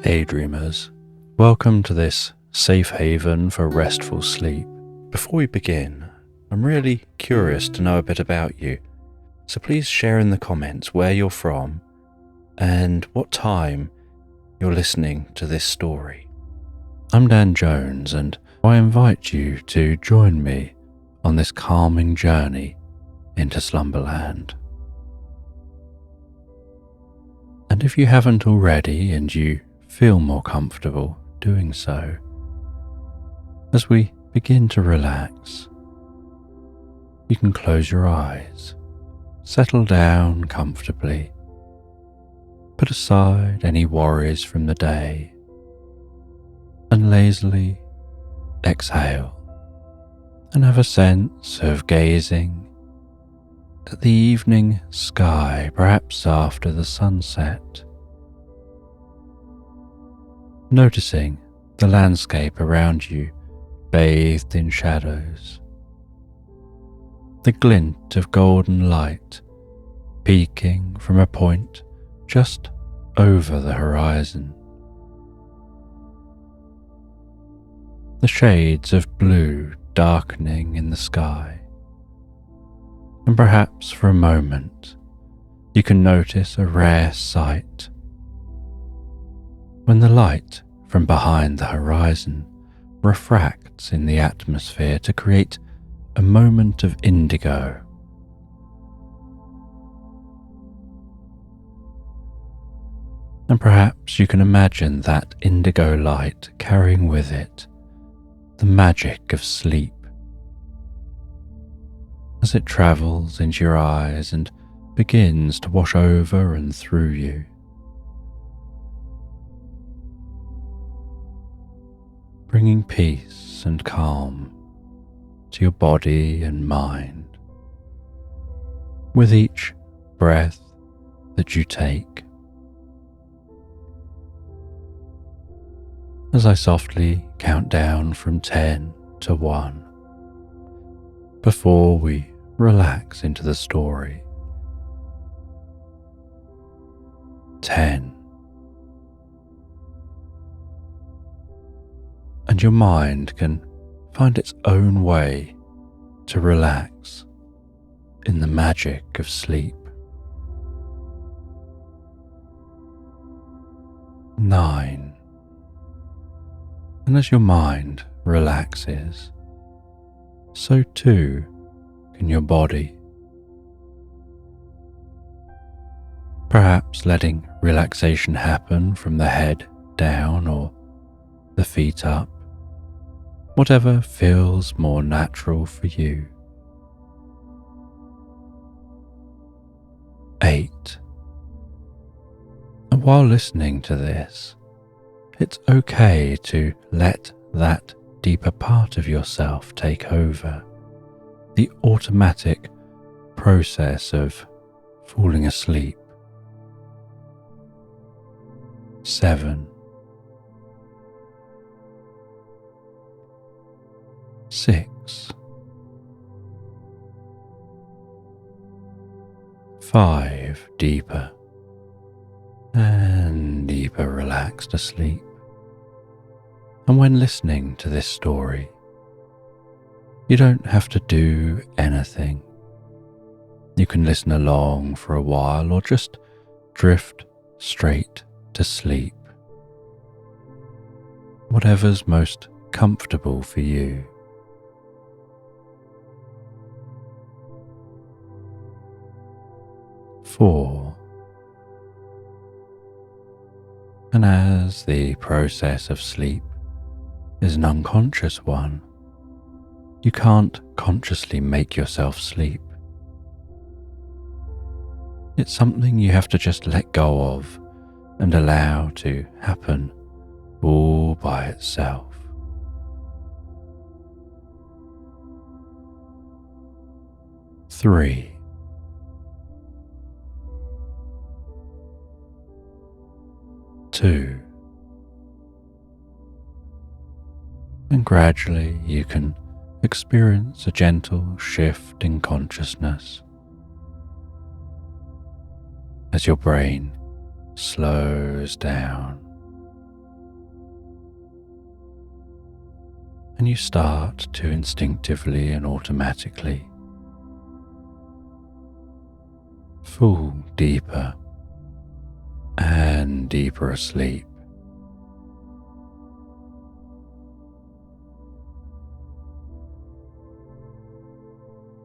Hey dreamers, welcome to this safe haven for restful sleep. Before we begin, I'm really curious to know a bit about you, so please share in the comments where you're from and what time you're listening to this story. I'm Dan Jones, and I invite you to join me on this calming journey into Slumberland. And if you haven't already and you feel more comfortable doing so, as we begin to relax, you can close your eyes, settle down comfortably, put aside any worries from the day, and lazily exhale and have a sense of gazing at the evening sky, perhaps after the sunset. Noticing the landscape around you bathed in shadows, the glint of golden light peeking from a point just over the horizon, the shades of blue darkening in the sky, and perhaps for a moment you can notice a rare sight when the light from behind the horizon refracts in the atmosphere to create a moment of indigo. And perhaps you can imagine that indigo light carrying with it the magic of sleep as it travels into your eyes and begins to wash over and through you. Bringing peace and calm to your body and mind with each breath that you take. As I softly count down from 10 to 1, before we relax into the story. 10. And your mind can find its own way to relax in the magic of sleep. 9. And as your mind relaxes, so too can your body. Perhaps letting relaxation happen from the head down or the feet up, whatever feels more natural for you. 8. And while listening to this, it's okay to let that deeper part of yourself take over, the automatic process of falling asleep. 7. 6. 5. Deeper and deeper relaxed asleep. And when listening to this story, you don't have to do anything. You can listen along for a while or just drift straight to sleep. Whatever's most comfortable for you. 4. And as the process of sleep is an unconscious one, you can't consciously make yourself sleep. It's something you have to just let go of and allow to happen all by itself. 3. 2. And gradually you can experience a gentle shift in consciousness as your brain slows down and you start to instinctively and automatically fall deeper and deeper asleep.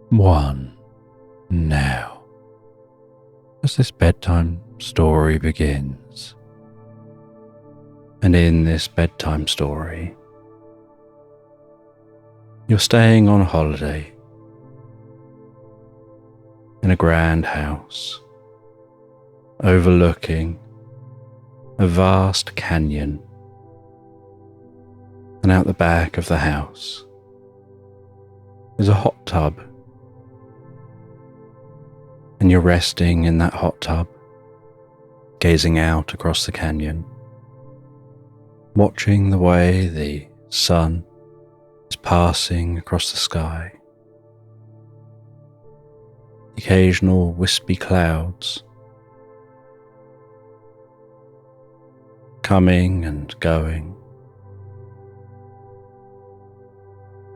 One. Now, as this bedtime story begins, and in this bedtime story, you're staying on holiday in a grand house overlooking a vast canyon, and out the back of the house is a hot tub, and you're resting in that hot tub, gazing out across the canyon, watching the way the sun is passing across the sky. Occasional wispy clouds coming and going.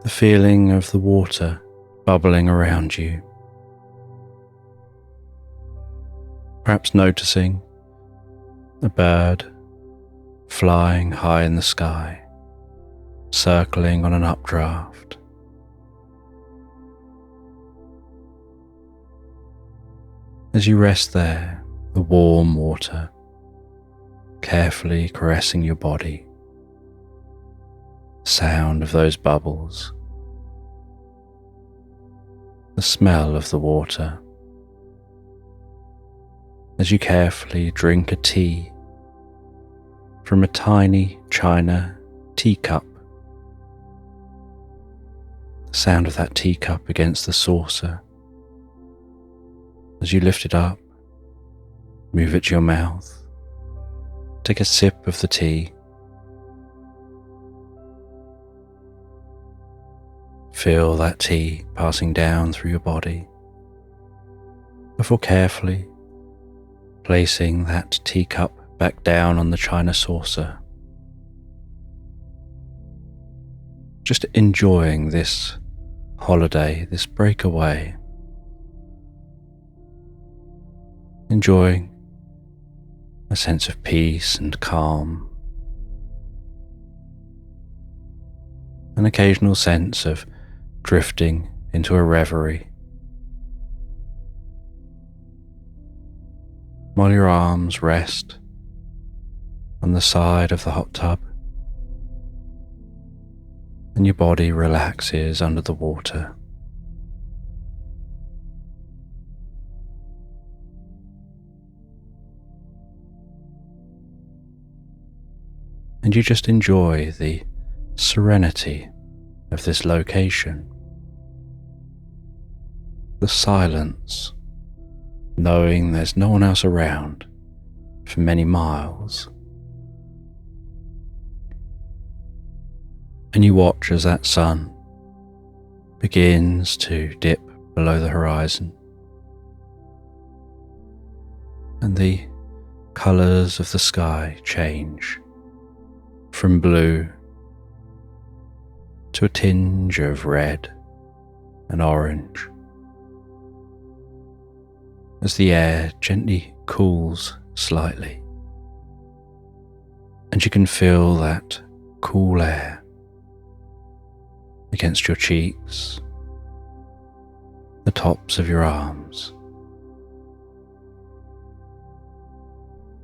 The feeling of the water bubbling around you. Perhaps noticing a bird flying high in the sky, circling on an updraft. As you rest there, the warm water carefully caressing your body, the sound of those bubbles, the smell of the water, as you carefully drink a tea from a tiny china teacup, the sound of that teacup against the saucer. As you lift it up, move it to your mouth, take a sip of the tea, feel that tea passing down through your body, before carefully placing that teacup back down on the china saucer. Just enjoying this holiday, this breakaway. Enjoying a sense of peace and calm, an occasional sense of drifting into a reverie, while your arms rest on the side of the hot tub and your body relaxes under the water. And you just enjoy the serenity of this location, the silence, knowing there's no one else around for many miles. And you watch as that sun begins to dip below the horizon, and the colours of the sky change from blue to a tinge of red and orange, as the air gently cools slightly, and you can feel that cool air against your cheeks, the tops of your arms,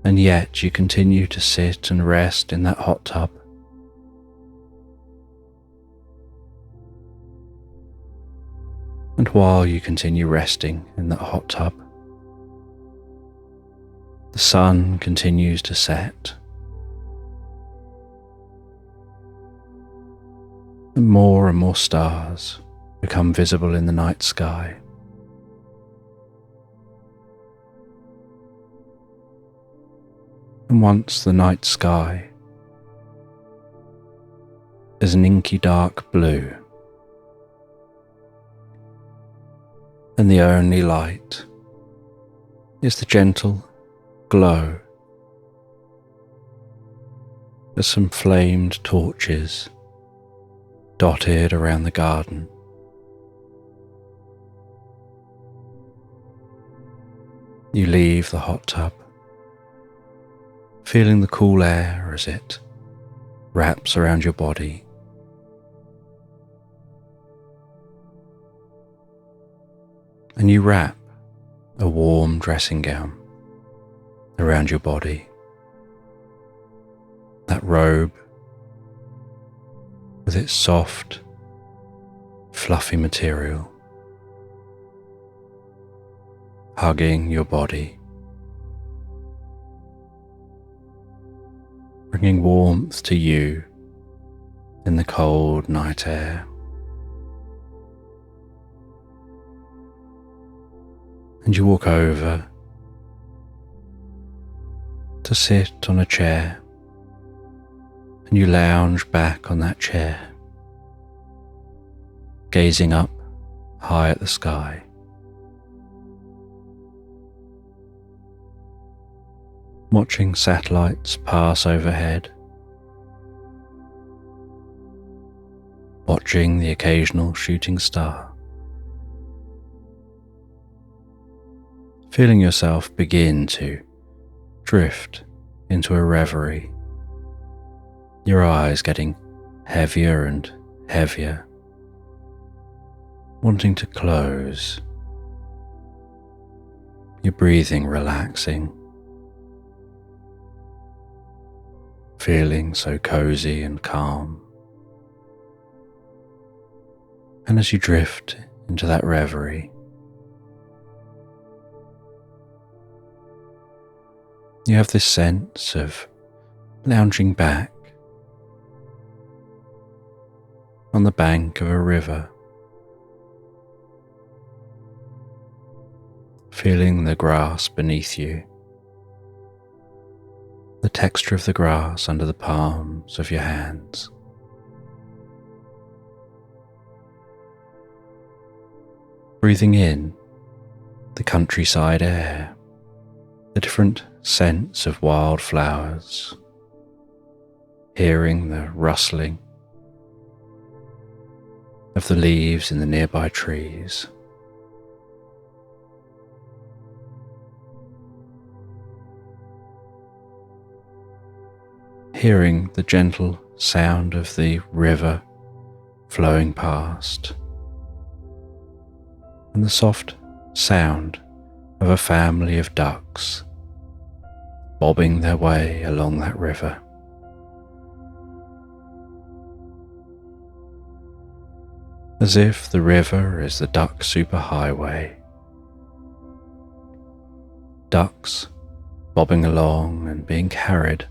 and yet you continue to sit and rest in that hot tub. And while you continue resting in that hot tub, the sun continues to set, and more stars become visible in the night sky. And once the night sky is an inky dark blue, and the only light is the gentle glow of some flamed torches dotted around the garden. You leave the hot tub, feeling the cool air as it wraps around your body. And you wrap a warm dressing gown around your body. That robe with its soft, fluffy material, hugging your body, bringing warmth to you in the cold night air. And you walk over to sit on a chair, and you lounge back on that chair, gazing up high at the sky. Watching satellites pass overhead, watching the occasional shooting star. Feeling yourself begin to drift into a reverie, your eyes getting heavier and heavier, wanting to close, your breathing relaxing, feeling so cozy and calm. And as you drift into that reverie, you have this sense of lounging back on the bank of a river, feeling the grass beneath you, the texture of the grass under the palms of your hands. Breathing in the countryside air, the different scents of wildflowers, hearing the rustling of the leaves in the nearby trees. Hearing the gentle sound of the river flowing past, and the soft sound of a family of ducks bobbing their way along that river. As if the river is the duck superhighway. Ducks bobbing along and being carried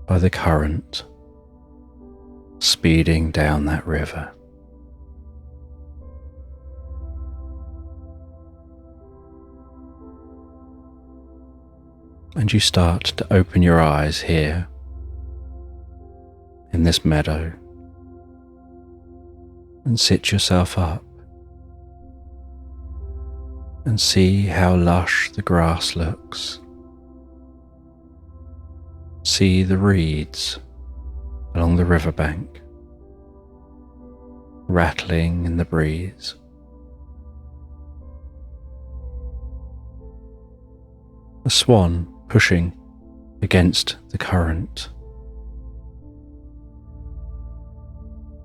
by the current, speeding down that river. And you start to open your eyes here in this meadow and sit yourself up and see how lush the grass looks. See the reeds along the riverbank rattling in the breeze. A swan pushing against the current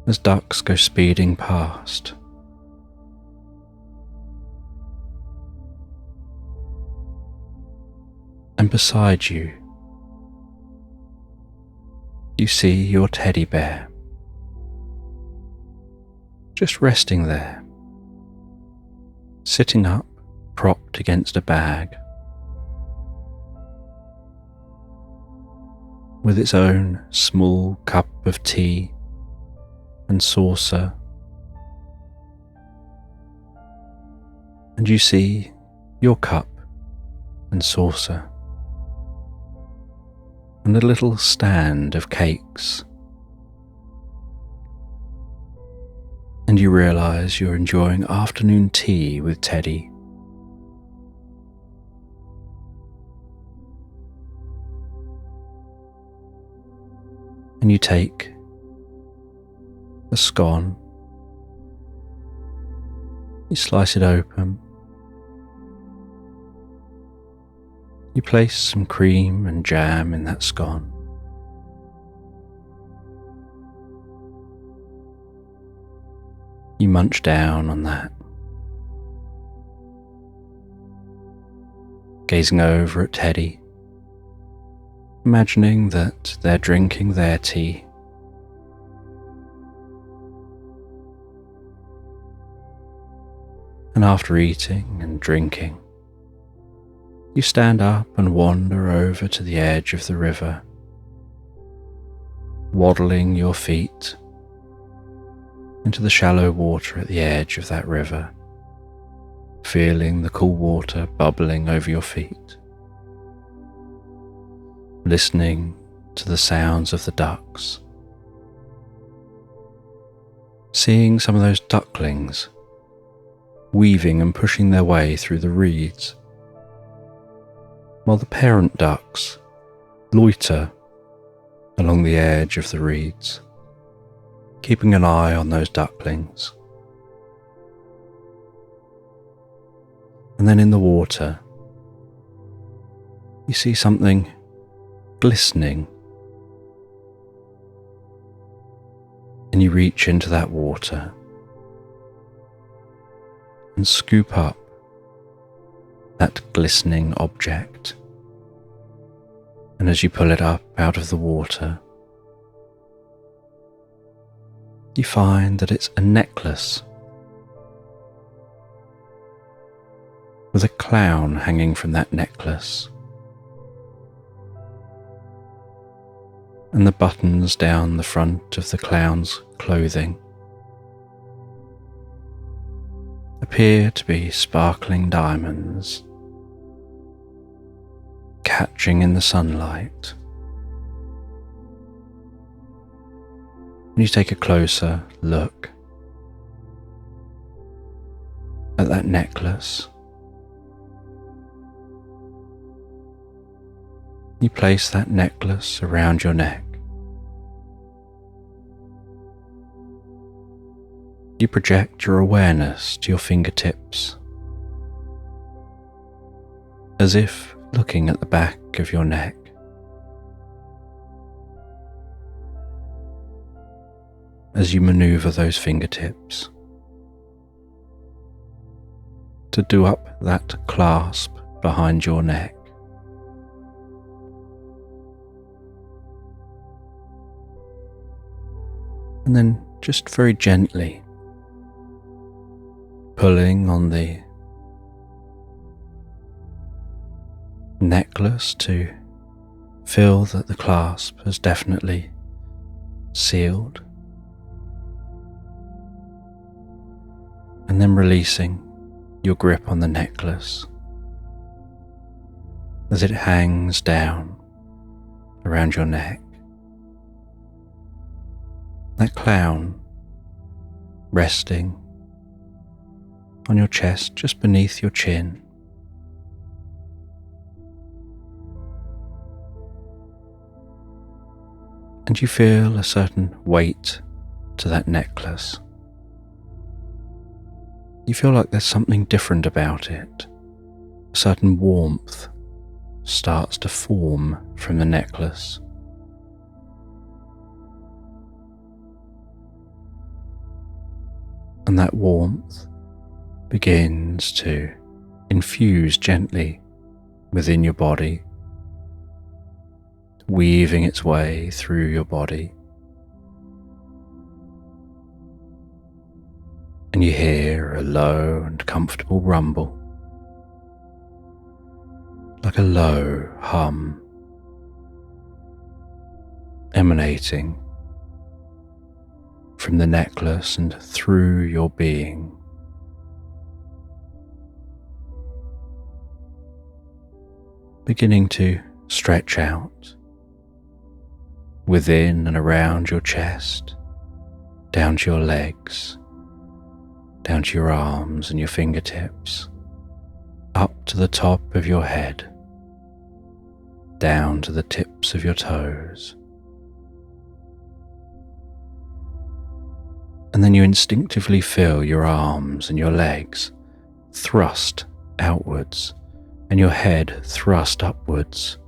as ducks go speeding past. And beside you, you see your teddy bear just resting there, sitting up, propped against a bag, with its own small cup of tea and saucer. And you see your cup and saucer and a little stand of cakes. And you realize you're enjoying afternoon tea with Teddy. And you take a scone. You slice it open. You place some cream and jam in that scone. You munch down on that, gazing over at Teddy, imagining that they're drinking their tea. And after eating and drinking, you stand up and wander over to the edge of the river, waddling your feet into the shallow water at the edge of that river, feeling the cool water bubbling over your feet, listening to the sounds of the ducks, seeing some of those ducklings weaving and pushing their way through the reeds, while the parent ducks loiter along the edge of the reeds, keeping an eye on those ducklings. And then in the water, you see something glistening, and you reach into that water and scoop up that glistening object. And as you pull it up out of the water, you find that it's a necklace with a clown hanging from that necklace, and the buttons down the front of the clown's clothing appear to be sparkling diamonds catching in the sunlight. When you take a closer look at that necklace, you place that necklace around your neck. You project your awareness to your fingertips, as if looking at the back of your neck. As you maneuver those fingertips to do up that clasp behind your neck, and then just very gently pulling on the necklace to feel that the clasp has definitely sealed, and then releasing your grip on the necklace as it hangs down around your neck. That clown resting on your chest just beneath your chin. And you feel a certain weight to that necklace. You feel like there's something different about it. A certain warmth starts to form from the necklace. And that warmth begins to infuse gently within your body, weaving its way through your body. And you hear a low and comfortable rumble, like a low hum, emanating from the necklace and through your being. Beginning to stretch out within and around your chest, down to your legs, down to your arms and your fingertips, up to the top of your head, down to the tips of your toes. And then you instinctively feel your arms and your legs thrust outwards and your head thrust upwards.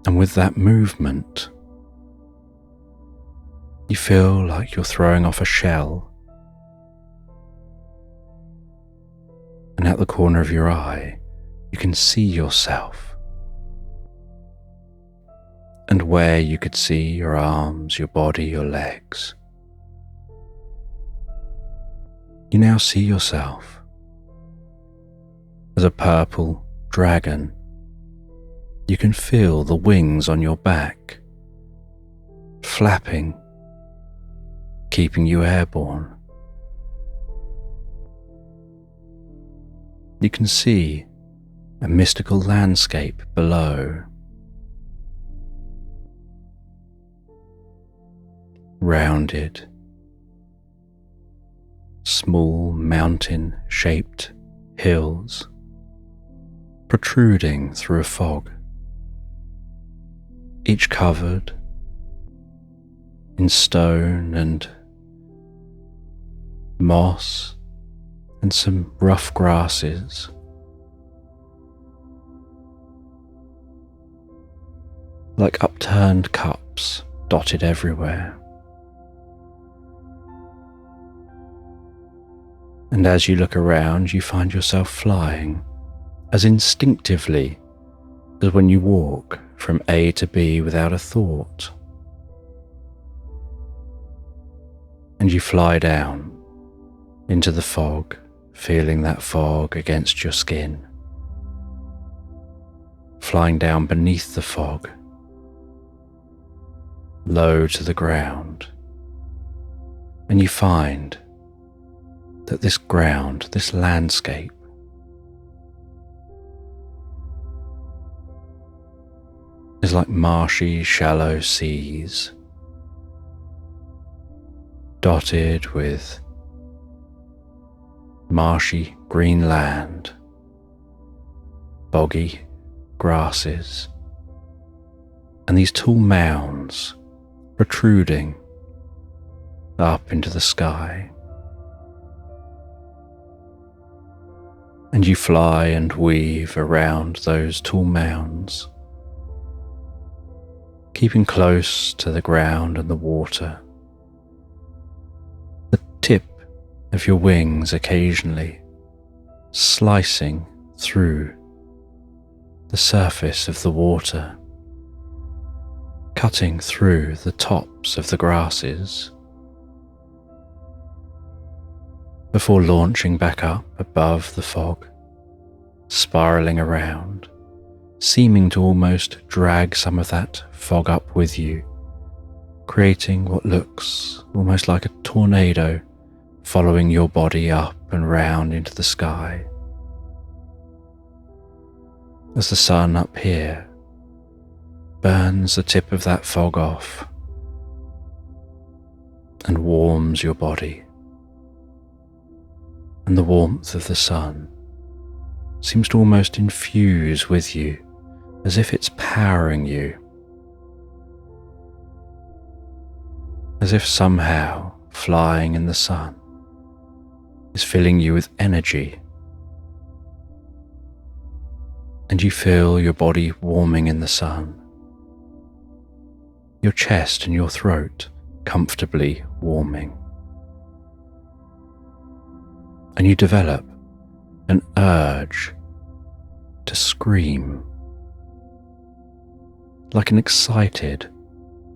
And with that movement, you feel like you're throwing off a shell. And at the corner of your eye, you can see yourself. And where you could see your arms, your body, your legs, you now see yourself as a purple dragon. You can feel the wings on your back flapping, keeping you airborne. You can see a mystical landscape below. Rounded, small mountain-shaped hills protruding through a fog, each covered in stone and moss and some rough grasses. Like upturned cups dotted everywhere. And as you look around, you find yourself flying as instinctively as when you walk from A to B without a thought. And you fly down into the fog, feeling that fog against your skin. Flying down beneath the fog, low to the ground. And you find that this ground, this landscape, is like marshy, shallow seas, dotted with marshy green land, boggy grasses, and these tall mounds protruding up into the sky. And you fly and weave around those tall mounds, keeping close to the ground and the water. The tip of your wings occasionally slicing through the surface of the water, cutting through the tops of the grasses, before launching back up above the fog, spiraling around, seeming to almost drag some of that fog up with you, creating what looks almost like a tornado following your body up and round into the sky. As the sun up here burns the tip of that fog off and warms your body. And the warmth of the sun seems to almost infuse with you, as if it's powering you, as if somehow flying in the sun is filling you with energy, and you feel your body warming in the sun, your chest and your throat comfortably warming. And you develop an urge to scream, like an excited,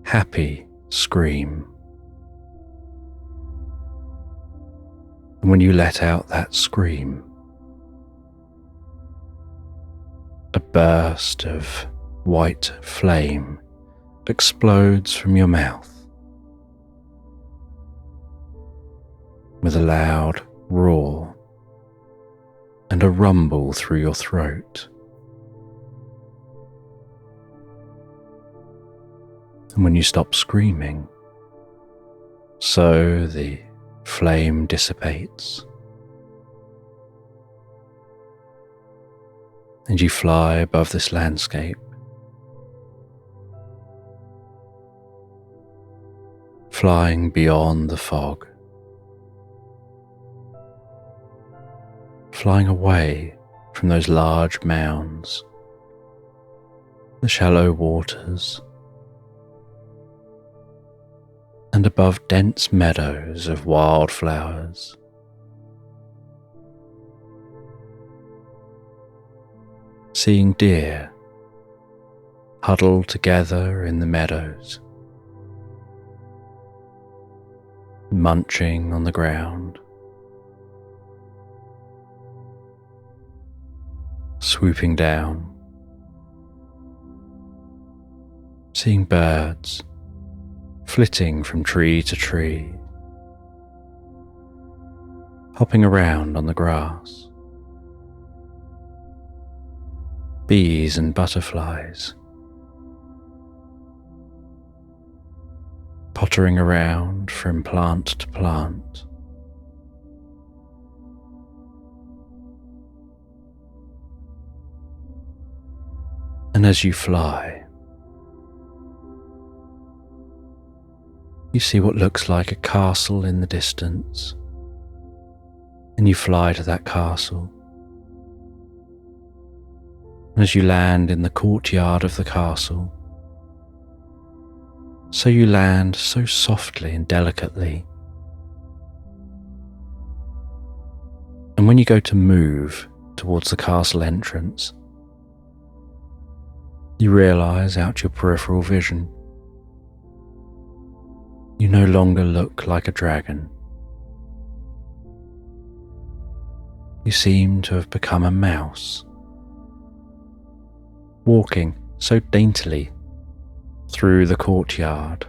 happy scream. And when you let out that scream, a burst of white flame explodes from your mouth with a loud roar and a rumble through your throat. And when you stop screaming, so the flame dissipates and you fly above this landscape, flying beyond the fog flying away from those large mounds, the shallow waters, and above dense meadows of wildflowers. Seeing deer huddled together in the meadows, munching on the ground, swooping down, seeing birds flitting from tree to tree, hopping around on the grass, bees and butterflies pottering around from plant to plant. And as you fly, you see what looks like a castle in the distance, and you fly to that castle. And as you land in the courtyard of the castle, so you land so softly and delicately. And when you go to move towards the castle entrance, you realize out your peripheral vision, you no longer look like a dragon. You seem to have become a mouse, walking so daintily through the courtyard.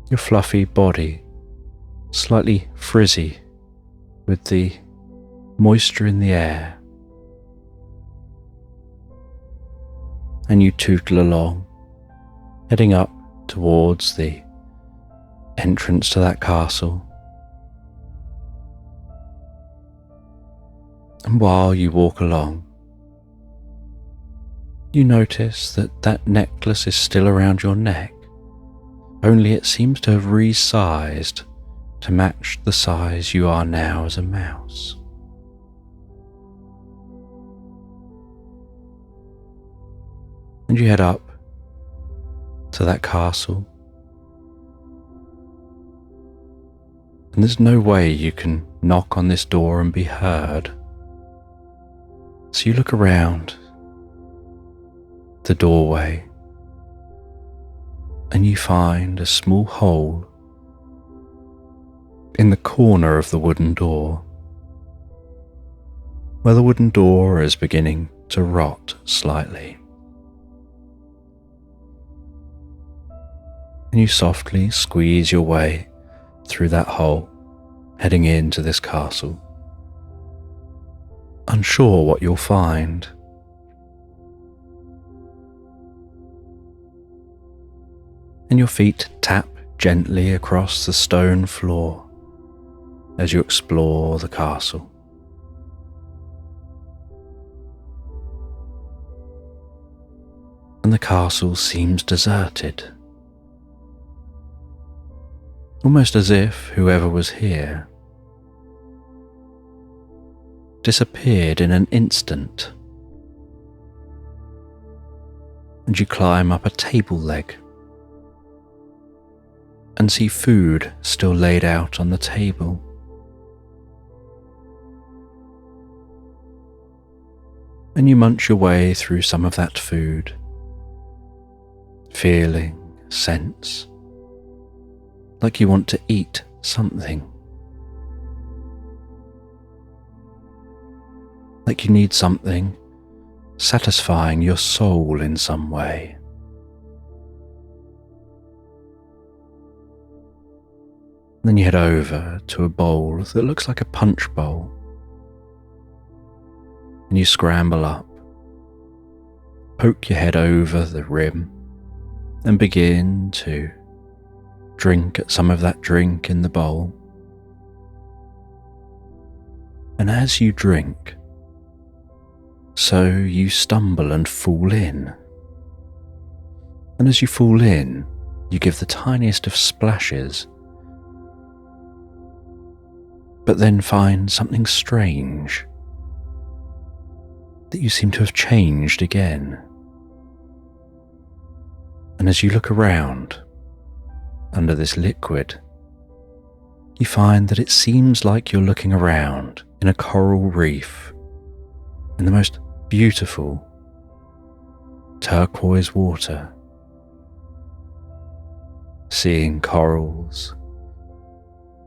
Your fluffy body slightly frizzy with the moisture in the air, and you tootle along, heading up towards the entrance to that castle. And while you walk along, you notice that that necklace is still around your neck, only it seems to have resized to match the size you are now as a mouse. And you head up to that castle, and there's no way you can knock on this door and be heard. So you look around the doorway and you find a small hole in the corner of the wooden door, where the wooden door is beginning to rot slightly. And you softly squeeze your way through that hole, heading into this castle, unsure what you'll find. And your feet tap gently across the stone floor as you explore the castle. And the castle seems deserted, almost as if whoever was here disappeared in an instant. And you climb up a table leg and see food still laid out on the table. And you munch your way through some of that food, feeling a sense like you want to eat something, like you need something satisfying your soul in some way. Then you head over to a bowl that looks like a punch bowl, and you scramble up, poke your head over the rim, and begin to drink some of that drink in the bowl. And as you drink, so you stumble and fall in. And as you fall in, you give the tiniest of splashes, but then find something strange, that you seem to have changed again. And as you look around under this liquid, you find that it seems like you're looking around in a coral reef in the most beautiful turquoise water, seeing corals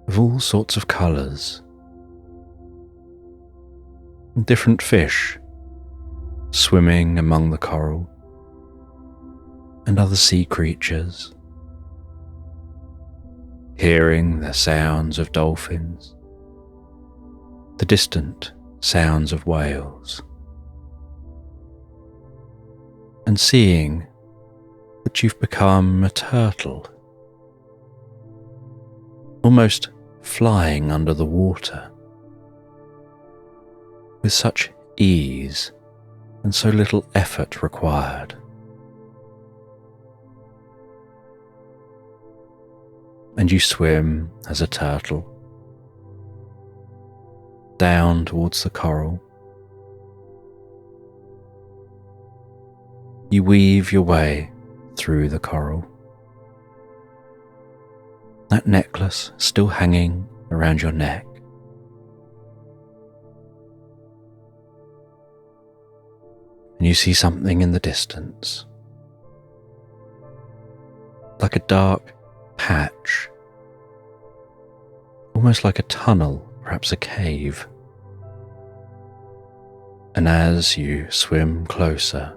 of all sorts of colours, and different fish swimming among the coral, and other sea creatures, hearing the sounds of dolphins, the distant sounds of whales, and seeing that you've become a turtle, almost flying under the water with such ease and so little effort required. And you swim as a turtle down towards the coral. You weave your way through the coral, that necklace still hanging around your neck. And you see something in the distance, like a dark patch, almost like a tunnel, perhaps a cave. And as you swim closer,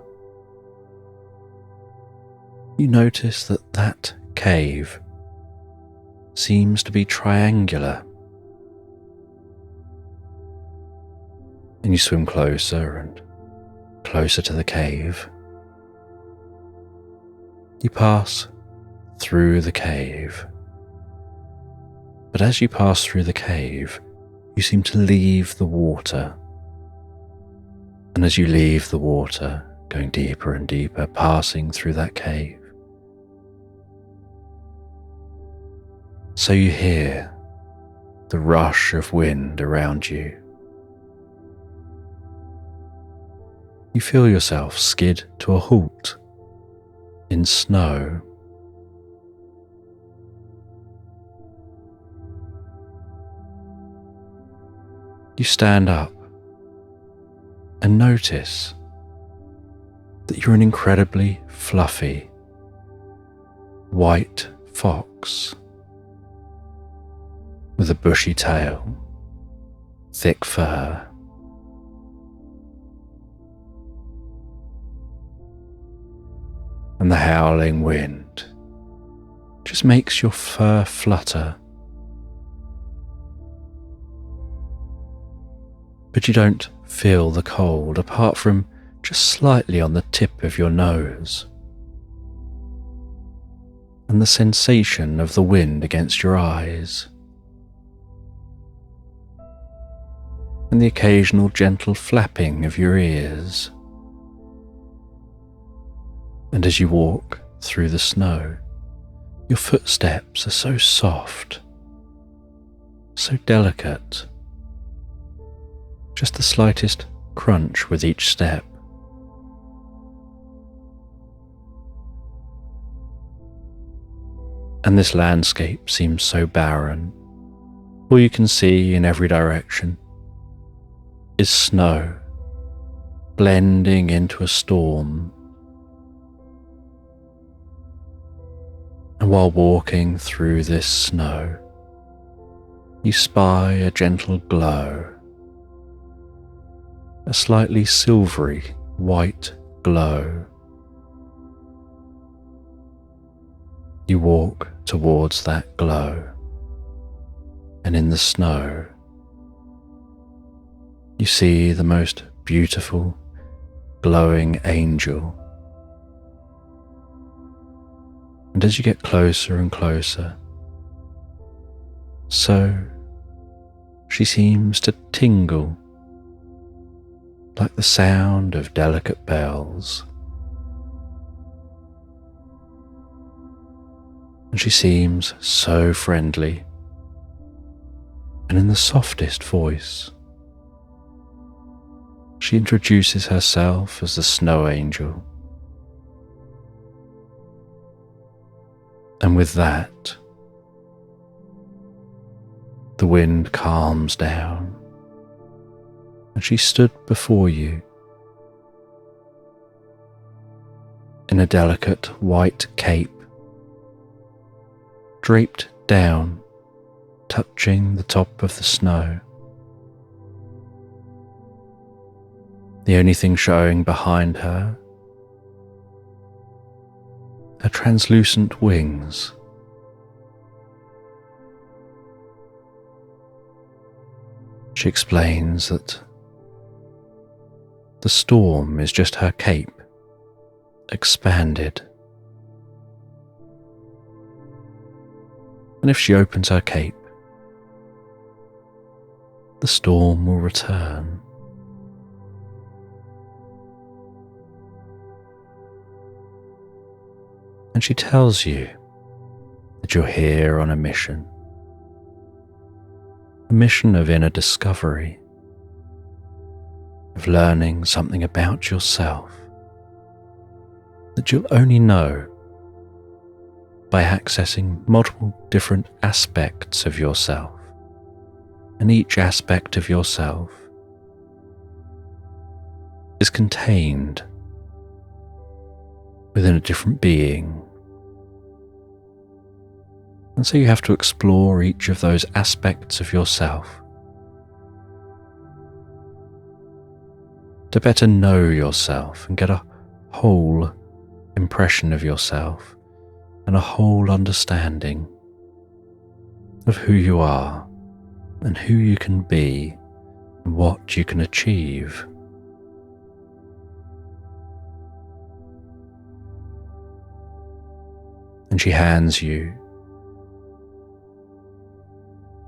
you notice that that cave seems to be triangular. And you swim closer and closer to the cave. You pass through the cave. But as you pass through the cave, you seem to leave the water. And as you leave the water, going deeper and deeper, passing through that cave, so you hear the rush of wind around you. You feel yourself skid to a halt in snow. You stand up and notice that you're an incredibly fluffy white fox with a bushy tail, thick fur, and the howling wind just makes your fur flutter. But you don't feel the cold apart from just slightly on the tip of your nose, and the sensation of the wind against your eyes, and the occasional gentle flapping of your ears. And as you walk through the snow, your footsteps are so soft, so delicate, just the slightest crunch with each step. And this landscape seems so barren. All you can see in every direction is snow, blending into a storm. And while walking through this snow, you spy a gentle glow, a slightly silvery white glow. You walk towards that glow, and in the snow, you see the most beautiful, glowing angel. And as you get closer and closer, so she seems to tingle like the sound of delicate bells. And she seems so friendly, and in the softest voice, she introduces herself as the Snow Angel. And with that, the wind calms down, and she stood before you in a delicate white cape, draped down, touching the top of the snow. The only thing showing behind her, her translucent wings. She explains that the storm is just her cape, expanded. And if she opens her cape, the storm will return. And she tells you that you're here on a mission of inner discovery, of learning something about yourself that you'll only know by accessing multiple different aspects of yourself. And each aspect of yourself is contained within a different being. And so you have to explore each of those aspects of yourself to better know yourself and get a whole impression of yourself and a whole understanding of who you are and who you can be and what you can achieve. And she hands you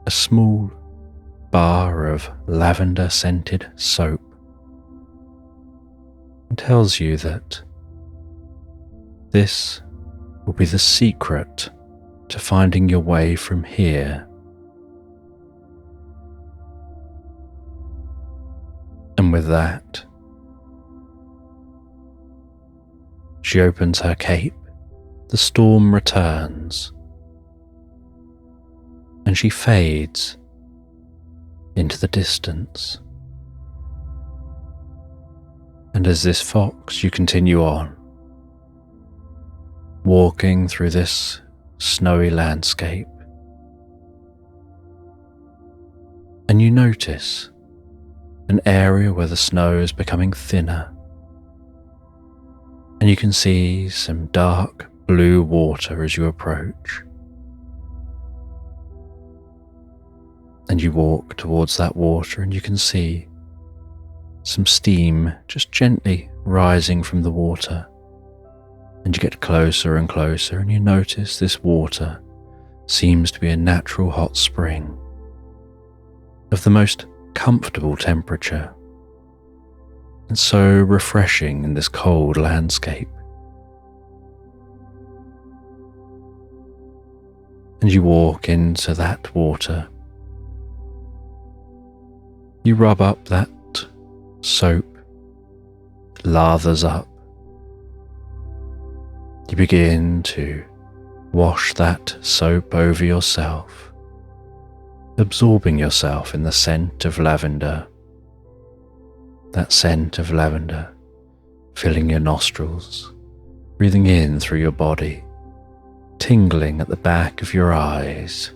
a small bar of lavender scented soap and tells you that this will be the secret to finding your way from here. And with that, she opens her cape, the storm returns, and she fades into the distance. And as this fox, you continue on, walking through this snowy landscape, and you notice an area where the snow is becoming thinner, and you can see some dark blue water as you approach. And you walk towards that water and you can see some steam just gently rising from the water. And you get closer and closer and you notice this water seems to be a natural hot spring of the most comfortable temperature and so refreshing in this cold landscape. And you walk into that water. You rub up that soap, it lathers up. You begin to wash that soap over yourself, absorbing yourself in the scent of lavender. That scent of lavender filling your nostrils, breathing in through your body, tingling at the back of your eyes,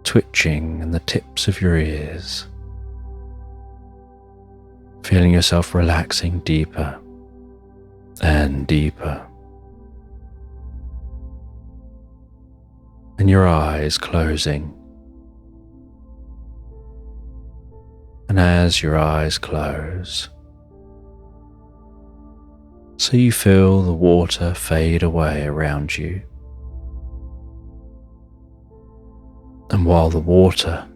twitching in the tips of your ears. Feeling yourself relaxing deeper and deeper. And your eyes closing. And as your eyes close, so you feel the water fade away around you. And while the water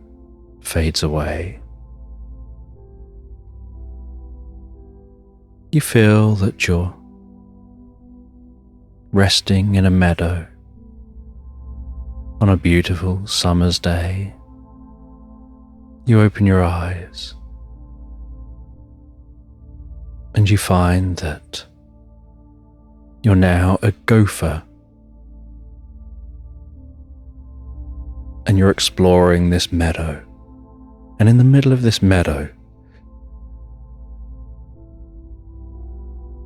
fades away, you feel that you're resting in a meadow on a beautiful summer's day, you open your eyes and you find that you're now a gopher, and you're exploring this meadow. And in the middle of this meadow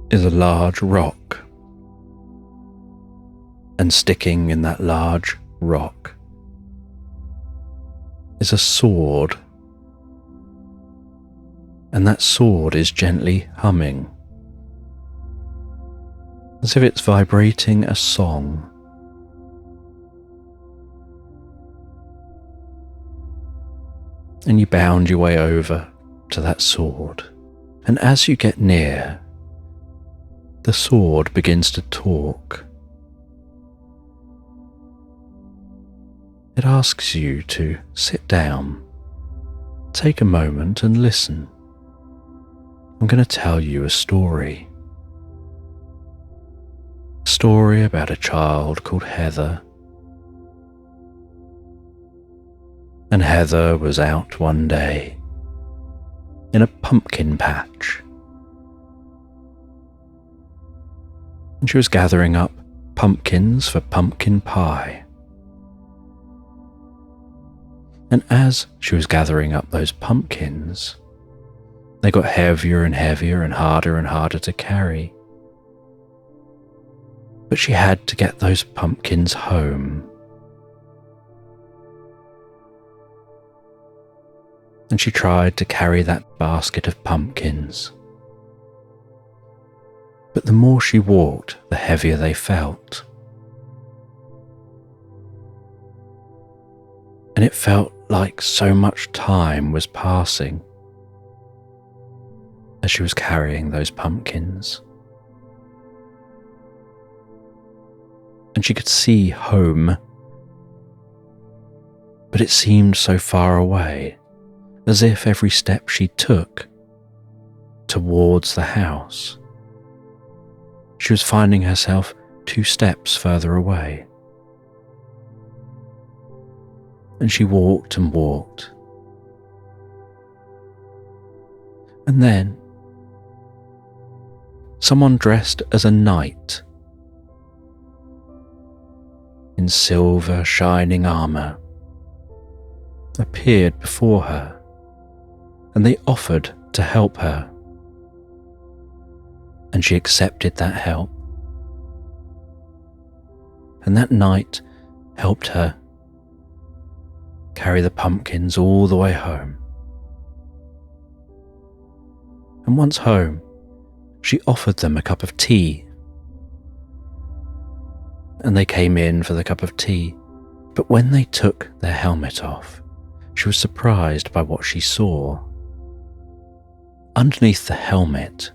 is a large rock, and sticking in that large rock is a sword, and that sword is gently humming, as if it's vibrating a song. And you bound your way over to that sword, and as you get near, the sword begins to talk. It asks you to sit down, take a moment and listen. I'm going to tell you a story. A story about a child called Heather. And Heather was out one day in a pumpkin patch. And she was gathering up pumpkins for pumpkin pie. And as she was gathering up those pumpkins, they got heavier and heavier and harder to carry. But she had to get those pumpkins home. And she tried to carry that basket of pumpkins. But the more she walked, the heavier they felt. And it felt like so much time was passing as she was carrying those pumpkins. And she could see home, but it seemed so far away, as if every step she took towards the house, she was finding herself 2 steps further away. And she walked and walked. And then someone dressed as a knight in silver shining armour appeared before her, and they offered to help her. And she accepted that help. And that knight helped her carry the pumpkins all the way home. And once home, she offered them a cup of tea. And they came in for the cup of tea, but when they took their helmet off, she was surprised by what she saw. Underneath the helmet,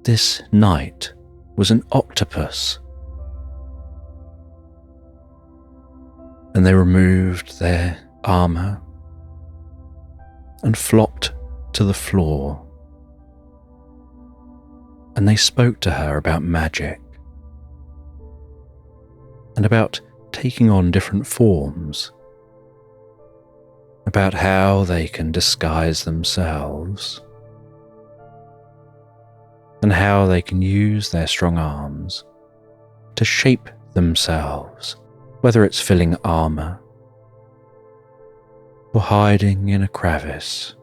this knight was an octopus. And they removed their armour and flopped to the floor. And they spoke to her about magic and about taking on different forms, about how they can disguise themselves and how they can use their strong arms to shape themselves, whether it's filling armour or hiding in a crevice.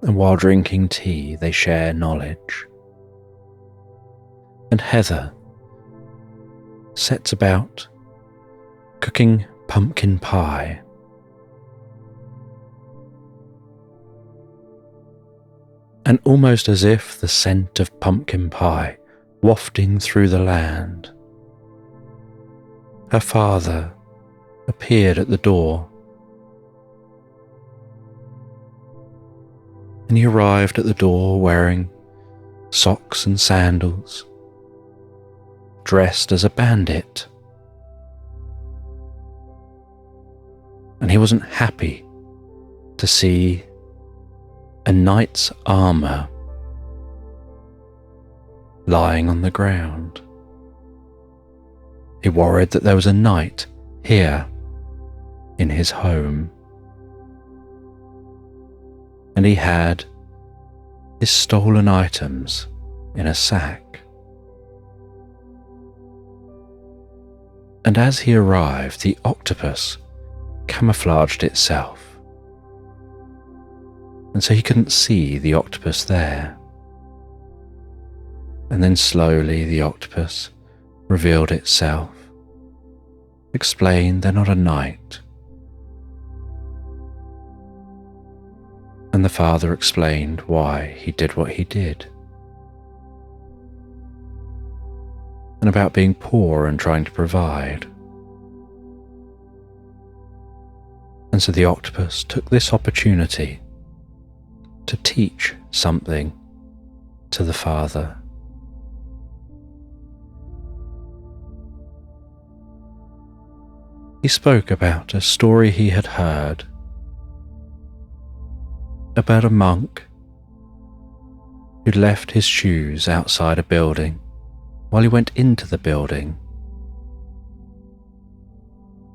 And while drinking tea, they share knowledge. And Heather sets about cooking pumpkin pie. And almost as if the scent of pumpkin pie wafting through the land, her father appeared at the door. And he arrived at the door wearing socks and sandals, dressed as a bandit. And he wasn't happy to see a knight's armour lying on the ground. He worried that there was a knight here in his home. And he had his stolen items in a sack. And as he arrived, the octopus camouflaged itself, and so he couldn't see the octopus there. And then slowly the octopus revealed itself, explained they're not a knight. And the father explained why he did what he did, and about being poor and trying to provide. And so the octopus took this opportunity to teach something to the father. He spoke about a story he had heard about a monk who'd left his shoes outside a building while he went into the building.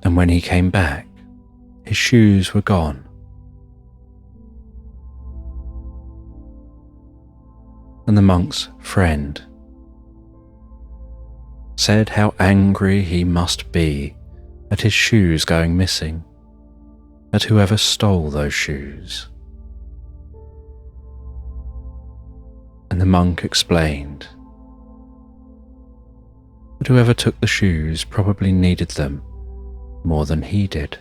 And when he came back, his shoes were gone. And the monk's friend said how angry he must be at his shoes going missing, at whoever stole those shoes. And the monk explained that whoever took the shoes probably needed them more than he did.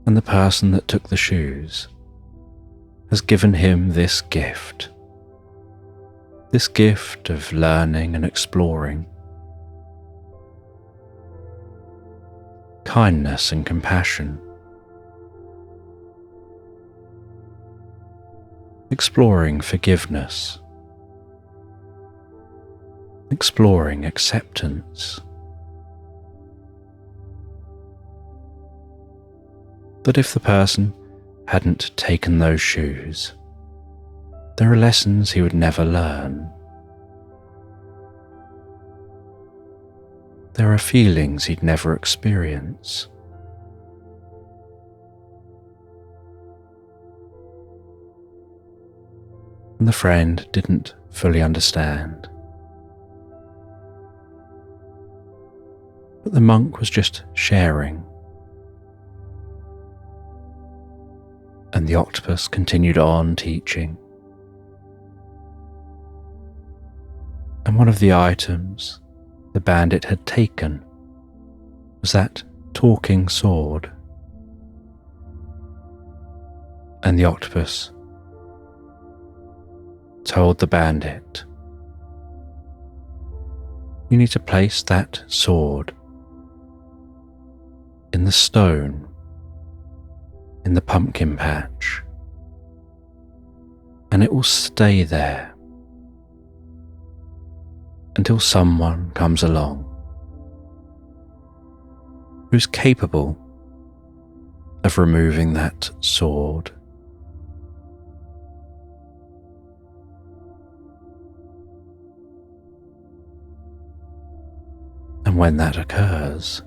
And the person that took the shoes has given him this gift of learning and exploring, kindness and compassion, exploring forgiveness, exploring acceptance. That if the person hadn't taken those shoes, there are lessons he would never learn. There are feelings he'd never experience. And the friend didn't fully understand. But the monk was just sharing. And the octopus continued on teaching. And one of the items the bandit had taken was that talking sword. And the octopus told the bandit, "You need to place that sword in the stone in the pumpkin patch, and it will stay there until someone comes along who's capable of removing that sword." And when that occurs,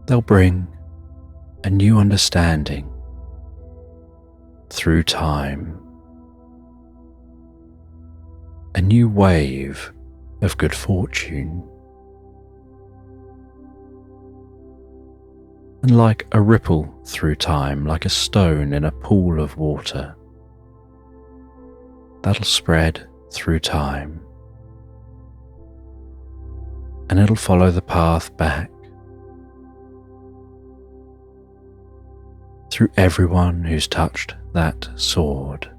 they'll bring a new understanding through time, a new wave of good fortune. And like a ripple through time, like a stone in a pool of water, that'll spread through time. And it'll follow the path back through everyone who's touched that sword.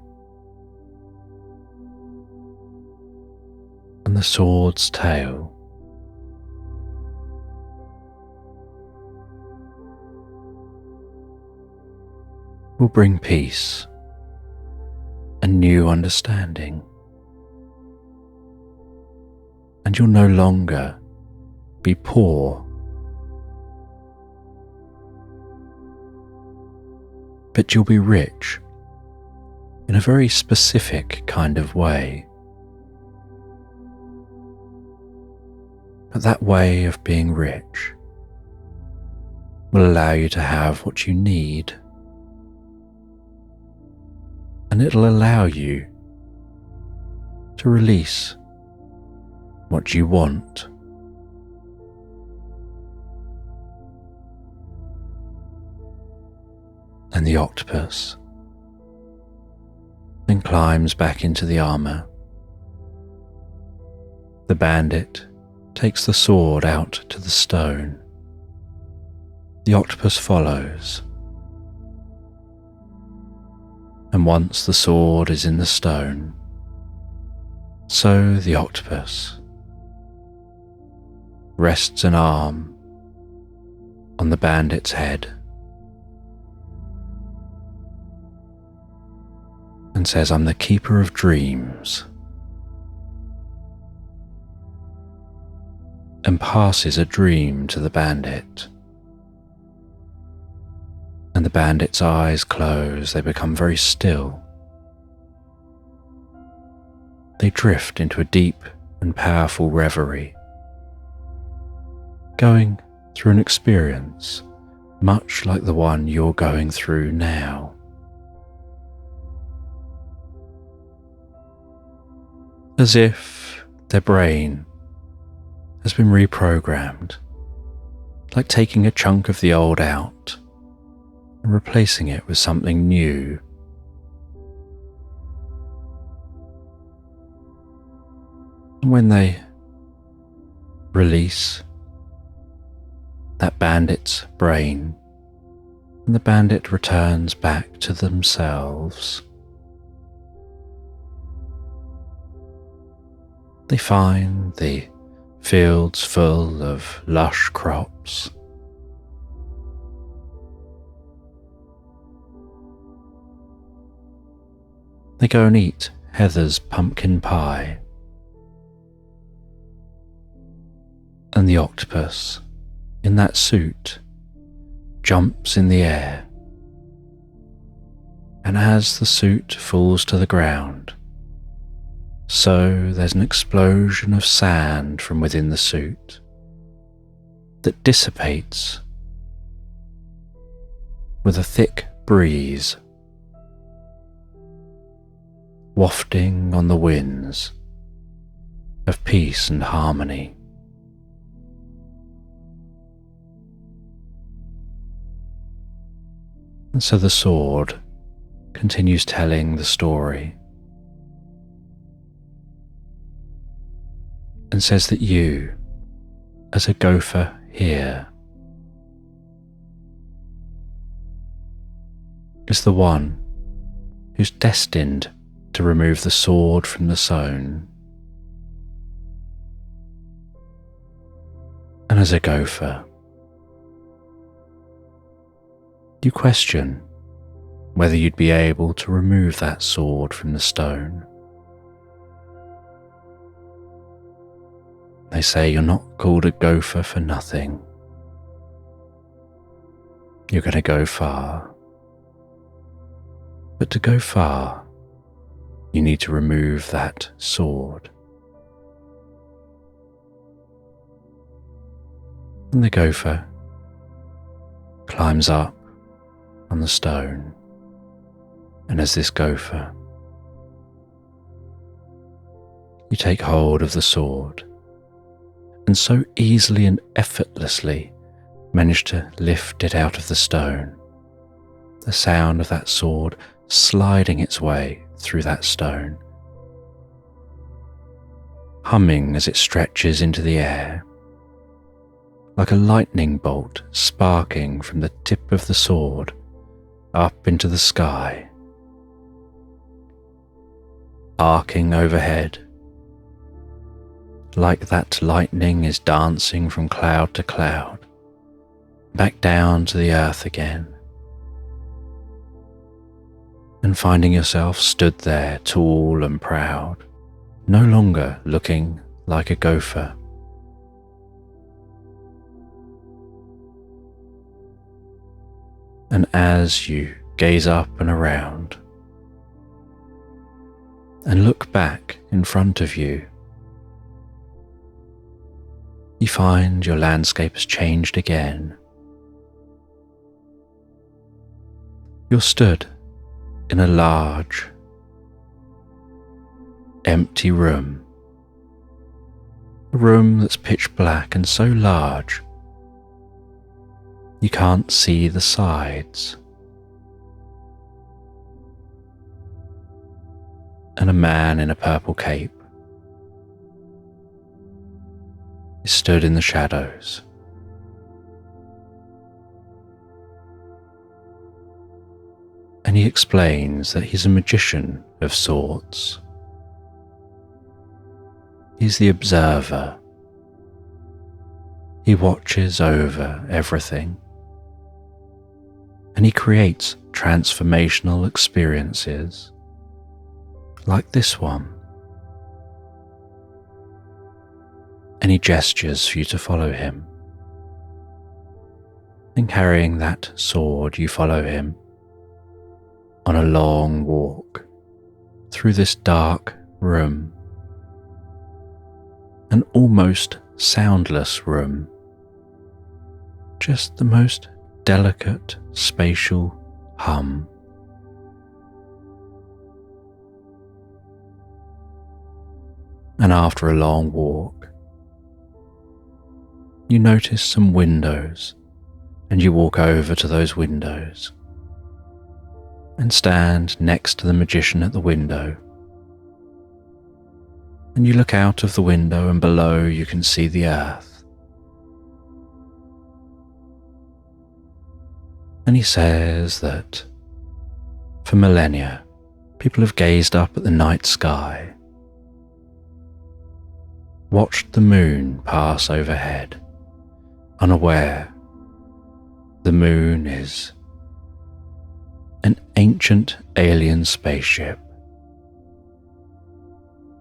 And the sword's tail will bring peace and new understanding. And you'll no longer be poor, but you'll be rich in a very specific kind of way. But that way of being rich will allow you to have what you need, and it'll allow you to release what you want. And the octopus then climbs back into the armor. The bandit takes the sword out to the stone. The octopus follows. And once the sword is in the stone, so the octopus rests an arm on the bandit's head and says, "I'm the keeper of dreams," and passes a dream to the bandit. And the bandit's eyes close, they become very still. They drift into a deep and powerful reverie, going through an experience much like the one you're going through now. As if their brain has been reprogrammed, like taking a chunk of the old out and replacing it with something new. And when they release that bandit's brain, and the bandit returns back to themselves, they find the fields full of lush crops. They go and eat Heather's pumpkin pie. And the octopus, in that suit, jumps in the air. And as the suit falls to the ground, so there's an explosion of sand from within the suit that dissipates with a thick breeze, wafting on the winds of peace and harmony. And so the sword continues telling the story and says that you, as a gopher here, is the one who's destined to remove the sword from the stone. And as a gopher, you question whether you'd be able to remove that sword from the stone. They say you're not called a gopher for nothing. You're going to go far. But to go far, you need to remove that sword. And the gopher climbs up on the stone, and as this gopher, you take hold of the sword and so easily and effortlessly manage to lift it out of the stone. The sound of that sword sliding its way through that stone, humming as it stretches into the air, like a lightning bolt sparking from the tip of the sword up into the sky, arcing overhead, like that lightning is dancing from cloud to cloud, back down to the earth again, and finding yourself stood there tall and proud, no longer looking like a gopher. And as you gaze up and around and look back in front of you, you find your landscape has changed again. You're stood in a large, empty room. A room that's pitch black and so large you can't see the sides. And a man in a purple cape is stood in the shadows. And he explains that he's a magician of sorts. He's the observer. He watches over everything. And he creates transformational experiences like this one. And he gestures for you to follow him. And carrying that sword, you follow him on a long walk through this dark room, an almost soundless room, just the most delicate spatial hum. And after a long walk, you notice some windows, and you walk over to those windows and stand next to the magician at the window. And you look out of the window, and below you can see the earth. And he says that for millennia, people have gazed up at the night sky, watched the moon pass overhead, unaware the moon is an ancient alien spaceship,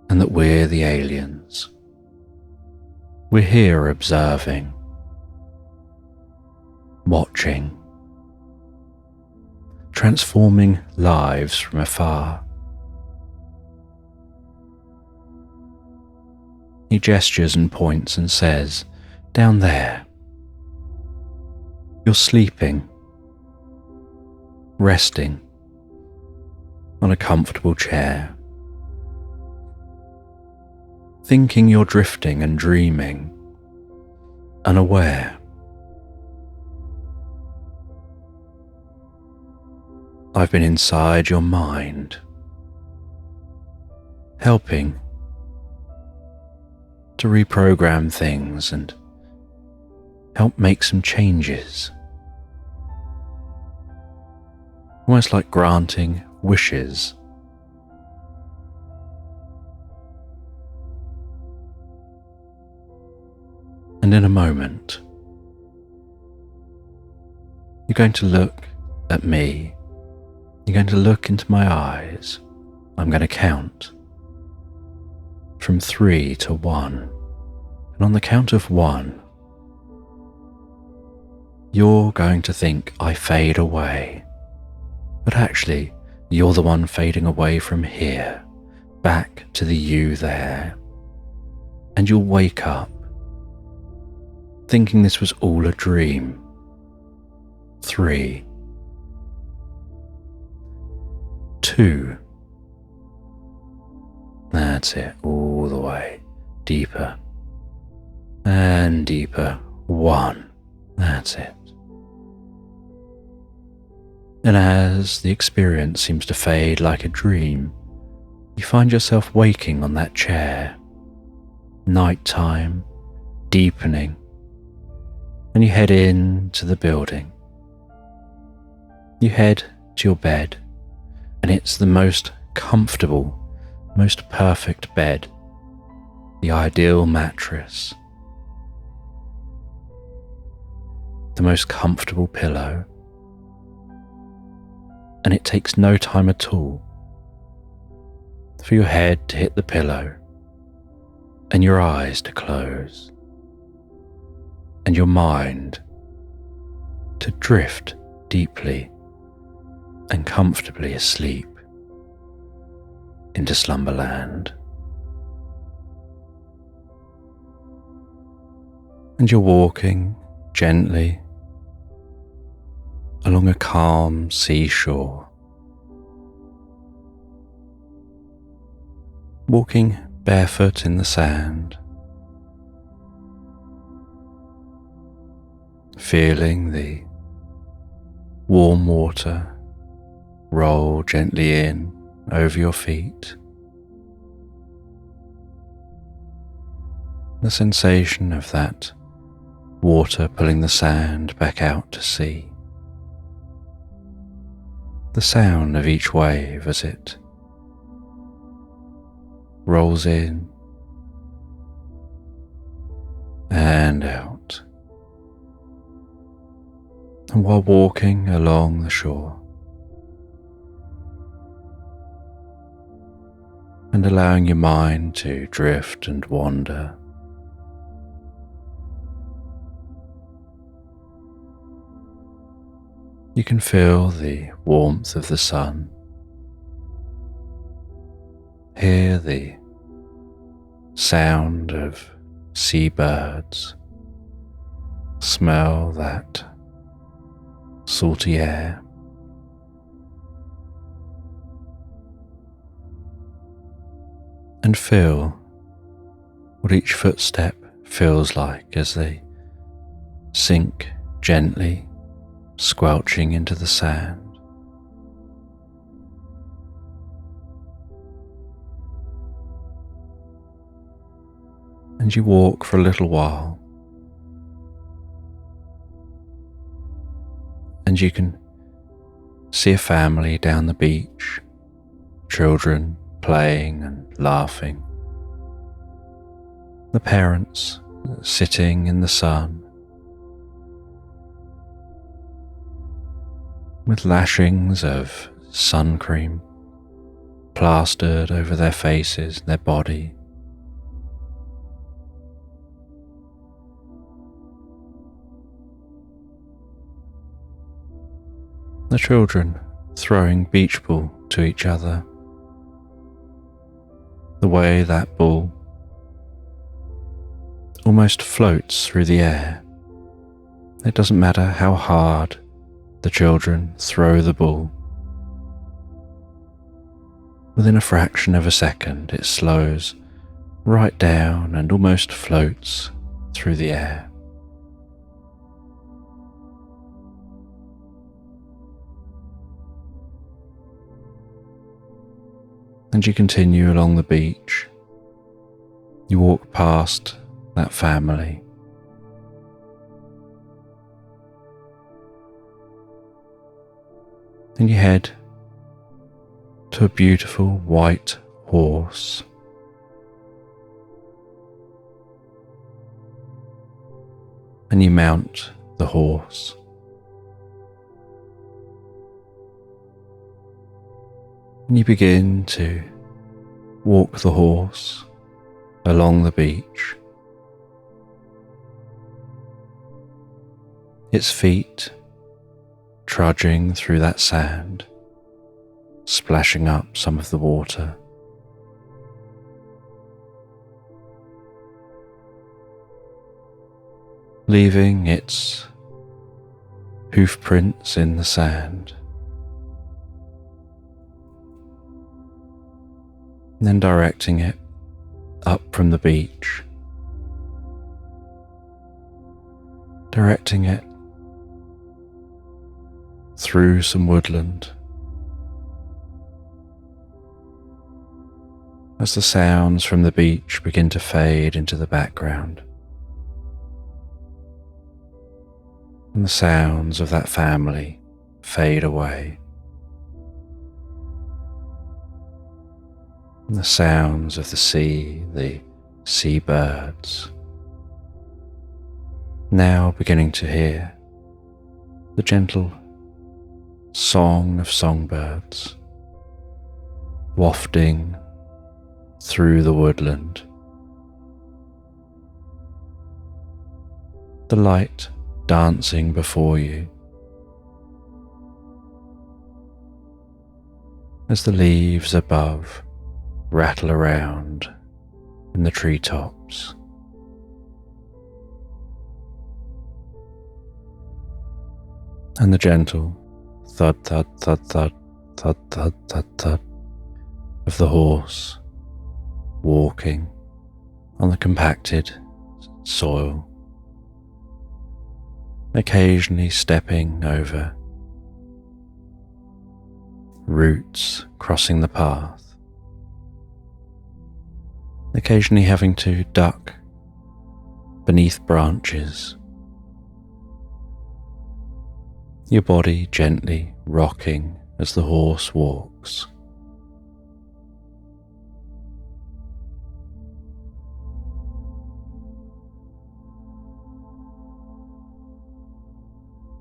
and that we're the aliens. We're here observing, watching, transforming lives from afar. He gestures and points and says, "Down there, you're sleeping, resting on a comfortable chair, thinking you're drifting and dreaming, unaware. I've been inside your mind, helping to reprogram things and help make some changes. Almost like granting wishes. And in a moment, you're going to look at me. You're going to look into my eyes. I'm going to count from 3 to 1. And on the count of 1, you're going to think I fade away. But actually, you're the one fading away from here, back to the you there. And you'll wake up, thinking this was all a dream. 3, 2. That's it, all the way, deeper and deeper. 1, that's it. And as the experience seems to fade like a dream, you find yourself waking on that chair. Nighttime, deepening, and you head into the building. You head to your bed, and it's the most comfortable, most perfect bed, the ideal mattress, the most comfortable pillow. And it takes no time at all for your head to hit the pillow and your eyes to close and your mind to drift deeply and comfortably asleep into Slumberland. And you're walking gently along a calm seashore, walking barefoot in the sand, feeling the warm water roll gently in over your feet. The sensation of that water pulling the sand back out to sea. The sound of each wave as it rolls in and out. And while walking along the shore and allowing your mind to drift and wander, you can feel the warmth of the sun, hear the sound of seabirds, smell that salty air, and feel what each footstep feels like as they sink gently, squelching into the sand. And you walk for a little while, and you can see a family down the beach, children playing and laughing, the parents sitting in the sun with lashings of sun cream plastered over their faces, their body. The children throwing beach ball to each other. The way that ball almost floats through the air. It doesn't matter how hard the children throw the ball. Within a fraction of a second, it slows right down and almost floats through the air. And you continue along the beach. You walk past that family. And you head to a beautiful white horse. And you mount the horse. And you begin to walk the horse along the beach. Its feet trudging through that sand, splashing up some of the water. Leaving its hoof prints in the sand. And then directing it up from the beach, directing it through some woodland as the sounds from the beach begin to fade into the background, and the sounds of that family fade away. And the sounds of the seabirds, now beginning to hear the gentle song of songbirds wafting through the woodland. The light dancing before you as the leaves above rattle around in the treetops. and the gentle thud, thud, thud, thud, thud, thud, thud, thud of the horse walking on the compacted soil, occasionally stepping over roots crossing the path, occasionally having to duck beneath branches, your body gently rocking as the horse walks.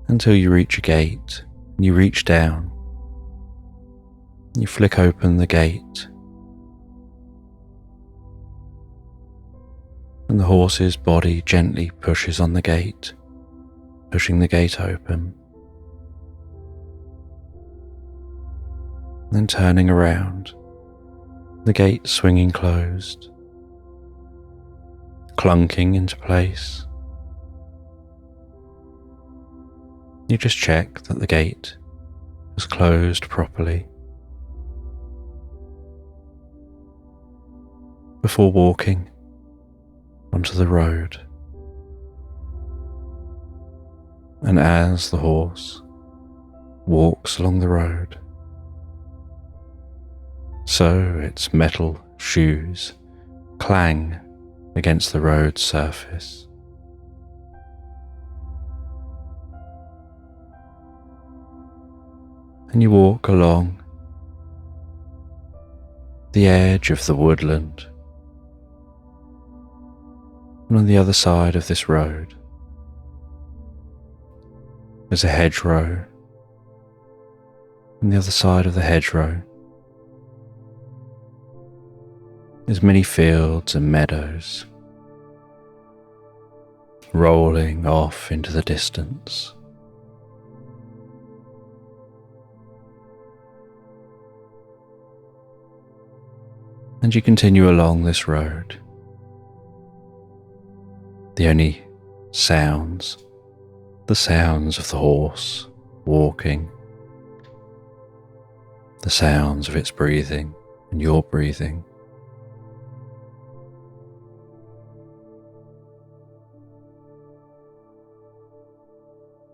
Until you reach a gate, and you reach down, you flick open the gate, and the horse's body gently pushes on the gate, pushing the gate open, then turning around, the gate swinging closed, clunking into place. You just check that the gate is closed properly before walking onto the road. And as the horse walks along the road, so its metal shoes clang against the road surface. And you walk along the edge of the woodland. And on the other side of this road, there's a hedgerow. On the other side of the hedgerow, there's many fields and meadows rolling off into the distance. And you continue along this road. The only sounds, the sounds of the horse walking, the sounds of its breathing and your breathing.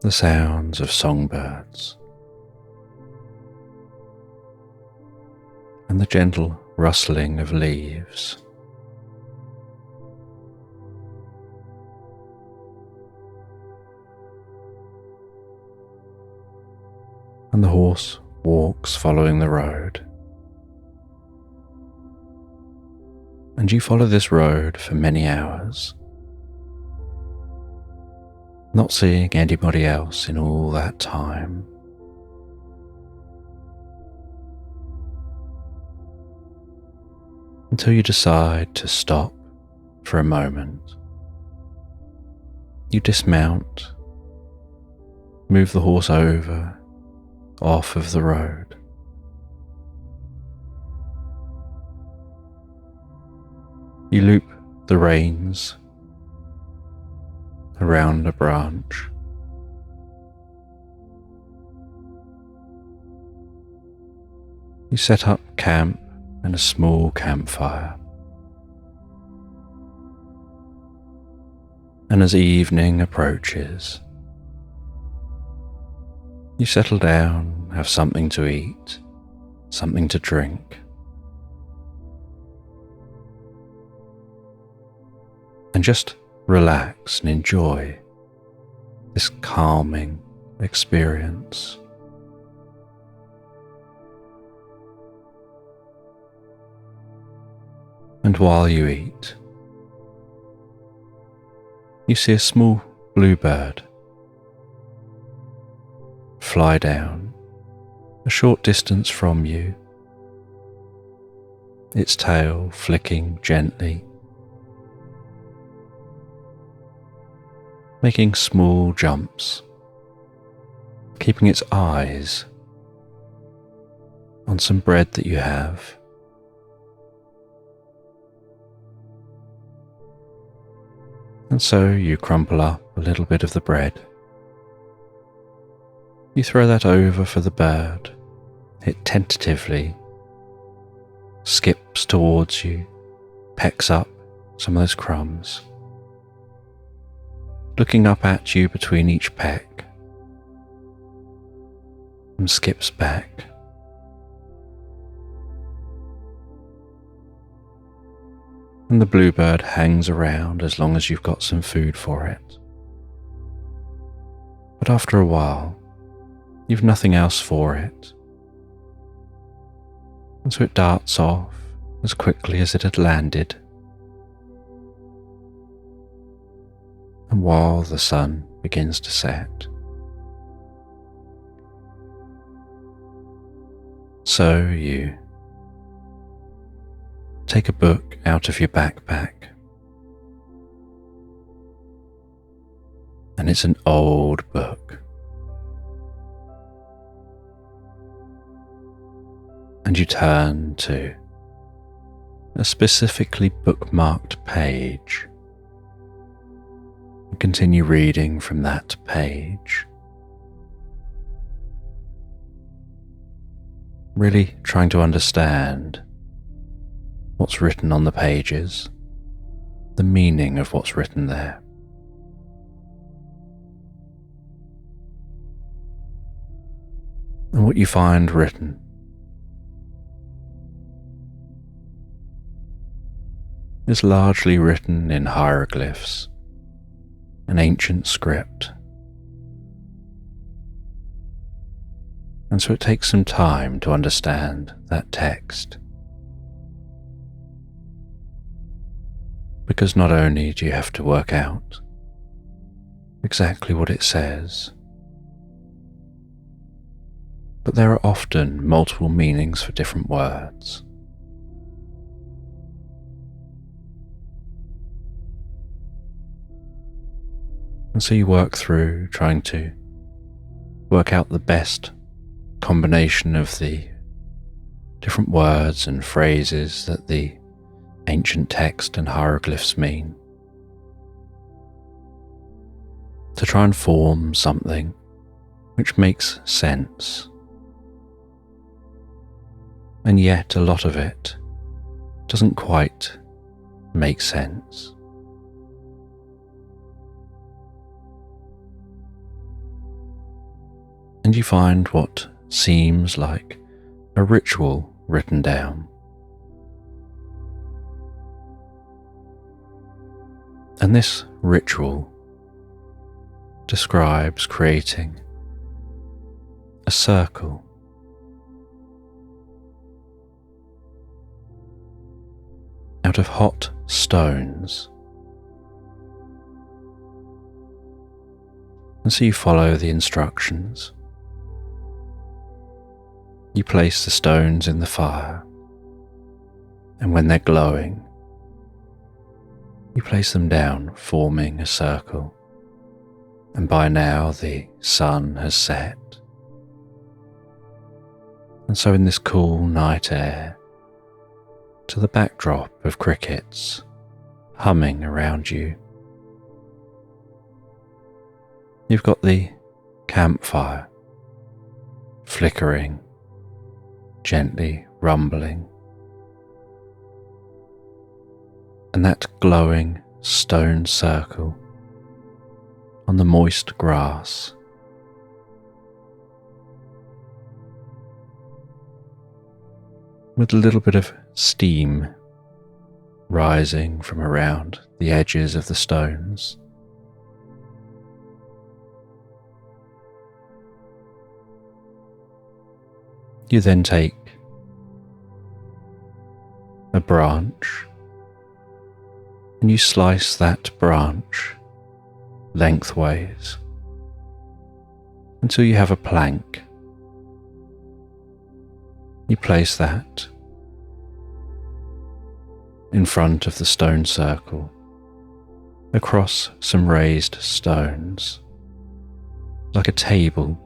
The sounds of songbirds and the gentle rustling of leaves. And the horse walks following the road. And you follow this road for many hours, not seeing anybody else in all that time. Until you decide to stop for a moment. You dismount, move the horse over, off of the road. You loop the reins around a branch. You set up camp and a small campfire. And as evening approaches, you settle down, have something to eat, something to drink, and just relax and enjoy this calming experience. And while you eat, you see a small bluebird fly down a short distance from you, its tail flicking gently, making small jumps, keeping its eyes on some bread that you have. And so you crumple up a little bit of the bread You throw that over for the bird. It tentatively skips towards you, pecks up some of those crumbs, looking up at you between each peck, and skips back. And the bluebird hangs around as long as you've got some food for it. But after a while, you've nothing else for it. And so it darts off as quickly as it had landed. And while the sun begins to set, so you take a book out of your backpack, and it's an old book. And you turn to a specifically bookmarked page and continue reading from that page, really trying to understand what's written on the pages, the meaning of what's written there. And what you find written is largely written in hieroglyphs, an ancient script. And so it takes some time to understand that text. Because not only do you have to work out exactly what it says, but there are often multiple meanings for different words. And so you work through trying to work out the best combination of the different words and phrases that the ancient text and hieroglyphs mean, to try and form something which makes sense. And yet a lot of it doesn't quite make sense. And you find what seems like a ritual written down. And this ritual describes creating a circle out of hot stones. And so you follow the instructions. You place the stones in the fire, and when they're glowing, you place them down, forming a circle. And by now the sun has set. And so in this cool night air, to the backdrop of crickets humming around you, you've got the campfire flickering, gently rumbling, and that glowing stone circle on the moist grass. With a little bit of steam rising from around the edges of the stones. You then take a branch and you slice that branch lengthways until you have a plank. You place that in front of the stone circle across some raised stones, like a table.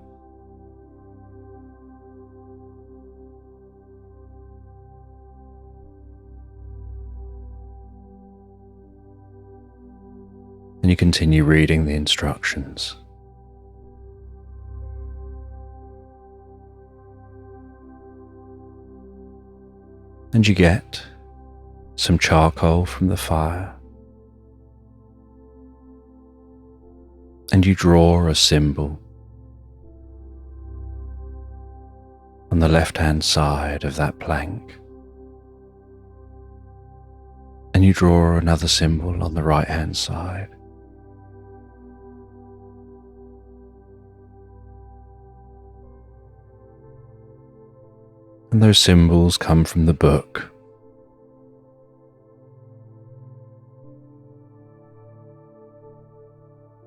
And you continue reading the instructions. And you get some charcoal from the fire, and you draw a symbol on the left-hand side of that plank, and you draw another symbol on the right-hand side. And those symbols come from the book.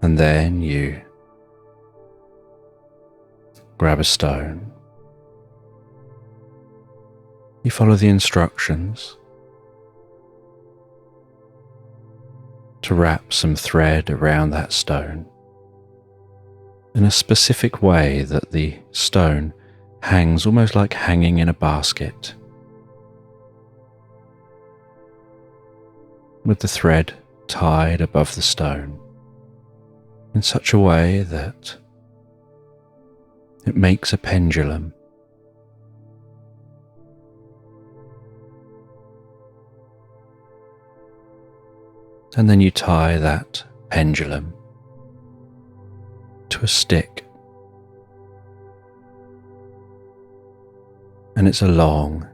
And then you grab a stone. You follow the instructions to wrap some thread around that stone in a specific way that the stone hangs almost like hanging in a basket, with the thread tied above the stone in such a way that it makes a pendulum. And then you tie that pendulum to a stick. And it's a long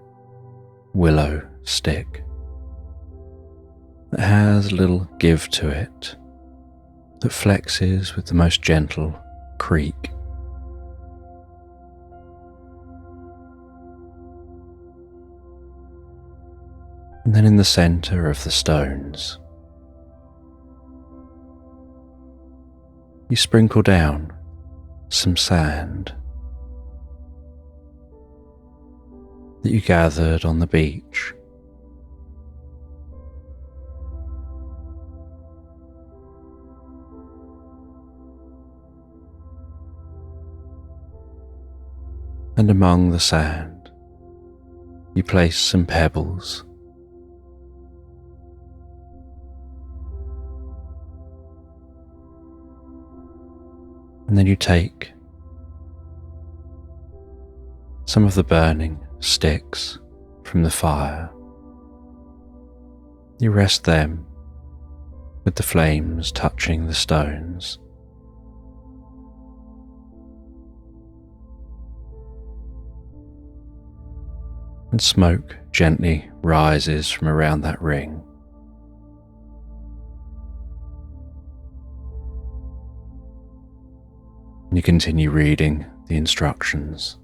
willow stick that has a little give to it that flexes with the most gentle creak. And then in the center of the stones, you sprinkle down some sand that you gathered on the beach. And among the sand, you place some pebbles. And then you take some of the burning sticks from the fire. You rest them with the flames touching the stones. And smoke gently rises from around that ring. And you continue reading the instructions.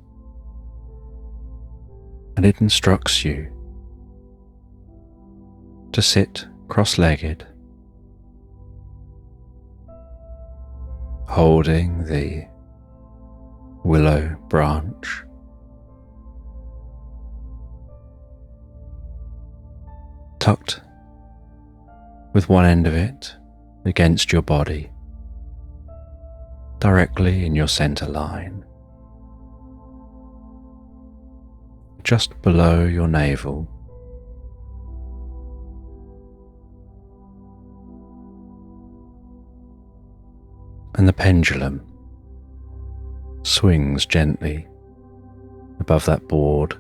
And it instructs you to sit cross-legged, holding the willow branch, tucked with one end of it against your body, directly in your center line, just below your navel. And the pendulum swings gently above that board.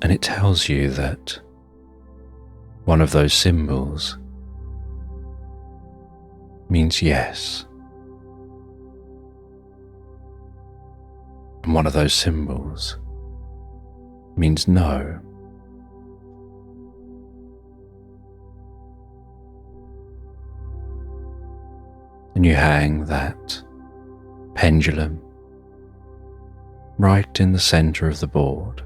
And it tells you that one of those symbols means yes. And one of those symbols means no. And you hang that pendulum right in the center of the board.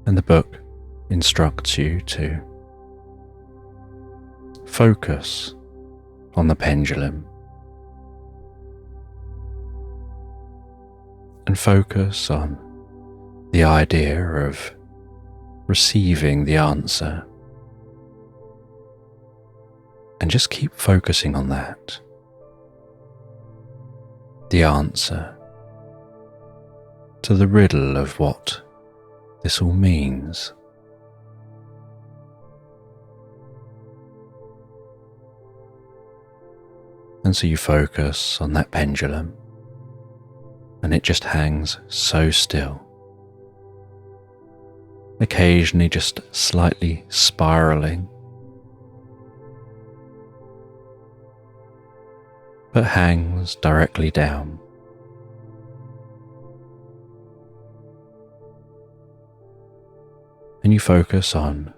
And the book instructs you to focus on the pendulum and focus on the idea of receiving the answer, and just keep focusing on that. The answer to the riddle of what this all means. And so you focus on that pendulum, and it just hangs so still, occasionally just slightly spiraling, but hangs directly down. And you focus on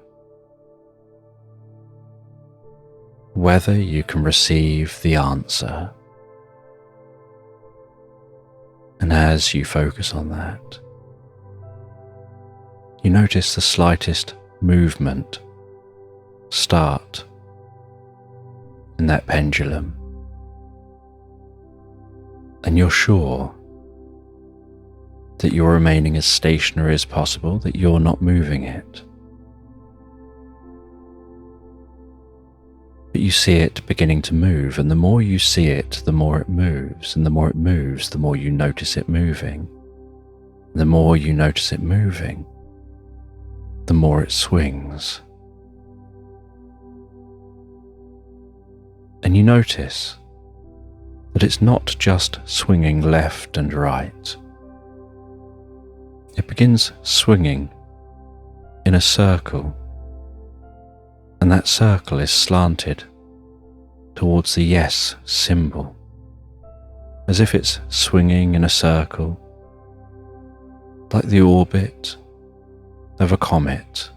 whether you can receive the answer. And as you focus on that, you notice the slightest movement start in that pendulum, and you're sure that you're remaining as stationary as possible, that you're not moving it. But you see it beginning to move, and the more you see it, the more it moves, and the more it moves, the more you notice it moving. And the more you notice it moving, the more it swings. And you notice that it's not just swinging left and right. It begins swinging in a circle, and that circle is slanted towards the yes symbol, as if it's swinging in a circle, like the orbit of a comet,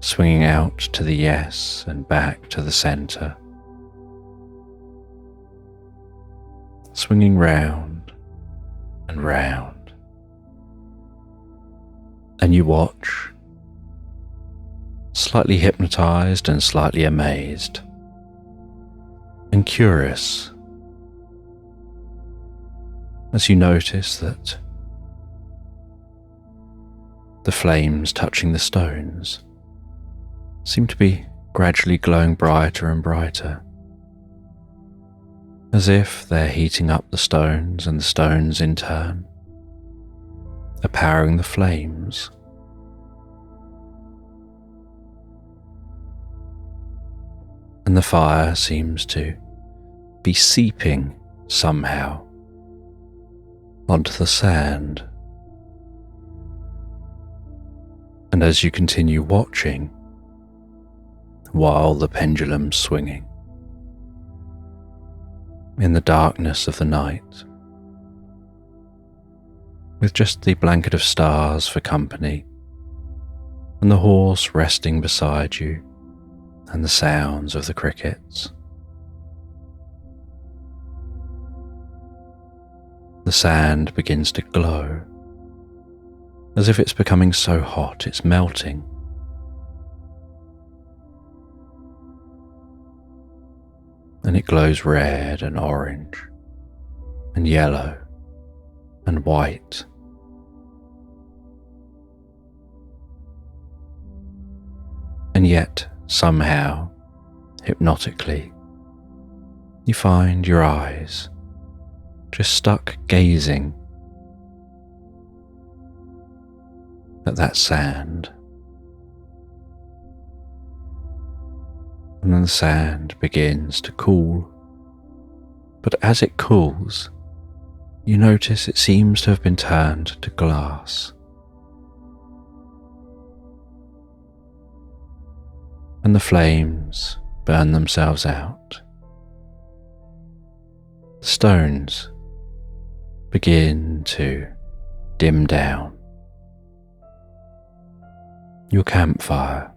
swinging out to the yes and back to the center, swinging round and round. And you watch, slightly hypnotized and slightly amazed and curious, as you notice that the flames touching the stones seem to be gradually glowing brighter and brighter, as if they're heating up the stones, and the stones in turn are powering the flames. And the fire seems to be seeping somehow onto the sand. And as you continue watching, while the pendulum's swinging, in the darkness of the night, with just the blanket of stars for company, and the horse resting beside you, and the sounds of the crickets, the sand begins to glow, as if it's becoming so hot it's melting. And it glows red and orange and yellow and white. And yet, somehow, hypnotically, you find your eyes just stuck gazing at that sand. And then the sand begins to cool, but as it cools, you notice it seems to have been turned to glass. And the flames burn themselves out. The stones begin to dim down. Your campfire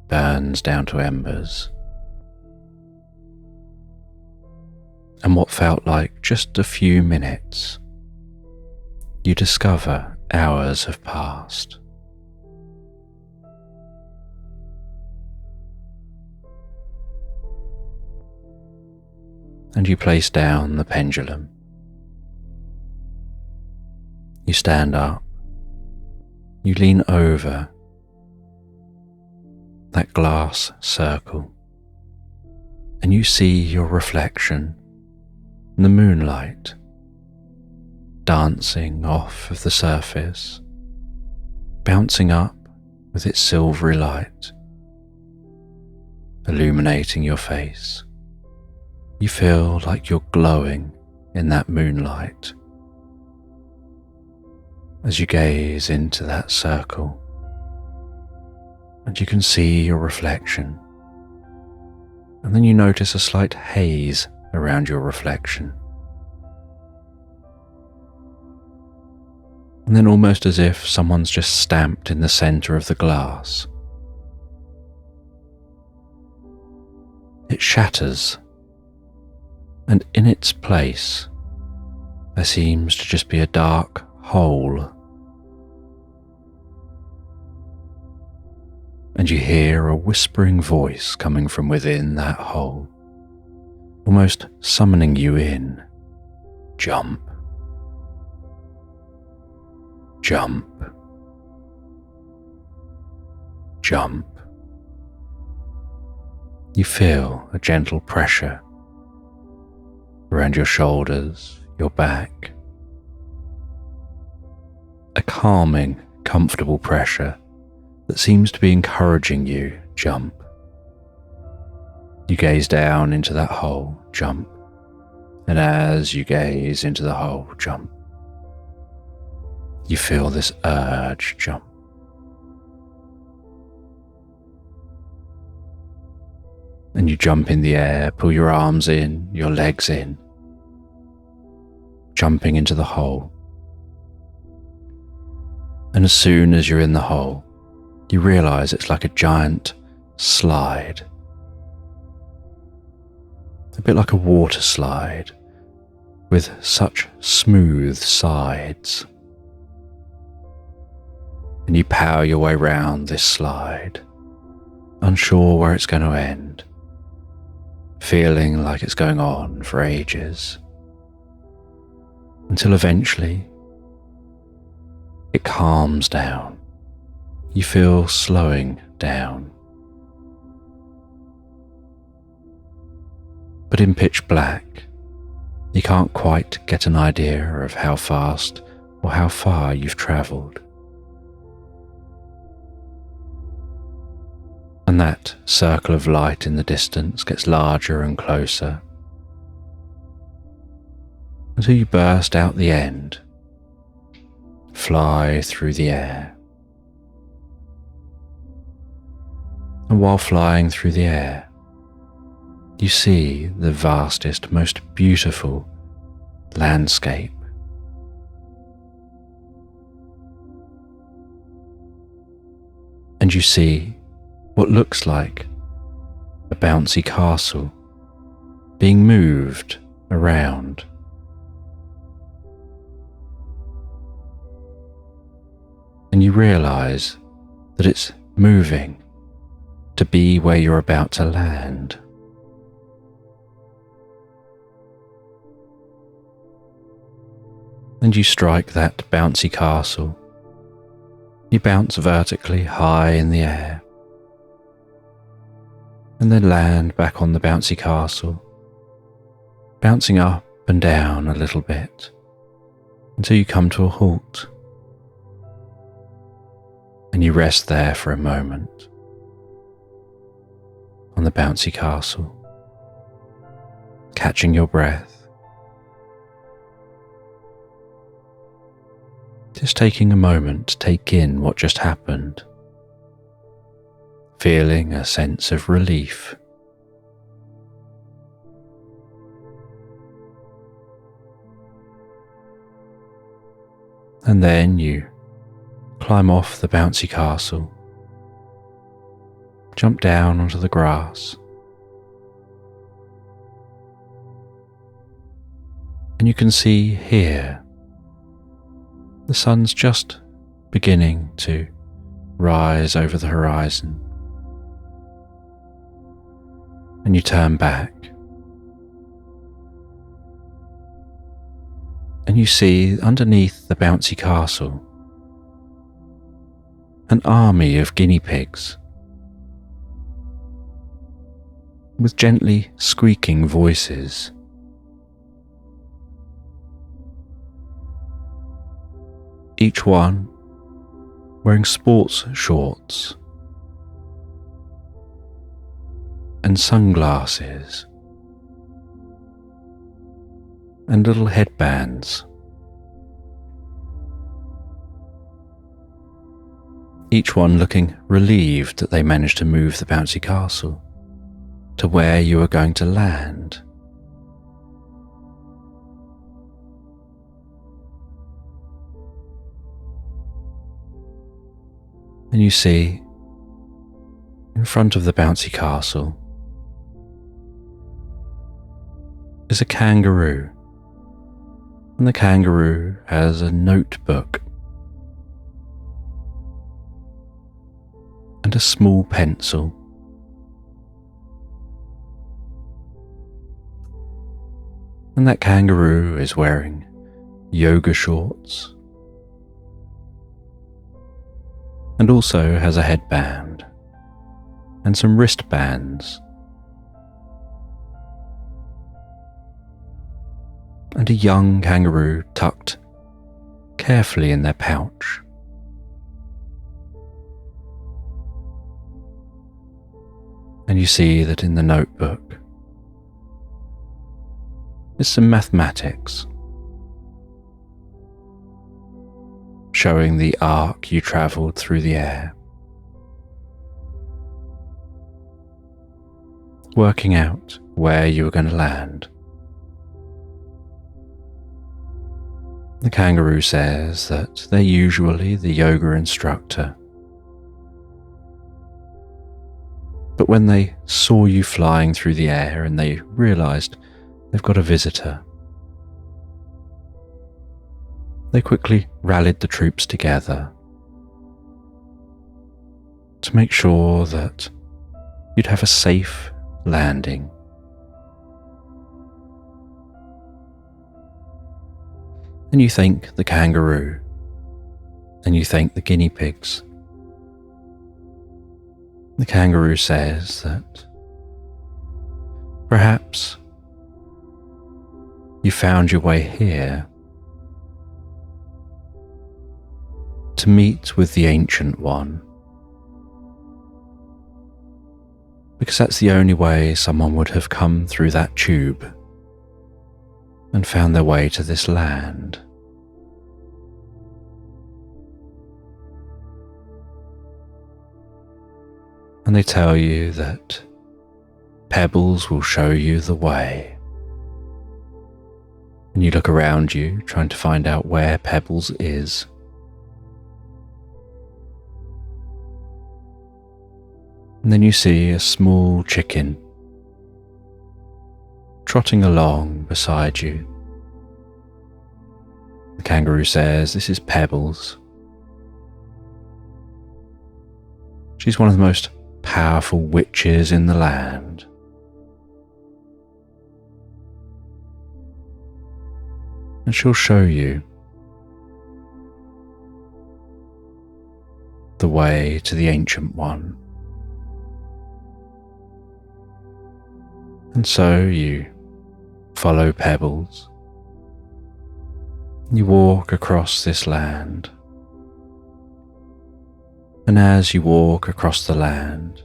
burns down to embers. And what felt like just a few minutes, you discover hours have passed. And you place down the pendulum. You stand up. You lean over that glass circle, and you see your reflection in the moonlight dancing off of the surface, bouncing up with its silvery light, illuminating your face. You feel like you're glowing in that moonlight as you gaze into that circle, and you can see your reflection, and then you notice a slight haze around your reflection. And then, almost as if someone's just stamped in the center of the glass, it shatters, and in its place there seems to just be a dark hole. And you hear a whispering voice coming from within that hole, almost summoning you in. Jump. Jump. Jump. You feel a gentle pressure around your shoulders, your back. A calming, comfortable pressure that seems to be encouraging you. Jump. You gaze down into that hole. Jump. And as you gaze into the hole, jump. You feel this urge. Jump. And you jump in the air, pull your arms in, your legs in, jumping into the hole. And as soon as you're in the hole, you realize it's like a giant slide. A bit like a water slide with such smooth sides. And you power your way round this slide, unsure where it's going to end, feeling like it's going on for ages, until eventually it calms down. You feel slowing down. But in pitch black, you can't quite get an idea of how fast or how far you've travelled. And that circle of light in the distance gets larger and closer, until you burst out the end, fly through the air. And while flying through the air, you see the vastest, most beautiful landscape. And you see what looks like a bouncy castle being moved around. And you realize that it's moving to be where you're about to land. And you strike that bouncy castle. You bounce vertically high in the air, and then land back on the bouncy castle, bouncing up and down a little bit until you come to a halt. And you rest there for a moment on the bouncy castle, catching your breath, just taking a moment to take in what just happened, feeling a sense of relief. And then you climb off the bouncy castle, jump down onto the grass, and you can see here the sun's just beginning to rise over the horizon. And you turn back and you see underneath the bouncy castle an army of guinea pigs with gently squeaking voices. Each one wearing sports shorts and sunglasses and little headbands. Each one looking relieved that they managed to move the bouncy castle to where you were going to land. And you see, in front of the bouncy castle, is a kangaroo. And the kangaroo has a notebook and a small pencil. And that kangaroo is wearing yoga shorts and also has a headband and some wristbands and a young kangaroo tucked carefully in their pouch. And you see that in the notebook is some mathematics showing the arc you travelled through the air, working out where you were going to land. The kangaroo says that they're usually the yoga instructor, but when they saw you flying through the air and they realised they've got a visitor, they quickly rallied the troops together to make sure that you'd have a safe landing. And you thank the kangaroo, and you thank the guinea pigs. The kangaroo says that perhaps you found your way here to meet with the Ancient One, because that's the only way someone would have come through that tube and found their way to this land. And they tell you that pebbles will show you the way. And you look around you trying to find out where Pebbles is. And then you see a small chicken trotting along beside you. The kangaroo says, "This is Pebbles. She's one of the most powerful witches in the land. And she'll show you the way to the Ancient One." And so you follow Pebbles. You walk across this land. And as you walk across the land,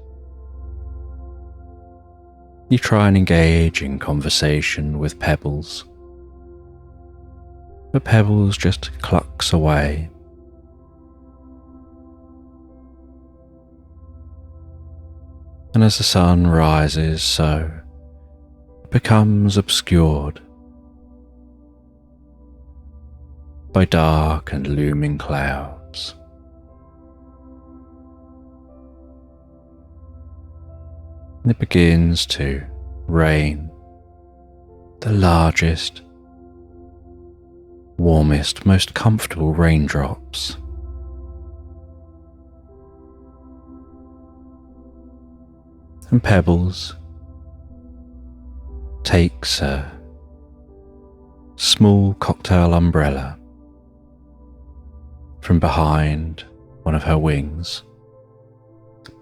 you try and engage in conversation with Pebbles. But Pebbles just clucks away. And as the sun rises, so it becomes obscured by dark and looming clouds. And it begins to rain, the largest, warmest, most comfortable raindrops. And Pebbles takes a small cocktail umbrella from behind one of her wings,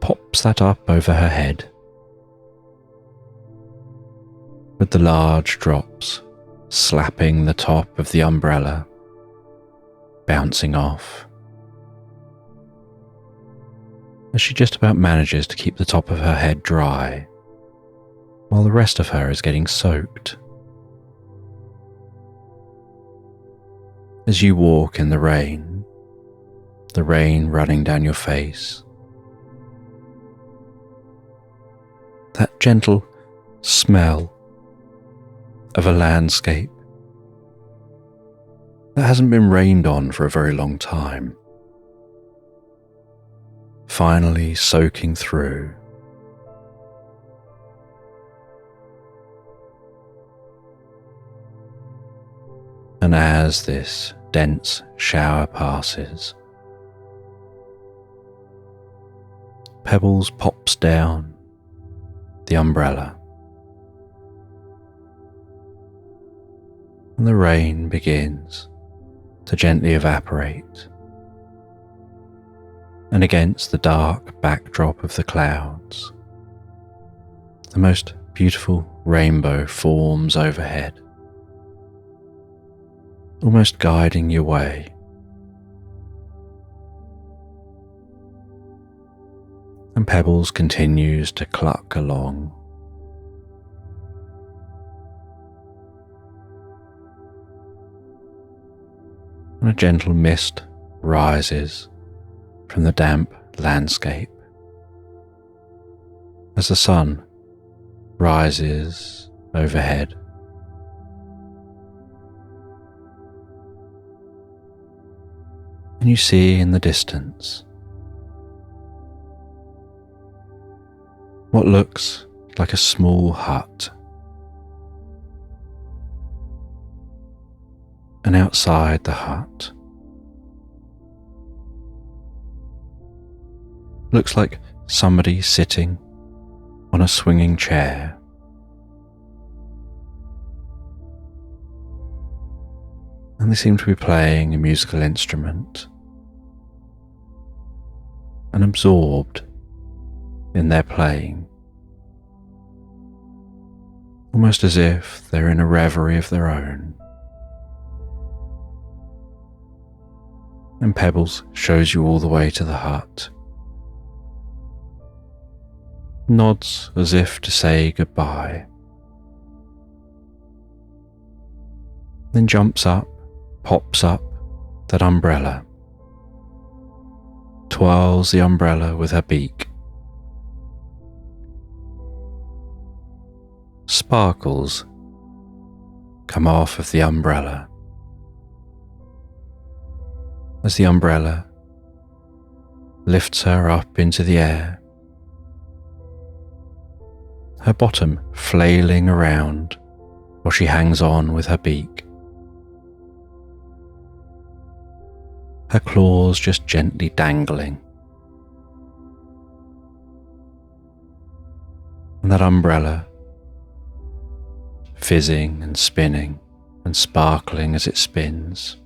pops that up over her head, with the large drops slapping the top of the umbrella, bouncing off, as she just about manages to keep the top of her head dry, while the rest of her is getting soaked. As you walk in the rain running down your face, that gentle smell of a landscape that hasn't been rained on for a very long time, finally soaking through. And as this dense shower passes, Pebbles pops down the umbrella, and the rain begins to gently evaporate, and against the dark backdrop of the clouds, the most beautiful rainbow forms overhead, almost guiding your way. And Pebbles continues to cluck along. And a gentle mist rises from the damp landscape as the sun rises overhead. And you see in the distance what looks like a small hut. And outside the hut looks like somebody sitting on a swinging chair. And they seem to be playing a musical instrument and absorbed in their playing, almost as if they're in a reverie of their own. And Pebbles shows you all the way to the hut, nods as if to say goodbye, then jumps up, pops up that umbrella, twirls the umbrella with her beak. Sparkles come off of the umbrella as the umbrella lifts her up into the air, her bottom flailing around while she hangs on with her beak, her claws just gently dangling. And that umbrella fizzing and spinning and sparkling as it spins,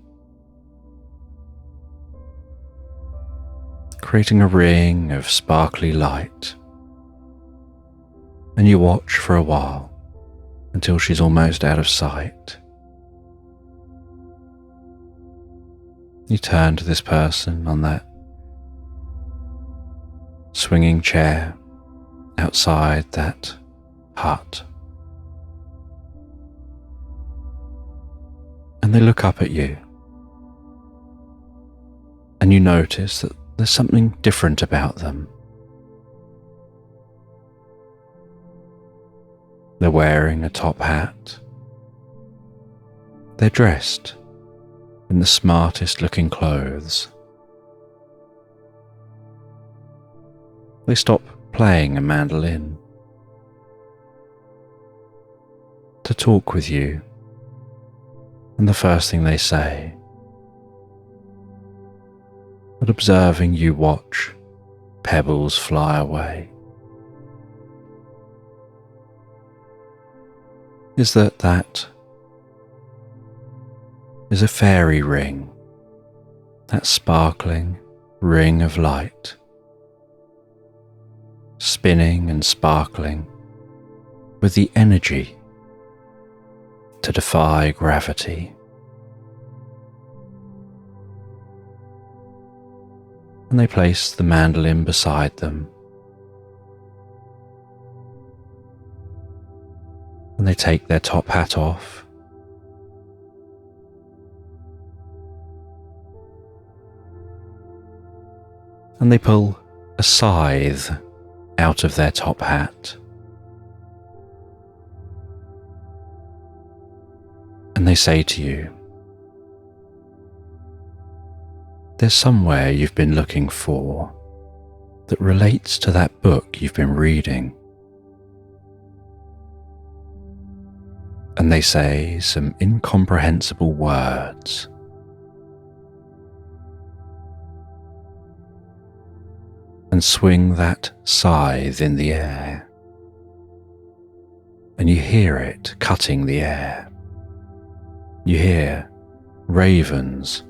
creating a ring of sparkly light. And you watch for a while until she's almost out of sight. You turn to this person on that swinging chair outside that hut, and they look up at you, and you notice that there's something different about them. They're wearing a top hat. They're dressed in the smartest looking clothes. They stop playing a mandolin to talk with you, and the first thing they say, but observing you watch Pebbles fly away, is that is a fairy ring, that sparkling ring of light, spinning and sparkling with the energy to defy gravity. And they place the mandolin beside them, and they take their top hat off, and they pull a scythe out of their top hat. And they say to you, there's somewhere you've been looking for that relates to that book you've been reading. And they say some incomprehensible words. And swing that scythe in the air. And you hear it cutting the air. You hear ravens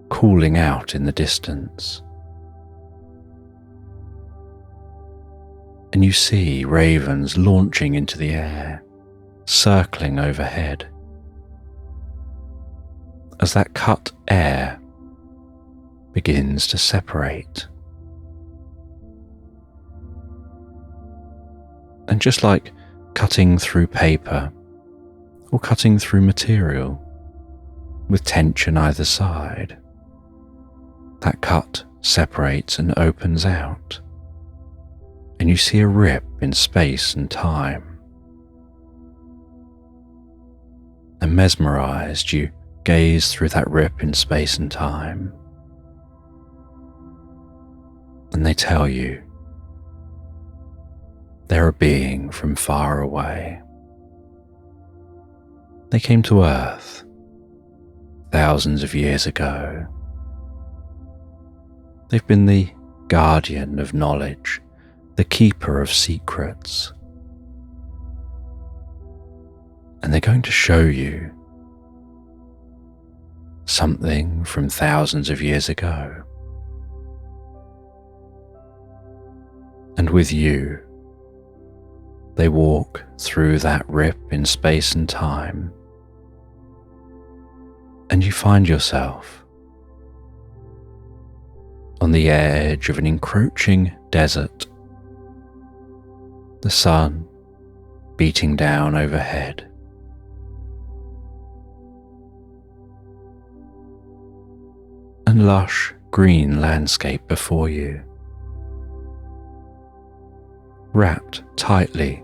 calling out in the distance. And you see ravens launching into the air, circling overhead. As that cut air begins to separate. And just like cutting through paper or cutting through material with tension either side, that cut separates and opens out, and you see a rip in space and time. And mesmerized, you gaze through that rip in space and time, and they tell you they're a being from far away. They came to Earth thousands of years ago. They've been the guardian of knowledge, the keeper of secrets. And they're going to show you something from thousands of years ago. And with you, they walk through that rip in space and time, and you find yourself on the edge of an encroaching desert, the sun beating down overhead. And lush green landscape before you, wrapped tightly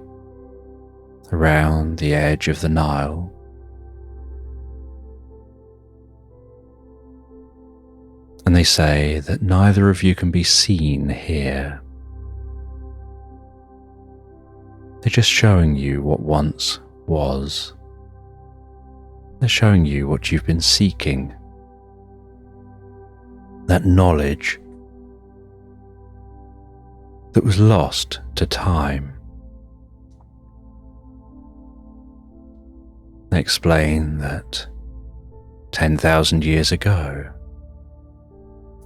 around the edge of the Nile. And they say that neither of you can be seen here. They're just showing you what once was. They're showing you what you've been seeking. That knowledge that was lost to time. They explain that 10,000 years ago,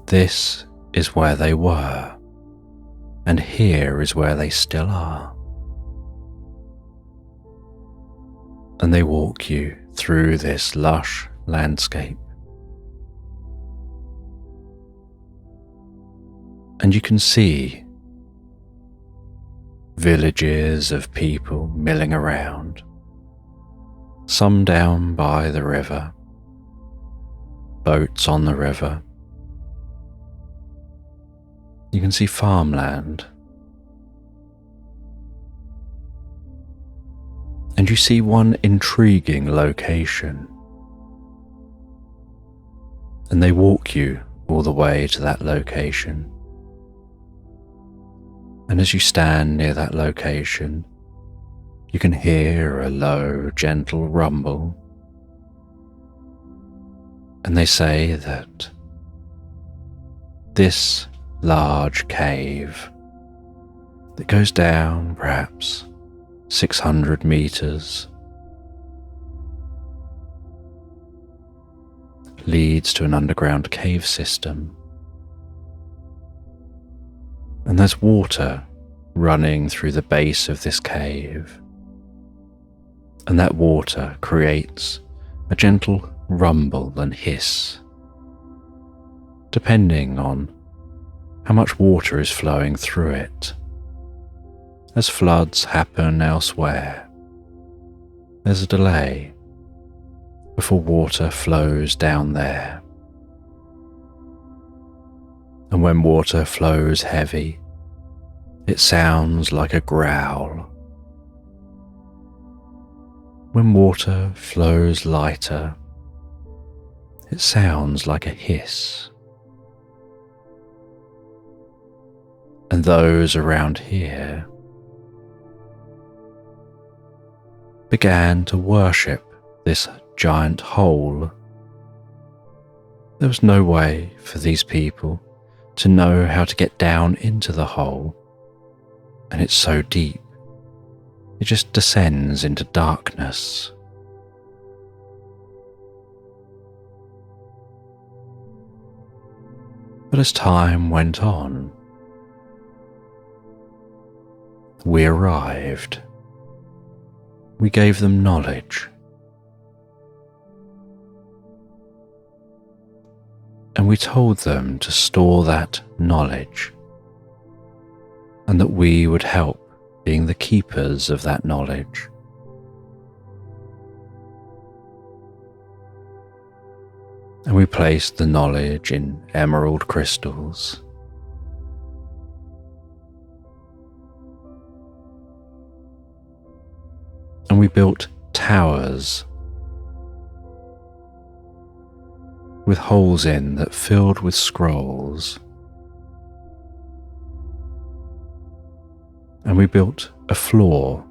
this is where they were, and here is where they still are. And they walk you through this lush landscape. And you can see villages of people milling around, some down by the river, boats on the river. You can see farmland, and you see one intriguing location, and they walk you all the way to that location. And as you stand near that location, you can hear a low, gentle rumble. And they say that this large cave that goes down perhaps 600 meters leads to an underground cave system. And there's water running through the base of this cave. And that water creates a gentle rumble and hiss, depending on how much water is flowing through it. As floods happen elsewhere, there's a delay before water flows down there. And when water flows heavy, it sounds like a growl. When water flows lighter, it sounds like a hiss. And those around here began to worship this giant hole. There was no way for these people to know how to get down into the hole, and it's so deep, it just descends into darkness. But as time went on, we arrived. We gave them knowledge. And we told them to store that knowledge, and that we would help being the keepers of that knowledge. And we placed the knowledge in emerald crystals. And we built towers with holes in that filled with scrolls. And we built a floor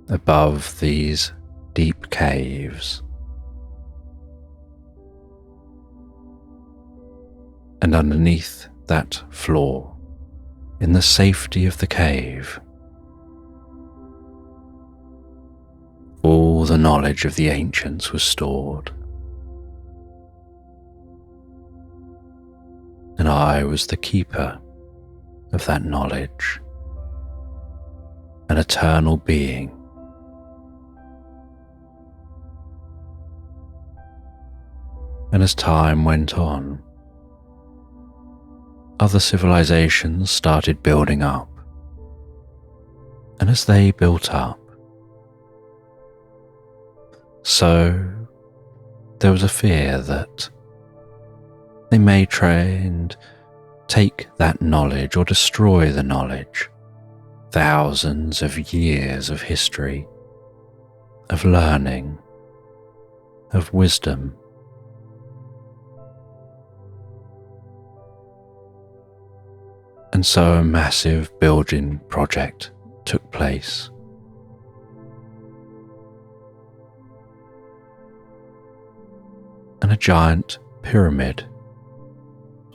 above these deep caves. And underneath that floor, in the safety of the cave, all the knowledge of the ancients was stored. And I was the keeper of that knowledge, an eternal being. And as time went on, other civilizations started building up. And as they built up, so there was a fear that they may try and take that knowledge or destroy the knowledge, thousands of years of history, of learning, of wisdom. And so a massive building project took place. And a giant pyramid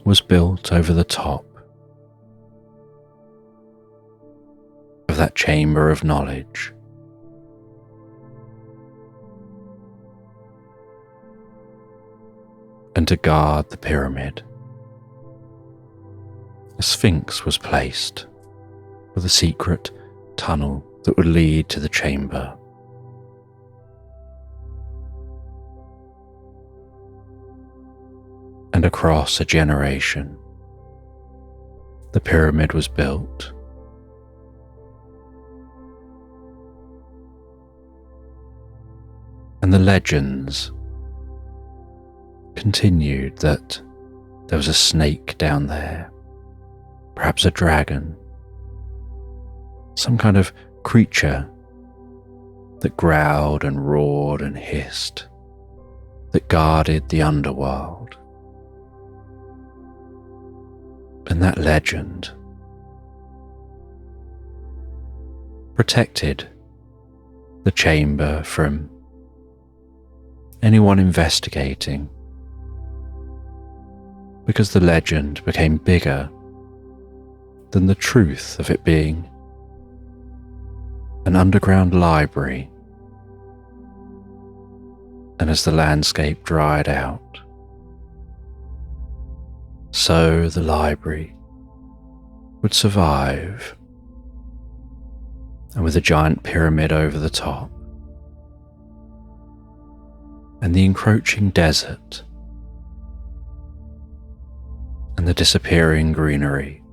was built over the top of that chamber of knowledge. And to guard the pyramid, a sphinx was placed with a secret tunnel that would lead to the chamber. And across a generation, the pyramid was built. And the legends continued that there was a snake down there, perhaps a dragon, some kind of creature that growled and roared and hissed, that guarded the underworld. And that legend protected the chamber from anyone investigating, because the legend became bigger than the truth of it being an underground library. And as the landscape dried out, so the library would survive, and with a giant pyramid over the top, and the encroaching desert, and the disappearing greenery,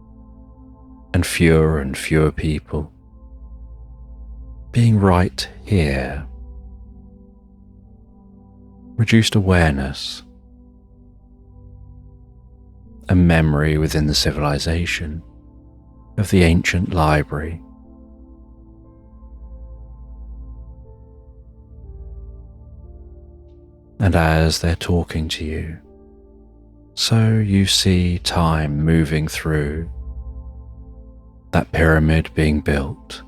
and fewer people, being right here, reduced awareness a memory within the civilization of the ancient library. And as they're talking to you, so you see time moving through, that pyramid being built,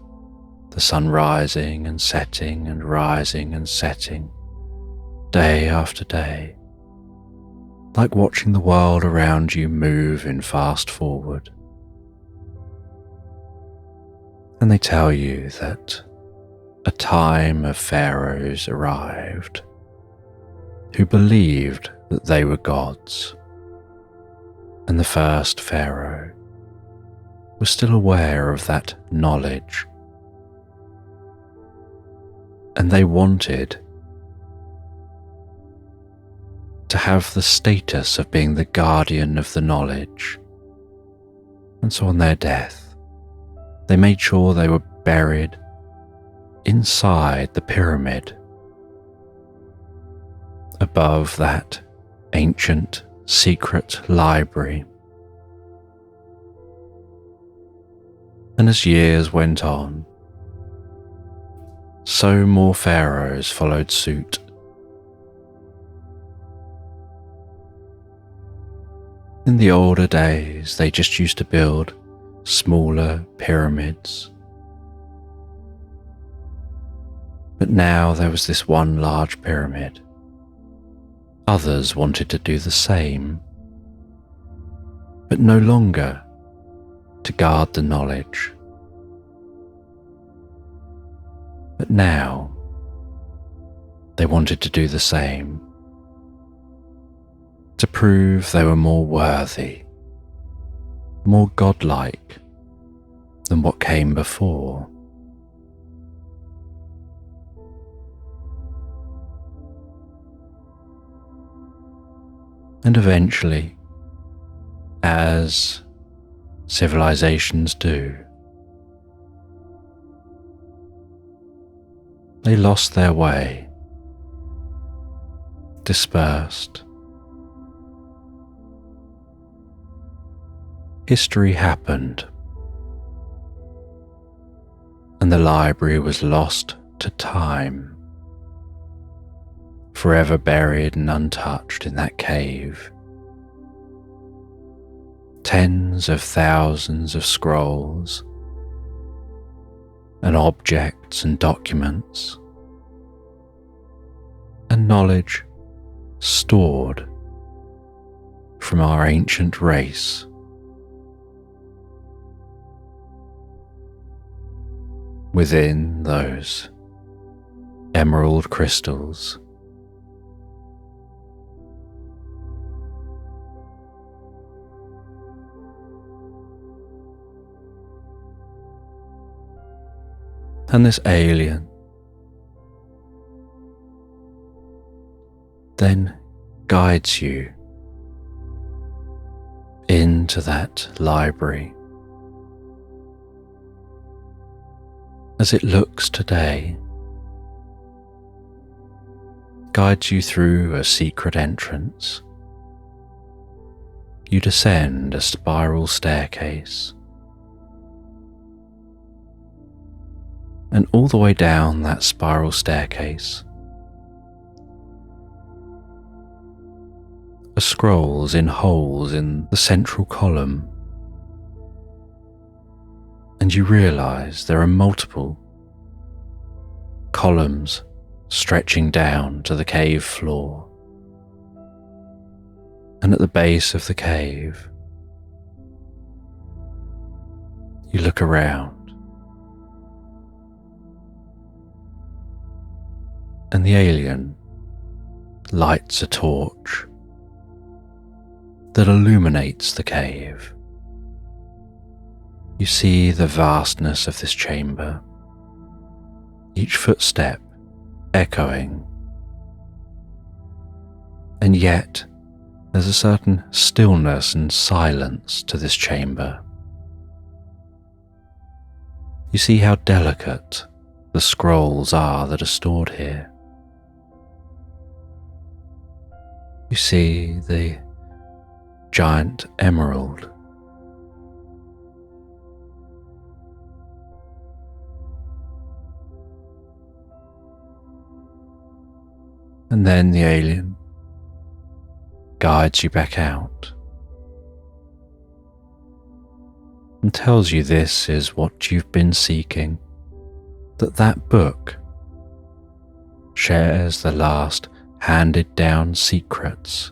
the sun rising and setting and rising and setting, day after day, like watching the world around you move in fast forward. And they tell you that a time of pharaohs arrived who believed that they were gods, and the first pharaoh was still aware of that knowledge, and they wanted to have the status of being the guardian of the knowledge. And so on their death, they made sure they were buried inside the pyramid, above that ancient secret library. And as years went on, so more pharaohs followed suit. In the older days, they just used to build smaller pyramids. But now there was this one large pyramid. Others wanted to do the same, but no longer to guard the knowledge. But now they wanted to do the same, to prove they were more worthy, more godlike than what came before. And eventually, as civilizations do, they lost their way, dispersed. History happened, and the library was lost to time, forever buried and untouched in that cave. Tens of thousands of scrolls and objects and documents and knowledge stored from our ancient race. Within those emerald crystals. And this alien then guides you into that library as it looks today, guides you through a secret entrance. You descend a spiral staircase, and all the way down that spiral staircase are scrolls in holes in the central column, and you realize there are multiple columns stretching down to the cave floor. And at the base of the cave, you look around, and the alien lights a torch that illuminates the cave. You see the vastness of this chamber, each footstep echoing, and yet there's a certain stillness and silence to this chamber. You see how delicate the scrolls are that are stored here. You see the giant emerald. And then the alien guides you back out and tells you this is what you've been seeking, that that book shares the last handed down secrets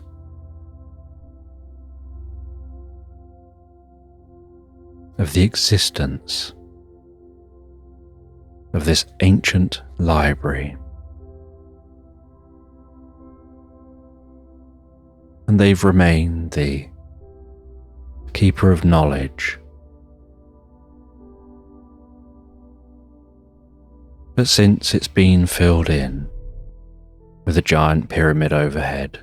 of the existence of this ancient library. And they've remained the keeper of knowledge. But since it's been filled in with a giant pyramid overhead,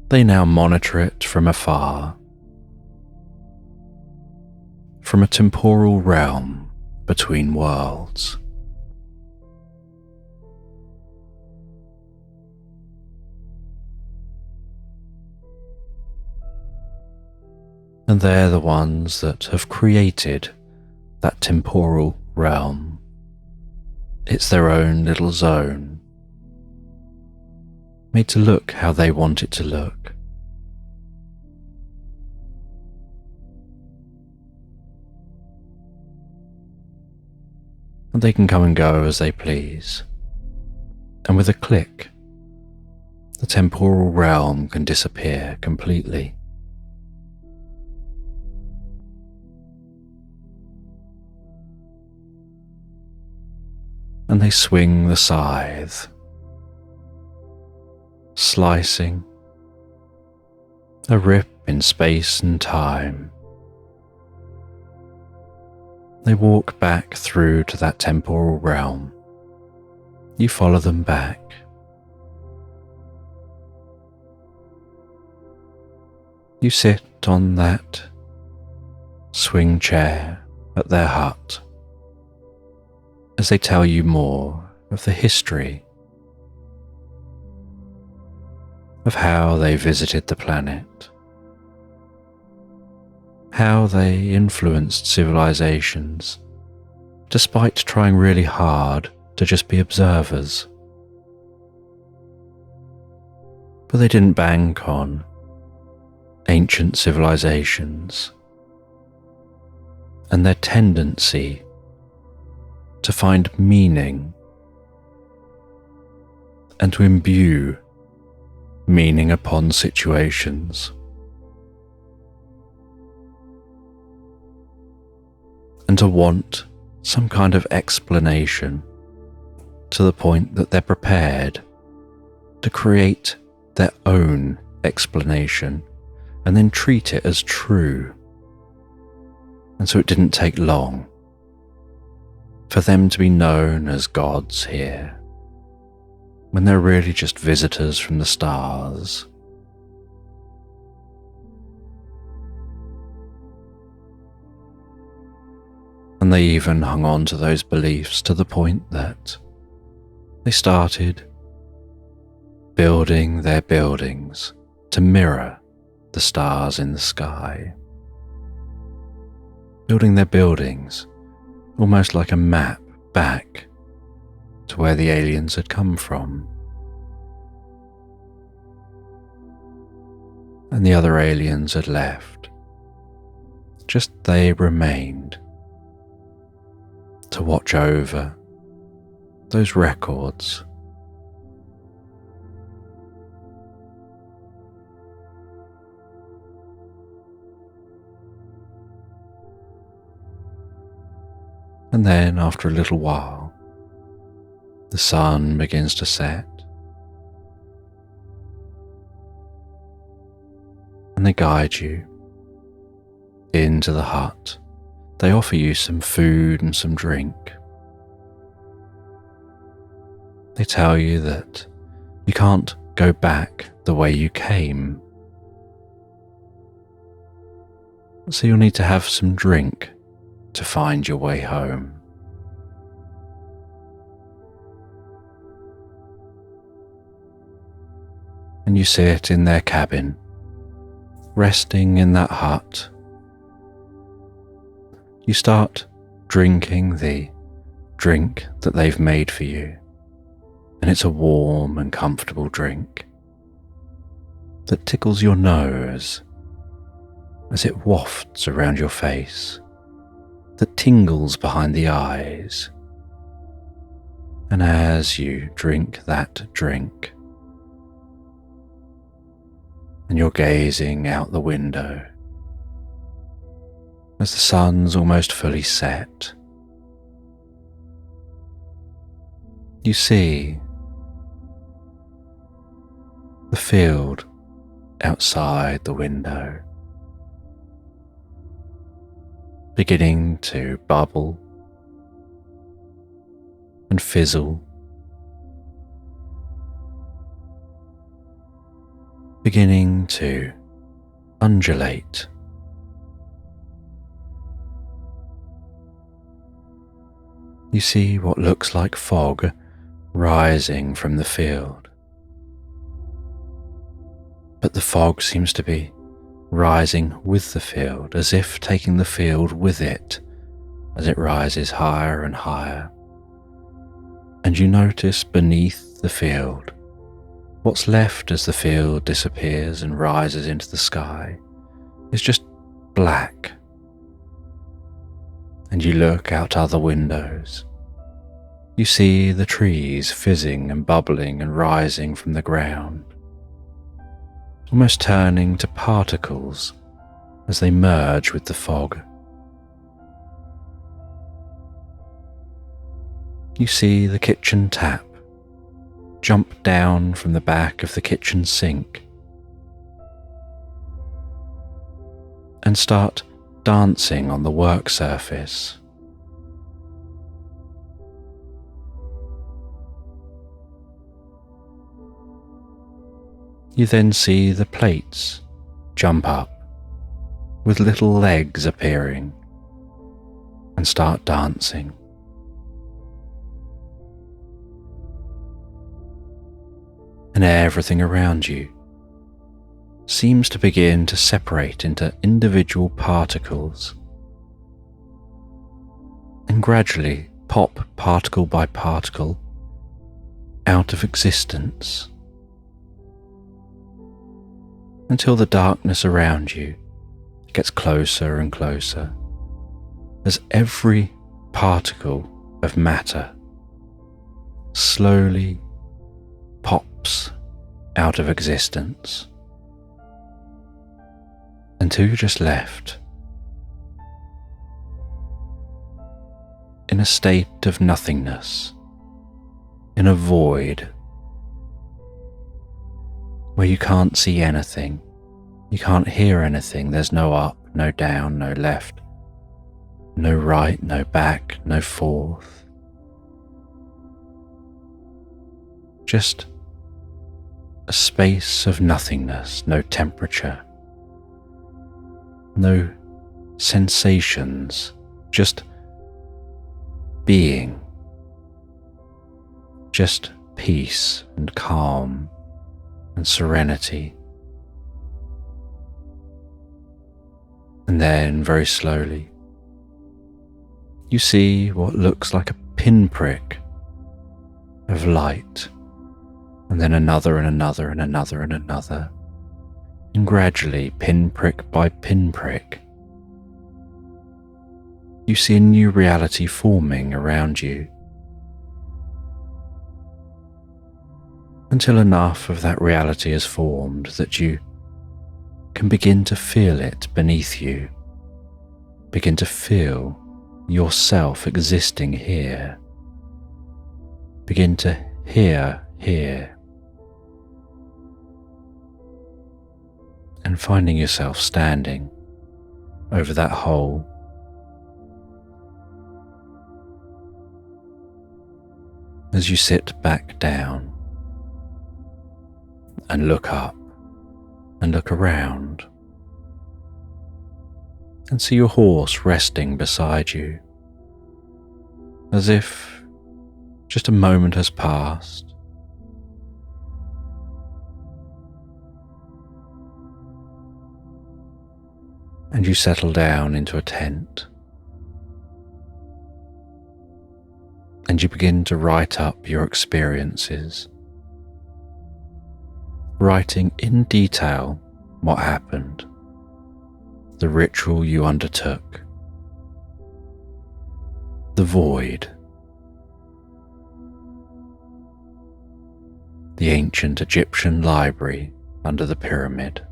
they now monitor it from afar, from a temporal realm between worlds. And they're the ones that have created that temporal realm. It's their own little zone, made to look how they want it to look. And they can come and go as they please. And with a click, the temporal realm can disappear completely. And they swing the scythe, slicing a rip in space and time. They walk back through to that temporal realm. You follow them back. You sit on that swing chair at their hut as they tell you more of the history of how they visited the planet, how they influenced civilizations despite trying really hard to just be observers. But they didn't bank on ancient civilizations and their tendency to find meaning and to imbue meaning upon situations, and to want some kind of explanation to the point that they're prepared to create their own explanation and then treat it as true. And so it didn't take long for them to be known as gods here, when they're really just visitors from the stars. And they even hung on to those beliefs to the point that they started building their buildings to mirror the stars in the sky, building their buildings almost like a map back to where the aliens had come from. And the other aliens had left. Just they remained to watch over those records. And then, after a little while, the sun begins to set, and they guide you into the hut. They offer you some food and some drink. They tell you that you can't go back the way you came, so you'll need to have some drink to find your way home. you sit in their cabin, resting in that hut. You start drinking the drink that they've made for you, and it's a warm and comfortable drink that tickles your nose as it wafts around your face, that tingles behind the eyes. And as you drink that drink, and you're gazing out the window, as the sun's almost fully set, you see the field outside the window beginning to bubble and fizzle, beginning to undulate. You see what looks like fog rising from the field, but the fog seems to be rising with the field, as if taking the field with it as it rises higher and higher. And you notice beneath the field, what's left as the field disappears and rises into the sky is just black. And you look out other windows. You see the trees fizzing and bubbling and rising from the ground, almost turning to particles as they merge with the fog. You see the kitchen tap jump down from the back of the kitchen sink and start dancing on the work surface. You then see the plates jump up with little legs appearing and start dancing. And everything around you seems to begin to separate into individual particles and gradually pop particle by particle out of existence, until the darkness around you gets closer and closer as every particle of matter slowly pops out of existence, until you're just left in a state of nothingness, in a void where you can't see anything, you can't hear anything. There's no up, no down, no left, no right, no back, no forth. Just a space of nothingness, no temperature, no sensations, just being, just peace and calm and serenity. And then very slowly you see what looks like a pinprick of light, and then another and another and another and another, and gradually, pinprick by pinprick, you see a new reality forming around you, until enough of that reality is formed that you can begin to feel it beneath you, begin to feel yourself existing here, begin to hear here, and finding yourself standing over that hole. As you sit back down and look up and look around and see your horse resting beside you, as if just a moment has passed and you settle down into a tent. And you begin to write up your experiences, writing in detail what happened, the ritual you undertook, the void, the ancient Egyptian library under the pyramid,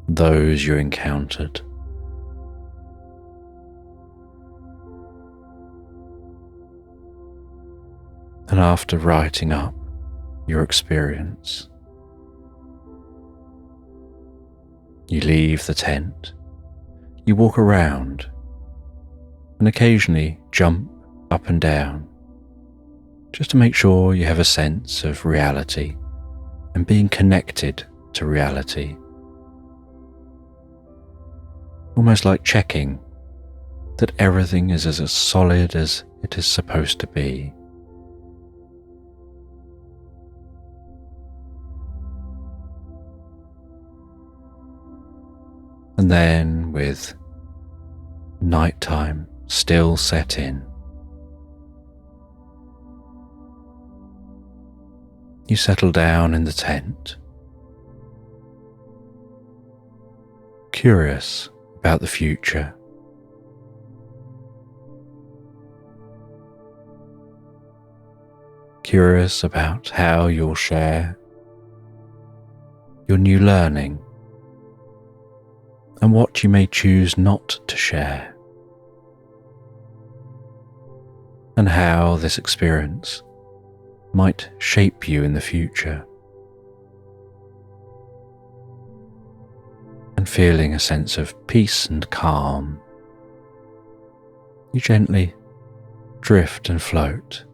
those you encountered, and after writing up your experience, you leave the tent, you walk around, and occasionally jump up and down, just to make sure you have a sense of reality and being connected to reality. Almost like checking that everything is as solid as it is supposed to be. And then, with nighttime still set in, you settle down in the tent, curious about the future. Curious about how you'll share your new learning and what you may choose not to share, and how this experience might shape you in the future, and feeling a sense of peace and calm, you gently drift and float,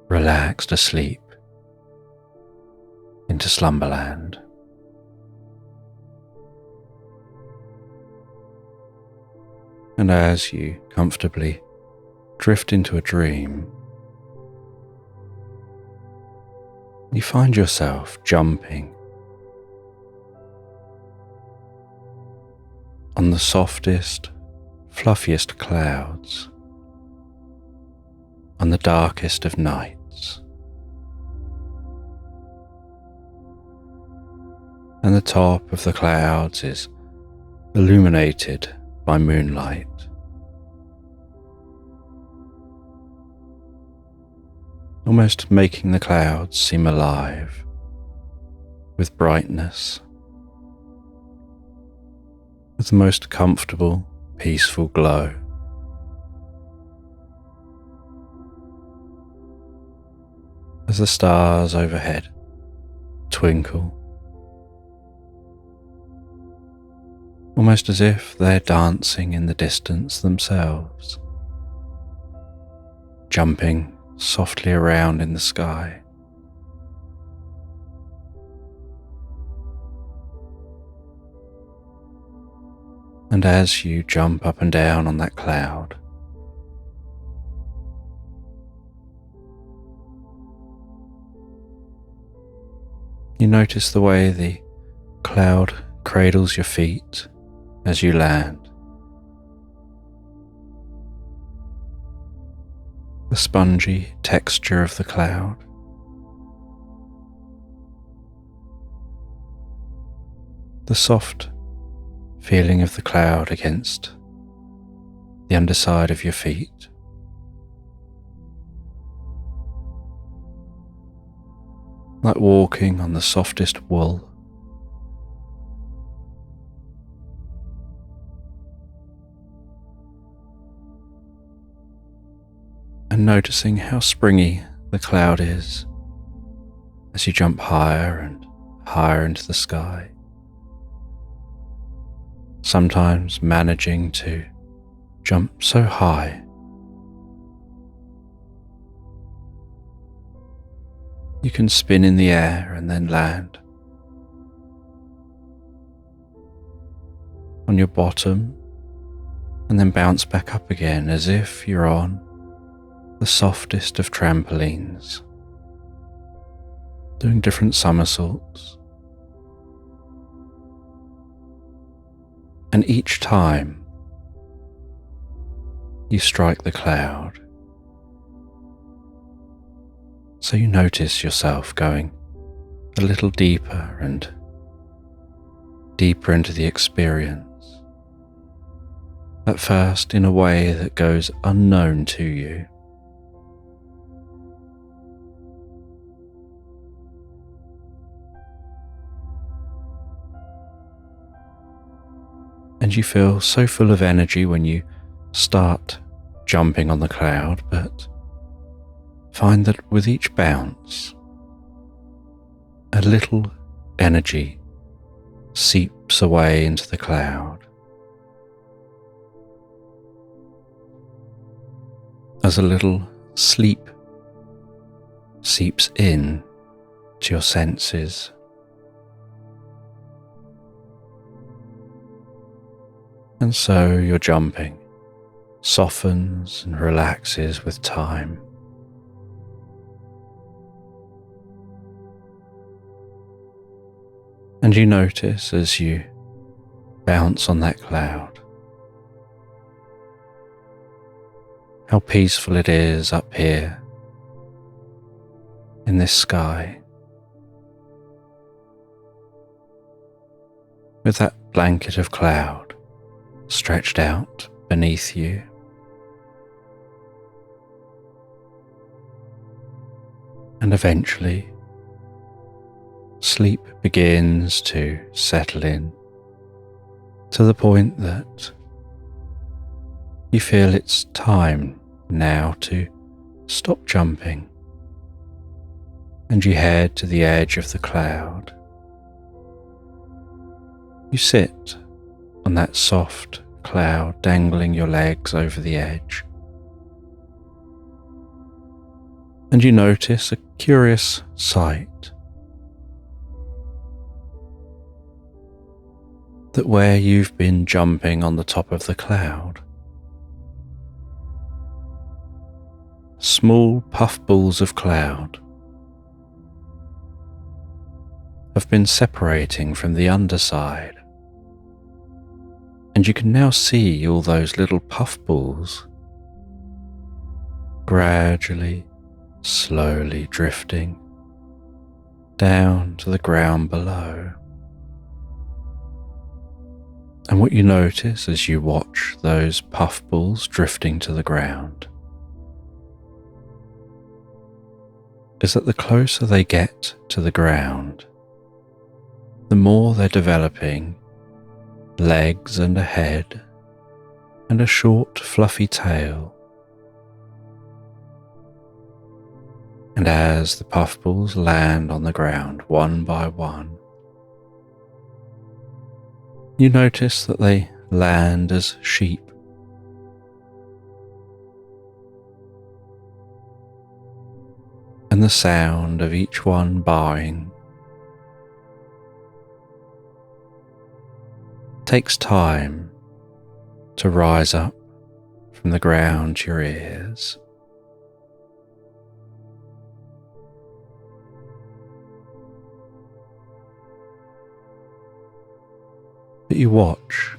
relaxed asleep, into Slumberland. And as you comfortably drift into a dream, you find yourself jumping on the softest, fluffiest clouds, on the darkest of nights, and the top of the clouds is illuminated by moonlight. Almost making the clouds seem alive with brightness, with the most comfortable, peaceful glow. As the stars overhead twinkle, almost as if they're dancing in the distance themselves, jumping softly around in the sky. And as you jump up and down on that cloud, you notice the way the cloud cradles your feet as you land. The spongy texture of the cloud, the soft feeling of the cloud against the underside of your feet, like walking on the softest wool. And noticing how springy the cloud is as you jump higher and higher into the sky, sometimes managing to jump so high you can spin in the air and then land on your bottom and then bounce back up again as if you're on the softest of trampolines. doing different somersaults. And each time you strike the cloud, so you notice yourself going a little deeper and deeper into the experience, at first in a way that goes unknown to you. And you feel so full of energy when you start jumping on the cloud, but find that with each bounce, a little energy seeps away into the cloud, as a little sleep seeps in to your senses. And so your jumping softens and relaxes with time. And you notice as you bounce on that cloud how peaceful it is up here in this sky, with that blanket of cloud stretched out beneath you. And eventually, sleep begins to settle in to the point that you feel it's time now to stop jumping, and you head to the edge of the cloud. You sit on that soft cloud, dangling your legs over the edge, and you notice a curious sight, that where you've been jumping on the top of the cloud, small puffballs of cloud have been separating from the underside. And you can now see all those little puffballs gradually, slowly drifting down to the ground below. And what you notice as you watch those puffballs drifting to the ground is that the closer they get to the ground, the more they're developing legs and a head and a short fluffy tail. And as the puffballs land on the ground one by one, you notice that they land as sheep. And the sound of each one baaing takes time to rise up from the ground to your ears. But you watch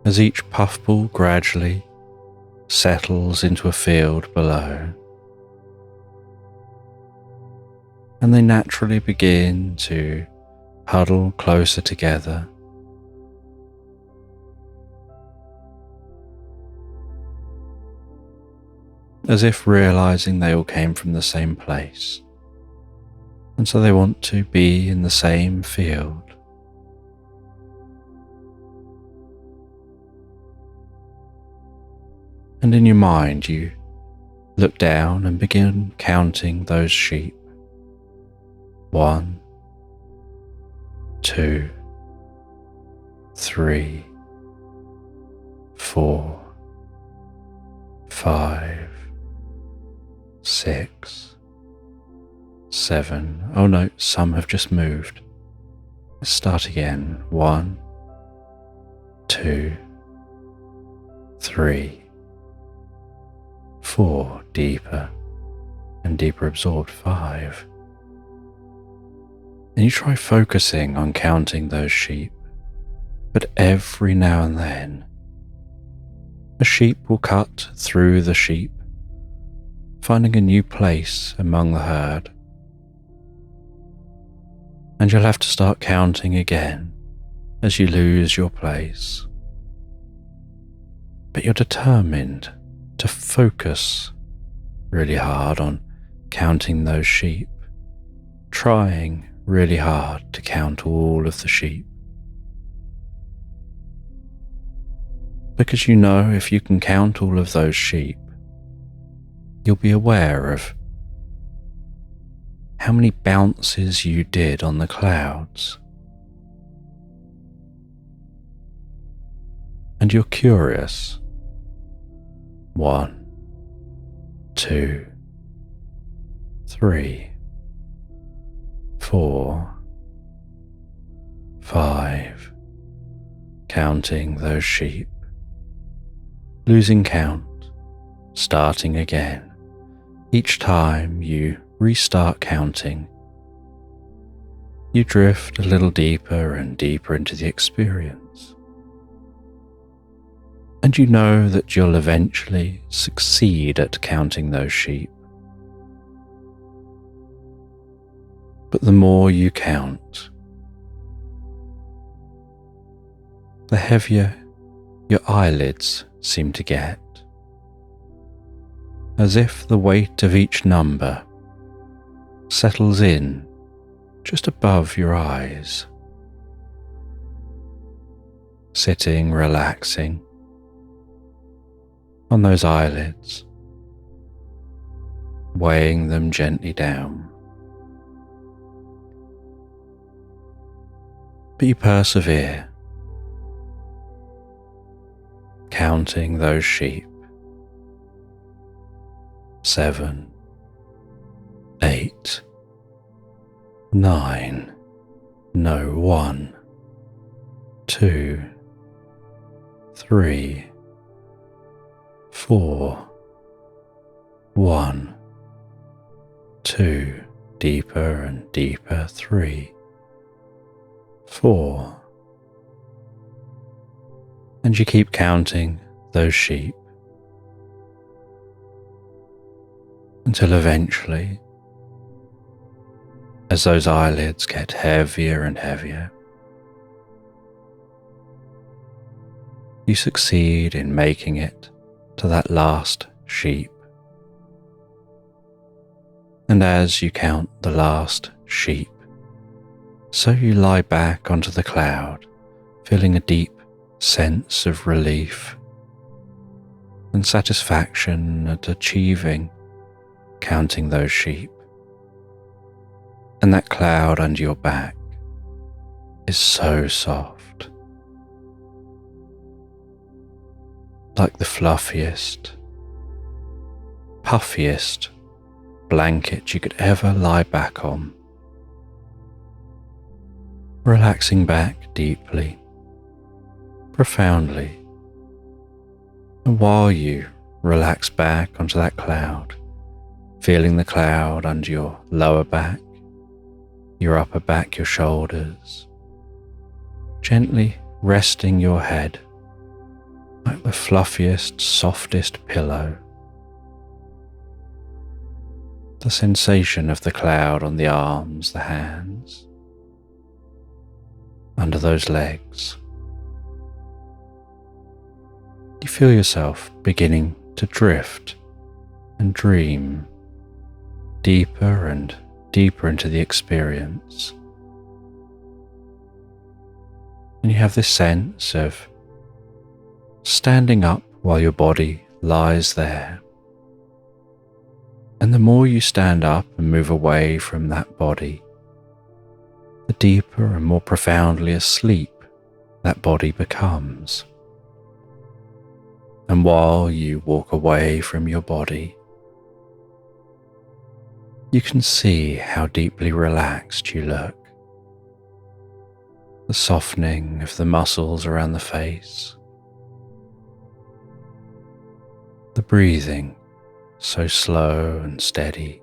as each puffball gradually settles into a field below, and they naturally begin to huddle closer together, as if realizing they all came from the same place, and so they want to be in the same field. And in your mind you look down and begin counting those sheep. 1, 2, 3, 4, 5, 6, 7. Oh no, some have just moved. Let's start again. 1, 2, 3, 4, deeper and deeper absorbed. 5, And you try focusing on counting those sheep, but every now and then, a sheep will cut through the sheep, finding a new place among the herd. And you'll have to start counting again as you lose your place. But you're determined to focus really hard on counting those sheep, trying really hard to count all of the sheep. Because you know if you can count all of those sheep, you'll be aware of how many bounces you did on the clouds. And you're curious. 1, 2, 3, 4, 5, counting those sheep, losing count, starting again. Each time you restart counting, you drift a little deeper and deeper into the experience. And you know that you'll eventually succeed at counting those sheep. But the more you count, the heavier your eyelids seem to get, as if the weight of each number settles in just above your eyes, sitting relaxing on those eyelids, weighing them gently down. But you persevere, counting those sheep. 7, 8, 9, no, 1, 2, 3, 4, 1, 2, deeper and deeper, 3, 4, and you keep counting those sheep until eventually, as those eyelids get heavier and heavier, you succeed in making it to that last sheep. And as you count the last sheep, so you lie back onto the cloud, feeling a deep sense of relief and satisfaction at achieving counting those sheep. And that cloud under your back is so soft, like the fluffiest, puffiest blanket you could ever lie back on, relaxing back deeply, profoundly. And while you relax back onto that cloud, feeling the cloud under your lower back, your upper back, your shoulders, gently resting your head like the fluffiest, softest pillow. The sensation of the cloud on the arms, the hands, under those legs. You feel yourself beginning to drift and dream deeper and deeper into the experience. And you have this sense of standing up while your body lies there. And the more you stand up and move away from that body, the deeper and more profoundly asleep that body becomes. And while you walk away from your body, you can see how deeply relaxed you look. The softening of the muscles around the face, the breathing so slow and steady,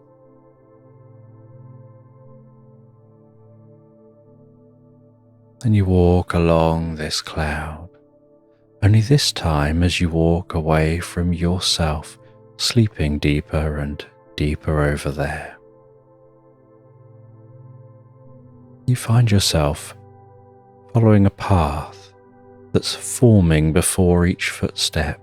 and you walk along this cloud, only this time as you walk away from yourself, sleeping deeper and deeper over there. You find yourself following a path that's forming before each footstep.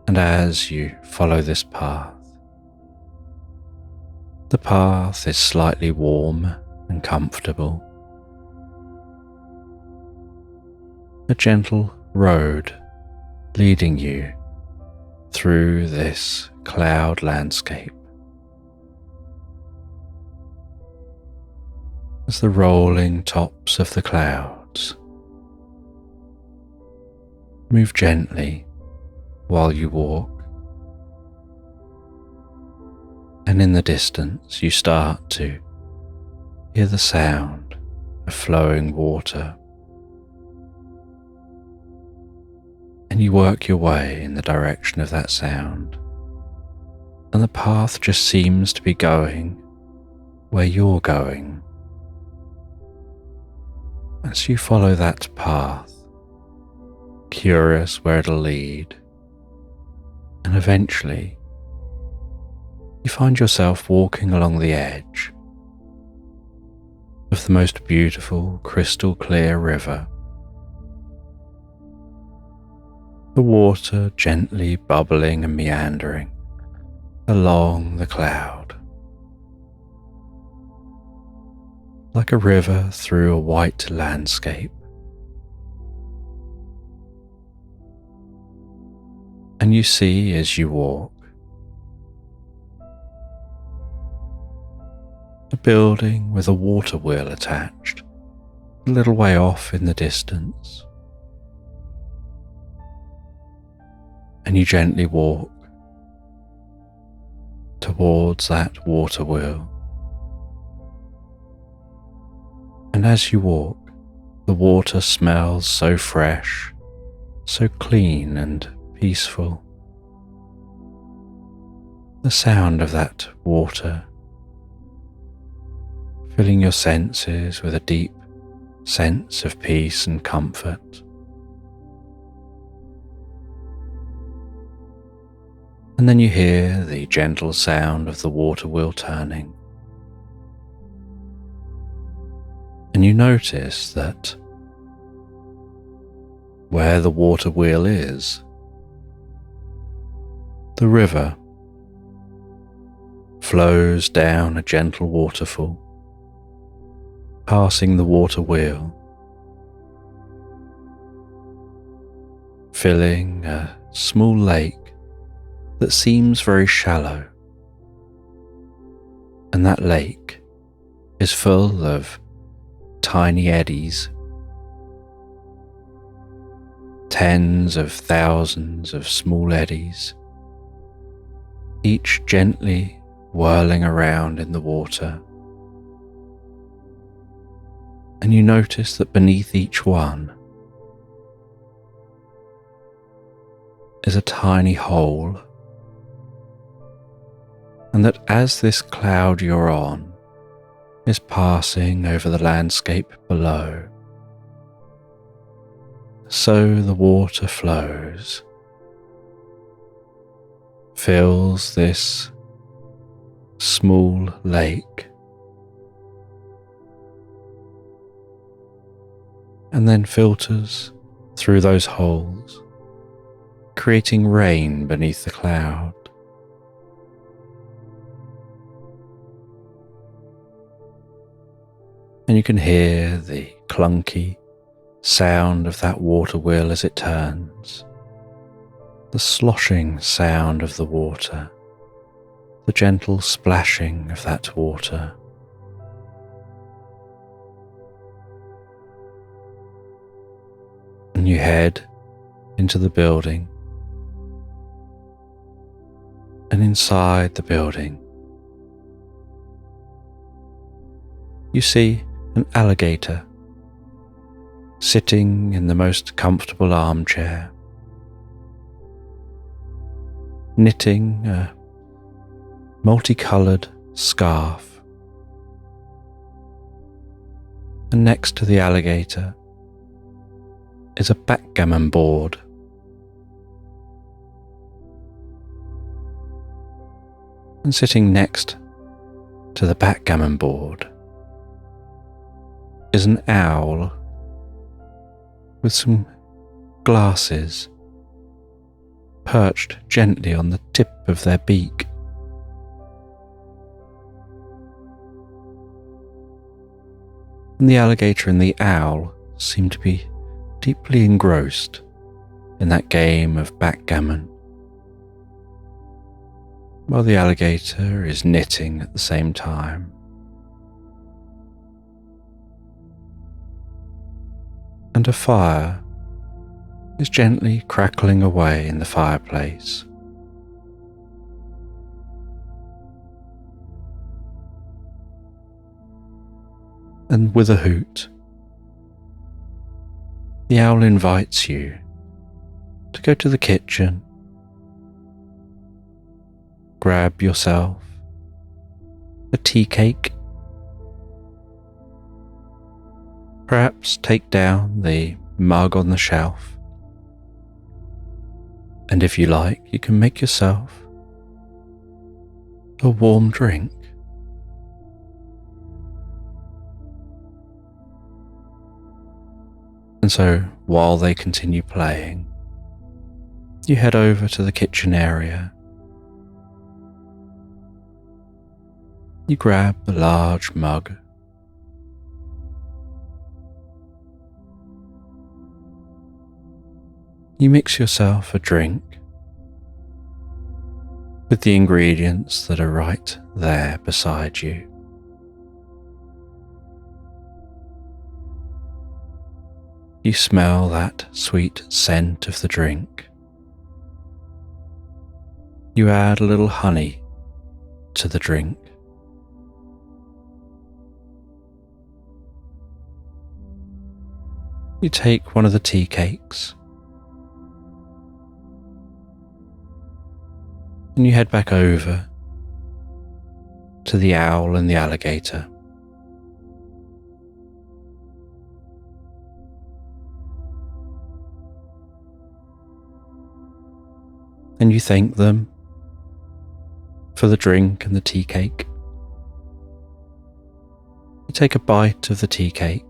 And as you follow this path, the path is slightly warm and comfortable. A gentle road leading you through this cloud landscape. As the rolling tops of the clouds move gently while you walk, and in the distance you start to hear the sound of flowing water, and you work your way in the direction of that sound, and the path just seems to be going where you're going. As you follow that path, curious where it'll lead, and eventually you find yourself walking along the edge of the most beautiful crystal clear river. The water gently bubbling and meandering along the cloud, like a river through a white landscape. And you see as you walk a building with a water wheel attached, a little way off in the distance. And you gently walk towards that water wheel. And as you walk, the water smells so fresh, so clean and peaceful. The sound of that water filling your senses with a deep sense of peace and comfort. And then you hear the gentle sound of the water wheel turning. And you notice that where the water wheel is, the river flows down a gentle waterfall, passing the water wheel, filling a small lake that seems very shallow. And that lake is full of tiny eddies, tens of thousands of small eddies, each gently whirling around in the water. And you notice that beneath each one is a tiny hole, and that as this cloud you're on is passing over the landscape below, so the water flows, fills this small lake, and then filters through those holes, creating rain beneath the cloud. And you can hear the clunky sound of that water wheel as it turns, the sloshing sound of the water, the gentle splashing of that water. And you head into the building, and inside the building you see an alligator sitting in the most comfortable armchair, knitting a multicoloured scarf And next to the alligator is a backgammon board. And sitting next to the backgammon board is an owl with some glasses perched gently on the tip of their beak. And the alligator and the owl seem to be deeply engrossed in that game of backgammon, while the alligator is knitting at the same time. And a fire is gently crackling away in the fireplace. And with a hoot, the owl invites you to go to the kitchen, grab yourself a tea cake, perhaps take down the mug on the shelf, and if you like, you can make yourself a warm drink. And so, while they continue playing, you head over to the kitchen area. You grab a large mug. You mix yourself a drink with the ingredients that are right there beside you. You smell that sweet scent of the drink. You add a little honey to the drink. You take one of the tea cakes and you head back over to the owl and the alligator. And you thank them for the drink and the tea cake. You take a bite of the tea cake.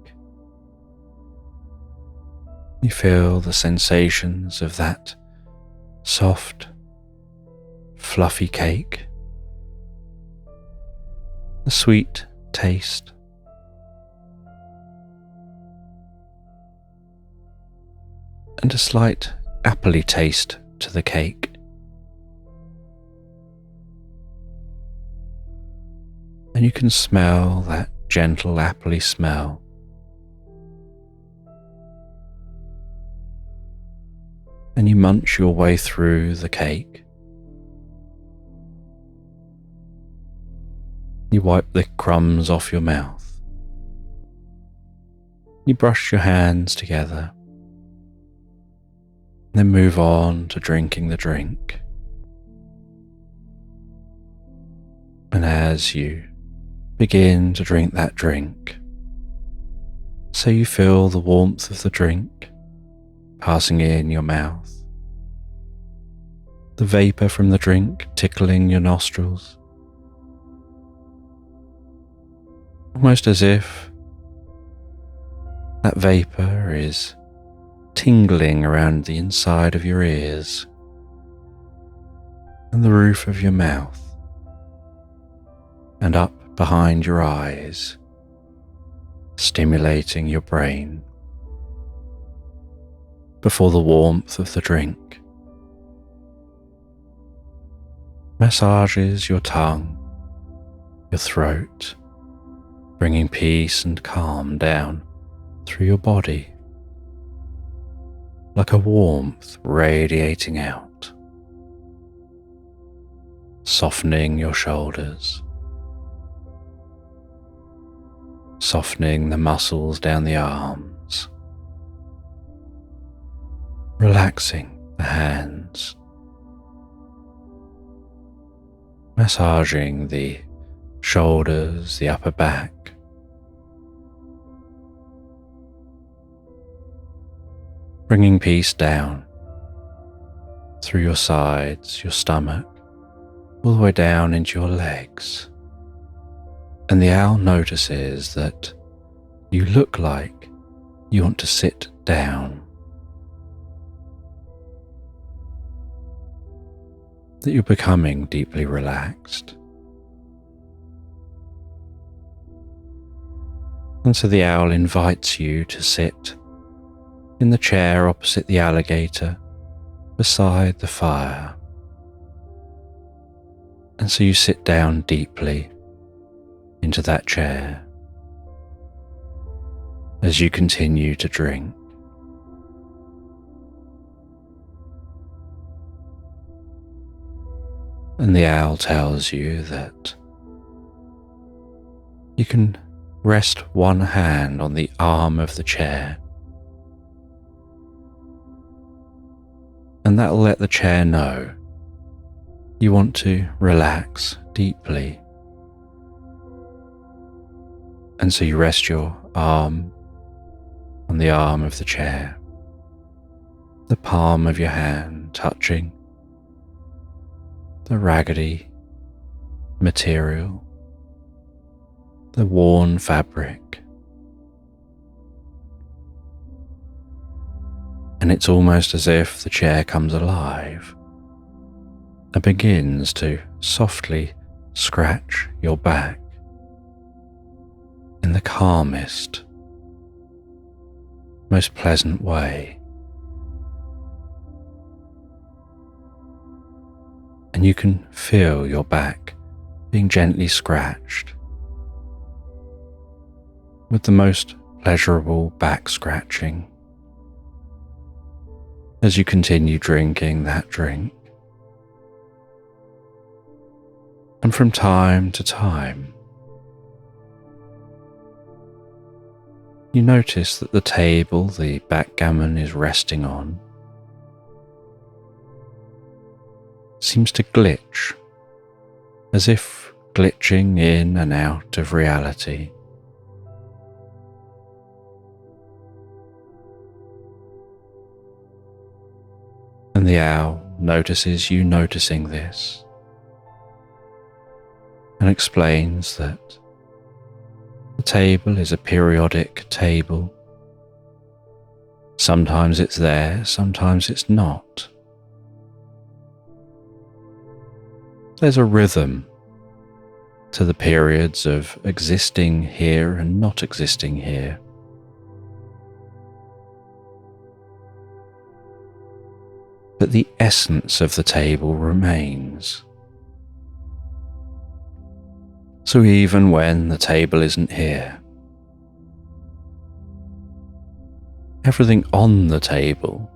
You feel the sensations of that soft, fluffy cake, the sweet taste, and a slight appley taste to the cake. And you can smell that gentle appley smell. And you munch your way through the cake. You wipe the crumbs off your mouth. You brush your hands together. Then move on to drinking the drink. And as you begin to drink that drink, so you feel the warmth of the drink passing in your mouth, the vapour from the drink tickling your nostrils, almost as if that vapour is tingling around the inside of your ears and the roof of your mouth and up behind your eyes, stimulating your brain before the warmth of the drink massages your tongue, your throat, bringing peace and calm down through your body, like a warmth radiating out, softening your shoulders, softening the muscles down the arms, relaxing the hands, massaging the shoulders, the upper back, bringing peace down through your sides, your stomach, all the way down into your legs. And the owl notices that you look like you want to sit down, that you're becoming deeply relaxed. And so the owl invites you to sit in the chair opposite the alligator, beside the fire. And so you sit down deeply into that chair as you continue to drink. And the owl tells you that you can rest one hand on the arm of the chair, and that will let the chair know you want to relax deeply. And so you rest your arm on the arm of the chair, the palm of your hand touching the raggedy material, the worn fabric. And it's almost as if the chair comes alive and begins to softly scratch your back in the calmest, most pleasant way. And you can feel your back being gently scratched with the most pleasurable back scratching as you continue drinking that drink. And from time to time, you notice that the table the backgammon is resting on seems to glitch, as if glitching in and out of reality. And the owl notices you noticing this and explains that the table is a periodic table. Sometimes it's there, sometimes it's not. There's a rhythm to the periods of existing here and not existing here. But the essence of the table remains. So even when the table isn't here, everything on the table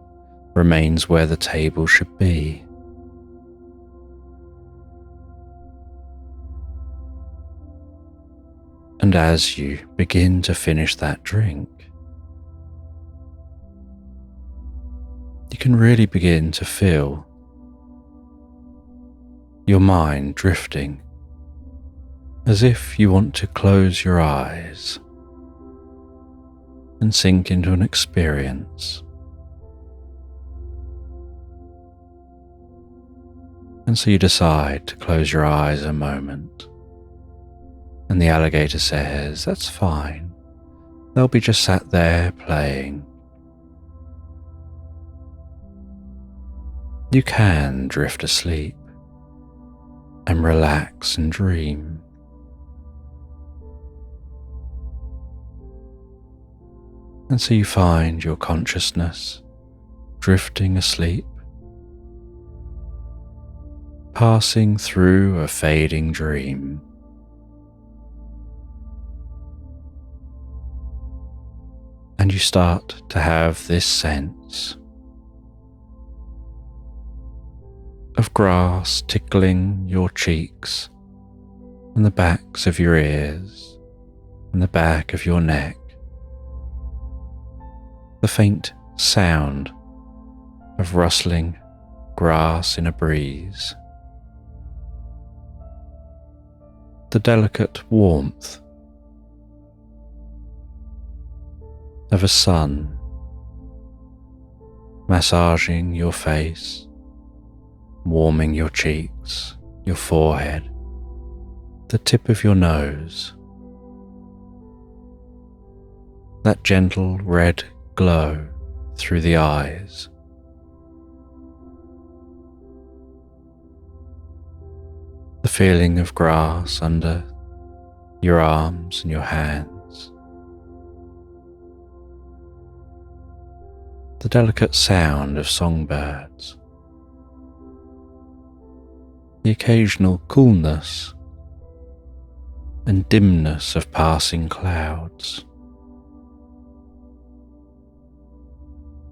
remains where the table should be. And as you begin to finish that drink, you can really begin to feel your mind drifting, as if you want to close your eyes and sink into an experience. And so you decide to close your eyes a moment. And the alligator says, "That's fine. They'll be just sat there playing." You can drift asleep and relax and dream. And so you find your consciousness drifting asleep, passing through a fading dream. And you start to have this sense of grass tickling your cheeks and the backs of your ears and the back of your neck. The faint sound of rustling grass in a breeze. The delicate warmth of a sun massaging your face, warming your cheeks, your forehead, the tip of your nose. That gentle red glow through the eyes. The feeling of grass under your arms and your hands. The delicate sound of songbirds. The occasional coolness and dimness of passing clouds.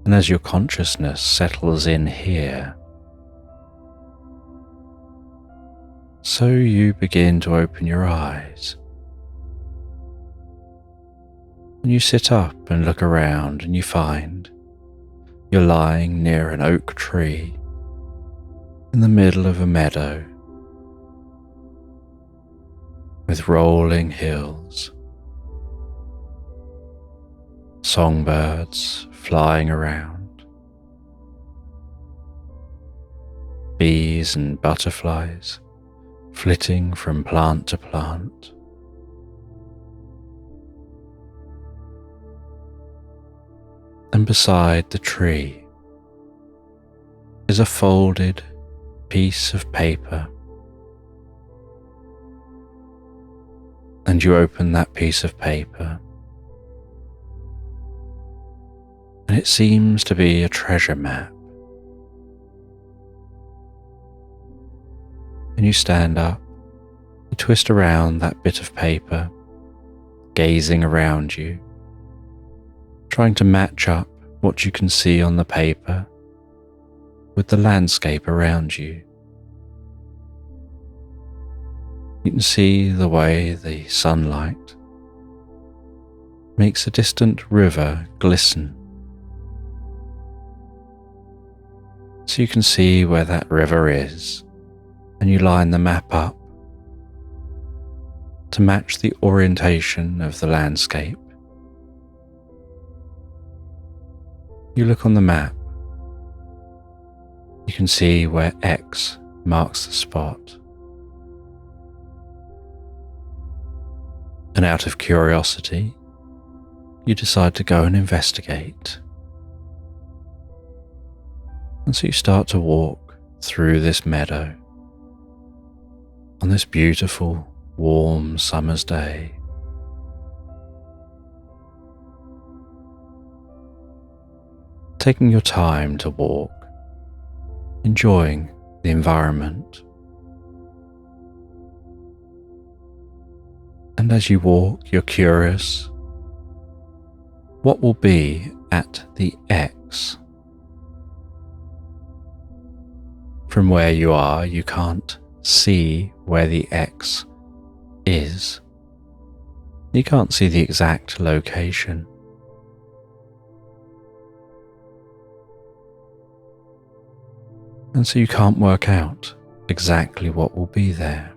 And as your consciousness settles in here, so you begin to open your eyes. And you sit up and look around and you find you're lying near an oak tree in the middle of a meadow with rolling hills, songbirds flying around, bees and butterflies flitting from plant to plant. And beside the tree is a folded piece of paper. And you open that piece of paper, and it seems to be a treasure map. And you stand up, you twist around that bit of paper, gazing around you, trying to match up what you can see on the paper with the landscape around you. You can see the way the sunlight makes a distant river glisten. So you can see where that river is, and you line the map up to match the orientation of the landscape. You look on the map, you can see where X marks the spot. And out of curiosity, you decide to go and investigate. And so you start to walk through this meadow on this beautiful, warm summer's day. Taking your time to walk, enjoying the environment. And as you walk, you're curious, what will be at the X? From where you are, you can't see where the X is. You can't see the exact location. And so you can't work out exactly what will be there.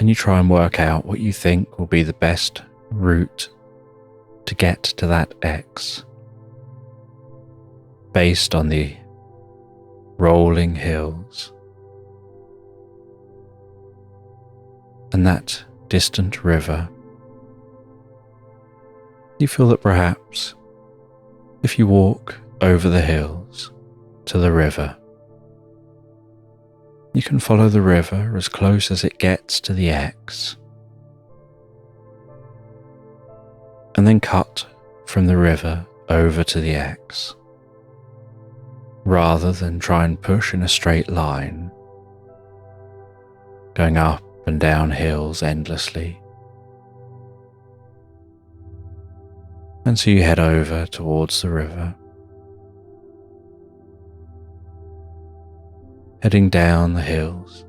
And you try and work out what you think will be the best route to get to that X, based on the rolling hills and that distant river. You feel that perhaps if you walk over the hills to the river, you can follow the river as close as it gets to the X, and then cut from the river over to the X, rather than try and push in a straight line, going up and down hills endlessly. And so you head over towards the river, heading down the hills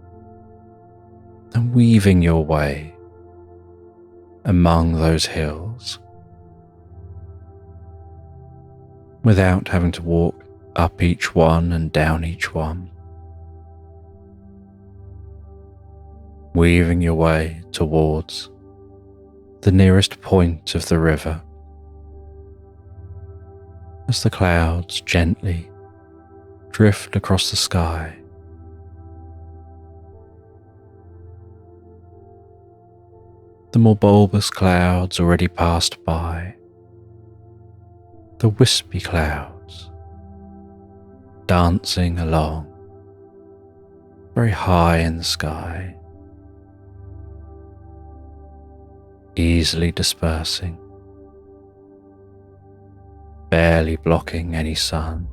and weaving your way among those hills without having to walk up each one and down each one, weaving your way towards the nearest point of the river as the clouds gently drift across the sky. The more bulbous clouds already passed by, the wispy clouds dancing along very high in the sky, easily dispersing, barely blocking any sun.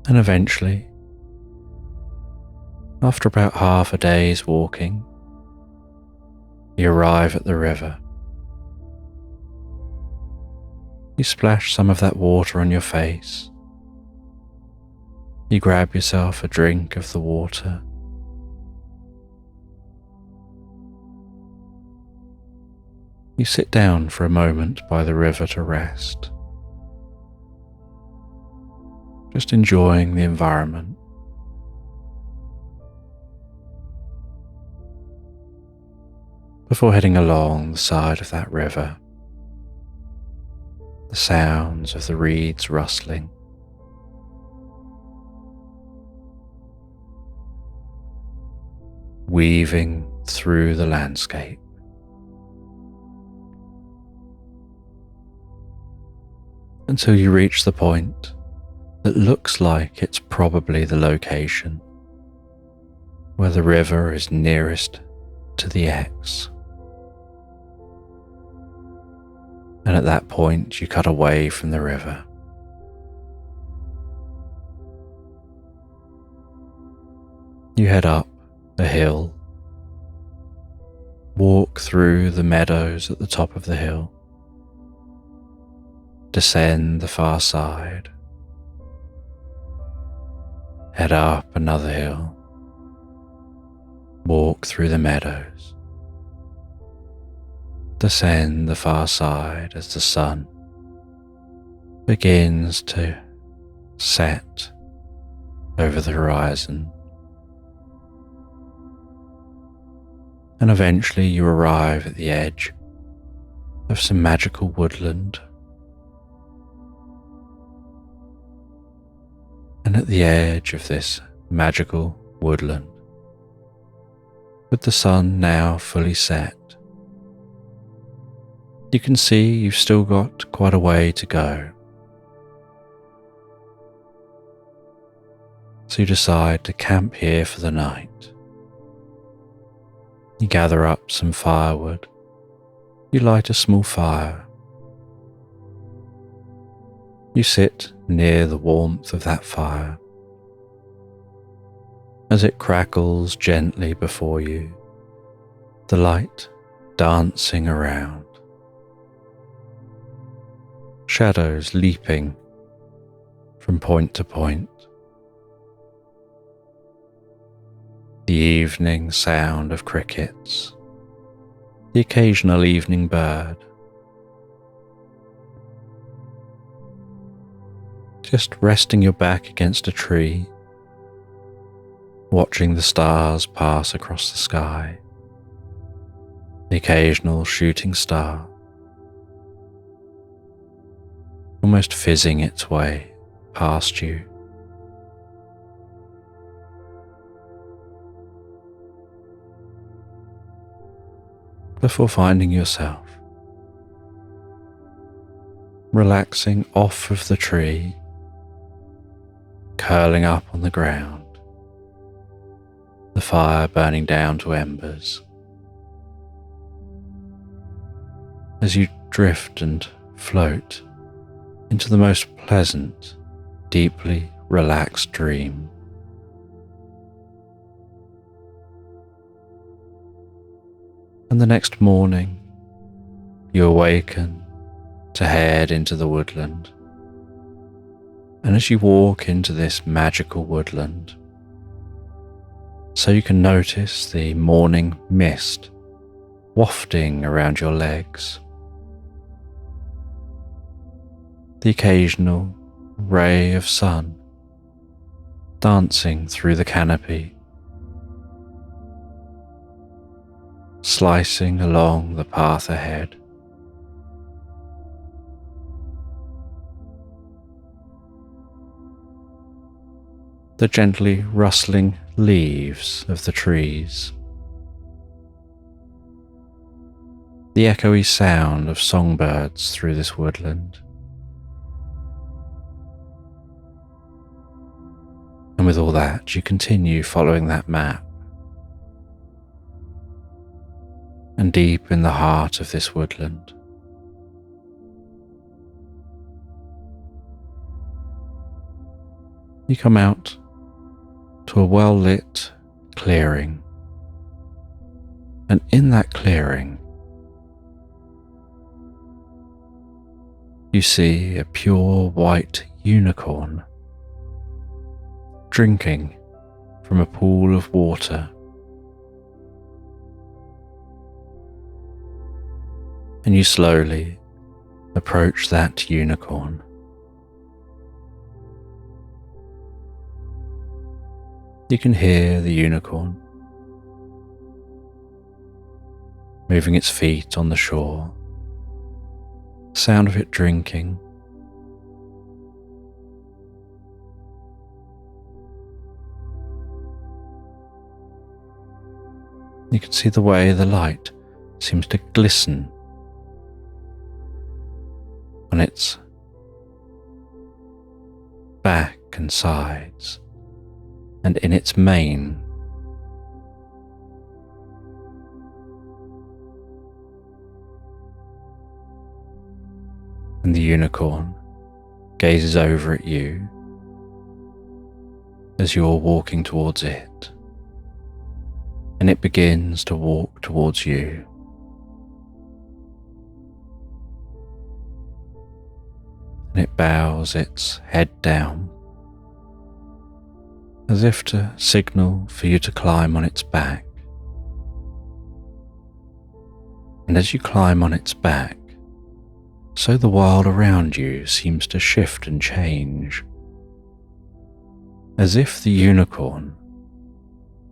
And eventually, after about half a day's walking, you arrive at the river. You splash some of that water on your face. You grab yourself a drink of the water. You sit down for a moment by the river to rest, just enjoying the environment. Before heading along the side of that river, the sounds of the reeds rustling, weaving through the landscape. Until you reach the point that looks like it's probably the location where the river is nearest to the X. And at that point you cut away from the river. You head up a hill, walk through the meadows at the top of the hill, descend the far side, head up another hill, walk through the meadows, descend the far side as the sun begins to set over the horizon. And eventually you arrive at the edge of some magical woodland. And at the edge of this magical woodland, with the sun now fully set, you can see you've still got quite a way to go. So you decide to camp here for the night. You gather up some firewood. You light a small fire. You sit near the warmth of that fire as it crackles gently before you, the light dancing around. Shadows leaping from point to point. The evening sound of crickets, the occasional evening bird. Just resting your back against a tree, watching the stars pass across the sky, the occasional shooting star, almost fizzing its way past you. Before finding yourself relaxing off of the tree, curling up on the ground, the fire burning down to embers. As you drift and float into the most pleasant, deeply relaxed dream. And the next morning, you awaken to head into the woodland. And as you walk into this magical woodland, so you can notice the morning mist wafting around your legs, the occasional ray of sun dancing through the canopy slicing along the path ahead. The gently rustling leaves of the trees, the echoey sound of songbirds through this woodland. And with all that, you continue following that map. And deep in the heart of this woodland, you come out to a well-lit clearing. And in that clearing, you see a pure white unicorn drinking from a pool of water. And you slowly approach that unicorn. You can hear the unicorn moving its feet on the shore, sound of it drinking. You can see the way the light seems to glisten on its back and sides and in its mane. And the unicorn gazes over at you as you're walking towards it, and it begins to walk towards you. And it bows its head down as if to signal for you to climb on its back. And as you climb on its back, so the world around you seems to shift and change, as if the unicorn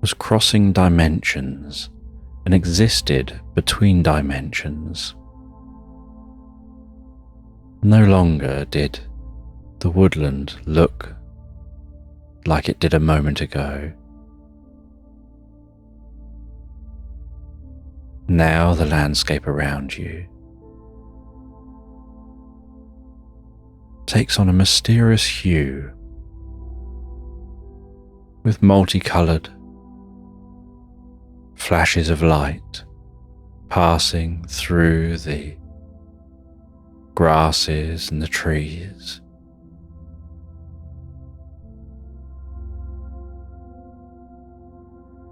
was crossing dimensions and existed between dimensions. No longer did the woodland look like it did a moment ago. Now the landscape around you takes on a mysterious hue with multicoloured flashes of light passing through the grasses and the trees.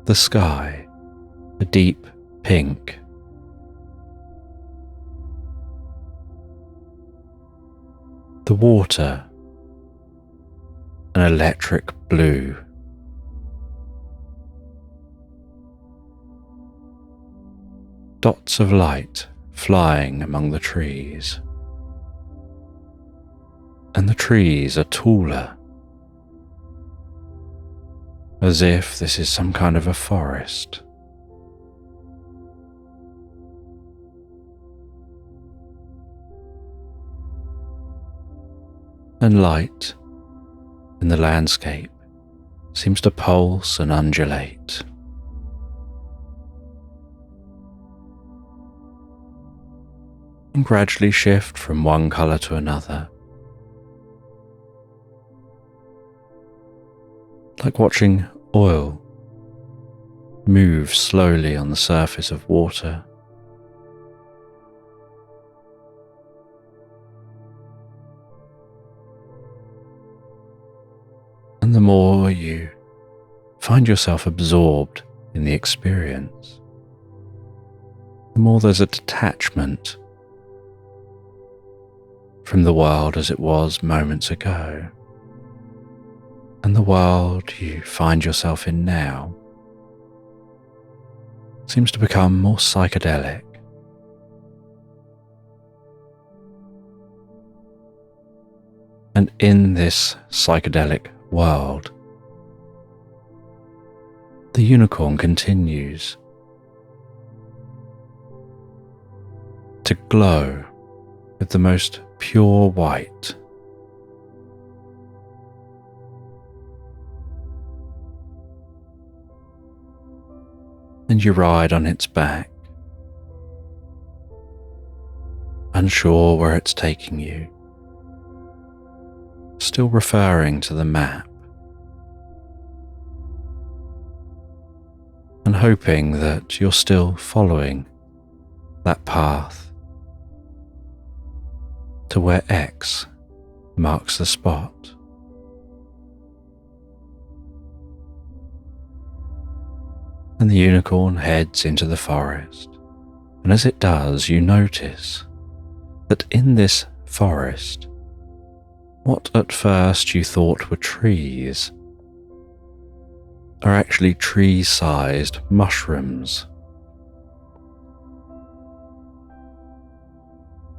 The sky, a deep pink. The water, an electric blue. Dots of light flying among the trees. And the trees are taller, as if this is some kind of a forest. And light in the landscape seems to pulse and undulate. And gradually shift from one colour to another. Like watching oil move slowly on the surface of water. And the more you find yourself absorbed in the experience, the more there's a detachment from the world as it was moments ago. And the world you find yourself in now seems to become more psychedelic. And in this psychedelic world, the unicorn continues to glow with the most pure white. And you ride on its back, unsure where it's taking you, still referring to the map, and hoping that you're still following that path to where X marks the spot. And the unicorn heads into the forest, and as it does, you notice that in this forest, what at first you thought were trees are actually tree-sized mushrooms,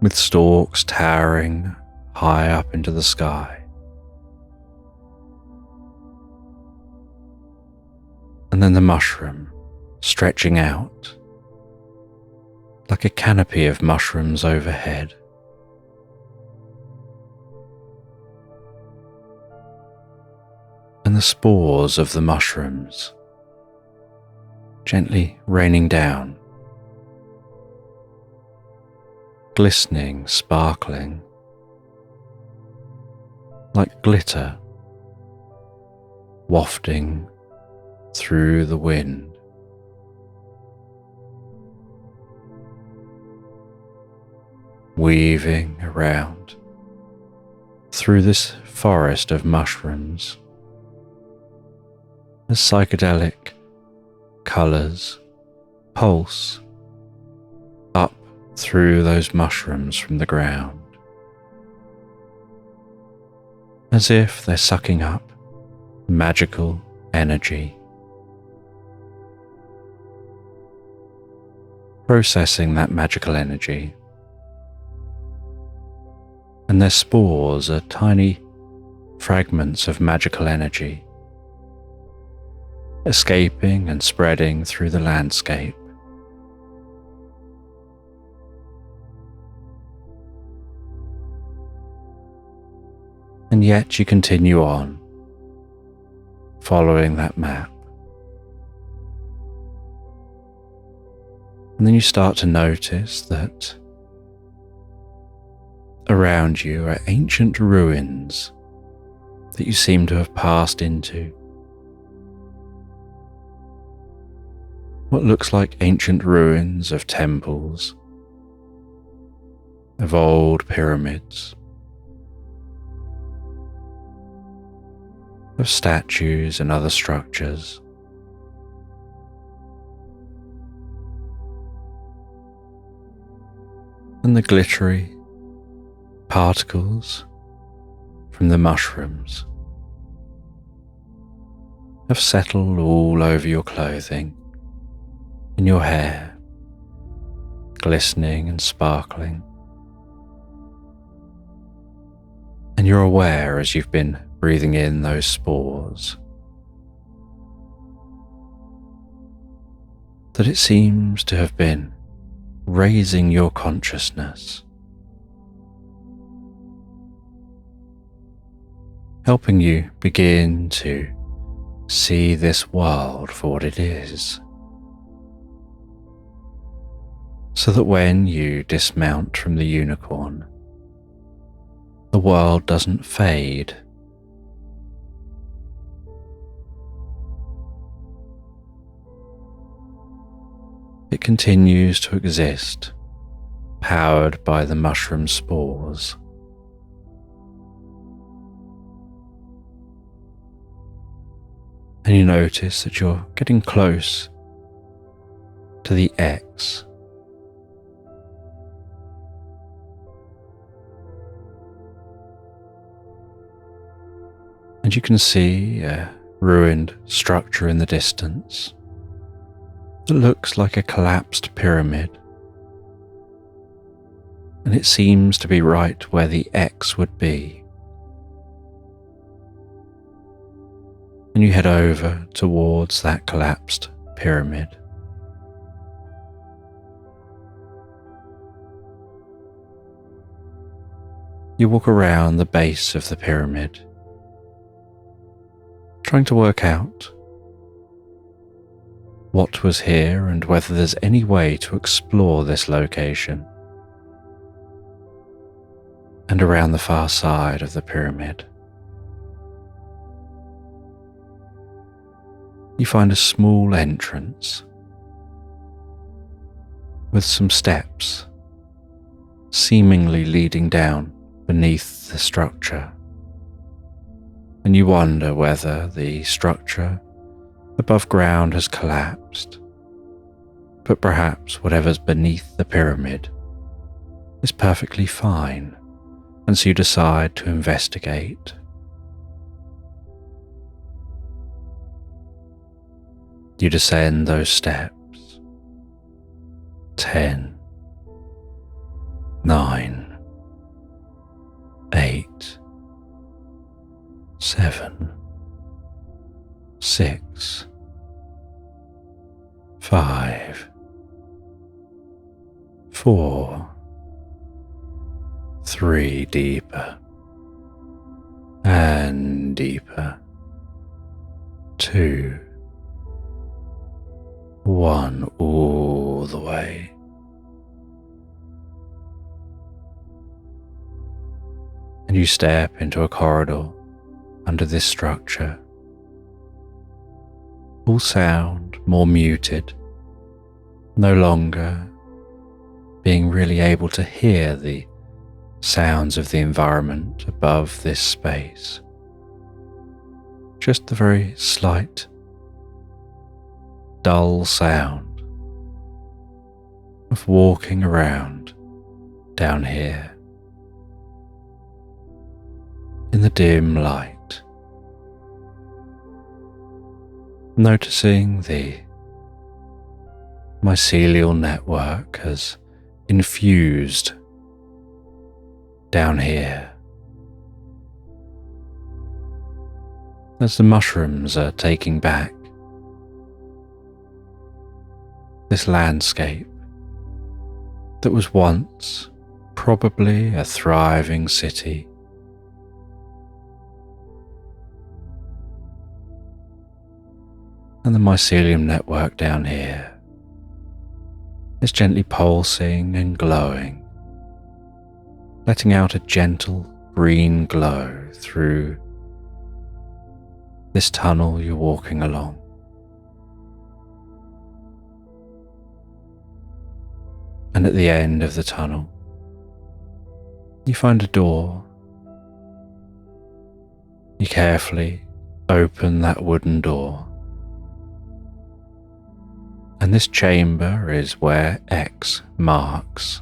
with stalks towering high up into the sky. And then the mushroom stretching out like a canopy of mushrooms overhead. And the spores of the mushrooms gently raining down, glistening, sparkling, like glitter wafting through the wind. Weaving around through this forest of mushrooms as psychedelic colours pulse up through those mushrooms from the ground, as if they're sucking up magical energy, processing that magical energy. And their spores are tiny fragments of magical energy, escaping and spreading through the landscape. And yet you continue on, following that map. And then you start to notice that around you are ancient ruins that you seem to have passed into. What looks like ancient ruins of temples, of old pyramids, of statues and other structures. And the glittery particles from the mushrooms have settled all over your clothing, in your hair, glistening and sparkling. And you're aware, as you've been breathing in those spores, that it seems to have been raising your consciousness, helping you begin to see this world for what it is, so that when you dismount from the unicorn, the world doesn't fade. It continues to exist, powered by the mushroom spores. And you notice that you're getting close to the X. And you can see a ruined structure in the distance that looks like a collapsed pyramid. And it seems to be right where the X would be. And you head over towards that collapsed pyramid. You walk around the base of the pyramid, trying to work out what was here and whether there's any way to explore this location. And around the far side of the pyramid, you find a small entrance with some steps seemingly leading down beneath the structure. And you wonder whether the structure above ground has collapsed, but perhaps whatever's beneath the pyramid is perfectly fine, and so you decide to investigate. You descend those steps. 10, 9, 8, 7, 6, 5, 4, 3 deeper and deeper, 2, 1 all the way. And you step into a corridor under this structure. All sound more muted, no longer being really able to hear the sounds of the environment above this space. Just the very slight, dull sound of walking around down here in the dim light, noticing the mycelial network has infused down here as the mushrooms are taking back this landscape that was once probably a thriving city. And the mycelium network down here is gently pulsing and glowing, letting out a gentle green glow through this tunnel you're walking along. And at the end of the tunnel, you find a door. You carefully open that wooden door. And this chamber is where X marks.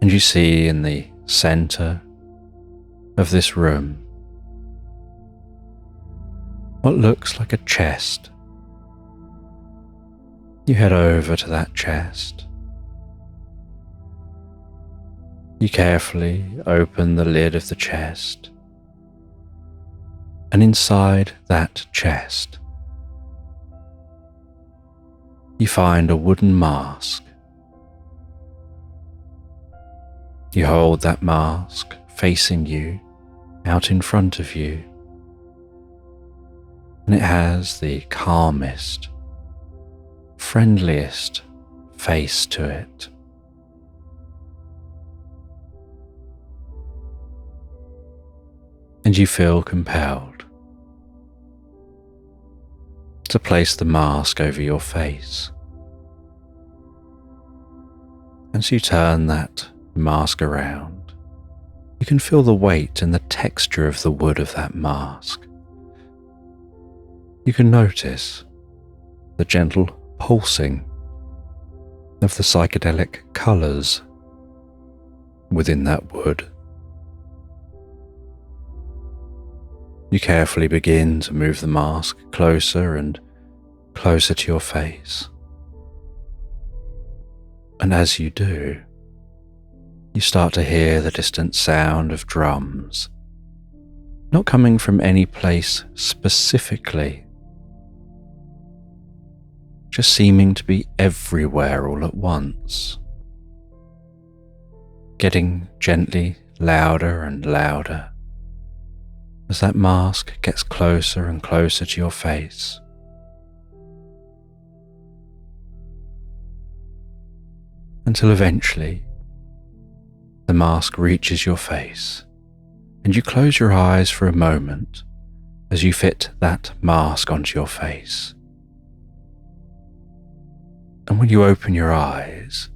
And you see in the center of this room what looks like a chest. You head over to that chest. You carefully open the lid of the chest, and inside that chest you find a wooden mask. You hold that mask facing you, out in front of you, and it has the calmest, friendliest face to it. And you feel compelled to place the mask over your face. As you turn that mask around, you can feel the weight and the texture of the wood of that mask. You can notice the gentle pulsing of the psychedelic colours within that wood. You carefully begin to move the mask closer and closer to your face. And as you do, you start to hear the distant sound of drums, not coming from any place specifically, just seeming to be everywhere all at once. getting gently louder and louder as that mask gets closer and closer to your face. Until eventually the mask reaches your face and you close your eyes for a moment as you fit that mask onto your face. And when you open your eyes,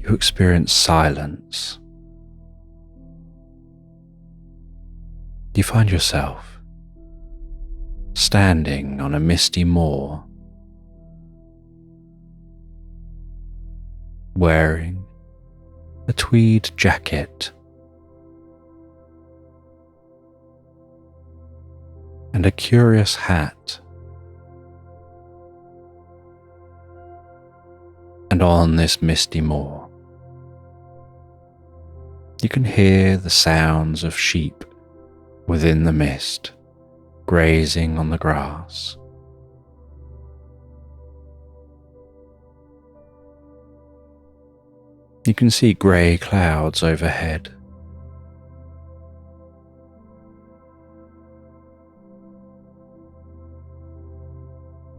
you experience silence. You find yourself standing on a misty moor, wearing a tweed jacket and a curious hat. And on this misty moor, you can hear the sounds of sheep within the mist, grazing on the grass. You can see grey clouds overhead.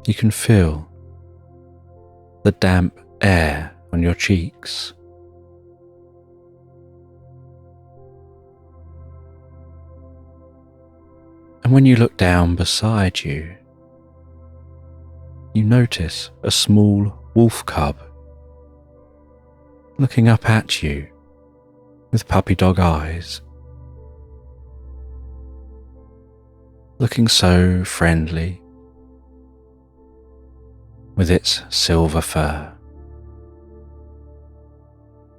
You can feel the damp air on your cheeks. And when you look down beside you, you notice a small wolf cub looking up at you with puppy dog eyes, looking so friendly with its silver fur,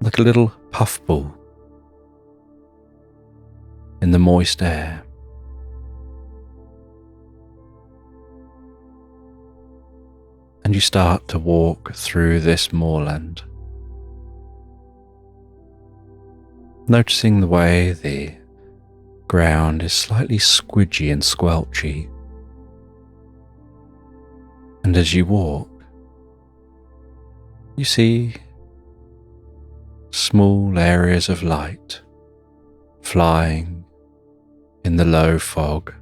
like a little puffball in the moist air. And you start to walk through this moorland, noticing the way the ground is slightly squidgy and squelchy. And as you walk, you see small areas of light flying in the low fog.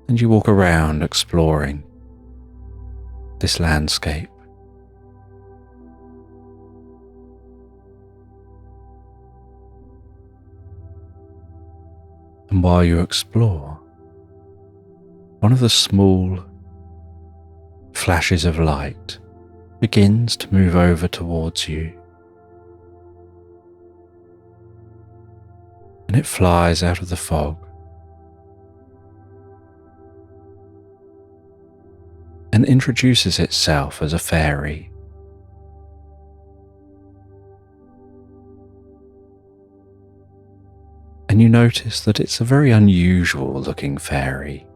And you walk around exploring this landscape. And while you explore, one of the small flashes of light begins to move over towards you. And it flies out of the fog and introduces itself as a fairy. And you notice that it's a very unusual looking fairy.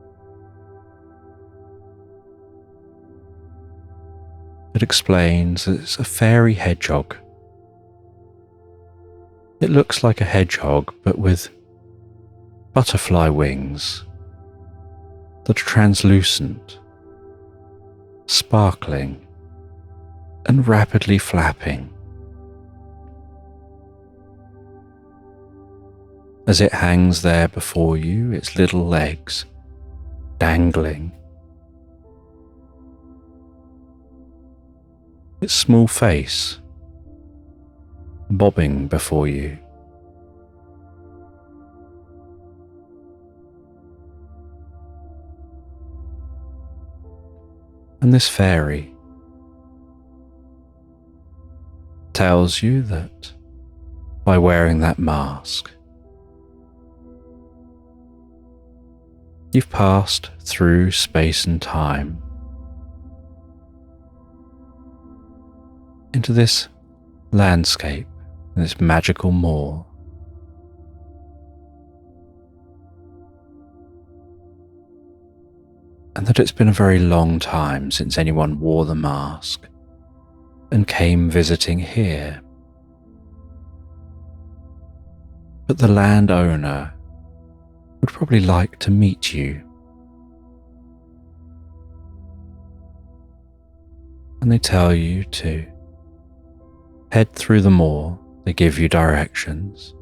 It explains that it's a fairy hedgehog. It looks like a hedgehog, but with butterfly wings that are translucent, sparkling, and rapidly flapping. As it hangs there before you, its little legs dangling, its small face bobbing before you. And this fairy tells you that by wearing that mask, you've passed through space and time into this landscape, this magical moor. And that it's been a very long time since anyone wore the mask and came visiting here. But the landowner would probably like to meet you. and they tell you to head through the moor. They give you directions,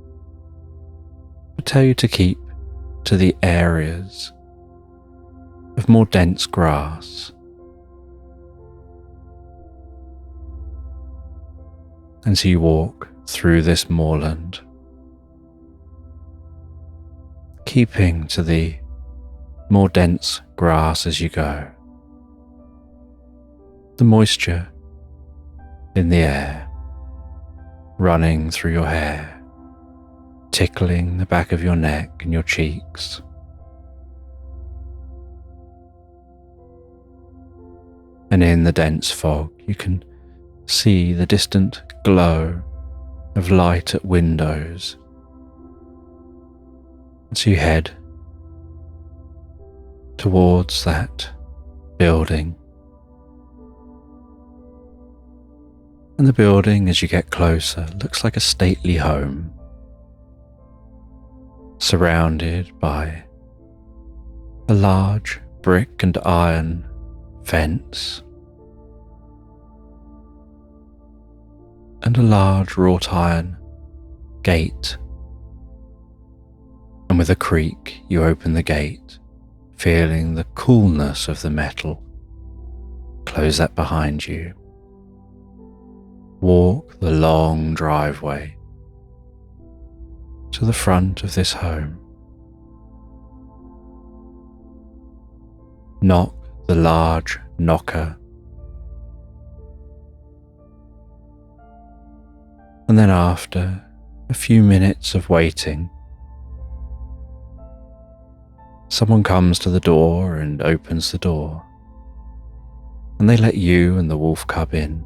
but tell you to keep to the areas of more dense grass. And so you walk through this moorland, keeping to the more dense grass as you go. The moisture in the air running through your hair, tickling the back of your neck and your cheeks. And in the dense fog, you can see the distant glow of light at windows. And so you head towards that building. And the building, as you get closer, looks like a stately home, surrounded by a large brick and iron fence and a large wrought iron gate. And with a creak, you open the gate, feeling the coolness of the metal. Close that behind you. Walk the long driveway to the front of this home. Knock the large knocker, and then after a few minutes of waiting, someone comes to the door and opens the door, and they let you and the wolf cub in.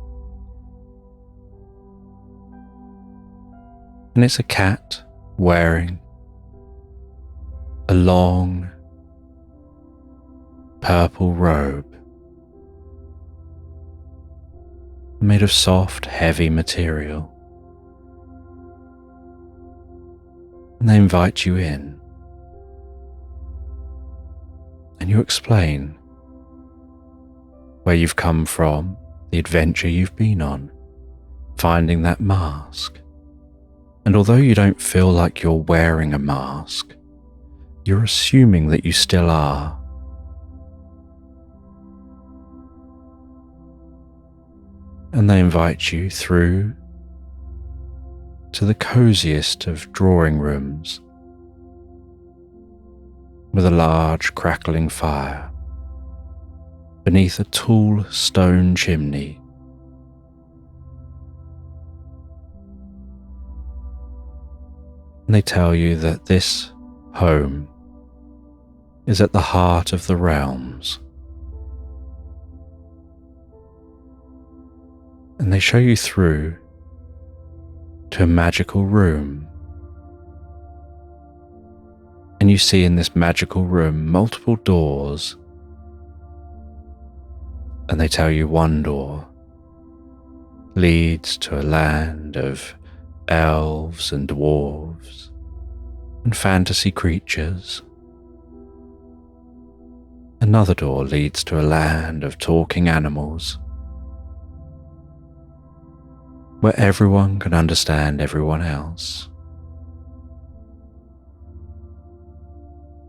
And it's a cat wearing a long purple robe made of soft, heavy material. And they invite you in. And you explain where you've come from, the adventure you've been on, finding that mask. And although you don't feel like you're wearing a mask, you're assuming that you still are. And they invite you through to the coziest of drawing rooms with a large crackling fire beneath a tall stone chimney. And they tell you that this home is at the heart of the realms. And they show you through to a magical room. And you see in this magical room multiple doors. And they tell you one door leads to a land of elves and dwarves and fantasy creatures. Another door leads to a land of talking animals, where everyone can understand everyone else.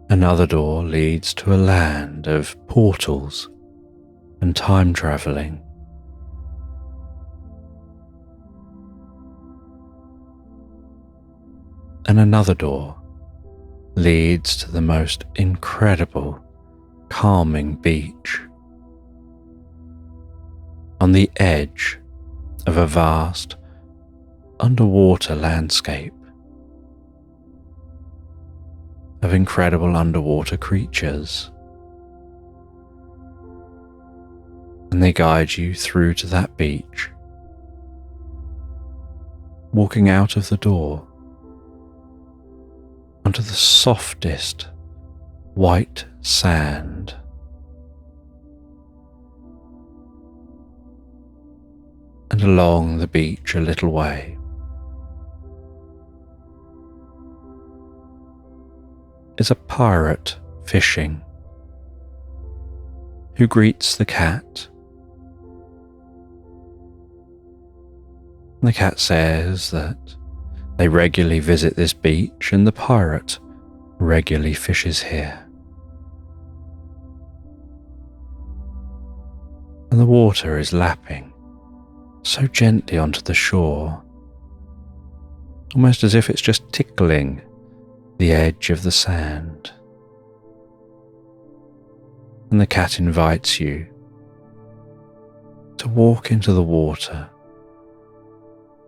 Another door leads to a land of portals and time traveling. And another door leads to the most incredible, calming beach on the edge of a vast underwater landscape of incredible underwater creatures. And they guide you through to that beach, walking out of the door onto the softest white sand. And along the beach a little way is a pirate fishing, who greets the cat The cat says that they regularly visit this beach and the pirate regularly fishes here. And the water is lapping so gently onto the shore, almost as if it's just tickling the edge of the sand. And the cat invites you to walk into the water,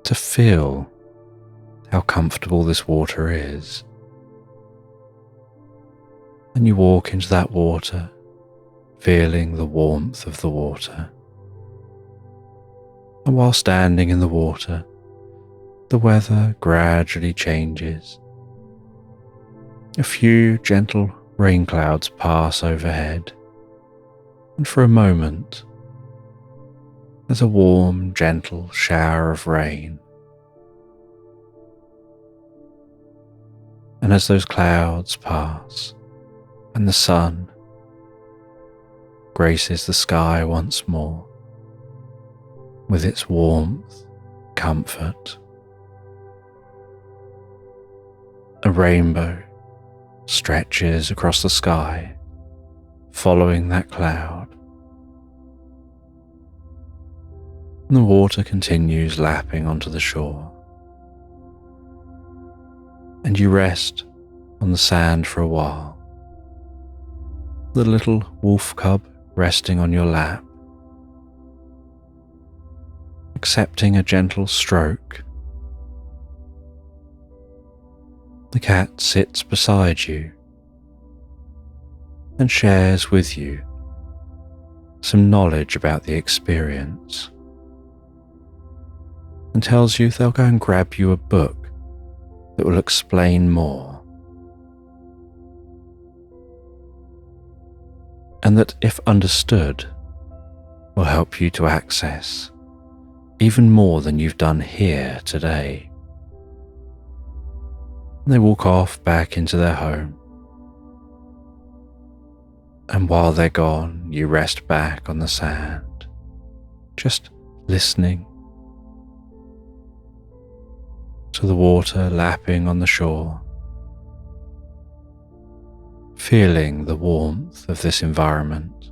to feel how comfortable this water is. And you walk into that water, feeling the warmth of the water. And while standing in the water, the weather gradually changes. A few gentle rain clouds pass overhead, and for a moment, there's a warm, gentle shower of rain. And as those clouds pass and the sun graces the sky once more with its warmth, comfort, a rainbow stretches across the sky, following that cloud. And the water continues lapping onto the shore. And you rest on the sand for a while, the little wolf cub resting on your lap, accepting a gentle stroke. The cat sits beside you and shares with you some knowledge about the experience, and tells you they'll go and grab you a book that will explain more, and that, if understood, will help you to access even more than you've done here today. And they walk off back into their home, and while they're gone, you rest back on the sand, just listening to the water lapping on the shore, feeling the warmth of this environment.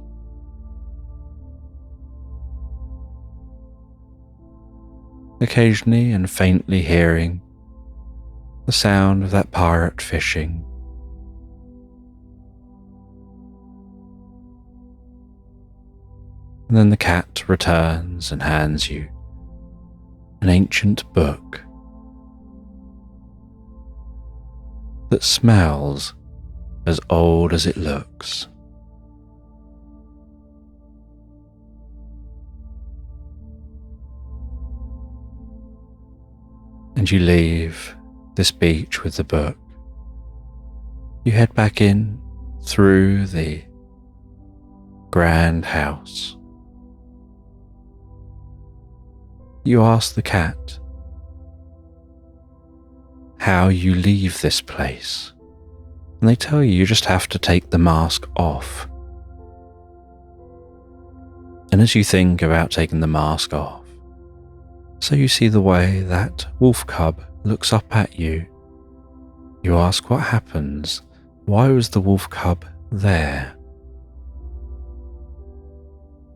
Occasionally and faintly hearing the sound of that pirate fishing. And then the cat returns and hands you an ancient book that smells as old as it looks. And you leave this beach with the book. You head back in through the grand house. You ask the cat how you leave this place, and they tell you just have to take the mask off. And as you think about taking the mask off, so you see the way that wolf cub looks up at you, you ask what happens. Why was the wolf cub there?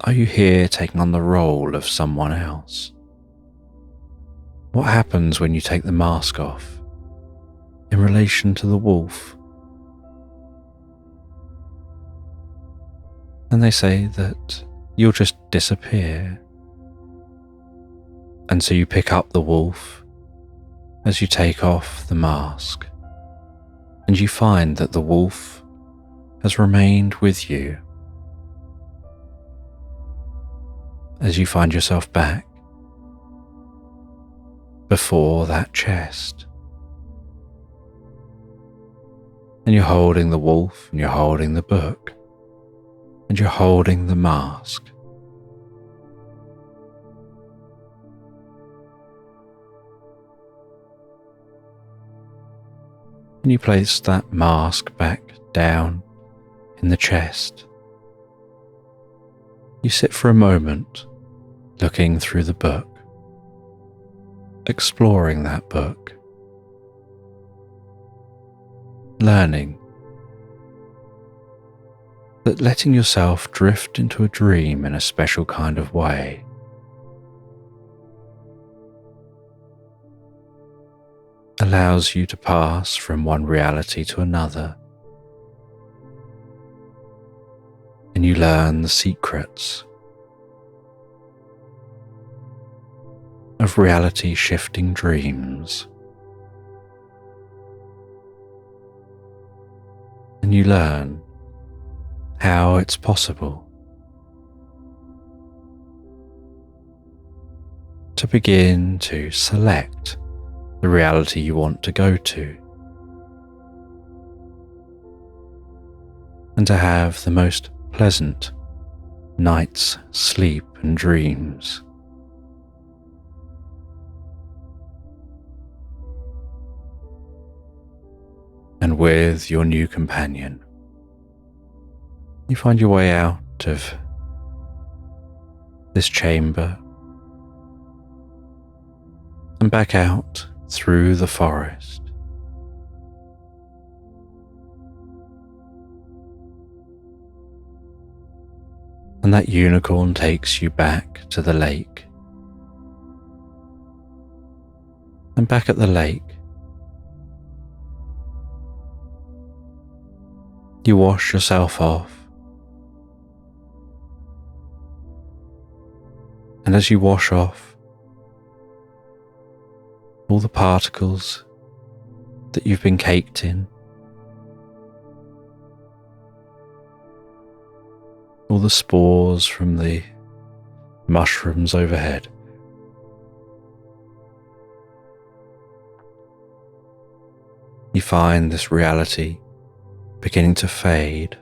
Are you here taking on the role of someone else? What happens when you take the mask off in relation to the wolf? And they say that you'll just disappear. And so you pick up the wolf as you take off the mask, and you find that the wolf has remained with you as you find yourself back before that chest. And you're holding the wolf, and you're holding the book, and you're holding the mask. And you place that mask back down in the chest. You sit for a moment looking through the book, exploring that book, learning that letting yourself drift into a dream in a special kind of way allows you to pass from one reality to another, and you learn the secrets of reality shifting dreams, and you learn how it's possible to begin to select the reality you want to go to, and to have the most pleasant night's sleep and dreams. And with your new companion, you find your way out of this chamber and back out through the forest. And that unicorn takes you back to the lake. And back at the lake, you wash yourself off. And as you wash off all the particles that you've been caked in, all the spores from the mushrooms overhead, you find this reality beginning to fade.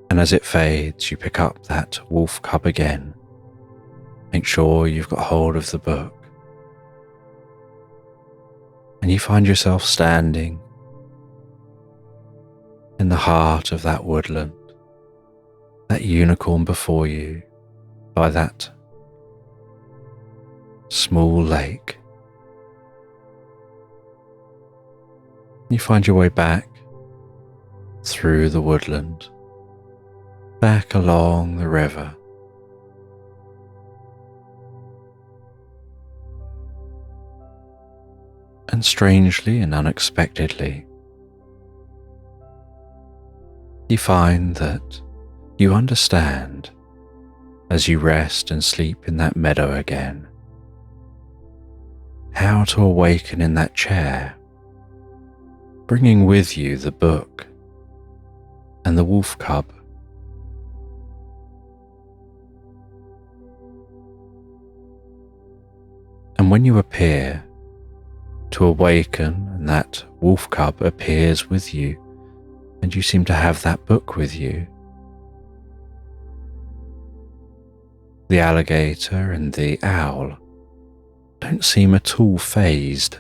And as it fades, you pick up that wolf cub again. Make sure you've got hold of the book. And you find yourself standing in the heart of that woodland, that unicorn before you by that small lake. You find your way back through the woodland, back along the river. And strangely and unexpectedly, you find that you understand, as you rest and sleep in that meadow again, how to awaken in that chair, bringing with you the book and the wolf cub. And when you appear to awaken and that wolf cub appears with you, and you seem to have that book with you, the alligator and the owl don't seem at all fazed.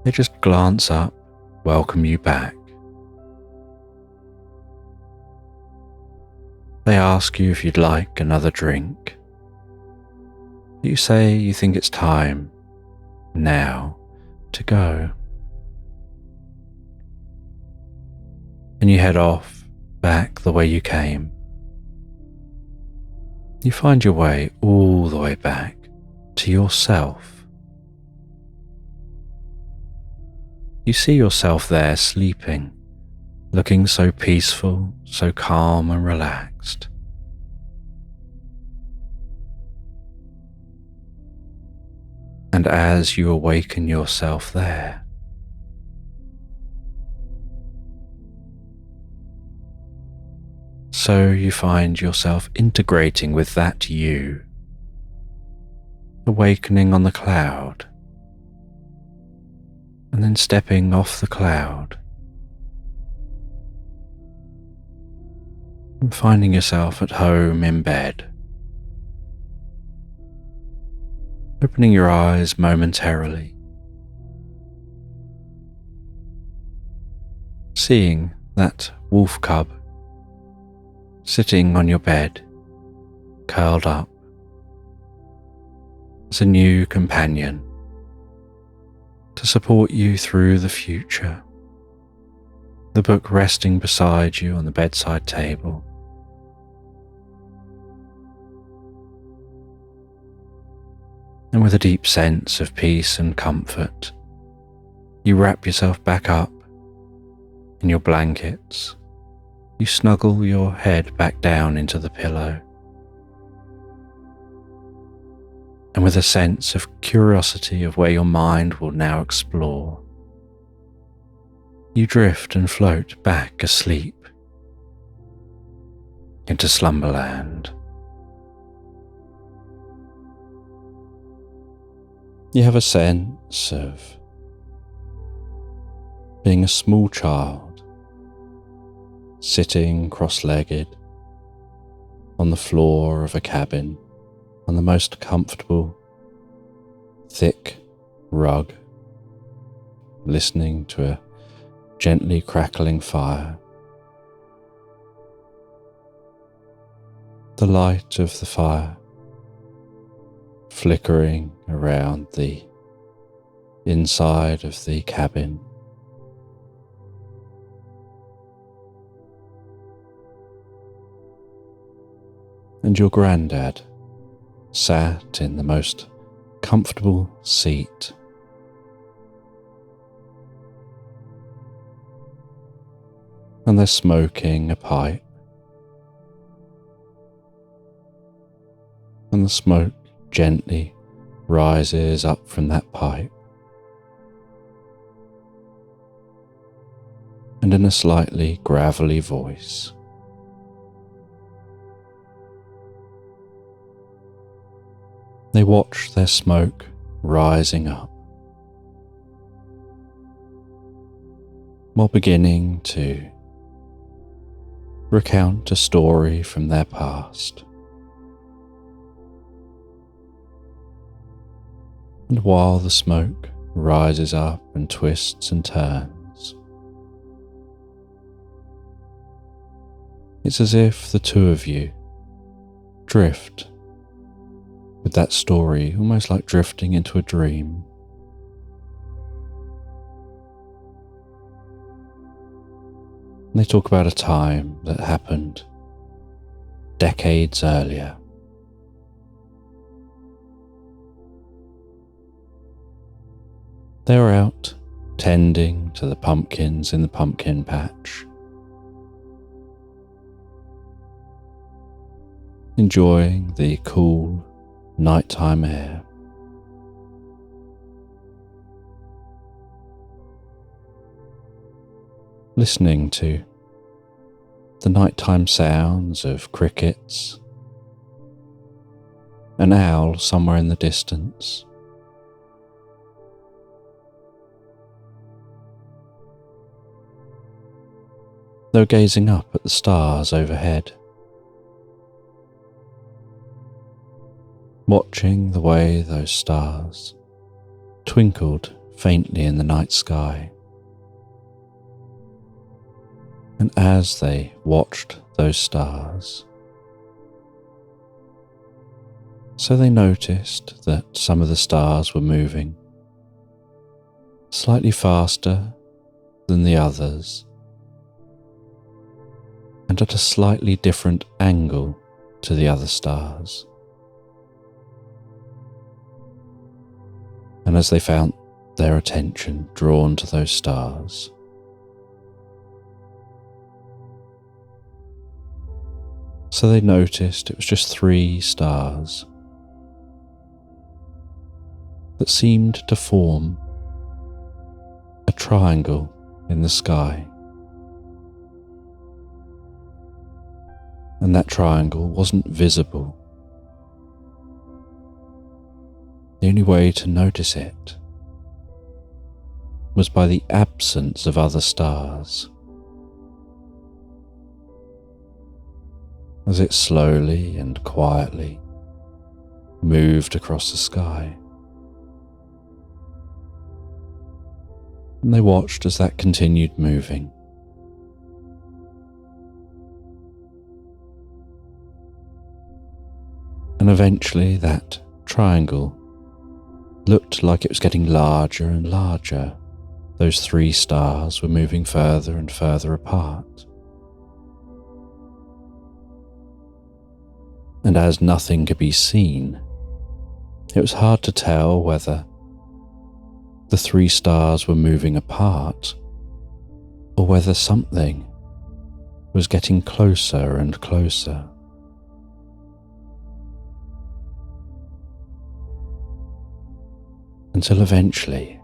They just glance up, welcome you back. They ask you if you'd like another drink. You say you think it's time now to go. And you head off back the way you came. You find your way all the way back to yourself. You see yourself there sleeping, looking so peaceful, so calm and relaxed. And as you awaken yourself there, so you find yourself integrating with that you, awakening on the cloud, and then stepping off the cloud, and finding yourself at home in bed. Opening your eyes momentarily, seeing that wolf cub sitting on your bed, curled up, as a new companion to support you through the future. The book resting beside you on the bedside table. And with a deep sense of peace and comfort, you wrap yourself back up in your blankets. You snuggle your head back down into the pillow. And with a sense of curiosity of where your mind will now explore, you drift and float back asleep into Slumberland. You have a sense of being a small child, sitting cross-legged on the floor of a cabin on the most comfortable, thick rug, listening to a gently crackling fire. The light of the fire flickering around the inside of the cabin. And your granddad sat in the most comfortable seat. And they're smoking a pipe. And the smoke gently rises up from that pipe. And in a slightly gravelly voice, they watch their smoke rising up, while beginning to recount a story from their past. And while the smoke rises up and twists and turns, it's as if the two of you drift with that story, almost like drifting into a dream. And they talk about a time that happened decades earlier. They were out tending to the pumpkins in the pumpkin patch, enjoying the cool nighttime air. Listening to the nighttime sounds of crickets, an owl somewhere in the distance, they were gazing up at the stars overhead, watching the way those stars twinkled faintly in the night sky. And as they watched those stars, so they noticed that some of the stars were moving slightly faster than the others, and at a slightly different angle to the other stars. And as they found their attention drawn to those stars, so they noticed it was just 3 stars that seemed to form a triangle in the sky. And that triangle wasn't visible. The only way to notice it was by the absence of other stars. As it slowly and quietly moved across the sky. And they watched as that continued moving. And eventually that triangle looked like it was getting larger and larger. Those 3 stars were moving further and further apart. And as nothing could be seen, it was hard to tell whether the 3 stars were moving apart or whether something was getting closer and closer. Until eventually,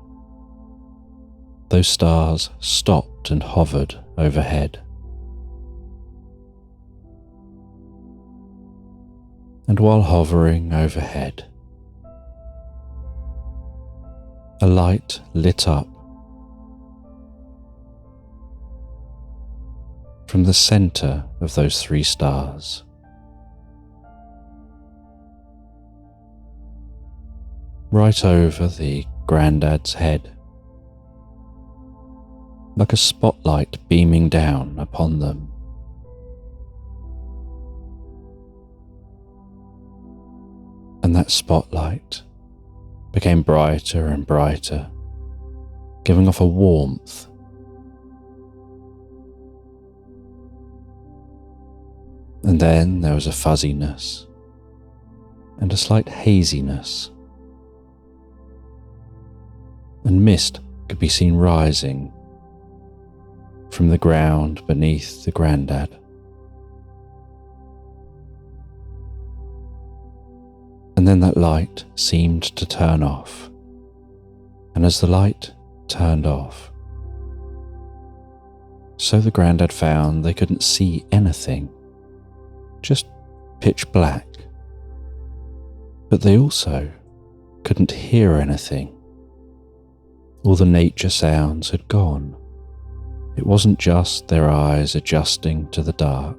those stars stopped and hovered overhead. And while hovering overhead, a light lit up from the center of those 3 stars. Right over the Grandad's head, like a spotlight beaming down upon them. And that spotlight became brighter and brighter, giving off a warmth. And then there was a fuzziness and a slight haziness, and mist could be seen rising from the ground beneath the Grandad. And then that light seemed to turn off, and as the light turned off, so the Grandad found they couldn't see anything, just pitch black. But they also couldn't hear anything. All the nature sounds had gone. It wasn't just their eyes adjusting to the dark.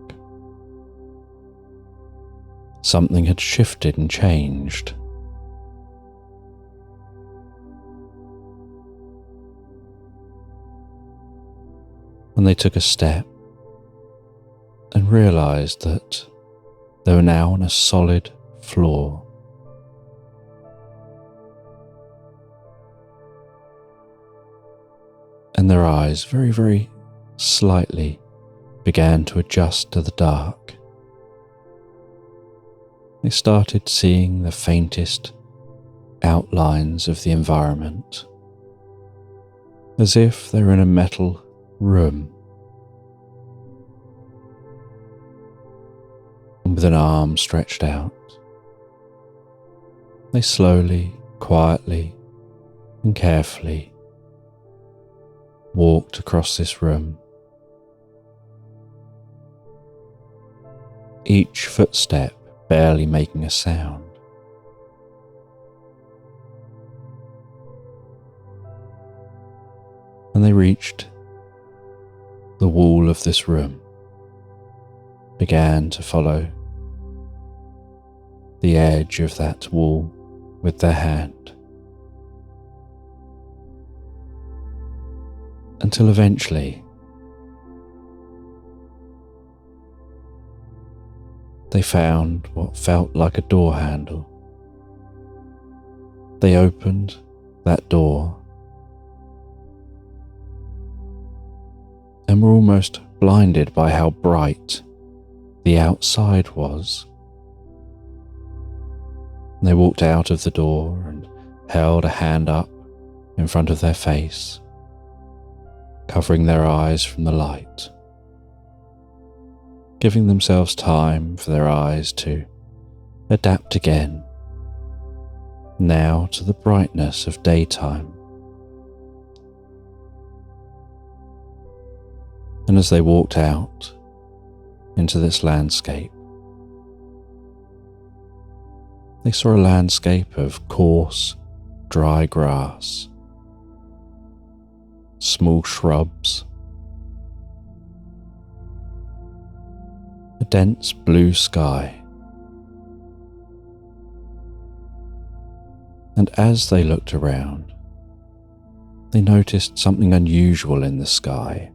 Something had shifted and changed. And they took a step and realized that they were now on a solid floor. And their eyes very, very slightly began to adjust to the dark. They started seeing the faintest outlines of the environment, as if they were in a metal room. And with an arm stretched out, they slowly, quietly, and carefully walked across this room. Each footstep barely making a sound. And they reached the wall of this room, began to follow the edge of that wall with their hand, until eventually they found what felt like a door handle. They opened that door and were almost blinded by how bright the outside was. They walked out of the door and held a hand up in front of their face, covering their eyes from the light, giving themselves time for their eyes to adapt again, now to the brightness of daytime. And as they walked out into this landscape, they saw a landscape of coarse, dry grass, small shrubs, a dense blue sky. And as they looked around, they noticed something unusual in the sky.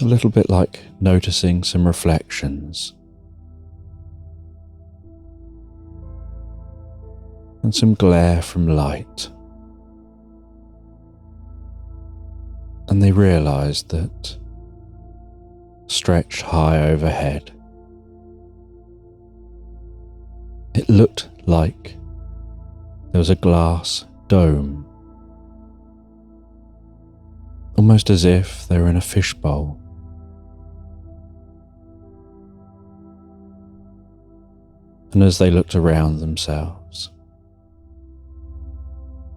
A little bit like noticing some reflections. and some glare from light. And they realised that, stretched high overhead, it looked like there was a glass dome, almost as if they were in a fishbowl. And as they looked around themselves,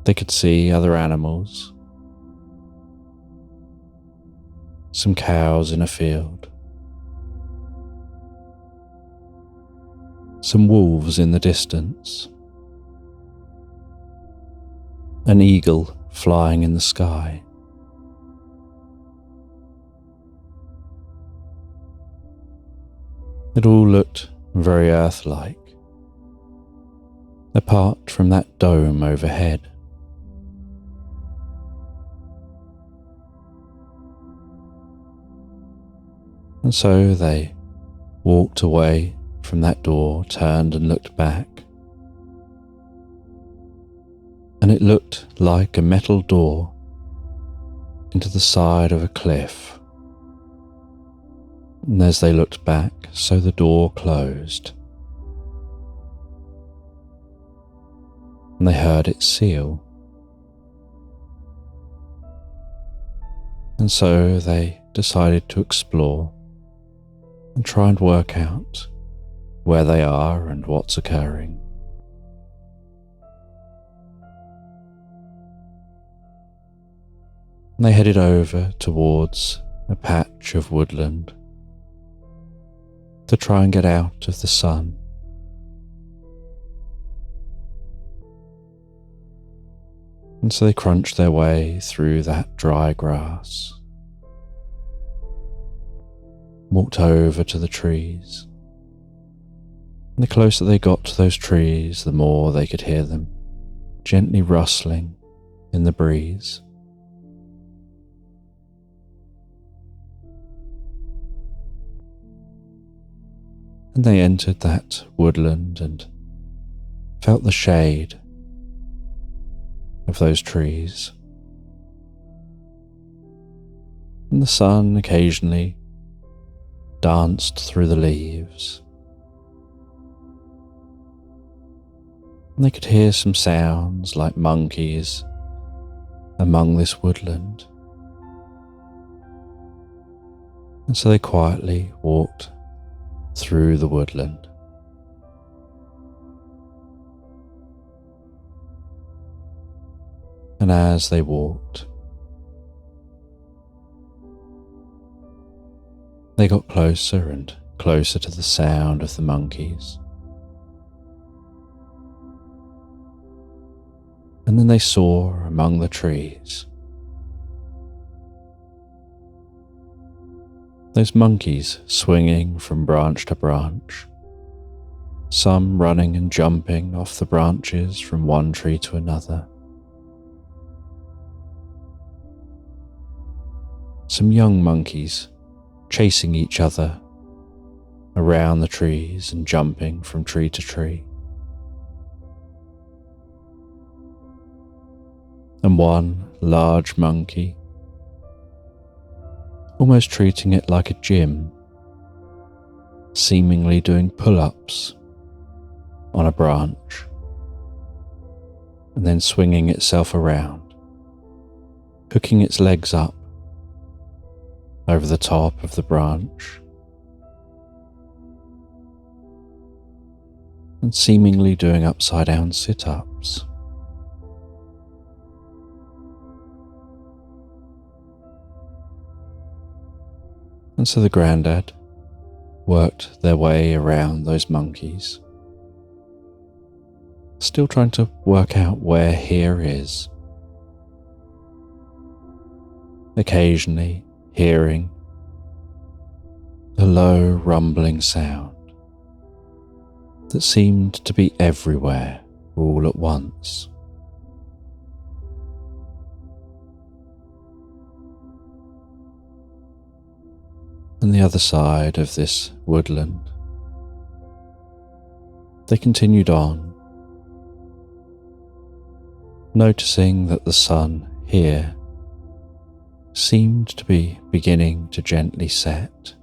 they could see other animals, some cows in a field, some wolves in the distance, an eagle flying in the sky. It all looked very Earth-like, apart from that dome overhead. And so they walked away from that door, turned and looked back. And it looked like a metal door into the side of a cliff. And as they looked back, so the door closed. And they heard it seal. And so they decided to explore and try and work out where they are and what's occurring. And they headed over towards a patch of woodland to try and get out of the sun. And so they crunched their way through that dry grass, walked over to the trees. And the closer they got to those trees, the more they could hear them gently rustling in the breeze. And they entered that woodland and felt the shade of those trees. And the sun occasionally danced through the leaves. And they could hear some sounds like monkeys among this woodland. And so they quietly walked through the woodland. And as they walked, they got closer and closer to the sound of the monkeys. And then they saw among the trees those monkeys swinging from branch to branch, some running and jumping off the branches from one tree to another. Some young monkeys chasing each other around the trees and jumping from tree to tree. And one large monkey, almost treating it like a gym, seemingly doing pull-ups on a branch and then swinging itself around, hooking its legs up over the top of the branch and seemingly doing upside-down sit-ups. And so the grandad worked their way around those monkeys, still trying to work out where here is, occasionally hearing the low rumbling sound that seemed to be everywhere all at once. On the other side of this woodland, they continued on noticing that the sun here seemed to be beginning to gently set,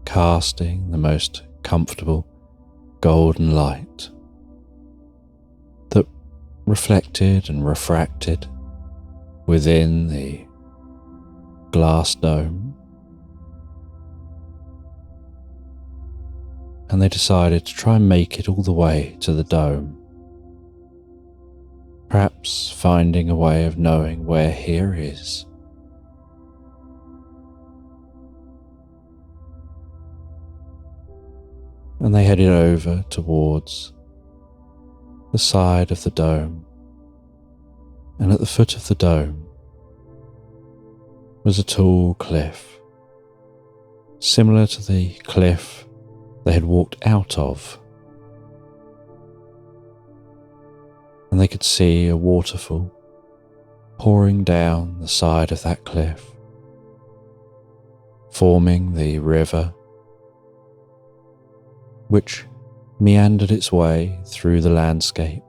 casting the most comfortable golden light that reflected and refracted within the glass dome. And they decided to try and make it all the way to the dome, perhaps finding a way of knowing where here is. And they headed over towards the side of the dome, and at the foot of the dome was a tall cliff, similar to the cliff they had walked out of, and they could see a waterfall pouring down the side of that cliff, forming the river which meandered its way through the landscape,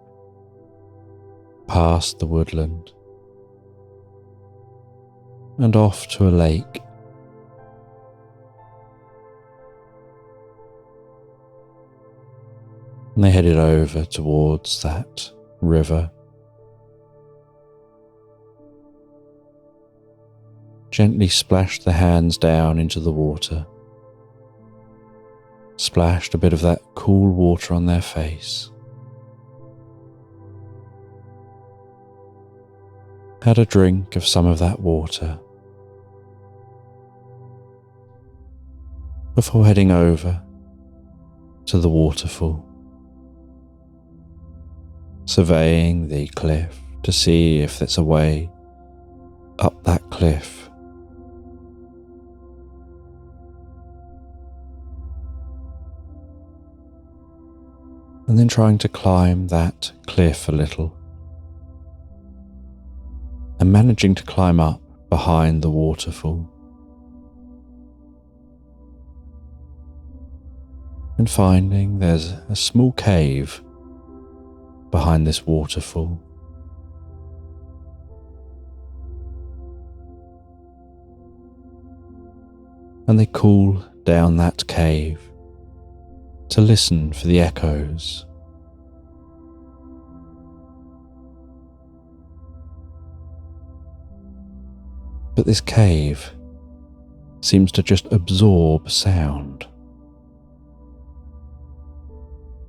past the woodland, and off to a lake. And they headed over towards that river, gently splashed their hands down into the water, splashed a bit of that cool water on their face, had a drink of some of that water, before heading over to the waterfall, surveying the cliff to see if there's a way up that cliff. And then trying to climb that cliff a little, and managing to climb up behind the waterfall, and finding there's a small cave behind this waterfall. And they cool down that cave to listen for the echoes. But this cave seems to just absorb sound.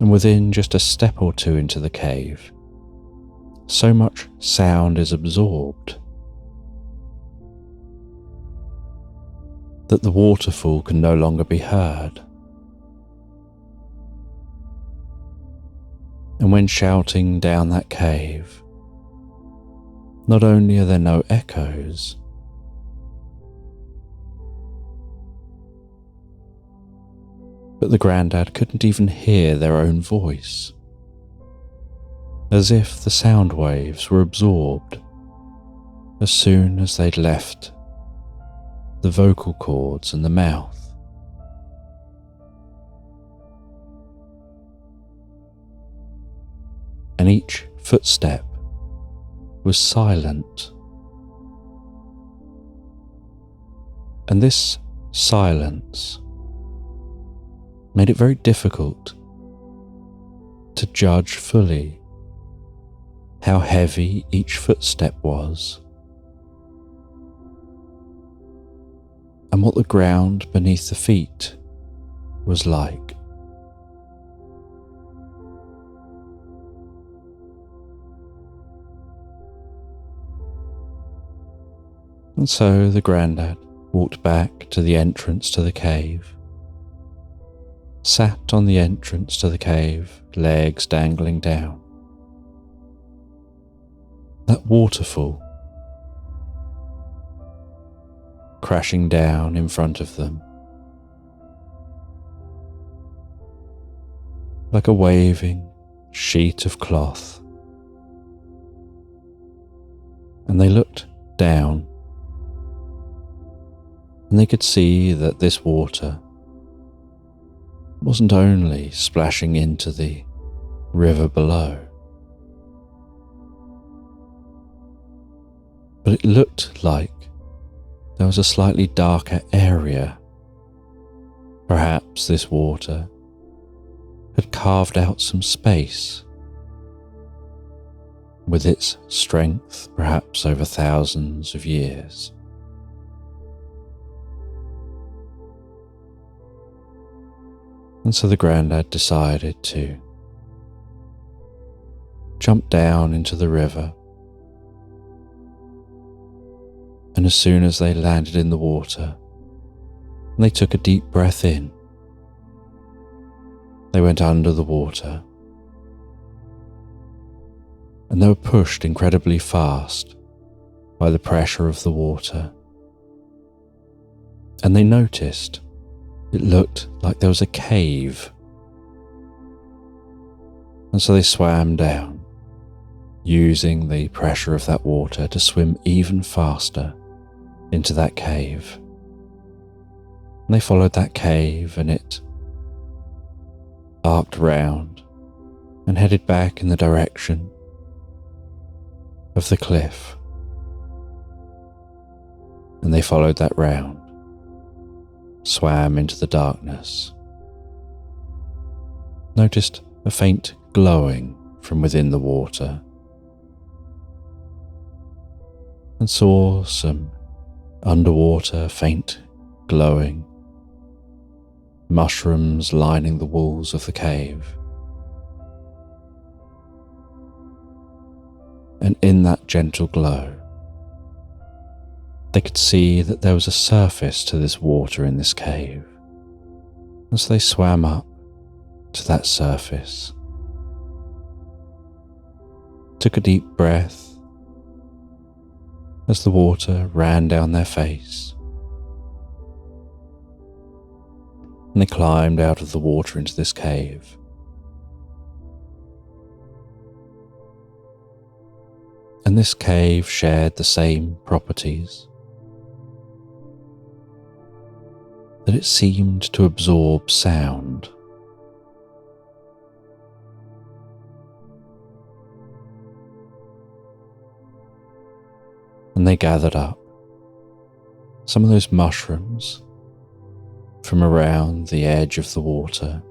And within just a step or two into the cave, so much sound is absorbed that the waterfall can no longer be heard. And when shouting down that cave, not only are there no echoes, but the grandad couldn't even hear their own voice, as if the sound waves were absorbed as soon as they'd left the vocal cords and the mouth. And each footstep was silent. And this silence made it very difficult to judge fully how heavy each footstep was, and what the ground beneath the feet was like. And so the grandad walked back to the entrance to the cave, sat on the entrance to the cave, legs dangling down. That waterfall crashing down in front of them, like a waving sheet of cloth. And they looked down, and they could see that this water wasn't only splashing into the river below, but it looked like there was a slightly darker area. Perhaps this water had carved out some space. With its strength, perhaps over thousands of years. And so the grandad decided to jump down into the river, and as soon as they landed in the water, they took a deep breath in. They went under the water, and they were pushed incredibly fast by the pressure of the water. And they noticed it looked like there was a cave. And so they swam down, using the pressure of that water to swim even faster into that cave. And they followed that cave, and it arced round and headed back in the direction of the cliff. And they followed that round, swam into the darkness, noticed a faint glowing from within the water, and saw some underwater faint glowing mushrooms lining the walls of the cave. And in that gentle glow, they could see that there was a surface to this water in this cave. And so they swam up to that surface, took a deep breath as the water ran down their face, and they climbed out of the water into this cave. And this cave shared the same properties, that it seemed to absorb sound. And they gathered up some of those mushrooms from around the edge of the water,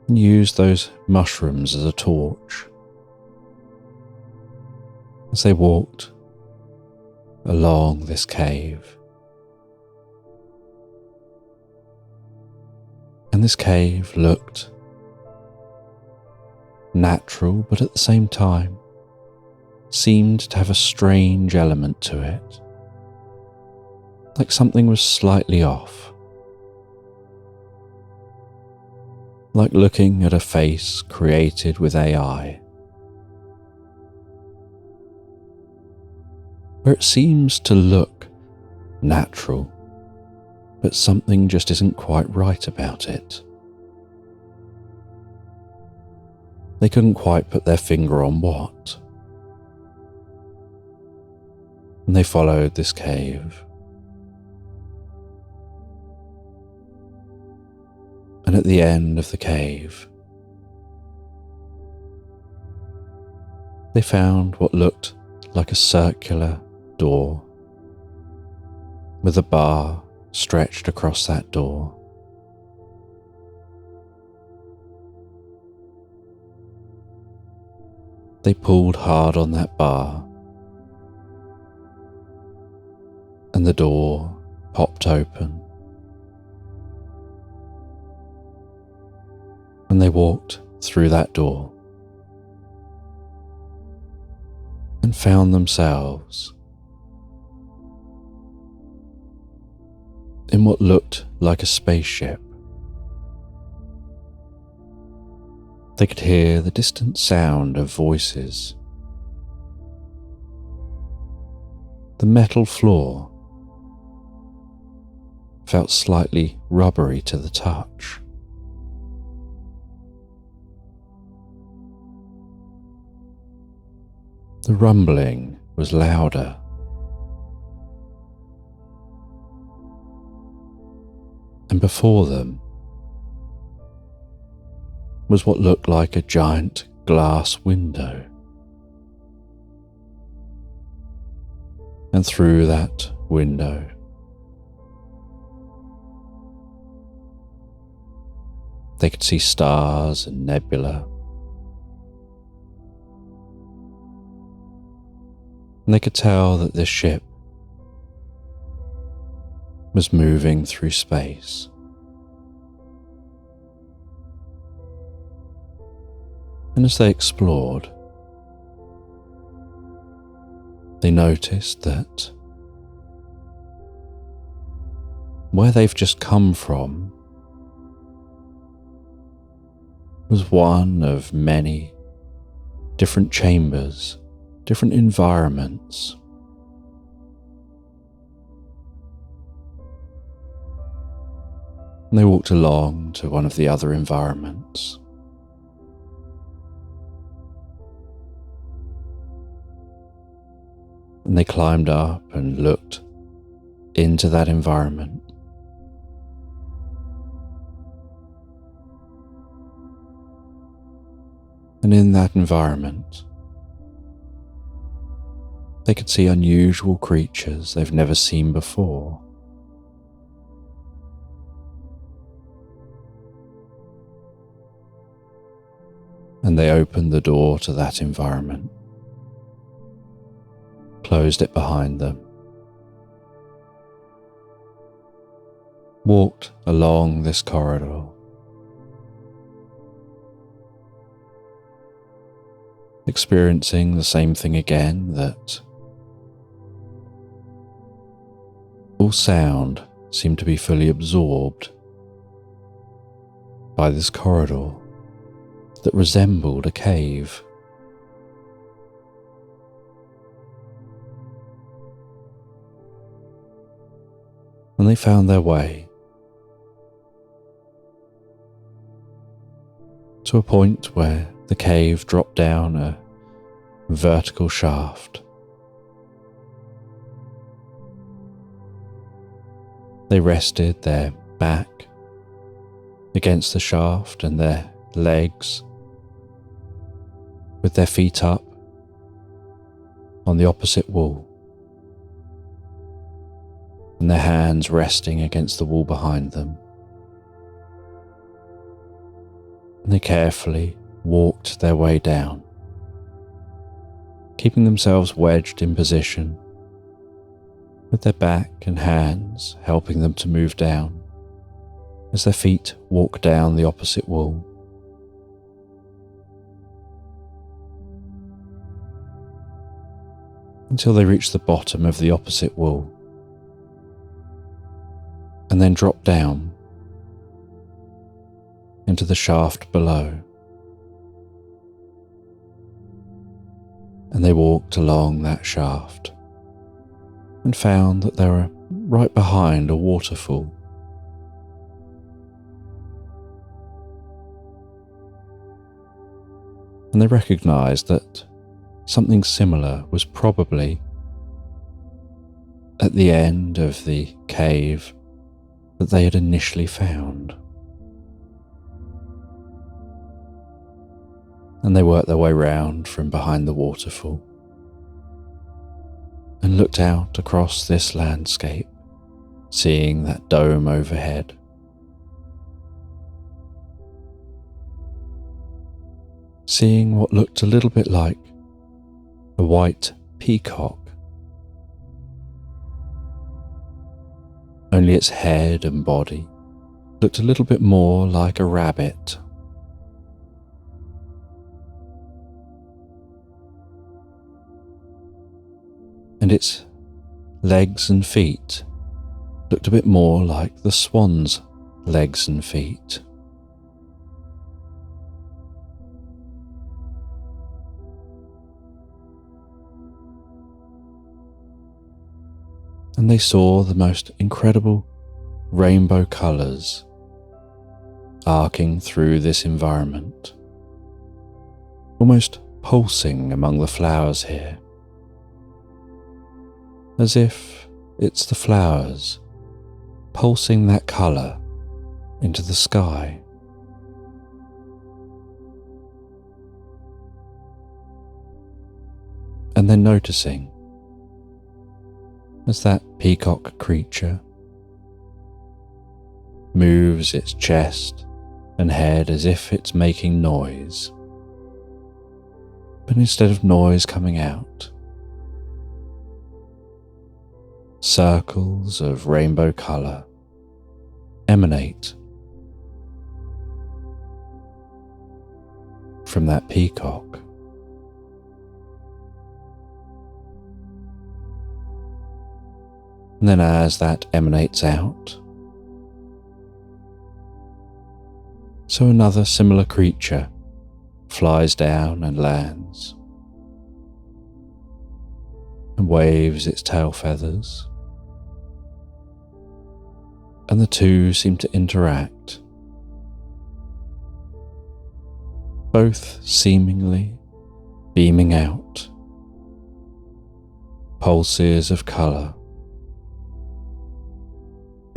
and used those mushrooms as a torch as they walked along this cave. And this cave looked natural, but at the same time seemed to have a strange element to it, like something was slightly off, like looking at a face created with AI, where it seems to look natural, but something just isn't quite right about it. They couldn't quite put their finger on what. And they followed this cave. And at the end of the cave, they found what looked like a circular door with a bar stretched across that door. They pulled hard on that bar, and the door popped open, and they walked through that door and found themselves in what looked like a spaceship. They could hear the distant sound of voices. The metal floor felt slightly rubbery to the touch. The rumbling was louder. And before them, was what looked like a giant glass window. And through that window, they could see stars and nebula. And they could tell that this ship was moving through space. And as they explored, they noticed that where they've just come from was one of many different chambers, different environments. And they walked along to one of the other environments. And they climbed up and looked into that environment. And in that environment, they could see unusual creatures they've never seen before. And they opened the door to that environment, closed it behind them, walked along this corridor, experiencing the same thing again, that all sound seemed to be fully absorbed by this corridor that resembled a cave. And they found their way to a point where the cave dropped down a vertical shaft. They rested their back against the shaft and their legs with their feet up on the opposite wall, and their hands resting against the wall behind them. And they carefully walked their way down, keeping themselves wedged in position, with their back and hands helping them to move down as their feet walk down the opposite wall. Until they reach the bottom of the opposite wall, and then drop down into the shaft below. And they walked along that shaft and found that they were right behind a waterfall. And they recognized that something similar was probably at the end of the cave that they had initially found. And they worked their way round from behind the waterfall and looked out across this landscape, seeing that dome overhead. Seeing what looked a little bit like a white peacock, only its head and body looked a little bit more like a rabbit. And its legs and feet looked a bit more like the swan's legs and feet. And they saw the most incredible rainbow colours arcing through this environment, almost pulsing among the flowers here, as if it's the flowers pulsing that colour into the sky. And then noticing as that peacock creature moves its chest and head as if it's making noise, but instead of noise coming out, circles of rainbow colour emanate from that peacock. And then as that emanates out, so another similar creature flies down and lands and waves its tail feathers, and the two seem to interact, both seemingly beaming out pulses of colour.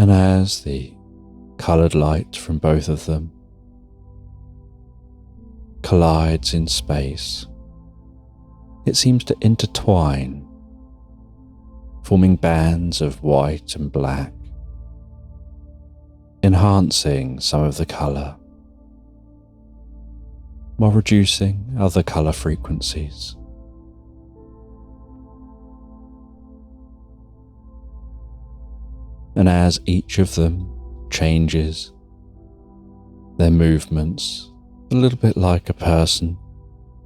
And as the coloured light from both of them collides in space, it seems to intertwine, forming bands of white and black, enhancing some of the colour, while reducing other colour frequencies. And as each of them changes their movements, a little bit like a person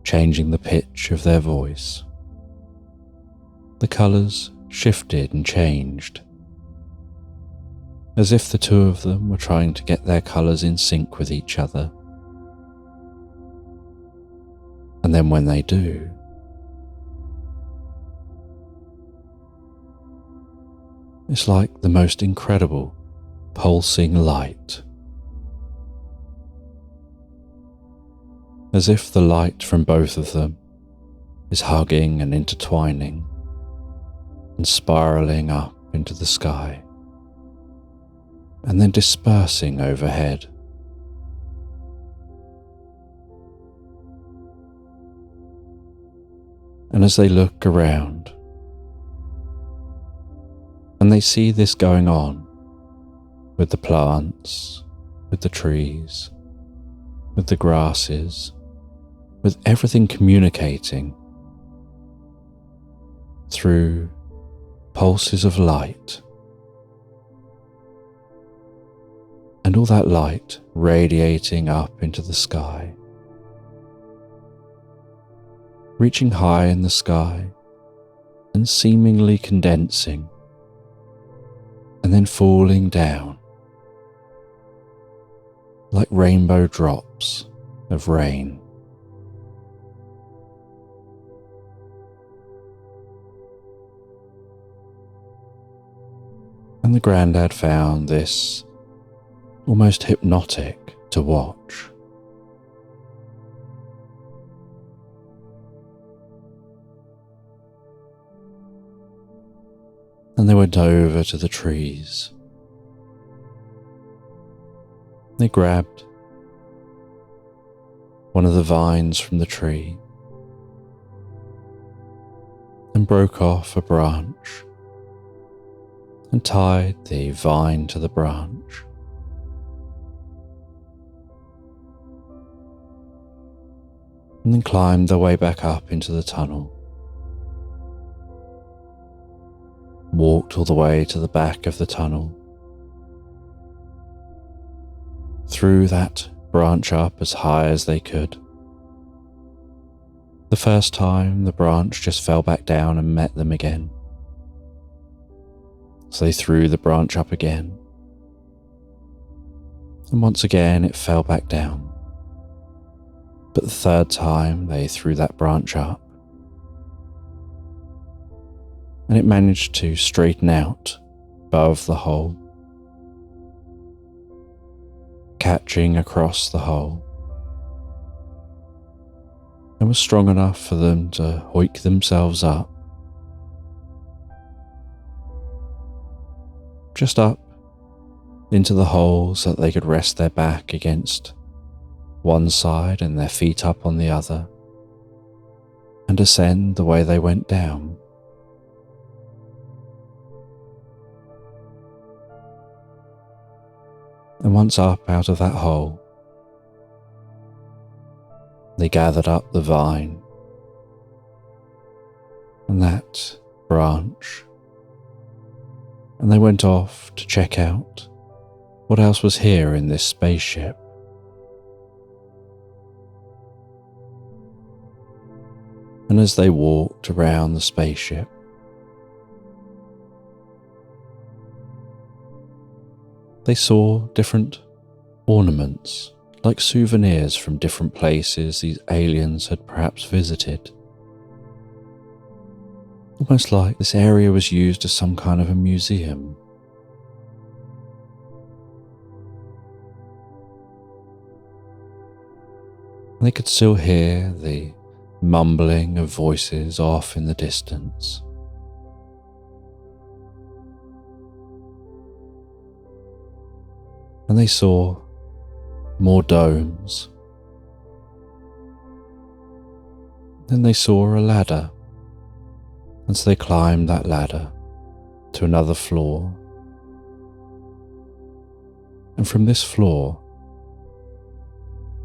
changing the pitch of their voice, the colours shifted and changed, as if the two of them were trying to get their colours in sync with each other. And then when they do, it's like the most incredible pulsing light, as if the light from both of them is hugging and intertwining and spiralling up into the sky and then dispersing overhead. And as they look around and they see this going on with the plants, with the trees, with the grasses, with everything communicating through pulses of light, and all that light radiating up into the sky, reaching high in the sky and seemingly condensing, and then falling down like rainbow drops of rain. And the Grandad found this almost hypnotic to watch. And they went over to the trees. They grabbed one of the vines from the tree and broke off a branch and tied the vine to the branch. And then climbed their way back up into the tunnel, walked all the way to the back of the tunnel, threw that branch up as high as they could. The first time, the branch just fell back down and met them again. So they threw the branch up again, and once again it fell back down. But the third time they threw that branch up, and it managed to straighten out above the hole, catching across the hole, and was strong enough for them to hoik themselves up, just up into the hole so that they could rest their back against one side and their feet up on the other, and ascend the way they went down. And once up out of that hole, they gathered up the vine and that branch, and they went off to check out what else was here in this spaceship. And as they walked around the spaceship, they saw different ornaments, like souvenirs from different places these aliens had perhaps visited. Almost like this area was used as some kind of a museum. They could still hear the mumbling of voices off in the distance. And they saw more domes. Then they saw a ladder, and so they climbed that ladder to another floor. And from this floor,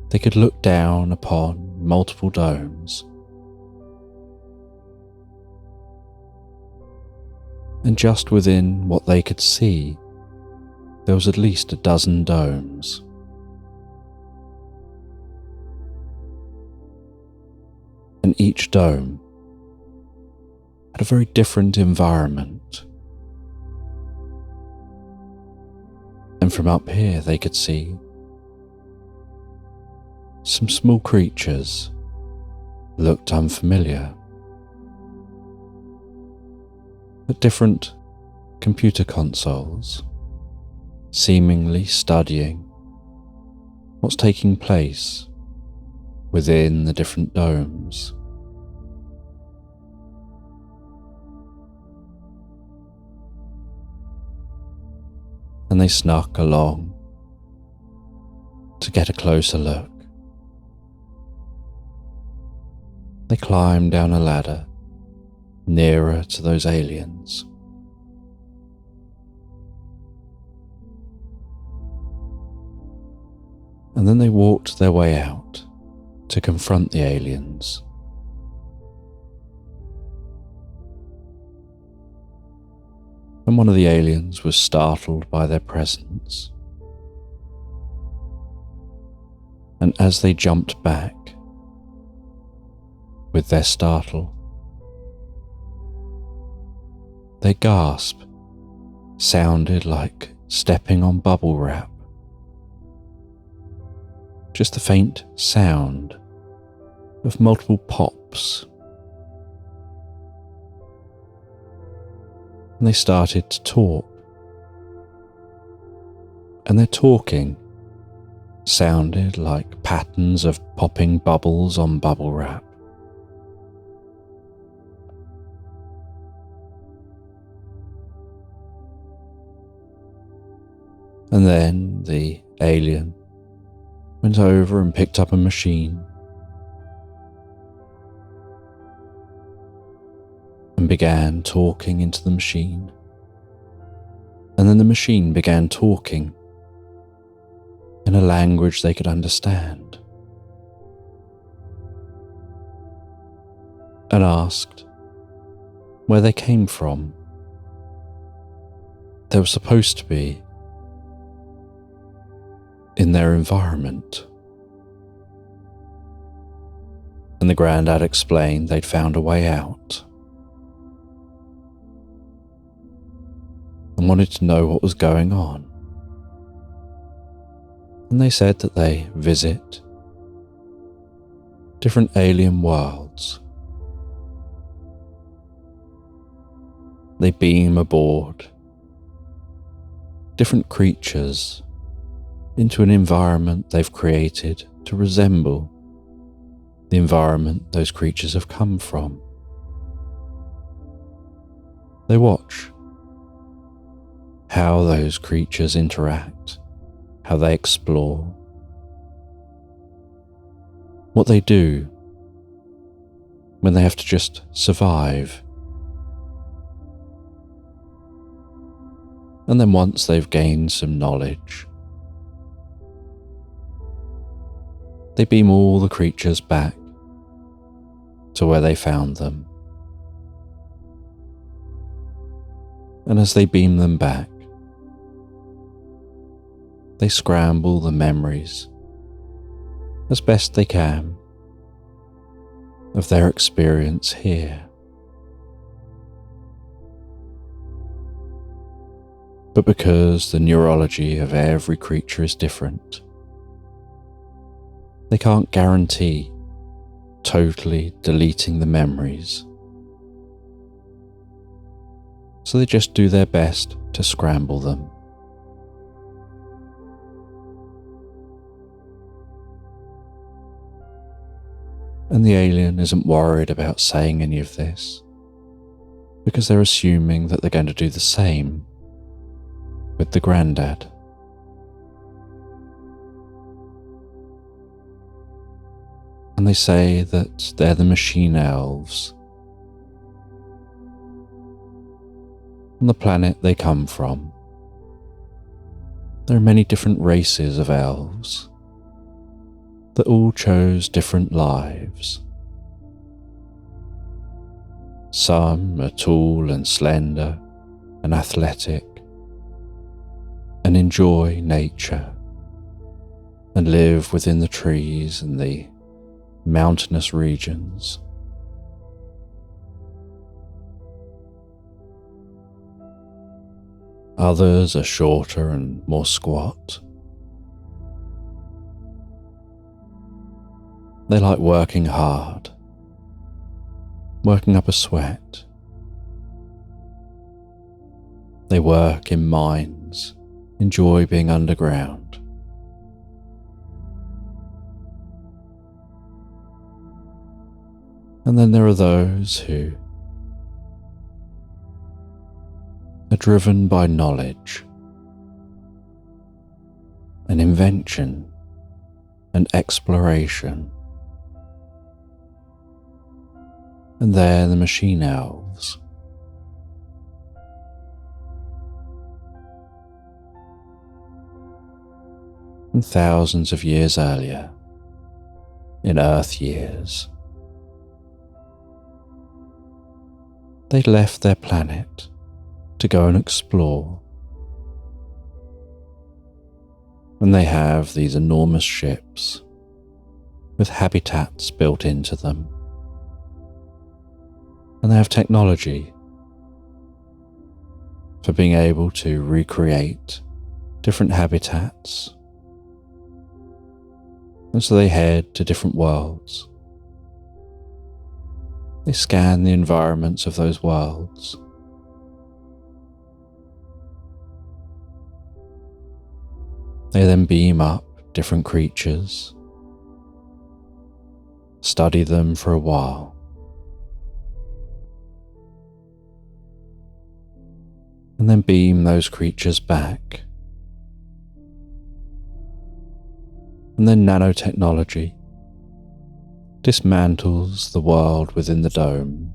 they could look down upon multiple domes. And just within what they could see, there was at least a dozen domes. And each dome had a very different environment. And from up here they could see some small creatures looked unfamiliar. At different computer consoles, seemingly studying what's taking place within the different domes. And they snuck along to get a closer look. They climbed down a ladder nearer to those aliens. And then they walked their way out to confront the aliens. And one of the aliens was startled by their presence. And as they jumped back with their startle, their gasp sounded like stepping on bubble wrap. Just the faint sound of multiple pops. And they started to talk. And their talking sounded like patterns of popping bubbles on bubble wrap. And then the alien went over and picked up a machine and began talking into the machine. And then the machine began talking in a language they could understand and asked where they came from. They were supposed to be in their environment. And the Grandad explained they'd found a way out and wanted to know what was going on. And they said that they visit different alien worlds. They beam aboard different creatures into an environment they've created to resemble the environment those creatures have come from. They watch how those creatures interact, how they explore. What they do when they have to just survive. And then once they've gained some knowledge, they beam all the creatures back to where they found them. And as they beam them back, they scramble the memories as best they can of their experience here. But because the neurology of every creature is different, they can't guarantee totally deleting the memories. So they just do their best to scramble them. And the alien isn't worried about saying any of this, because they're assuming that they're going to do the same with the granddad. And they say that they're the machine elves. On the planet they come from, there are many different races of elves that all chose different lives. Some are tall and slender and athletic and enjoy nature and live within the trees and the mountainous regions. Others are shorter and more squat. They like working hard, working up a sweat. They work in mines, enjoy being underground. And then there are those who are driven by knowledge and invention and exploration. And they're the machine elves. And thousands of years earlier, in Earth years, they left their planet to go and explore. And they have these enormous ships with habitats built into them. And they have technology for being able to recreate different habitats. And so they head to different worlds. They scan the environments of those worlds. They then beam up different creatures, study them for a while, and then beam those creatures back. And then nanotechnology dismantles the world within the dome,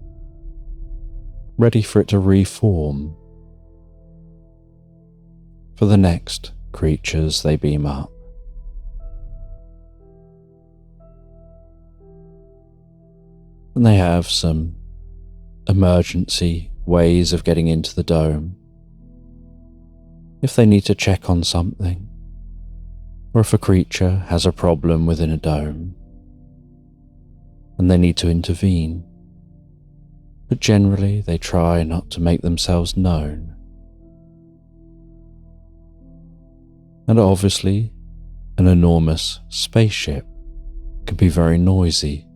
ready for it to reform for the next creatures they beam up. And they have some emergency ways of getting into the dome if they need to check on something, or if a creature has a problem within a dome and they need to intervene. But generally they try not to make themselves known. And obviously an enormous spaceship can be very noisy.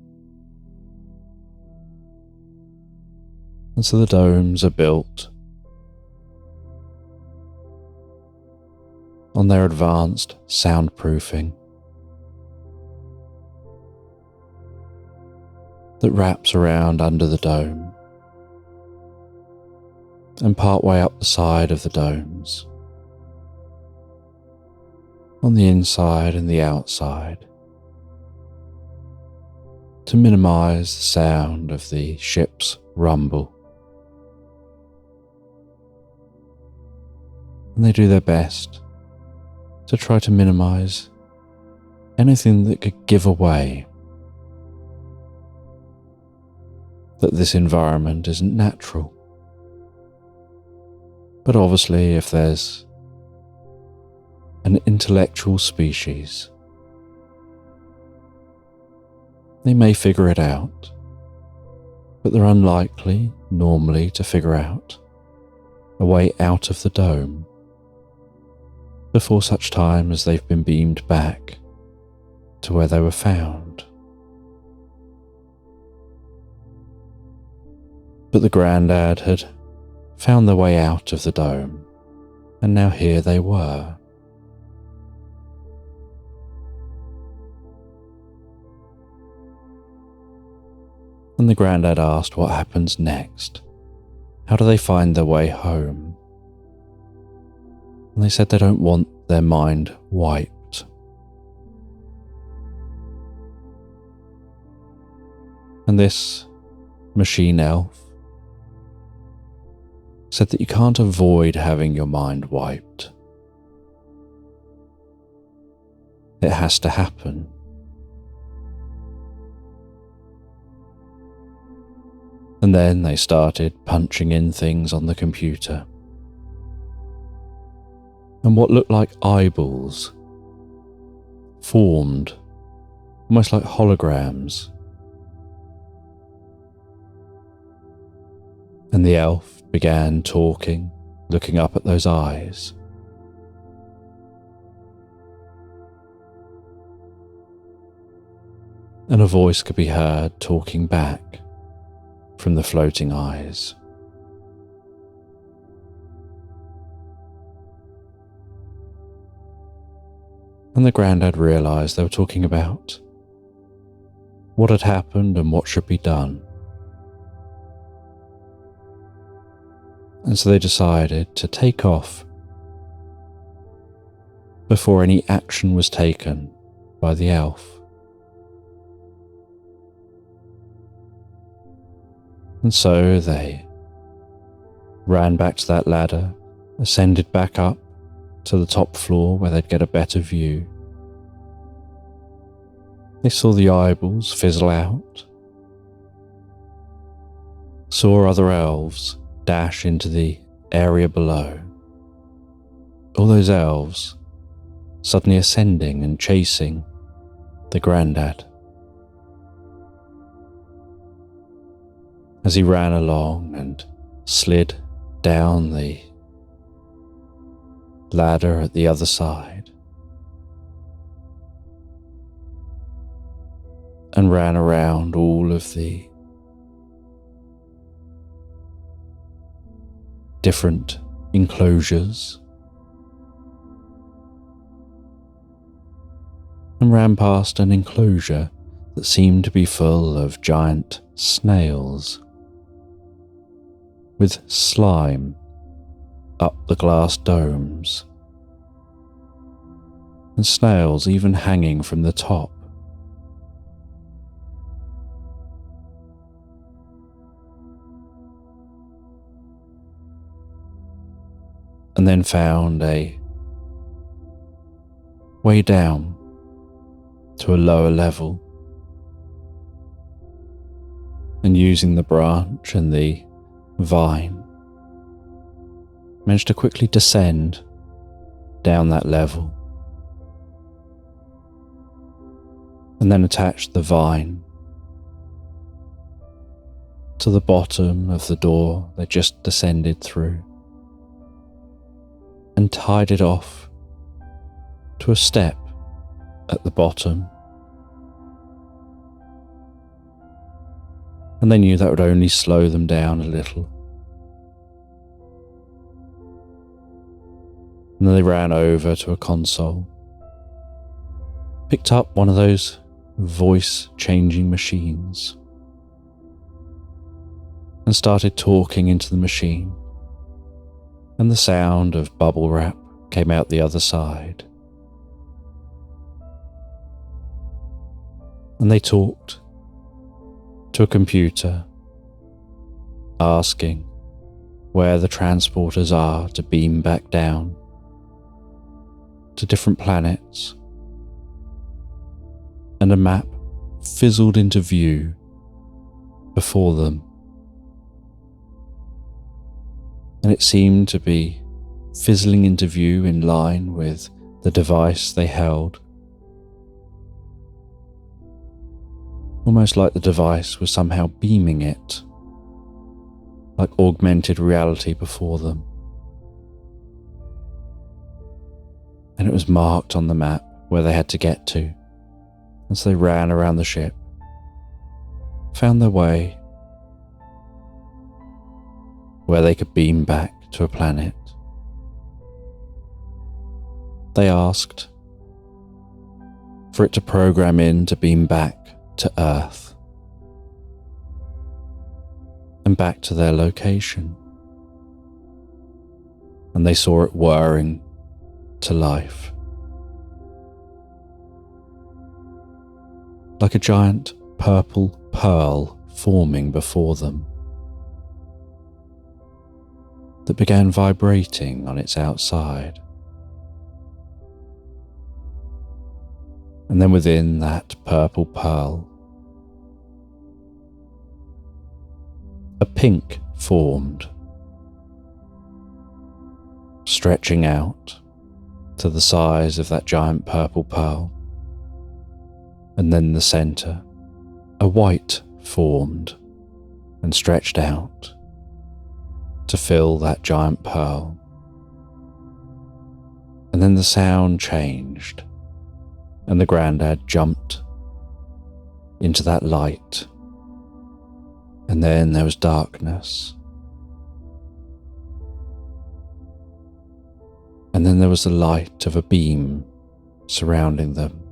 And so the domes are built on their advanced soundproofing that wraps around under the dome and partway up the side of the domes, on the inside and the outside. to minimise the sound of the ship's rumble. And they do their best to try to minimise anything that could give away that this environment isn't natural. But obviously, if there's an intellectual species, they may figure it out, but they're unlikely normally to figure out a way out of the dome before such time as they've been beamed back to where they were found. But the Grandad had found their way out of the dome, and now here they were. And the Grandad asked what happens next. How do they find their way home? And they said they don't want their mind wiped. And this machine elf said that you can't avoid having your mind wiped. It has to happen. And then they started punching in things on the computer. And what looked like eyeballs formed, almost like holograms. And the elf began talking, looking up at those eyes. And a voice could be heard talking back from the floating eyes. And the Grandad realised they were talking about what had happened and what should be done. And so they decided to take off before any action was taken by the elf. And so they ran back to that ladder, ascended back up to the top floor where they'd get a better view. They saw the eyeballs fizzle out, saw other elves dash into the area below. All those elves suddenly ascending and chasing the Grandad. As he ran along and slid down the ladder at the other side and ran around all of the different enclosures and ran past an enclosure that seemed to be full of giant snails with slime up the glass domes and snails even hanging from the top. And then found a way down to a lower level, and using the branch and the vine managed to quickly descend down that level and then attach the vine to the bottom of the door they just descended through and tied it off to a step at the bottom. And they knew that would only slow them down a little. And then they ran over to a console, picked up one of those voice-changing machines, and started talking into the machine. And the sound of bubble wrap came out the other side. And they talked to a computer, asking where the transporters are to beam back down to different planets, and a map fizzled into view before them, and it seemed to be fizzling into view in line with the device they held, almost like the device was somehow beaming it, like augmented reality before them. And it was marked on the map where they had to get to as they ran around the ship, found their way where they could beam back to a planet. They asked for it to program in to beam back to Earth and back to their location, and they saw it whirring to life, like a giant purple pearl forming before them that began vibrating on its outside. And then within that purple pearl, a pink formed, stretching out to the size of that giant purple pearl. And then the center, a white formed and stretched out to fill that giant pearl. And then the sound changed, and the Grandad jumped into that light. And then there was darkness. And then there was the light of a beam surrounding them.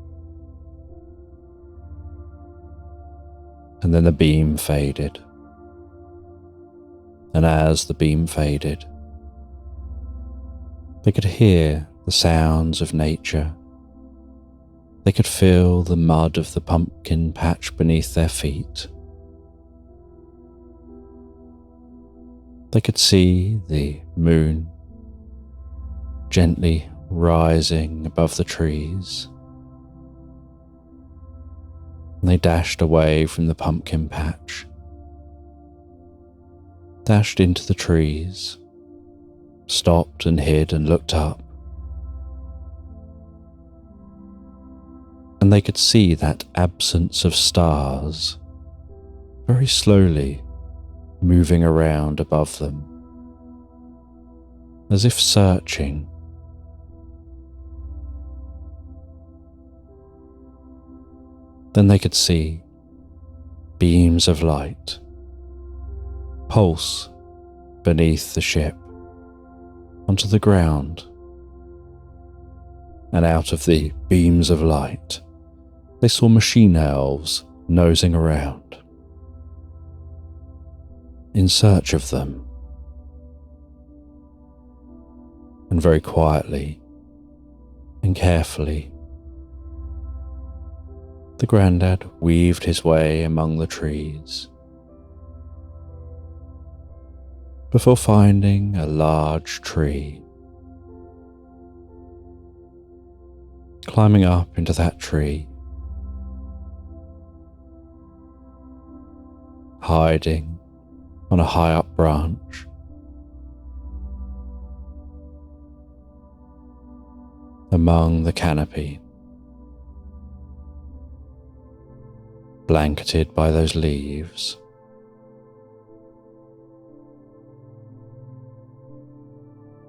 And then the beam faded. And as the beam faded, they could hear the sounds of nature. They could feel the mud of the pumpkin patch beneath their feet. They could see the moon gently rising above the trees. And they dashed away from the pumpkin patch, dashed into the trees, stopped and hid and looked up. And they could see that absence of stars very slowly moving around above them, as if searching. Then they could see beams of light pulse beneath the ship onto the ground, and out of the beams of light they saw machine elves nosing around in search of them. And very quietly and carefully, the Grandad weaved his way among the trees before finding a large tree. Climbing up into that tree, hiding on a high up branch, among the canopy, blanketed by those leaves.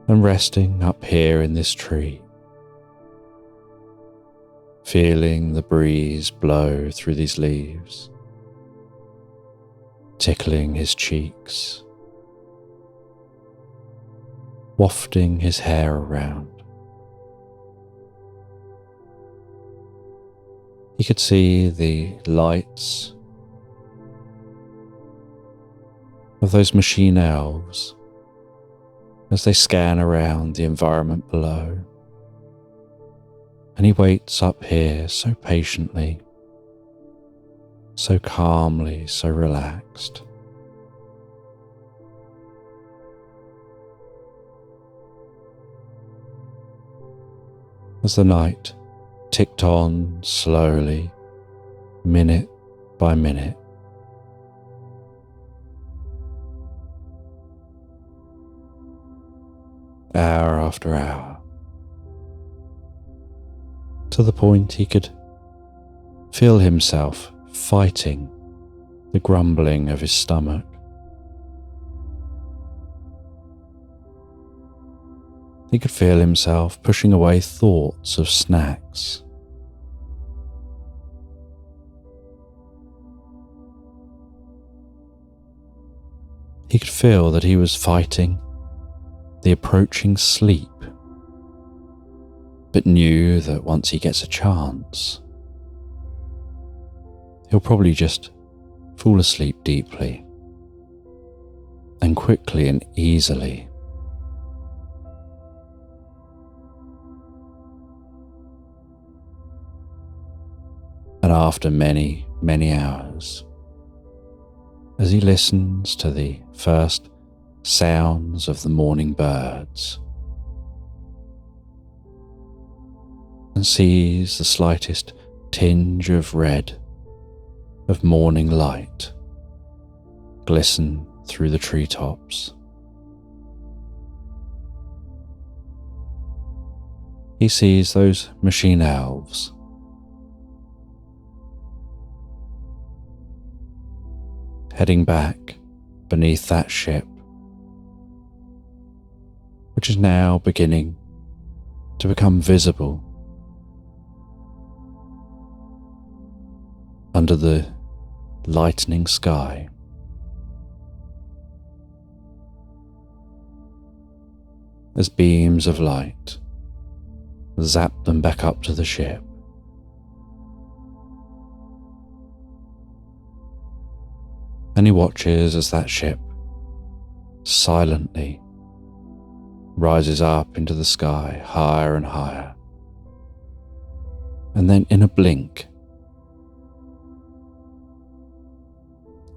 And resting up here in this tree, feeling the breeze blow through these leaves, tickling his cheeks, wafting his hair around. He could see the lights of those machine elves as they scan around the environment below. And he waits up here so patiently, so calmly, so relaxed. As the night ticked on slowly, minute by minute, hour after hour, to the point he could feel himself fighting the grumbling of his stomach. He could feel himself pushing away thoughts of snacks. He could feel that he was fighting the approaching sleep, but knew that once he gets a chance, he'll probably just fall asleep deeply and quickly and easily. And after many, many hours, as he listens to the first sounds of the morning birds and sees the slightest tinge of red of morning light glisten through the treetops, he sees those machine elves heading back beneath that ship, which is now beginning to become visible under the lightening sky. As beams of light zap them back up to the ship. And he watches as that ship silently rises up into the sky higher and higher, and then in a blink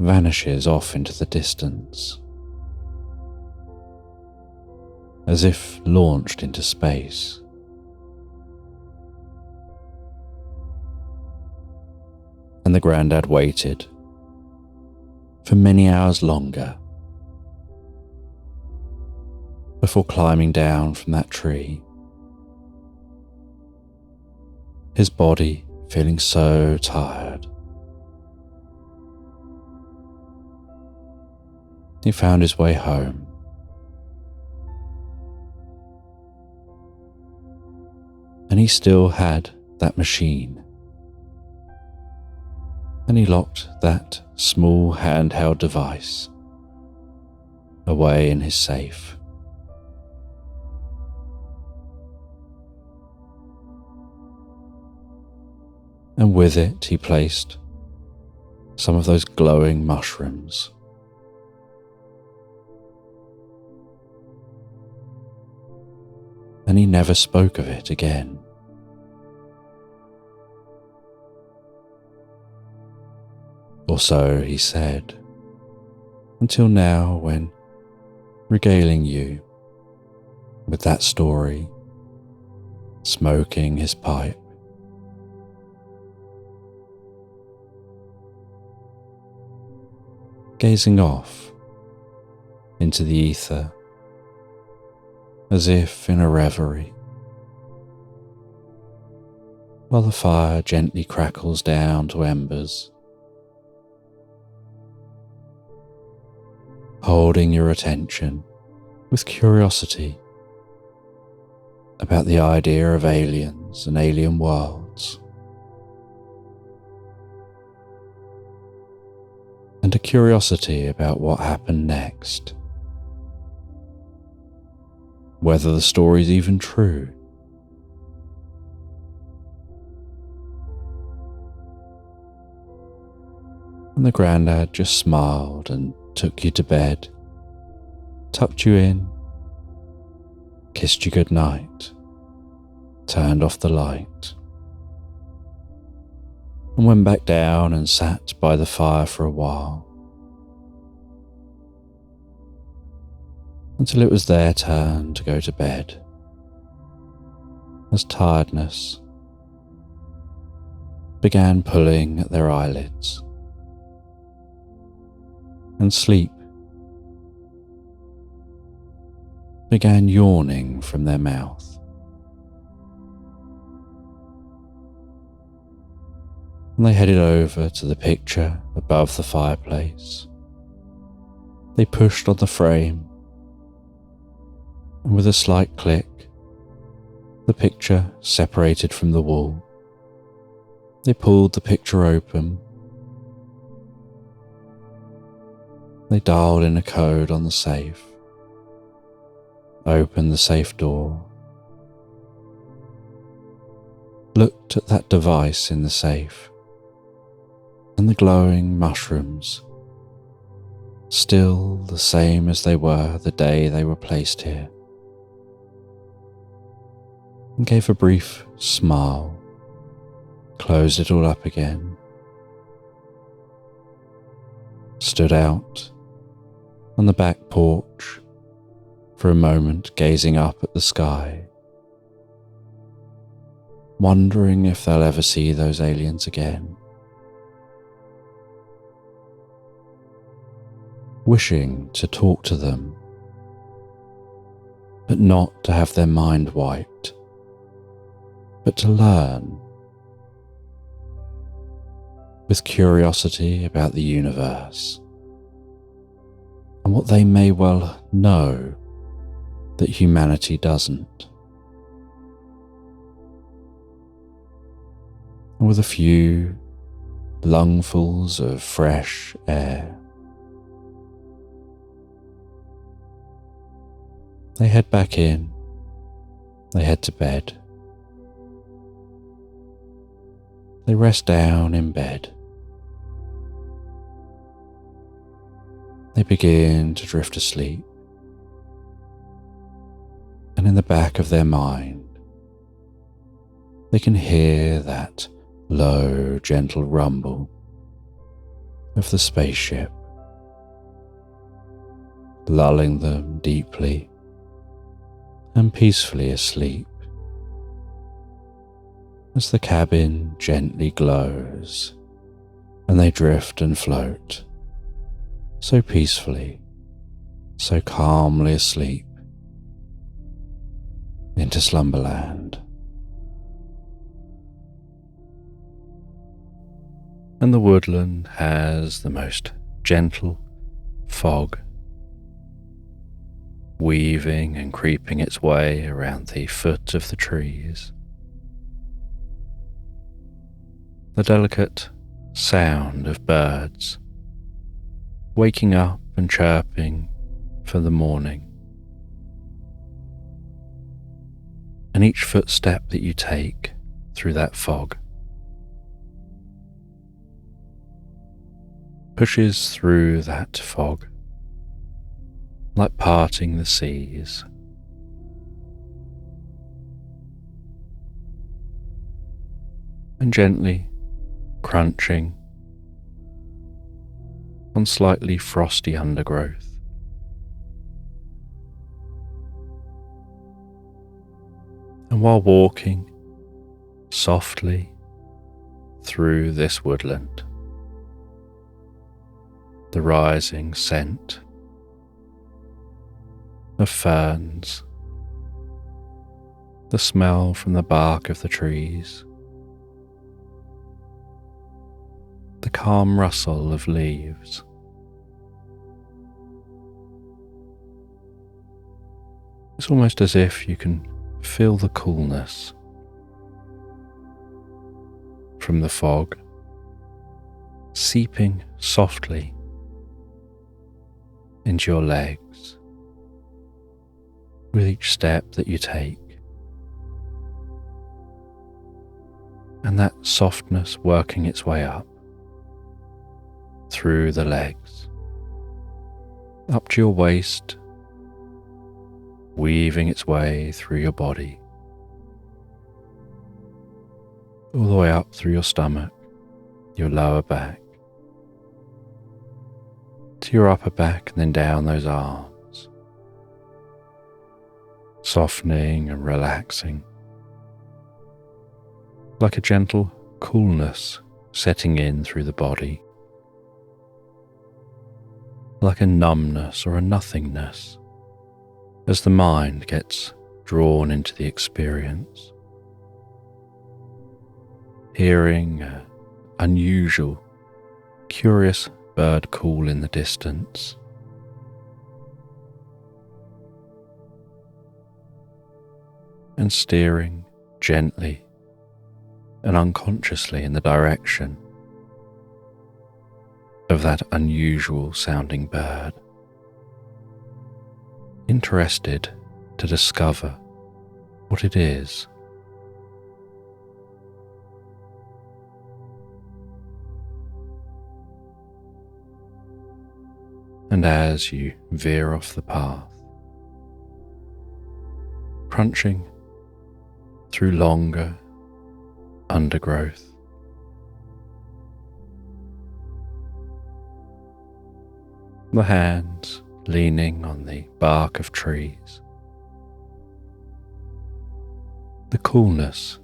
vanishes off into the distance, as if launched into space. And the Grandad waited for many hours longer before climbing down from that tree, his body feeling so tired. He found his way home, and he still had that machine, and he locked that small handheld device away in his safe. And with it he placed some of those glowing mushrooms. And he never spoke of it again. Or so he said, until now, when regaling you with that story, smoking his pipe, gazing off into the ether as if in a reverie, while the fire gently crackles down to embers, holding your attention with curiosity about the idea of aliens and alien worlds, and a curiosity about what happened next, whether the story's even true. And the Grandad just smiled and took you to bed, tucked you in, kissed you good night, turned off the light, and went back down and sat by the fire for a while, until it was their turn to go to bed, as tiredness began pulling at their eyelids, and sleep began yawning from their mouth. And they headed over to the picture above the fireplace. They pushed on the frame, and with a slight click, the picture separated from the wall. They pulled the picture open. They dialed in a code on the safe, opened the safe door, looked at that device in the safe, and the glowing mushrooms, still the same as they were the day they were placed here, and gave a brief smile, closed it all up again, stood out on the back porch for a moment, gazing up at the sky, wondering if they'll ever see those aliens again, wishing to talk to them, but not to have their mind wiped, but to learn, with curiosity about the universe and what they may well know that humanity doesn't. And with a few lungfuls of fresh air, they head back in, they head to bed. They rest down in bed. They begin to drift asleep, and in the back of their mind, they can hear that low, gentle rumble of the spaceship, lulling them deeply and peacefully asleep as the cabin gently glows and they drift and float so peacefully, so calmly asleep into Slumberland. And the woodland has the most gentle fog, weaving and creeping its way around the foot of the trees. The delicate sound of birds waking up and chirping for the morning. And each footstep that you take through that fog pushes through that fog like parting the seas. And gently crunching on slightly frosty undergrowth. And while walking softly through this woodland, the rising scent of ferns, the smell from the bark of the trees, the calm rustle of leaves, it's almost as if you can feel the coolness from the fog seeping softly into your legs with each step that you take, and that softness working its way up through the legs, up to your waist, weaving its way through your body, all the way up through your stomach, your lower back to your upper back and then down those arms, softening and relaxing, like a gentle coolness setting in through the body, like a numbness or a nothingness as the mind gets drawn into the experience. Hearing an unusual, curious bird call in the distance. And steering gently and unconsciously in the direction of that unusual sounding bird, interested to discover what it is. And as you veer off the path, crunching through longer undergrowth, the hands leaning on the bark of trees, the coolness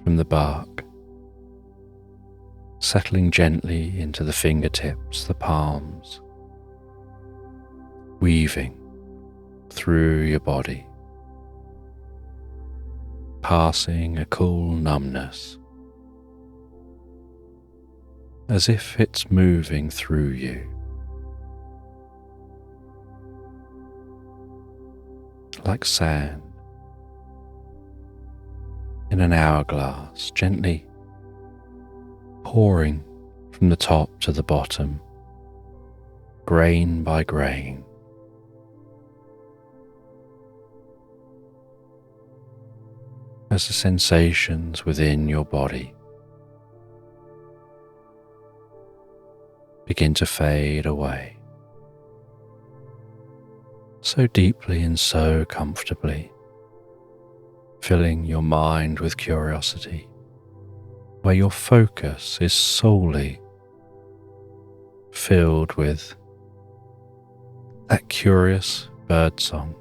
from the bark settling gently into the fingertips, the palms, weaving through your body, passing a cool numbness, as if it's moving through you, like sand in an hourglass, gently pouring from the top to the bottom, grain by grain. As the sensations within your body begin to fade away, so deeply and so comfortably, filling your mind with curiosity, where your focus is solely filled with that curious birdsong,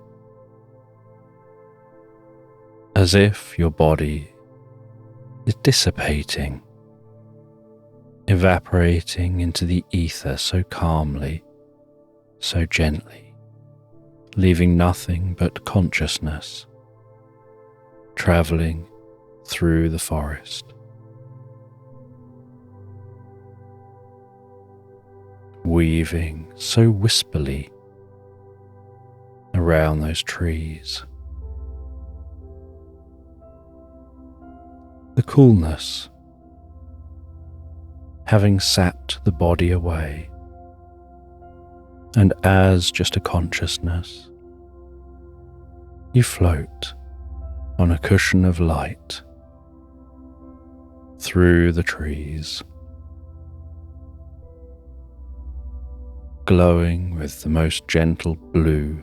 as if your body is dissipating, evaporating into the ether so calmly, so gently, leaving nothing but consciousness travelling through the forest, weaving so wispily around those trees. The coolness having sapped the body away, and as just a consciousness, you float on a cushion of light through the trees, glowing with the most gentle blue,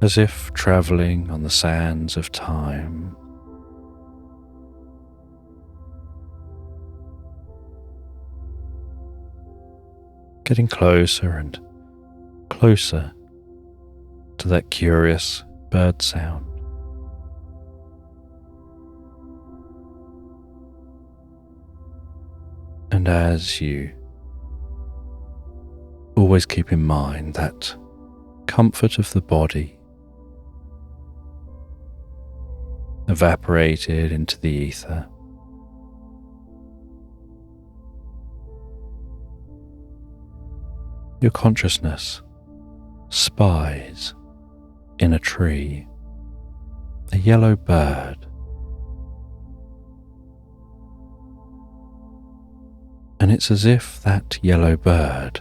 as if travelling on the sands of time. Getting closer and closer to that curious bird sound. And as you always keep in mind that comfort of the body evaporated into the ether, your consciousness spies in a tree a yellow bird, and it's as if that yellow bird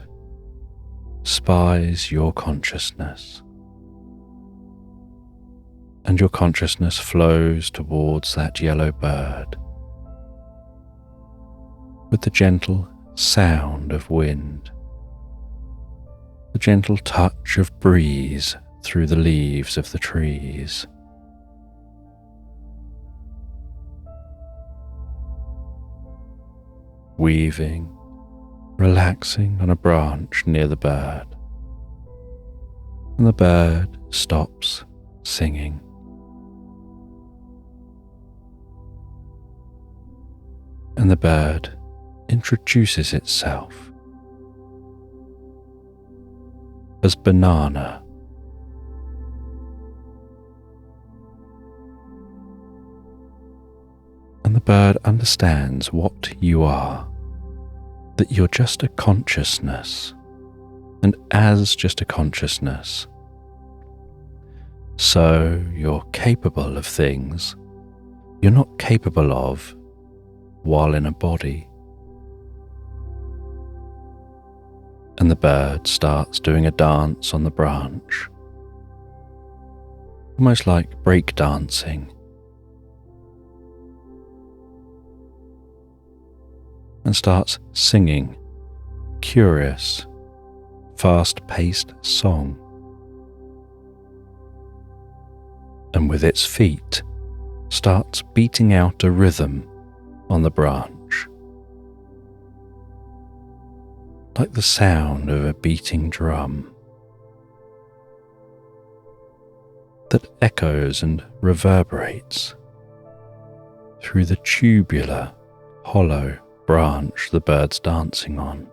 spies your consciousness, and your consciousness flows towards that yellow bird with the gentle sound of wind, the gentle touch of breeze through the leaves of the trees. weaving, relaxing on a branch near the bird. And the bird stops singing. And the bird introduces itself as banana. And the bird understands what you are, that you're just a consciousness, and as just a consciousness, so you're capable of things you're not capable of while in a body. And the bird starts doing a dance on the branch, almost like break dancing, and starts singing a curious, fast-paced song. And with its feet starts beating out a rhythm on the branch, like the sound of a beating drum that echoes and reverberates through the tubular, hollow branch the bird's dancing on.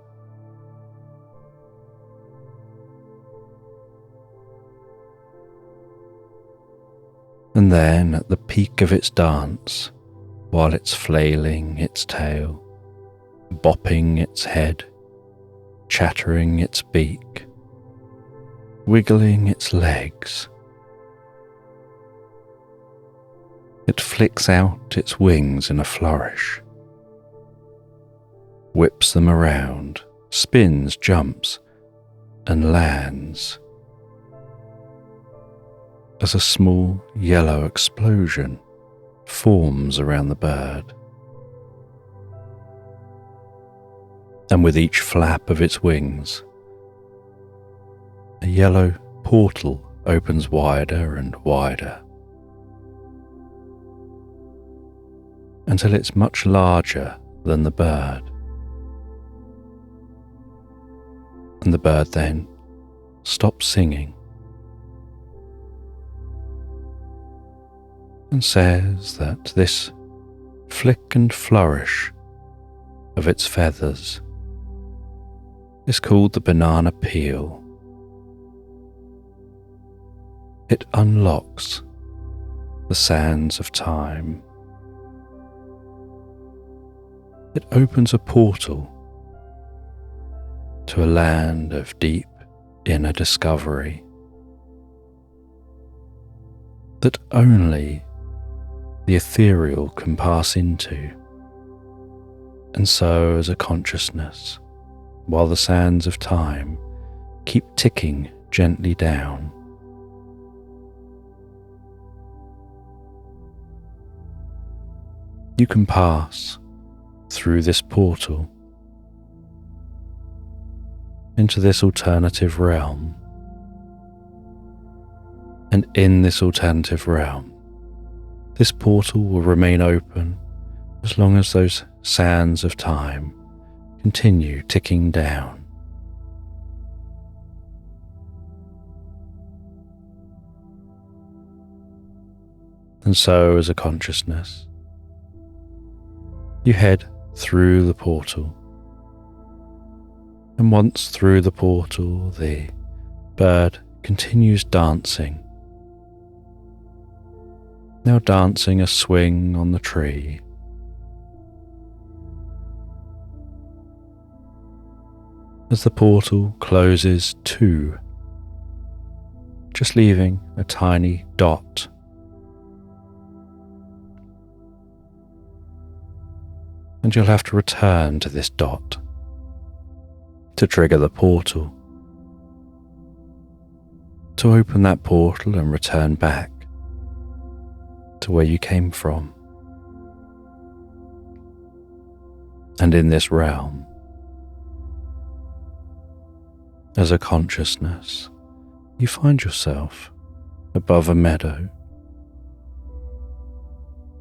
And then at the peak of its dance, while it's flailing its tail, bopping its head, chattering its beak, wiggling its legs, it flicks out its wings in a flourish, whips them around, spins, jumps, and lands as a small yellow explosion forms around the bird. And with each flap of its wings, a yellow portal opens wider and wider, until it's much larger than the bird. And the bird then stops singing and says that this flick and flourish of its feathers is called the banana peel. It unlocks the sands of time. It opens a portal to a land of deep inner discovery that only the ethereal can pass into, and so as a consciousness, while the sands of time keep ticking gently down, you can pass through this portal into this alternative realm. And in this alternative realm, this portal will remain open as long as those sands of time continue ticking down. And so, as a consciousness, you head through the portal. And once through the portal, the bird continues dancing, now dancing a swing on the tree. As the portal closes too, just leaving a tiny dot. And you'll have to return to this dot to trigger the portal, to open that portal and return back to where you came from. And in this realm, as a consciousness, you find yourself above a meadow,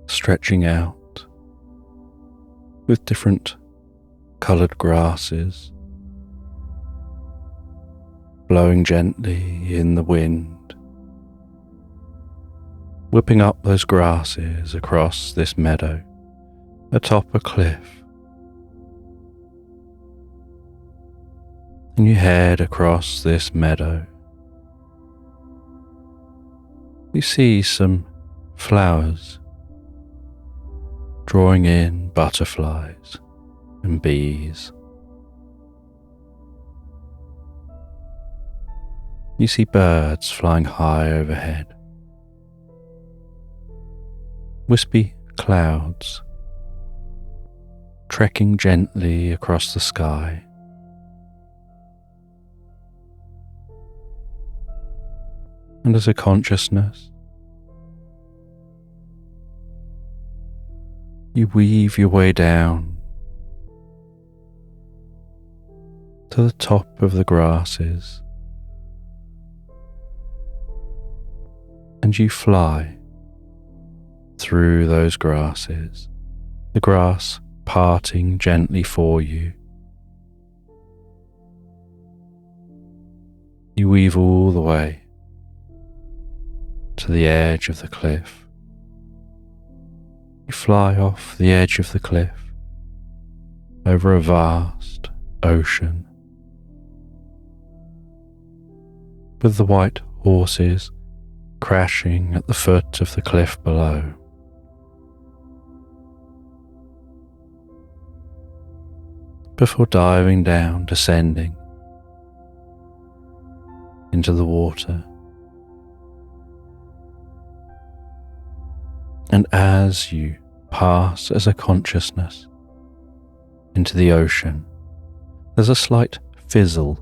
stretching out with different coloured grasses blowing gently in the wind, whipping up those grasses across this meadow atop a cliff. And you head across this meadow. You see some flowers drawing in butterflies and bees. You see birds flying high overhead, wispy clouds trekking gently across the sky. And as a consciousness, you weave your way down to the top of the grasses, and you fly through those grasses, the grass parting gently for you. You weave all the way to the edge of the cliff. You fly off the edge of the cliff over a vast ocean, with the white horses crashing at the foot of the cliff below. Before diving down, descending into the water. And as you pass as a consciousness into the ocean, there's a slight fizzle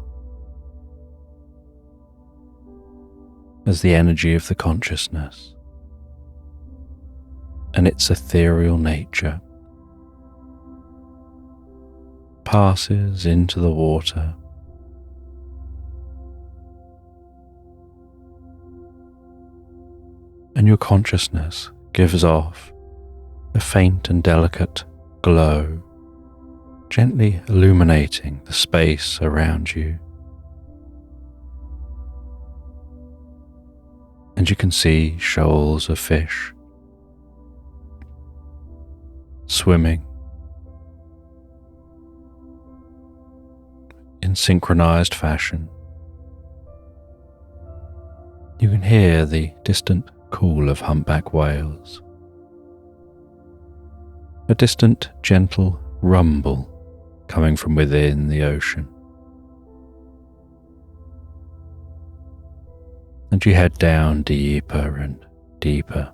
as the energy of the consciousness and its ethereal nature passes into the water. And your consciousness gives off a faint and delicate glow, gently illuminating the space around you. And you can see shoals of fish swimming in synchronized fashion. You can hear the distant call of humpback whales, a distant gentle rumble coming from within the ocean. And you head down deeper and deeper,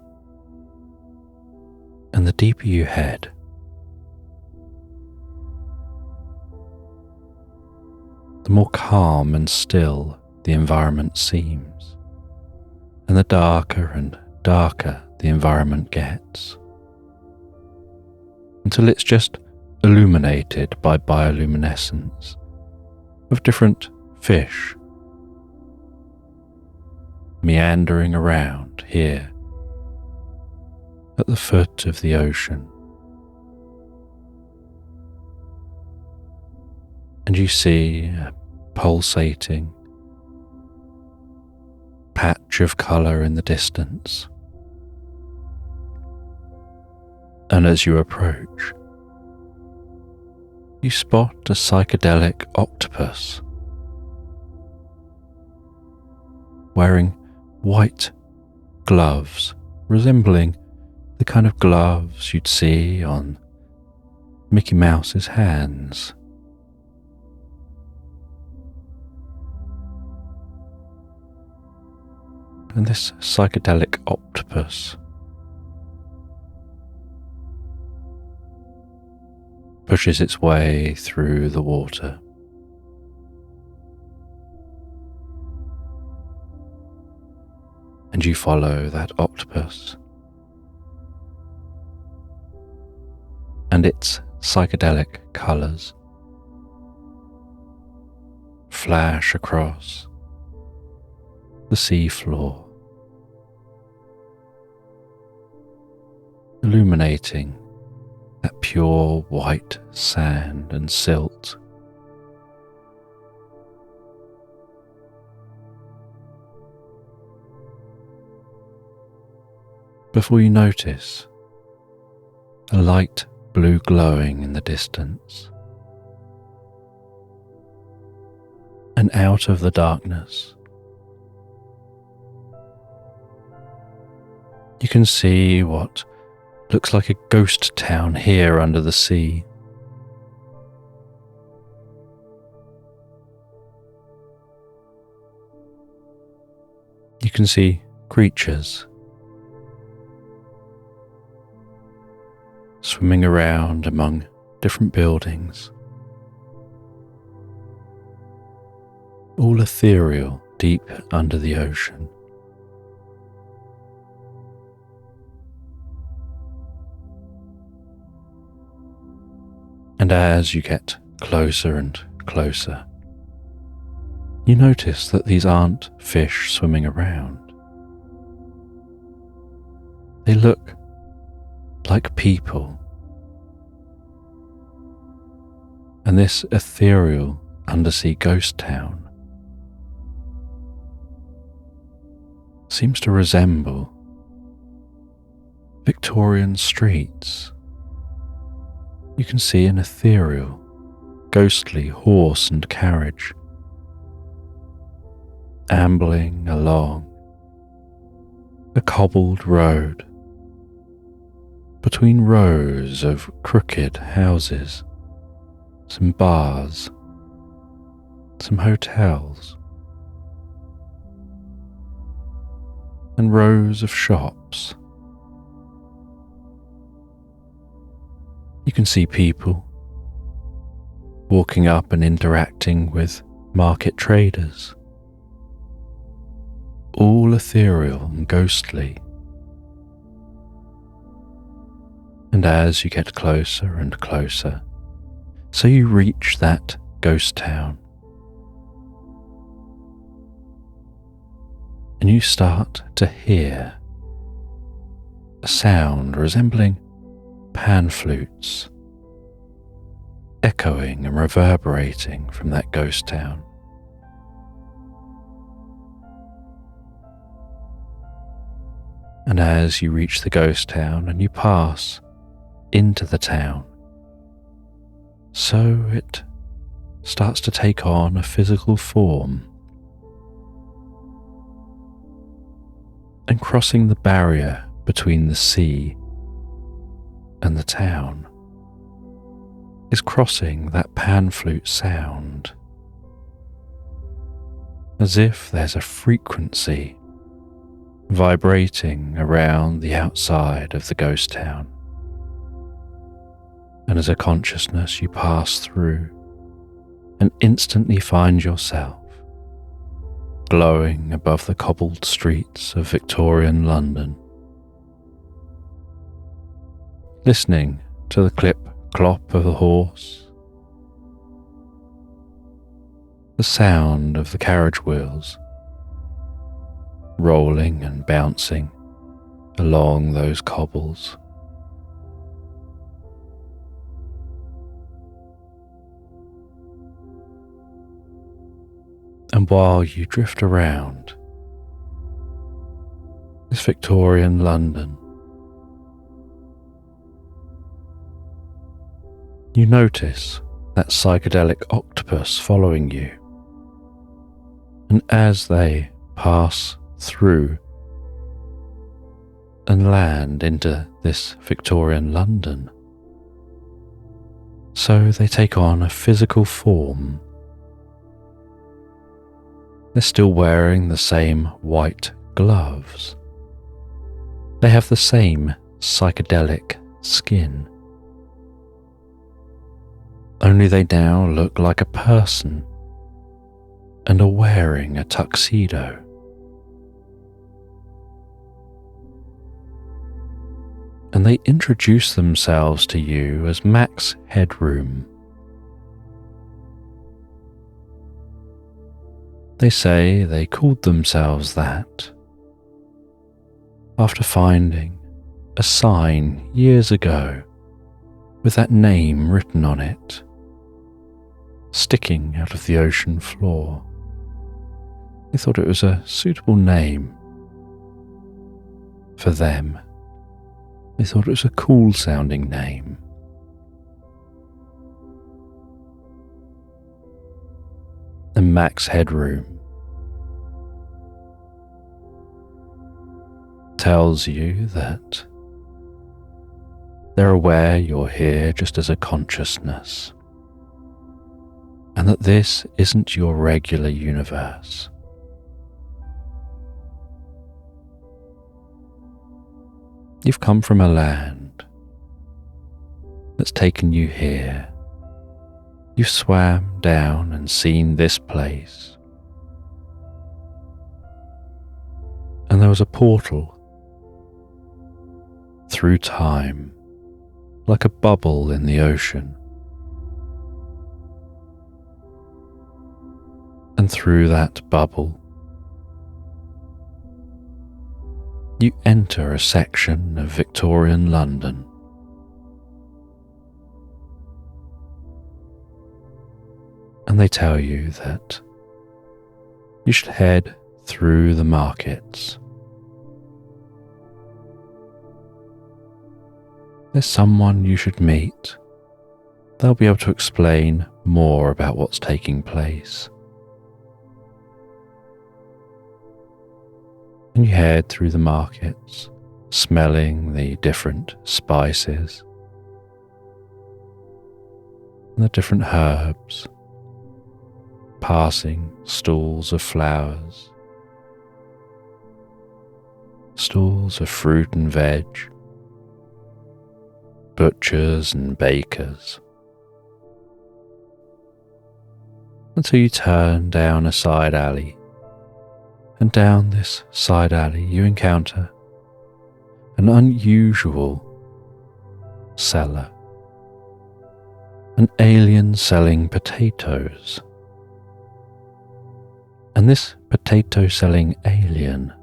and the deeper you head, the more calm and still the environment seems, and the darker and darker the environment gets, until it's just illuminated by bioluminescence of different fish meandering around here at the foot of the ocean. And you see a pulsating patch of colour in the distance. And as you approach, you spot a psychedelic octopus wearing white gloves resembling the kind of gloves you'd see on Mickey Mouse's hands. And this psychedelic octopus pushes its way through the water. And you follow that octopus and its psychedelic colours flash across the seafloor, illuminating that pure white sand and silt. Before you notice a light blue glowing in the distance, and out of the darkness you can see what looks like a ghost town here under the sea. You can see creatures swimming around among different buildings, all ethereal deep under the ocean. And as you get closer and closer, you notice that these aren't fish swimming around. They look like people. And this ethereal undersea ghost town seems to resemble Victorian streets. You can see an ethereal, ghostly horse and carriage ambling along a cobbled road between rows of crooked houses, some bars, some hotels, and rows of shops. You can see people walking up and interacting with market traders, all ethereal and ghostly. And as you get closer and closer, so you reach that ghost town, and you start to hear a sound resembling pan flutes echoing and reverberating from that ghost town. And as you reach the ghost town and you pass into the town, so it starts to take on a physical form. And crossing the barrier between the sea and the town is crossing that pan flute sound, as if there's a frequency vibrating around the outside of the ghost town. And as a consciousness you pass through and instantly find yourself glowing above the cobbled streets of Victorian London, listening to the clip-clop of the horse, the sound of the carriage wheels rolling and bouncing along those cobbles. And while you drift around this Victorian London, you notice that psychedelic octopus following you. And as they pass through and land into this Victorian London, so they take on a physical form. They're still wearing the same white gloves. They have the same psychedelic skin. Only they now look like a person and are wearing a tuxedo. And they introduce themselves to you as Max Headroom. They say they called themselves that after finding a sign years ago with that name written on it, sticking out of the ocean floor. They thought it was a suitable name for them. They thought it was a cool sounding name. And max headroom tells you that they're aware you're here just as a consciousness, and that this isn't your regular universe. You've come from a land that's taken you here. You've swam down and seen this place. And there was a portal through time, like a bubble in the ocean. And through that bubble, you enter a section of Victorian London. And they tell you that you should head through the markets. There's someone you should meet. They'll be able to explain more about what's taking place. And you head through the markets, smelling the different spices and the different herbs, passing stalls of flowers, stalls of fruit and veg, butchers and bakers, until you turn down a side alley. And down this side alley you encounter an unusual seller, an alien selling potatoes. And this potato selling alien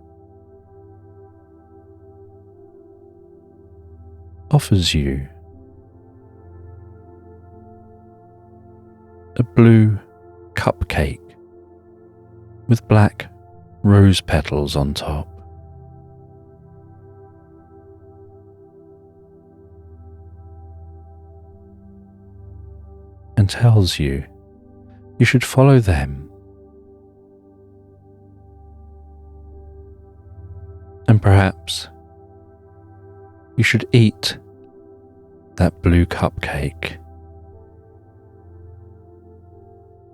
offers you a blue cupcake with black rose petals on top. And tells you should follow them and perhaps you should eat that blue cupcake.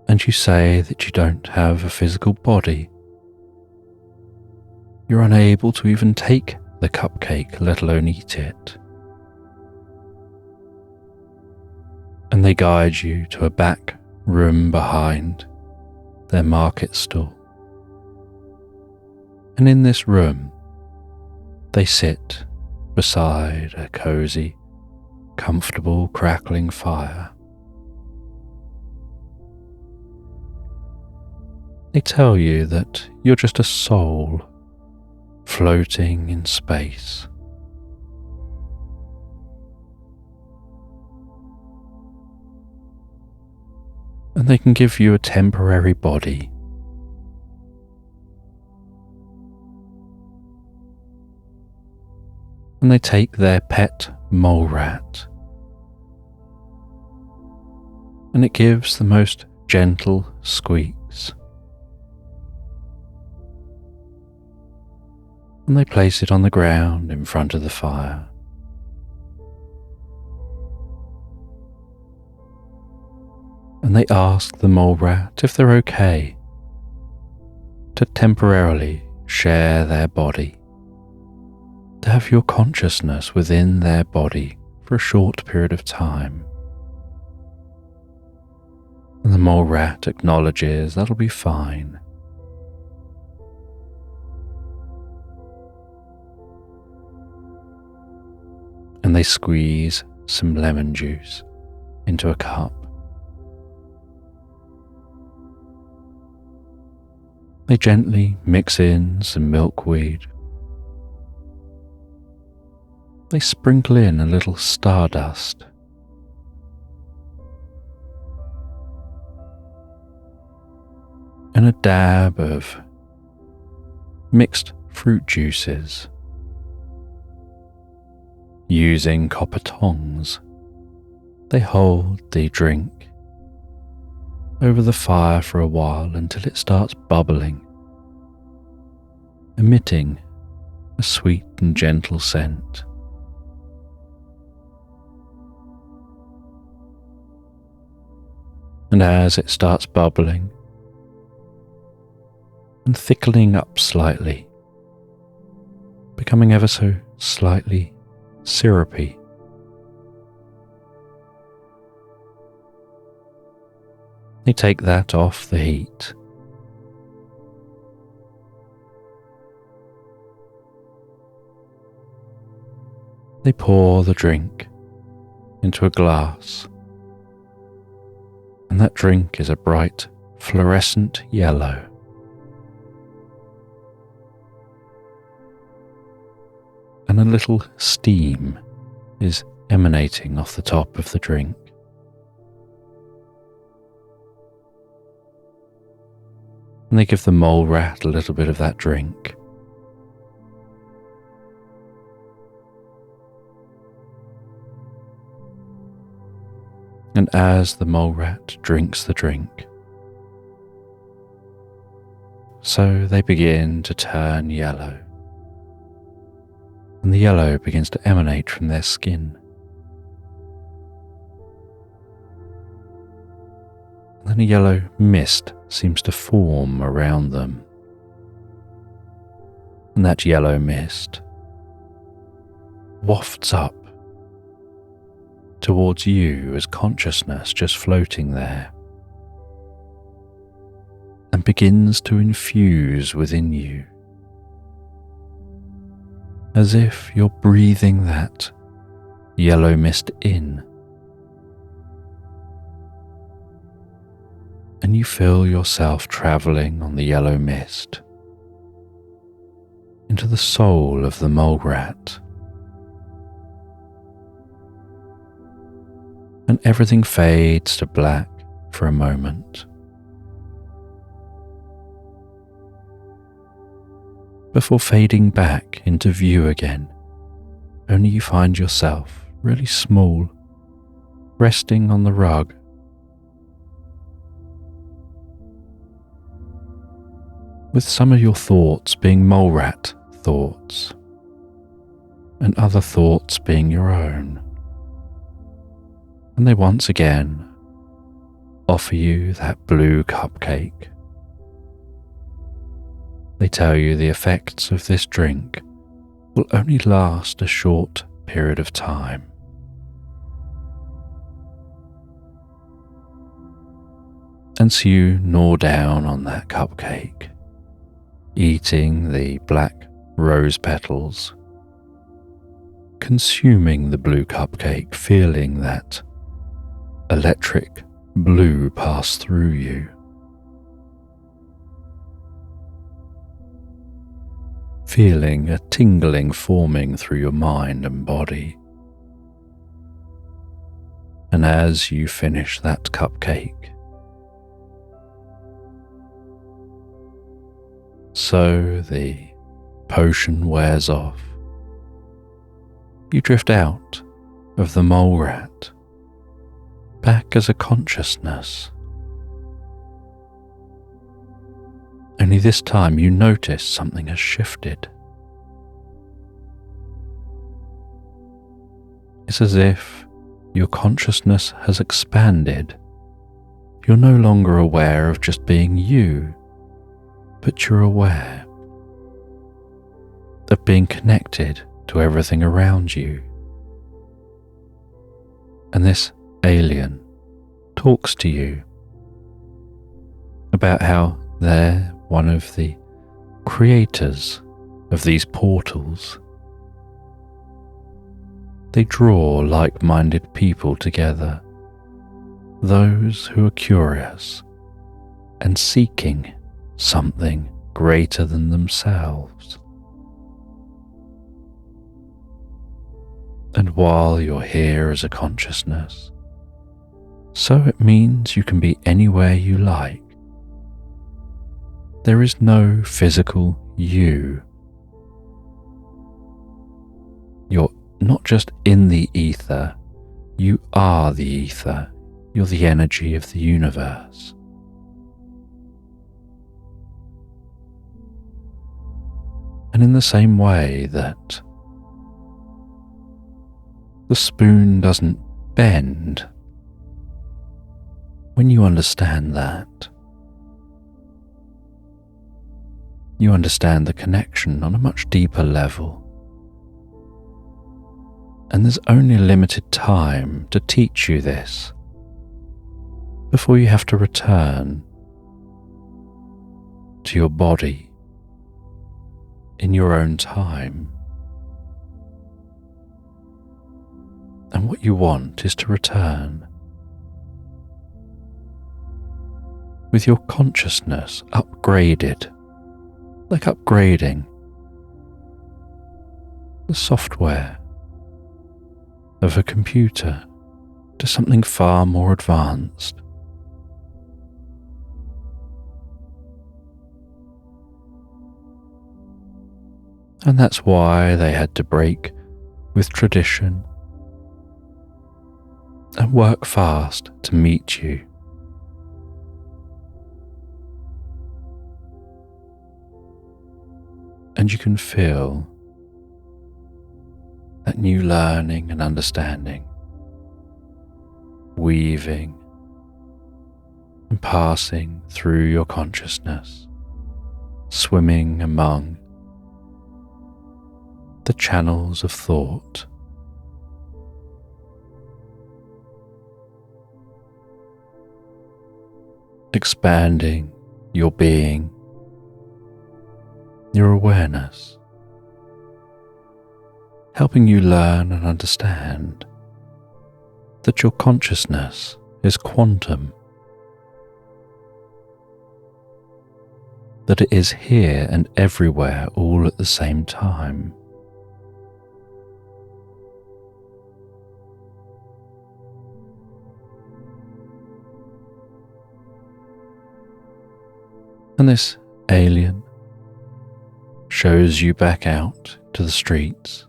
And you say that you don't have a physical body. You're unable to even take the cupcake, let alone eat it. And they guide you to a back room behind their market stall. And in this room, they sit beside a cozy, comfortable, crackling fire. They tell you that you're just a soul floating in space. And they can give you a temporary body. And they take their pet mole rat, and it gives the most gentle squeaks. And they place it on the ground in front of the fire. And they ask the mole rat if they're okay to temporarily share their body, to have your consciousness within their body for a short period of time. And the mole rat acknowledges that'll be fine. And they squeeze some lemon juice into a cup. They gently mix in some milkweed. They sprinkle in a little stardust and a dab of mixed fruit juices. Using copper tongs, they hold the drink over the fire for a while until it starts bubbling, emitting a sweet and gentle scent. And as it starts bubbling and thickening up slightly, becoming ever so slightly syrupy, they take that off the heat. They pour the drink into a glass, and that drink is a bright fluorescent yellow. And a little steam is emanating off the top of the drink. And they give the mole rat a little bit of that drink. And as the mole rat drinks the drink, so they begin to turn yellow. And the yellow begins to emanate from their skin. And then a yellow mist seems to form around them. And that yellow mist wafts up towards you as consciousness just floating there, and begins to infuse within you, as if you're breathing that yellow mist in, and you feel yourself travelling on the yellow mist into the soul of the mole rat. And everything fades to black for a moment, before fading back into view again. Only you find yourself really small, resting on the rug, with some of your thoughts being mole rat thoughts, and other thoughts being your own. And they once again offer you that blue cupcake. They tell you the effects of this drink will only last a short period of time. And so you gnaw down on that cupcake, eating the black rose petals, consuming the blue cupcake, feeling that electric blue pass through you. Feeling a tingling forming through your mind and body. And as you finish that cupcake, so the potion wears off, you drift out of the mole rat, back as a consciousness. Only this time you notice something has shifted. It's as if your consciousness has expanded. You're no longer aware of just being you, but you're aware of being connected to everything around you. And this alien talks to you about how they're one of the creators of these portals. They draw like-minded people together, those who are curious and seeking something greater than themselves. And while you're here as a consciousness, so it means you can be anywhere you like. there is no physical you. You're not just in the ether, you are the ether. You're the energy of the universe. And in the same way that the spoon doesn't bend, when you understand that, you understand the connection on a much deeper level. And there's only a limited time to teach you this before you have to return to your body in your own time. And what you want is to return with your consciousness upgraded, like upgrading the software of a computer to something far more advanced. And that's why they had to break with tradition and work fast to meet you. And you can feel that new learning and understanding weaving and passing through your consciousness, swimming among the channels of thought. Expanding your being, your awareness, helping you learn and understand that your consciousness is quantum, that it is here and everywhere all at the same time. And this alien shows you back out to the streets.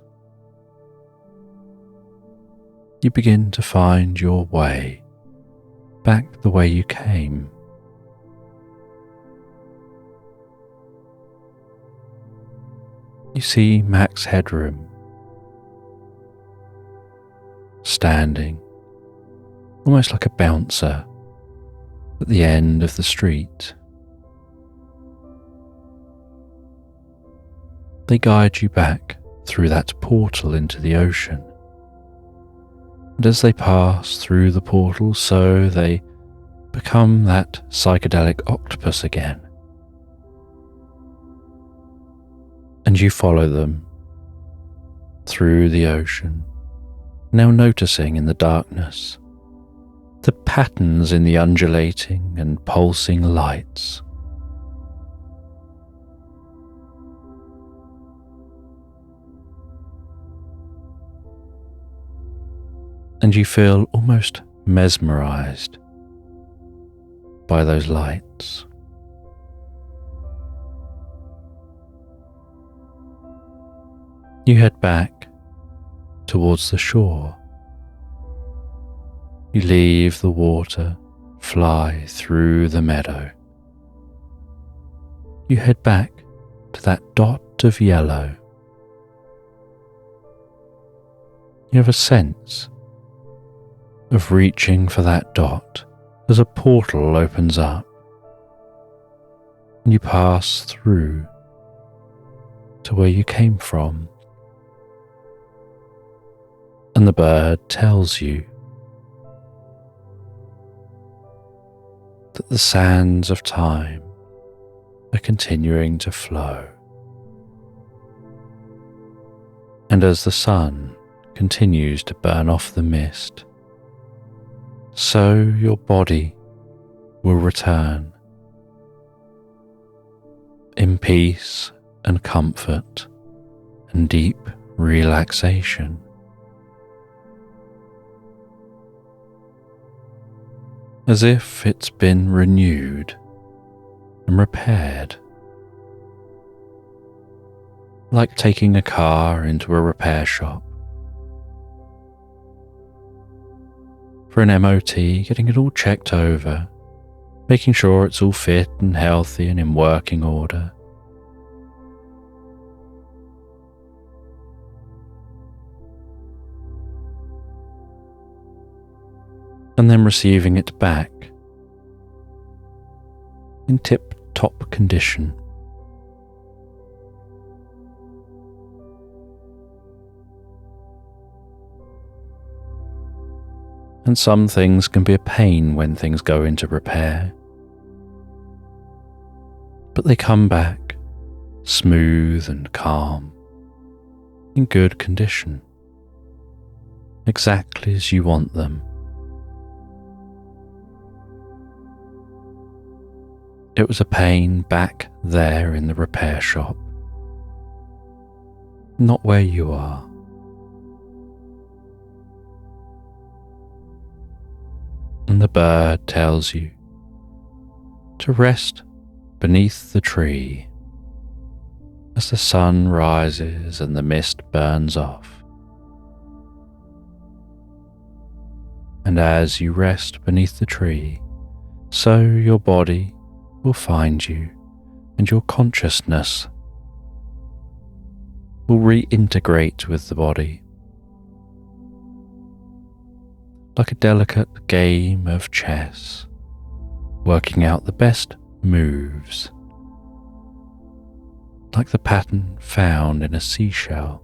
You begin to find your way back the way you came. You see Max Headroom standing almost like a bouncer at the end of the street. They guide you back through that portal into the ocean. And as they pass through the portal, so they become that psychedelic octopus again. And you follow them through the ocean, now noticing in the darkness the patterns in the undulating and pulsing lights. And you feel almost mesmerized by those lights. You head back towards the shore. You leave the water, fly through the meadow. You head back to that dot of yellow. You have a sense of reaching for that dot as a portal opens up, and you pass through to where you came from. And the bird tells you that the sands of time are continuing to flow. And as the sun continues to burn off the mist, so your body will return in peace and comfort and deep relaxation. As if it's been renewed and repaired like taking a car into a repair shop. For an MOT, getting it all checked over, making sure it's all fit and healthy and in working order. And then receiving it back in tip-top condition. And some things can be a pain when things go into repair, but they come back smooth and calm, in good condition, exactly as you want them. It was a pain back there in the repair shop, not where you are. And the bird tells you to rest beneath the tree as the sun rises and the mist burns off. And as you rest beneath the tree, so your body will find you and your consciousness will reintegrate with the body. Like a delicate game of chess, working out the best moves, like the pattern found in a seashell.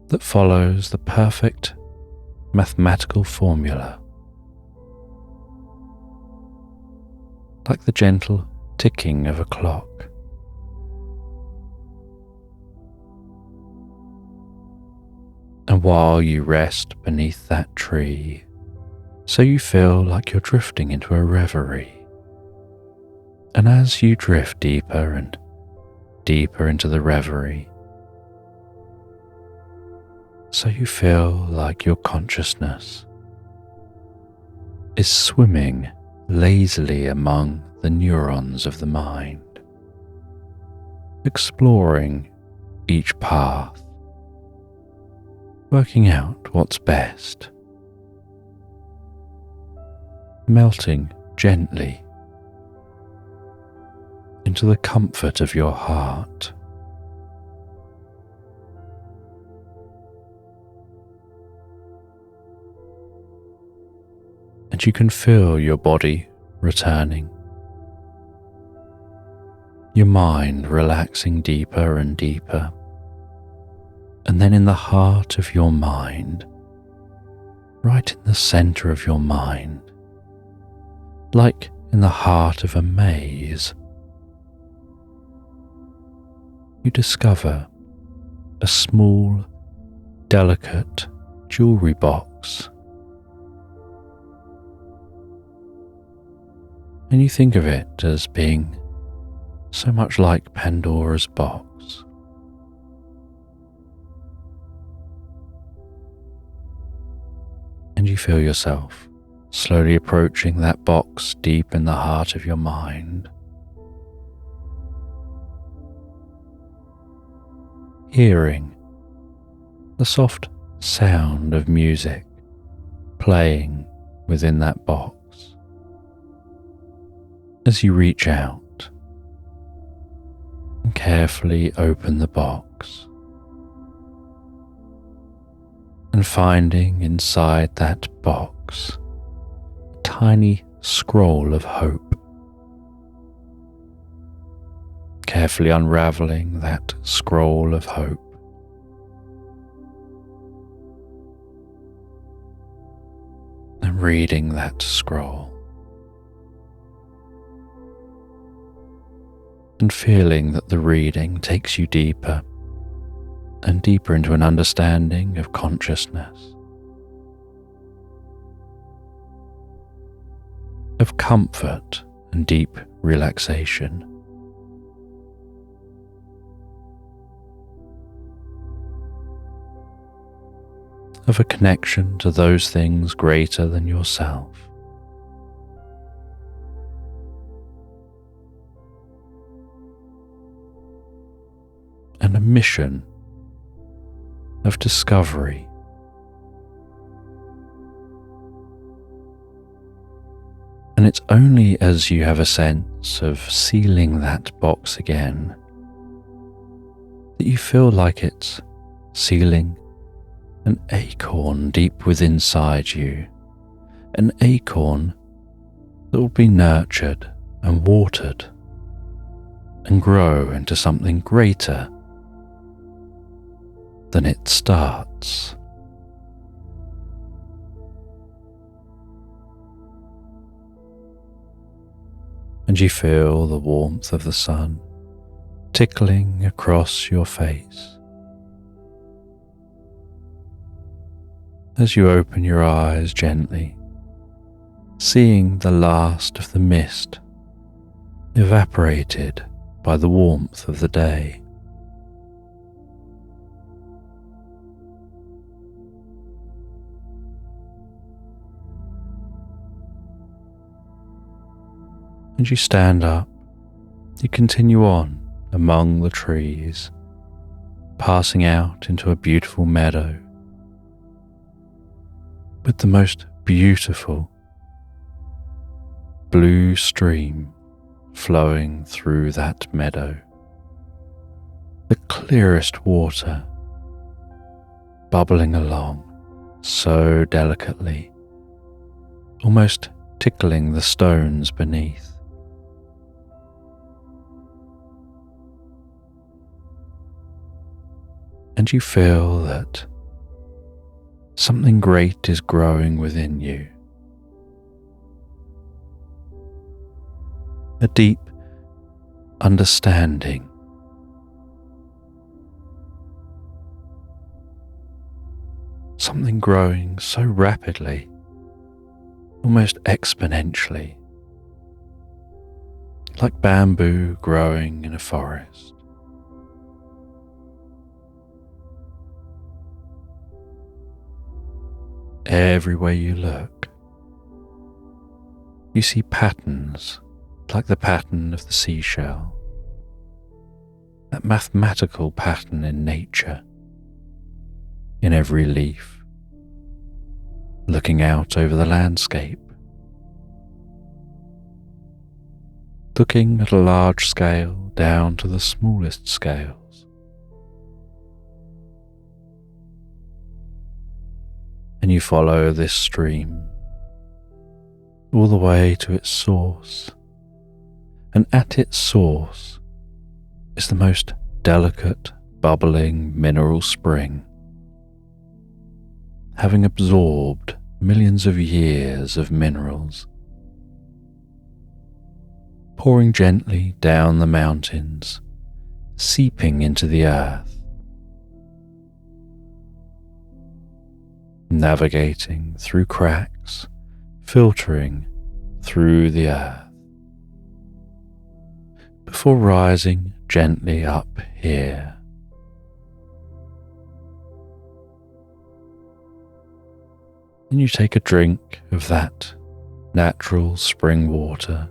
That follows the perfect mathematical formula, like the gentle ticking of a clock. And while you rest beneath that tree, so you feel like you're drifting into a reverie. And as you drift deeper and deeper into the reverie, so you feel like your consciousness is swimming lazily among the neurons of the mind, exploring each path, working out what's best, melting gently into the comfort of your heart. And you can feel your body returning, your mind relaxing deeper and deeper. And then in the heart of your mind, right in the center of your mind, like in the heart of a maze, you discover a small, delicate jewelry box. And you think of it as being so much like Pandora's box. And you feel yourself slowly approaching that box deep in the heart of your mind, hearing the soft sound of music playing within that box. As you reach out and carefully open the box, and finding inside that box a tiny scroll of hope, carefully unraveling that scroll of hope, and reading that scroll, and feeling that the reading takes you deeper and deeper into an understanding of consciousness, of comfort and deep relaxation, of a connection to those things greater than yourself. mission of discovery. And it's only as you have a sense of sealing that box again that you feel like it's sealing an acorn deep within inside you, an acorn that will be nurtured and watered and grow into something greater than it starts. And you feel the warmth of the sun tickling across your face. As you open your eyes gently, seeing the last of the mist evaporated by the warmth of the day. And you stand up, you continue on among the trees, passing out into a beautiful meadow with the most beautiful blue stream flowing through that meadow. The clearest water bubbling along so delicately, almost tickling the stones beneath. And you feel that something great is growing within you. A deep understanding. Something growing so rapidly, almost exponentially, like bamboo growing in a forest. Everywhere you look, you see patterns like the pattern of the seashell, that mathematical pattern in nature, in every leaf, looking out over the landscape, looking at a large scale down to the smallest scales. And you follow this stream all the way to its source, and at its source is the most delicate, bubbling mineral spring, having absorbed millions of years of minerals, pouring gently down the mountains, seeping into the earth, navigating through cracks, filtering through the earth, before rising gently up here. And you take a drink of that natural spring water,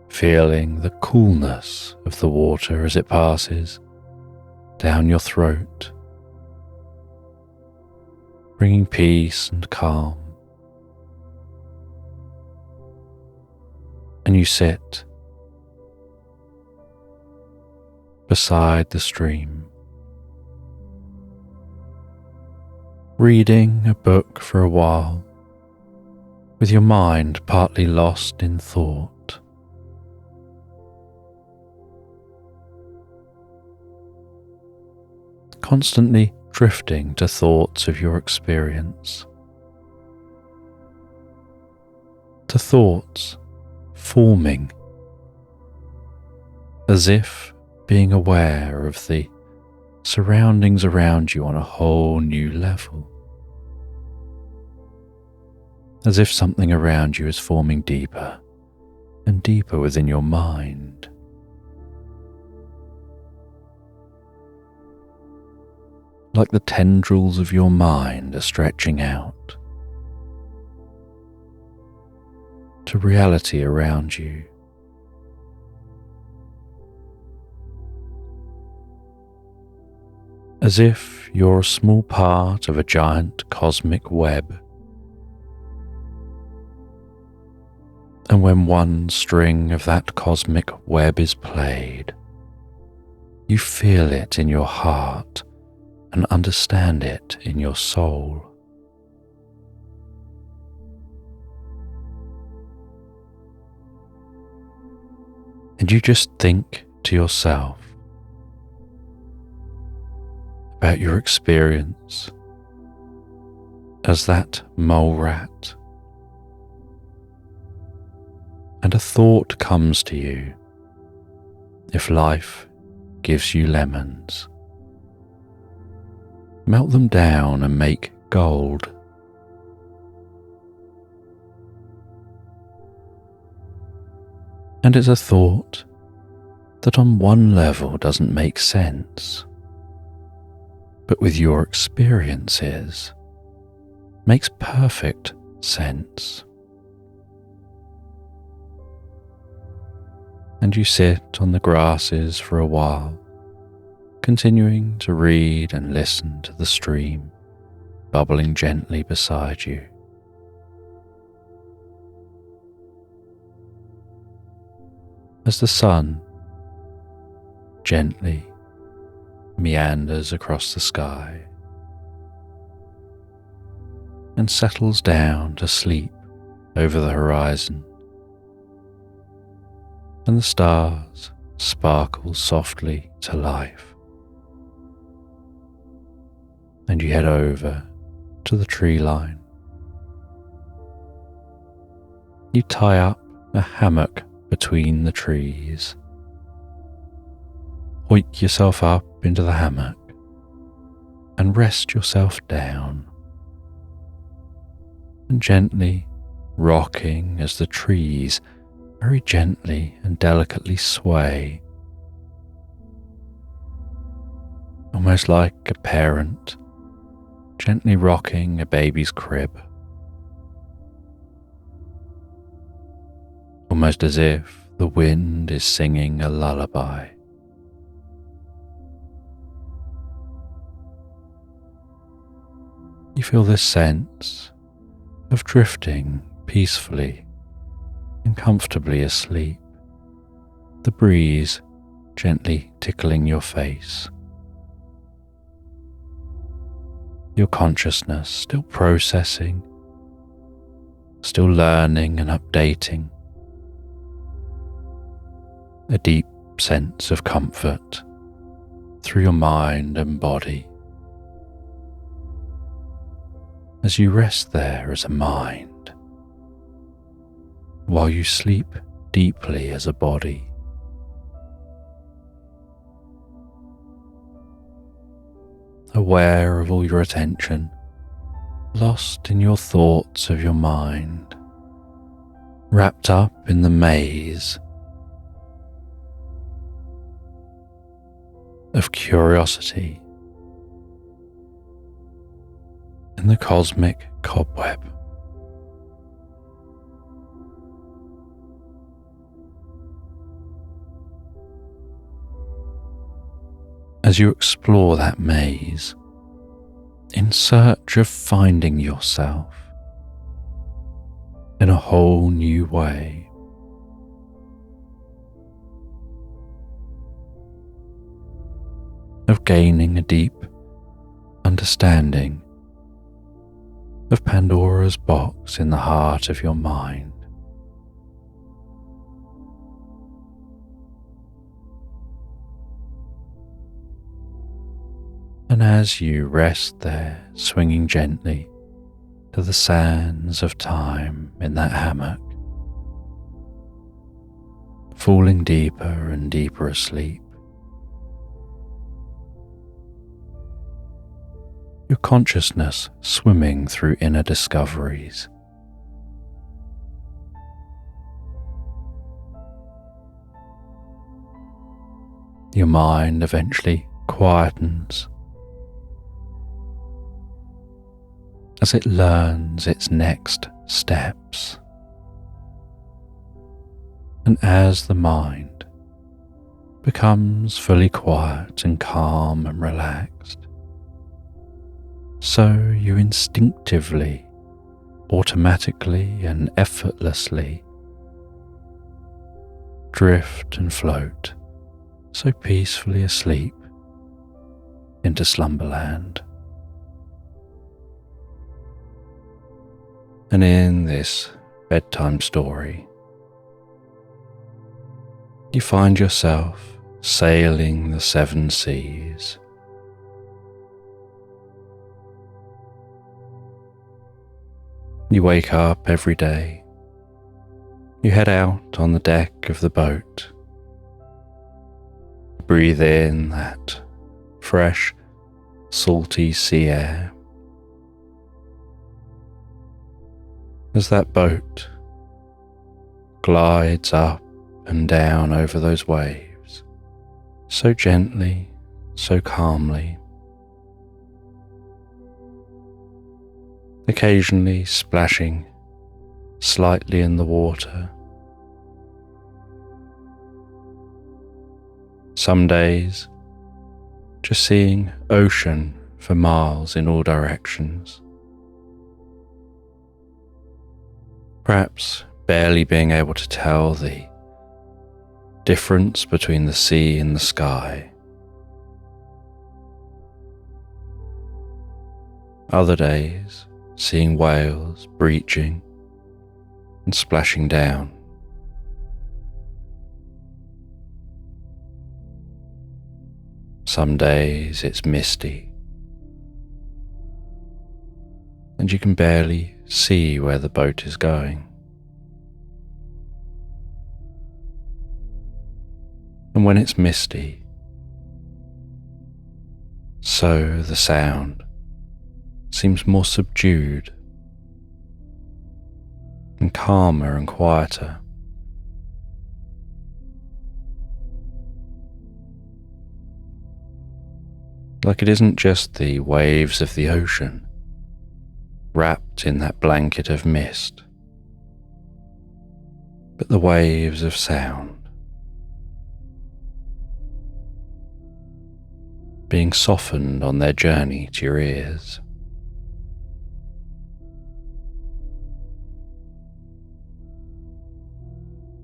feeling the coolness of the water as it passes down your throat, bringing peace and calm. And you sit beside the stream, reading a book for a while, with your mind partly lost in thought. Constantly drifting to thoughts of your experience, to thoughts forming, as if being aware of the surroundings around you on a whole new level, as if something around you is forming deeper and deeper within your mind. Like the tendrils of your mind are stretching out to reality around you. as if you're a small part of a giant cosmic web. And when one string of that cosmic web is played, you feel it in your heart and understand it in your soul. And you just think to yourself about your experience as that mole rat, and a thought comes to you: if life gives you lemons, melt them down and make gold. And it's a thought that on one level doesn't make sense, but with your experiences makes perfect sense. And you sit on the grasses for a while, continuing to read and listen to the stream bubbling gently beside you. As the sun gently meanders across the sky and settles down to sleep over the horizon, and the stars sparkle softly to life, and you head over to the tree line. You tie up a hammock between the trees, hoik yourself up into the hammock and rest yourself down, and gently rocking as the trees very gently and delicately sway, almost like a parent gently rocking a baby's crib, almost as if the wind is singing a lullaby. You feel this sense of drifting peacefully and comfortably asleep, the breeze gently tickling your face. Your consciousness still processing, still learning and updating. A deep sense of comfort through your mind and body as you rest there as a mind, while you sleep deeply as a body. Aware of all your attention, lost in your thoughts of your mind, wrapped up in the maze of curiosity in the cosmic cobweb. As you explore that maze, in search of finding yourself in a whole new way, of gaining a deep understanding of Pandora's box in the heart of your mind. And as you rest there, swinging gently to the sands of time in that hammock, falling deeper and deeper asleep, your consciousness swimming through inner discoveries. Your mind eventually quietens as it learns its next steps. And as the mind becomes fully quiet and calm and relaxed, so you instinctively, automatically and effortlessly drift and float so peacefully asleep into Slumberland. And in this bedtime story, you find yourself sailing the 7 seas. You wake up every day. You head out on the deck of the boat. Breathe in that fresh, salty sea air. As that boat glides up and down over those waves, so gently, so calmly, occasionally splashing slightly in the water. Some days, just seeing ocean for miles in all directions. Perhaps barely being able to tell the difference between the sea and the sky. Other days, seeing whales breaching and splashing down. Some days it's misty, and you can barely see where the boat is going. And when it's misty, so the sound seems more subdued and calmer and quieter. Like it isn't just the waves of the ocean wrapped in that blanket of mist, but the waves of sound being softened on their journey to your ears.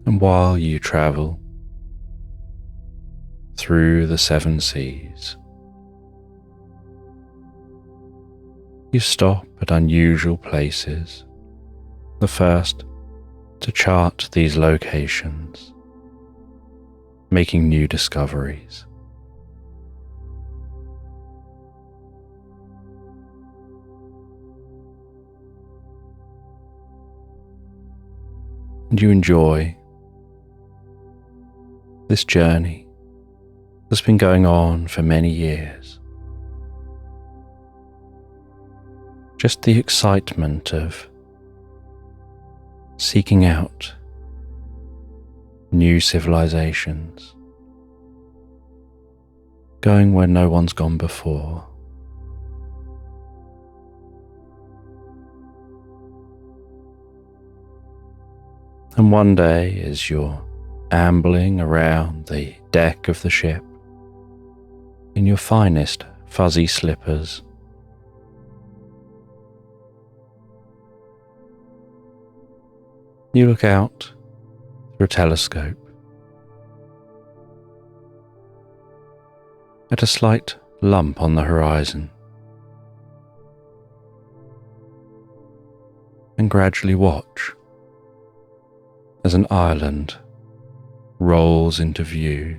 And while you travel through the 7 seas, you stop at unusual places, the first to chart these locations, making new discoveries. And you enjoy this journey that's been going on for many years. Just the excitement of seeking out new civilizations, going where no one's gone before. And one day, as you're ambling around the deck of the ship in your finest fuzzy slippers, you look out through a telescope at a slight lump on the horizon and gradually watch as an island rolls into view.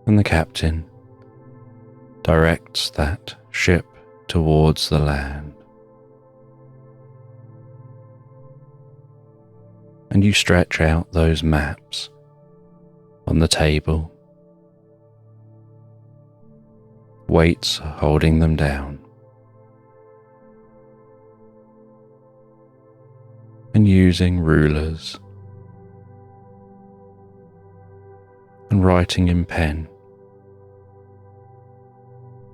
And the captain directs that ship towards the land. And you stretch out those maps on the table, weights holding them down. And using rulers and writing in pen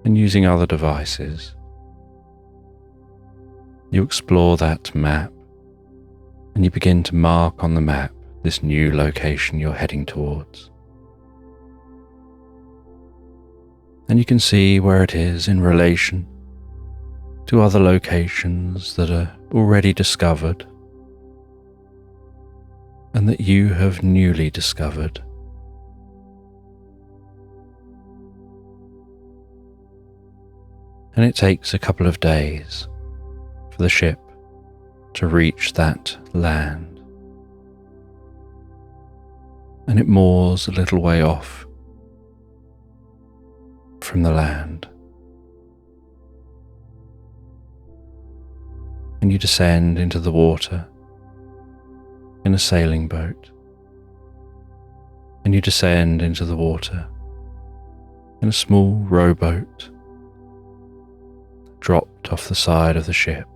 and using other devices, you explore that map and you begin to mark on the map this new location you're heading towards. And you can see where it is in relation to other locations that are already discovered and that you have newly discovered. And it takes a couple of days for the ship to reach that land. And it moors a little way off from the land. And you descend into the water in a sailing boat. And you descend into the water in a small rowboat dropped off the side of the ship,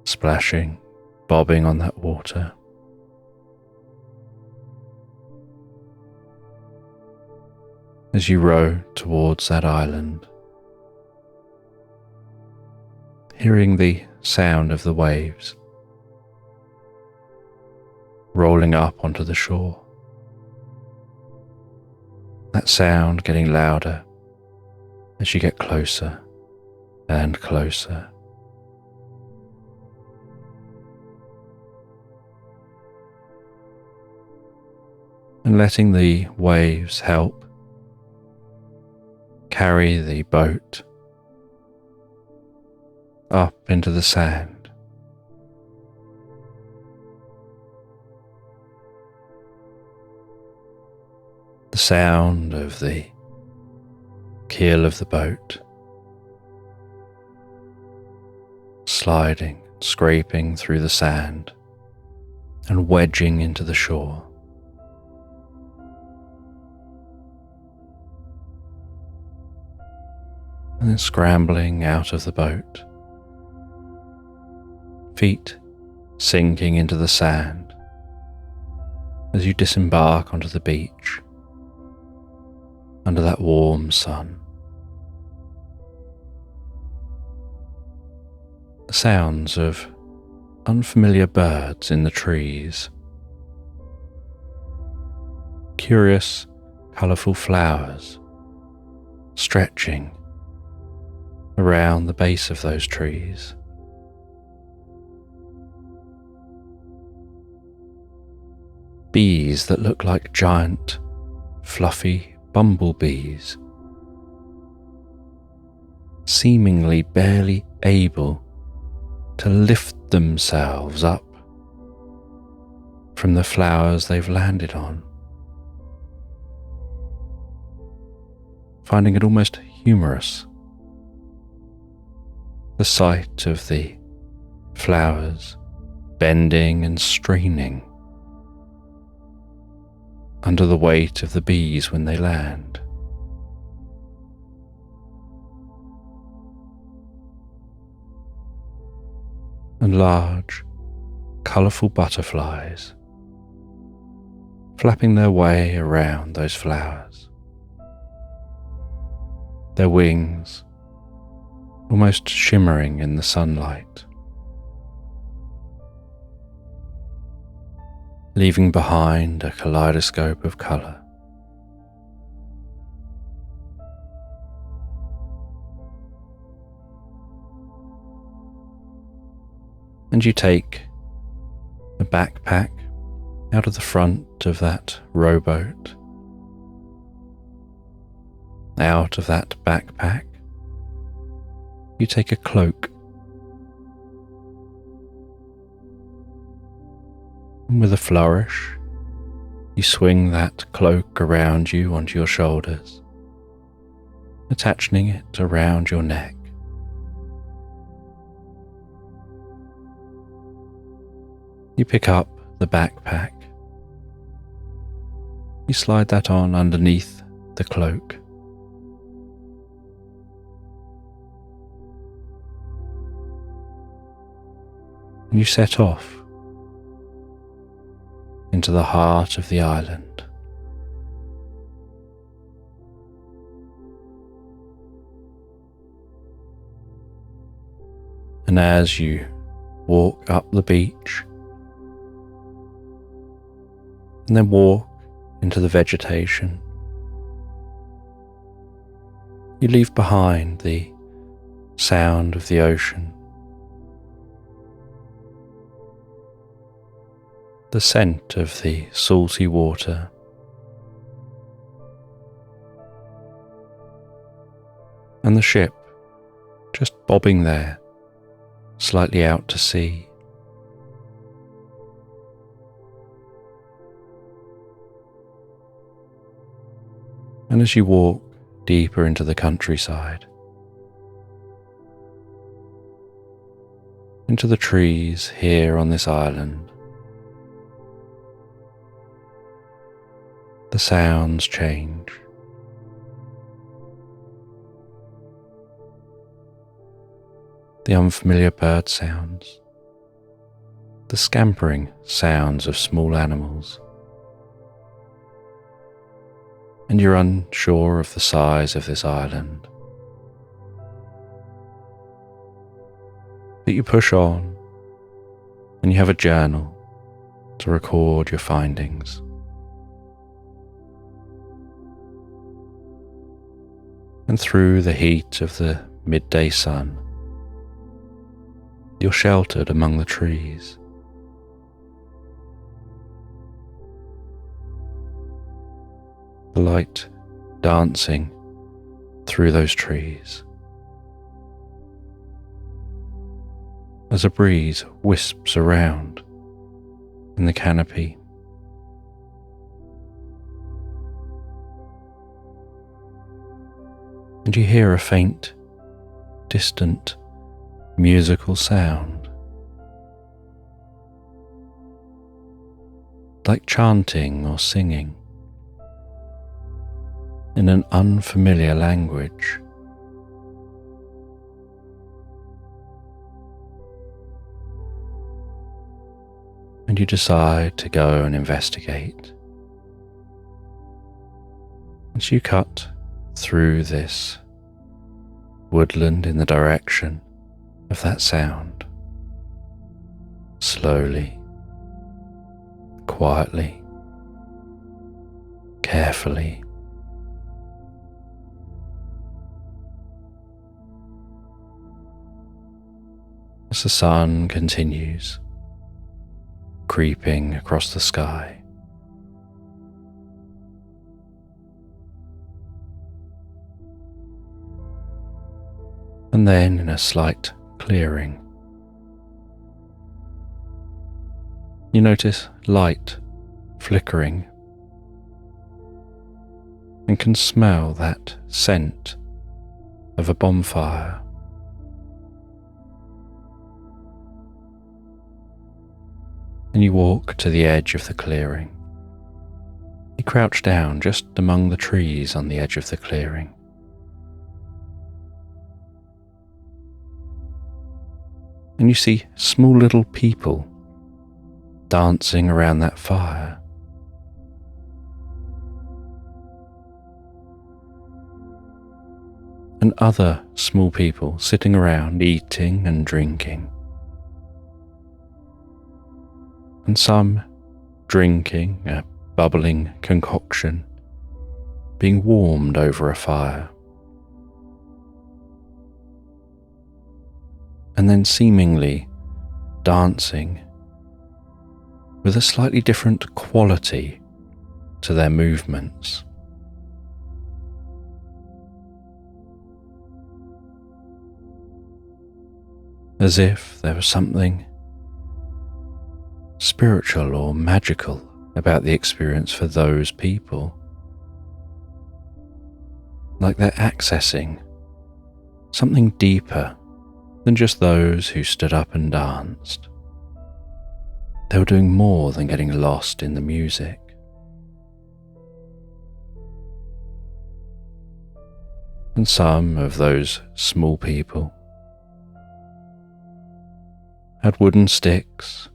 splashing, bobbing on that water. As you row towards that island, hearing the sound of the waves rolling up onto the shore, that sound getting louder as you get closer and closer. And letting the waves help carry the boat up into the sand. The sound of the keel of the boat sliding, scraping through the sand and wedging into the shore. And then scrambling out of the boat, feet sinking into the sand as you disembark onto the beach under that warm sun. The sounds of unfamiliar birds in the trees, curious, colourful flowers stretching around the base of those trees. Bees that look like giant, fluffy bumblebees, seemingly barely able to lift themselves up from the flowers they've landed on, finding it almost humorous, the sight of the flowers bending and straining under the weight of the bees when they land. And large, colourful butterflies flapping their way around those flowers, their wings almost shimmering in the sunlight, leaving behind a kaleidoscope of colour. And you take a backpack out of the front of that rowboat. Out of that backpack, you take a cloak. And with a flourish, you swing that cloak around you onto your shoulders, attaching it around your neck. You pick up the backpack. You slide that on underneath the cloak. And you set off into the heart of the island. And as you walk up the beach and then walk into the vegetation, You leave behind the sound of the ocean, the scent of the salty water, and the ship just bobbing there, slightly out to sea. And as you walk deeper into the countryside, into the trees here on this island, the sounds change. The unfamiliar bird sounds, the scampering sounds of small animals, and you're unsure of the size of this island. But you push on, and you have a journal to record your findings. And through the heat of the midday sun, you're sheltered among the trees. The light dancing through those trees as a breeze wisps around in the canopy. And you hear a faint, distant, musical sound, like chanting or singing in an unfamiliar language. And you decide to go and investigate. As you cut through this woodland in the direction of that sound, slowly, quietly, carefully, as the sun continues creeping across the sky. And then in a slight clearing, you notice light flickering and can smell that scent of a bonfire. And you walk to the edge of the clearing. You crouch down just among the trees on the edge of the clearing. And you see small little people dancing around that fire. And other small people sitting around eating and drinking. And some drinking a bubbling concoction being warmed over a fire. And then seemingly dancing with a slightly different quality to their movements. As if there was something spiritual or magical about the experience for those people. Like they're accessing something deeper than just those who stood up and danced. They were doing more than getting lost in the music. And some of those small people had wooden sticks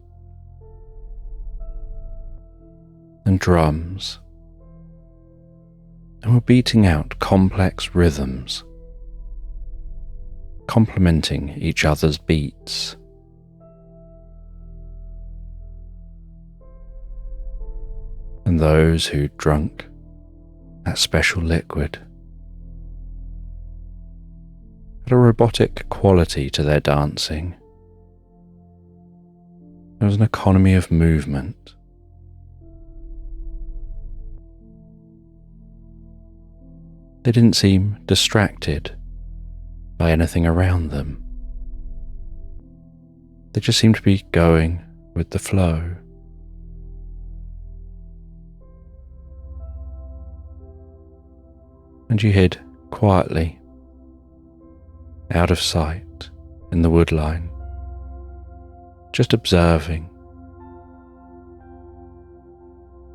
and drums and were beating out complex rhythms, complementing each other's beats. And those who drunk that special liquid had a robotic quality to their dancing. There was an economy of movement. They didn't seem distracted by anything around them. They just seemed to be going with the flow. And you hid quietly, out of sight in the woodline, just observing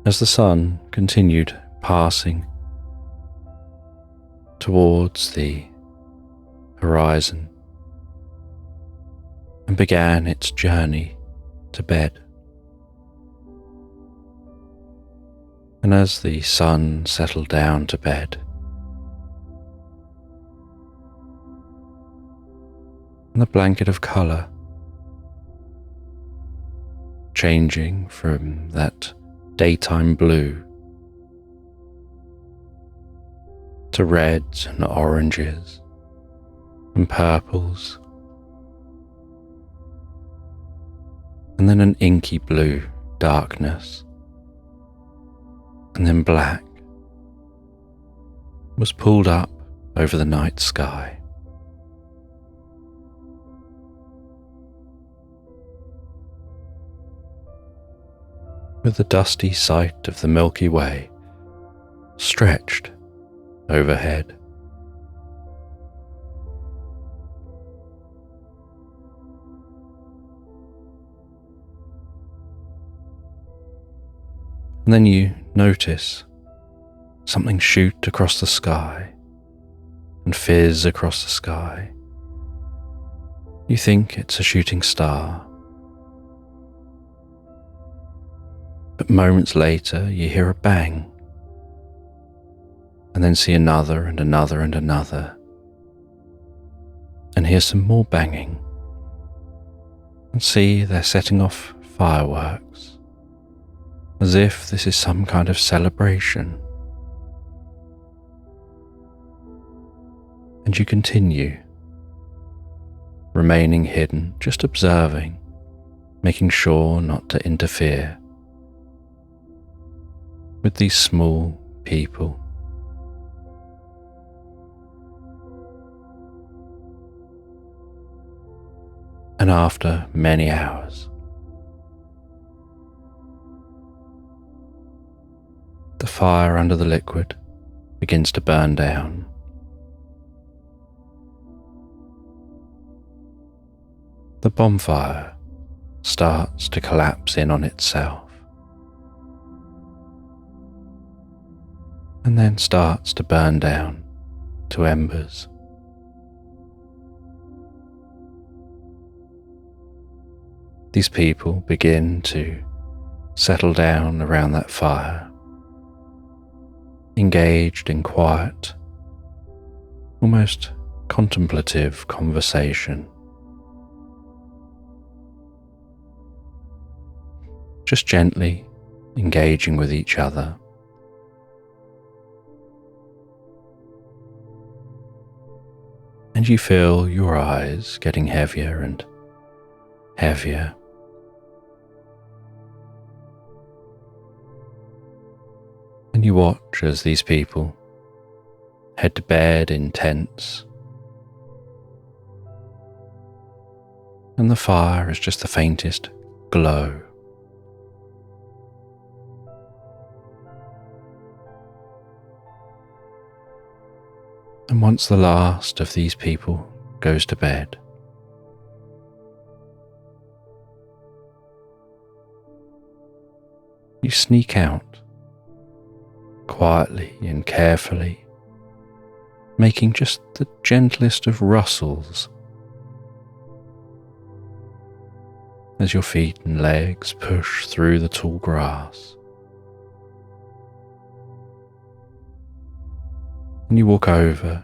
as the sun continued passing towards the horizon and began its journey to bed. And as the sun settled down to bed, and the blanket of colour changing from that daytime blue to reds and oranges and purples, and then an inky blue darkness, and then black was pulled up over the night sky. With the dusty sight of the Milky Way stretched overhead. And then you notice something shoot across the sky and fizz across the sky. You think it's a shooting star. But moments later you hear a bang, and then see another and another and another, and hear some more banging, and see they're setting off fireworks, as if this is some kind of celebration. And you continue, remaining hidden, just observing, making sure not to interfere with these small people. And after many hours, the fire under the liquid begins to burn down. The bonfire starts to collapse in on itself, and then starts to burn down to embers. These people begin to settle down around that fire, engaged in quiet, almost contemplative conversation. Just gently engaging with each other. And you feel your eyes getting heavier and heavier. And you watch as these people head to bed in tents, and the fire is just the faintest glow. And once the last of these people goes to bed, you sneak out quietly and carefully, making just the gentlest of rustles as your feet and legs push through the tall grass. And you walk over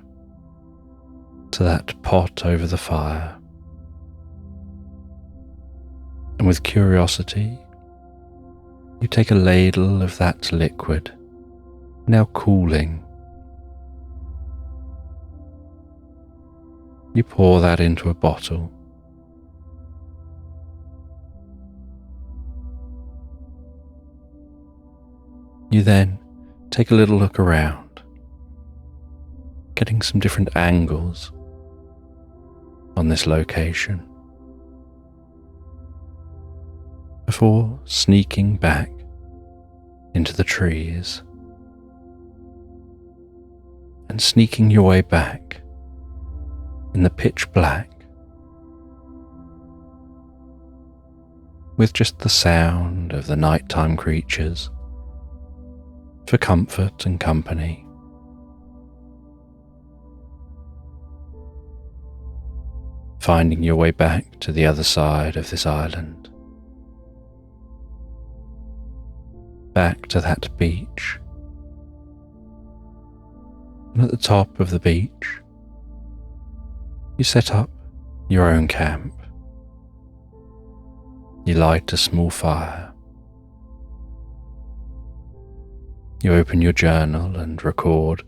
to that pot over the fire, and with curiosity you take a ladle of that liquid, now cooling, You pour that into a bottle. You then take a little look around, getting some different angles on this location before sneaking back into the trees and sneaking your way back in the pitch black with just the sound of the nighttime creatures for comfort and company. Finding your way back to the other side of this island, back to that beach. And at the top of the beach, you set up your own camp. You light a small fire. You open your journal and record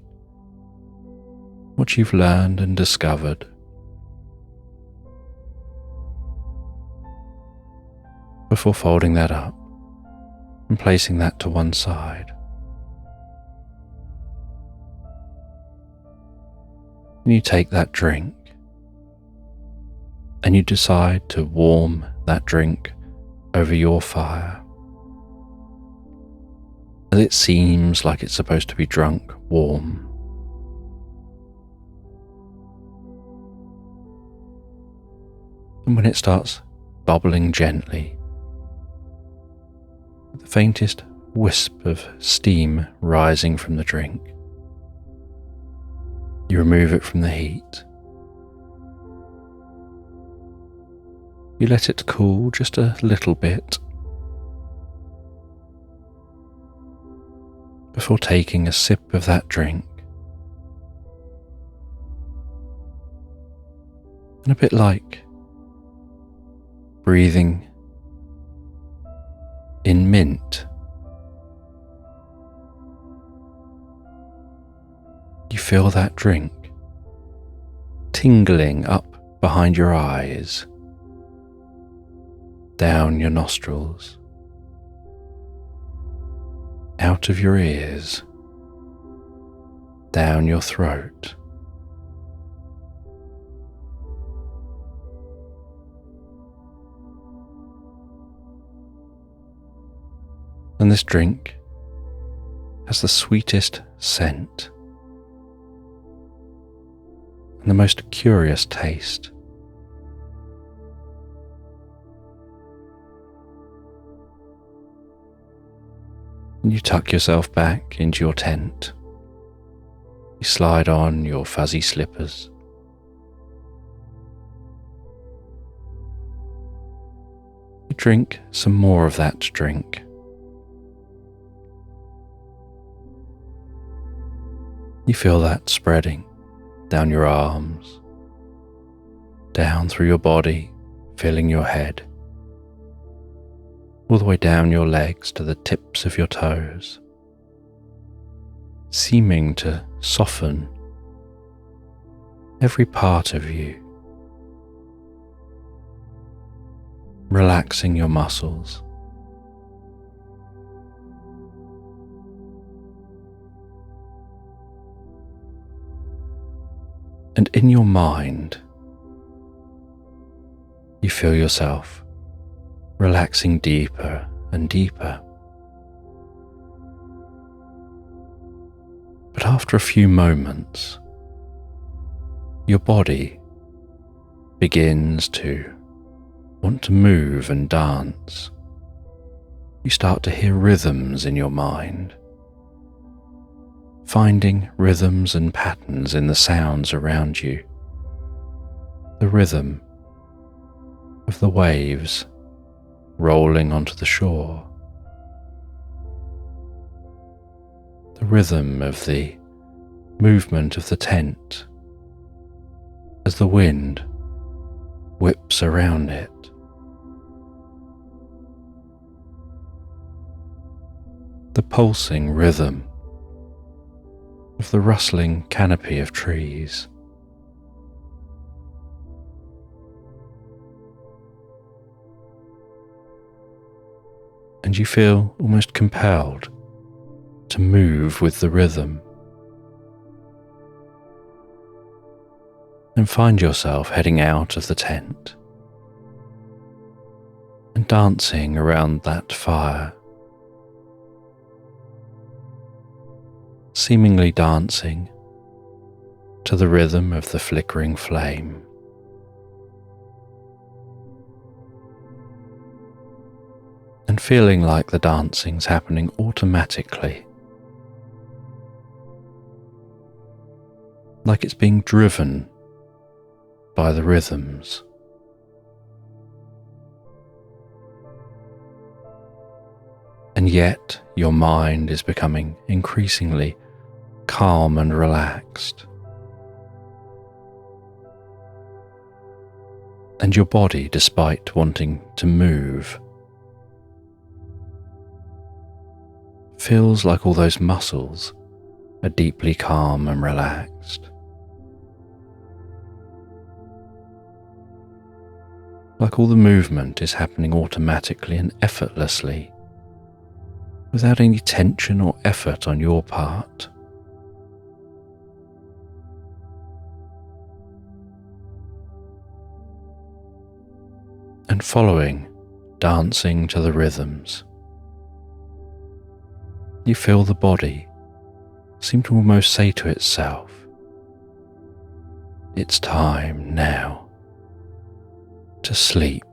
what you've learned and discovered. Before folding that up and placing that to one side. And you take that drink and you decide to warm that drink over your fire. As it seems like it's supposed to be drunk warm. And when it starts bubbling gently, with the faintest wisp of steam rising from the drink, you remove it from the heat. You let it cool just a little bit before taking a sip of that drink. And a bit like breathing in mint, you feel that drink tingling up behind your eyes, down your nostrils, out of your ears, down your throat. And this drink has the sweetest scent and the most curious taste. And you tuck yourself back into your tent. You slide on your fuzzy slippers. You drink some more of that drink. You feel that spreading down your arms, down through your body, filling your head, all the way down your legs to the tips of your toes, seeming to soften every part of you, relaxing your muscles. And in your mind, you feel yourself relaxing deeper and deeper. But after a few moments, your body begins to want to move and dance. You start to hear rhythms in your mind, finding rhythms and patterns in the sounds around you. The rhythm of the waves rolling onto the shore. The rhythm of the movement of the tent as the wind whips around it. The pulsing rhythm of the rustling canopy of trees. and you feel almost compelled to move with the rhythm, and find yourself heading out of the tent and dancing around that fire, seemingly dancing to the rhythm of the flickering flame. And feeling like the dancing's happening automatically, like it's being driven by the rhythms. And yet your mind is becoming increasingly calm and relaxed. And your body, despite wanting to move, feels like all those muscles are deeply calm and relaxed. Like all the movement is happening automatically and effortlessly, without any tension or effort on your part. And following, dancing to the rhythms, you feel the body seem to almost say to itself, "It's time now to sleep,"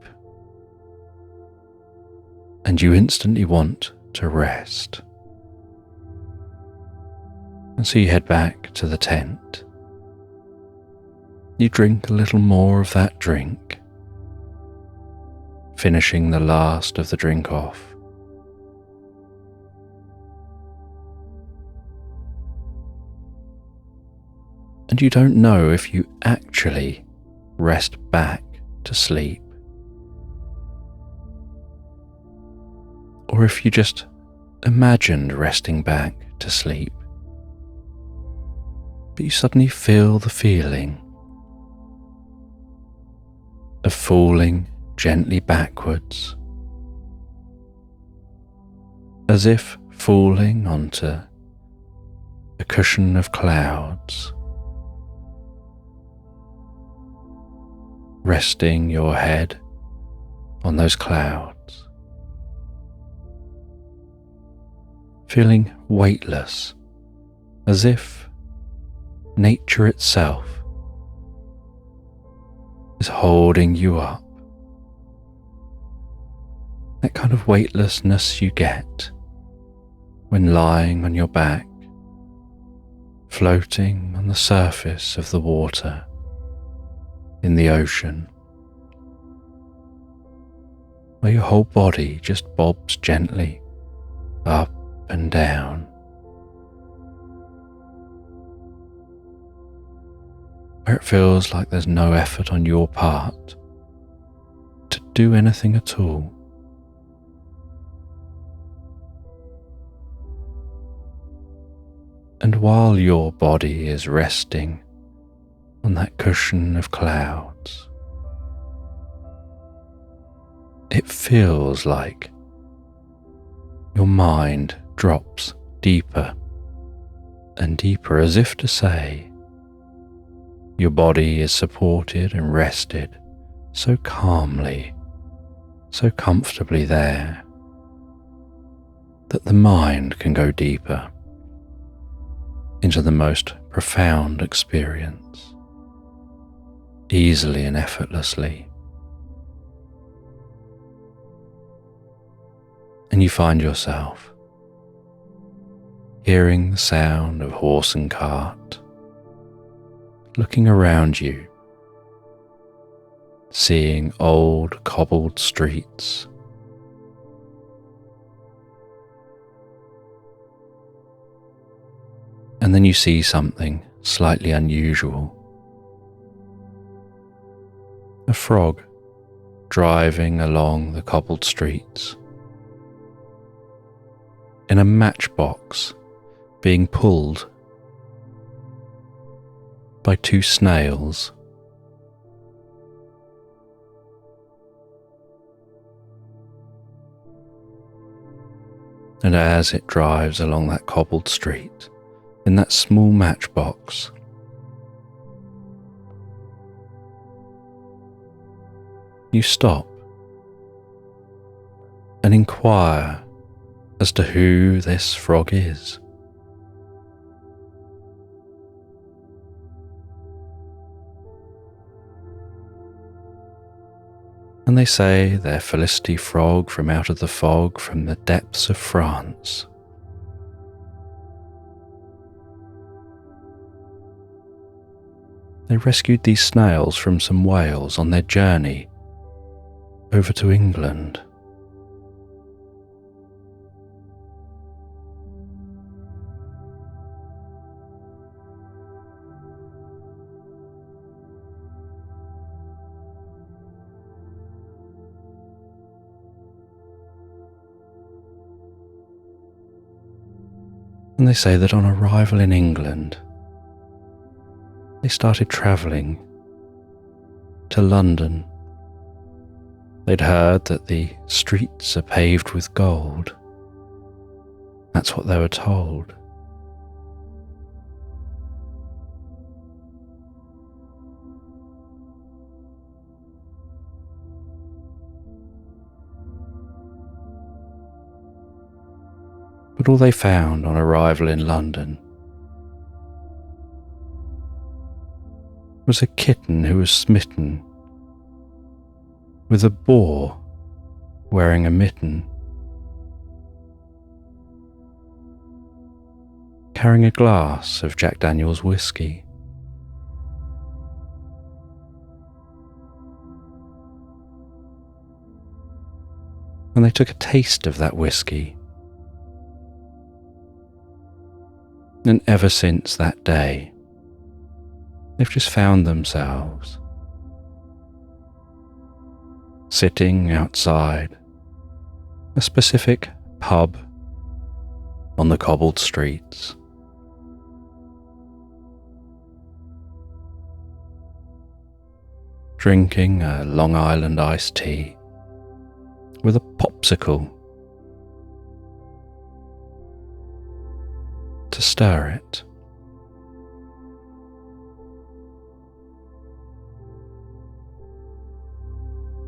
and you instantly want to rest. And so you head back to the tent. You drink a little more of that drink, finishing the last of the drink off. And you don't know if you actually rest back to sleep, or if you just imagined resting back to sleep, but you suddenly feel the feeling of falling gently backwards, as if falling onto a cushion of clouds, resting your head on those clouds, feeling weightless, as if nature itself is holding you up. That kind of weightlessness you get when lying on your back, floating on the surface of the water in the ocean, where your whole body just bobs gently up and down, where it feels like there's no effort on your part to do anything at all. And while your body is resting on that cushion of clouds, it feels like your mind drops deeper and deeper, as if to say, your body is supported and rested so calmly, so comfortably there, that the mind can go deeper into the most profound experience, easily and effortlessly. And you find yourself hearing the sound of horse and cart, looking around you, seeing old cobbled streets, and then you see something slightly unusual. A frog driving along the cobbled streets in a matchbox, being pulled by two snails. And as it drives along that cobbled street, in that small matchbox, you stop and inquire as to who this frog is. And they say they're Felicity Frog from out of the fog from the depths of France. They rescued these snails from some whales on their journey over to England. And they say that on arrival in England, they started travelling to London. They'd heard that the streets are paved with gold. That's what they were told. But all they found on arrival in London was a kitten who was smitten with a boar wearing a mitten, carrying a glass of Jack Daniel's whiskey. And they took a taste of that whiskey. And ever since that day, they've just found themselves sitting outside a specific pub on the cobbled streets, drinking a Long Island iced tea with a popsicle to stir it.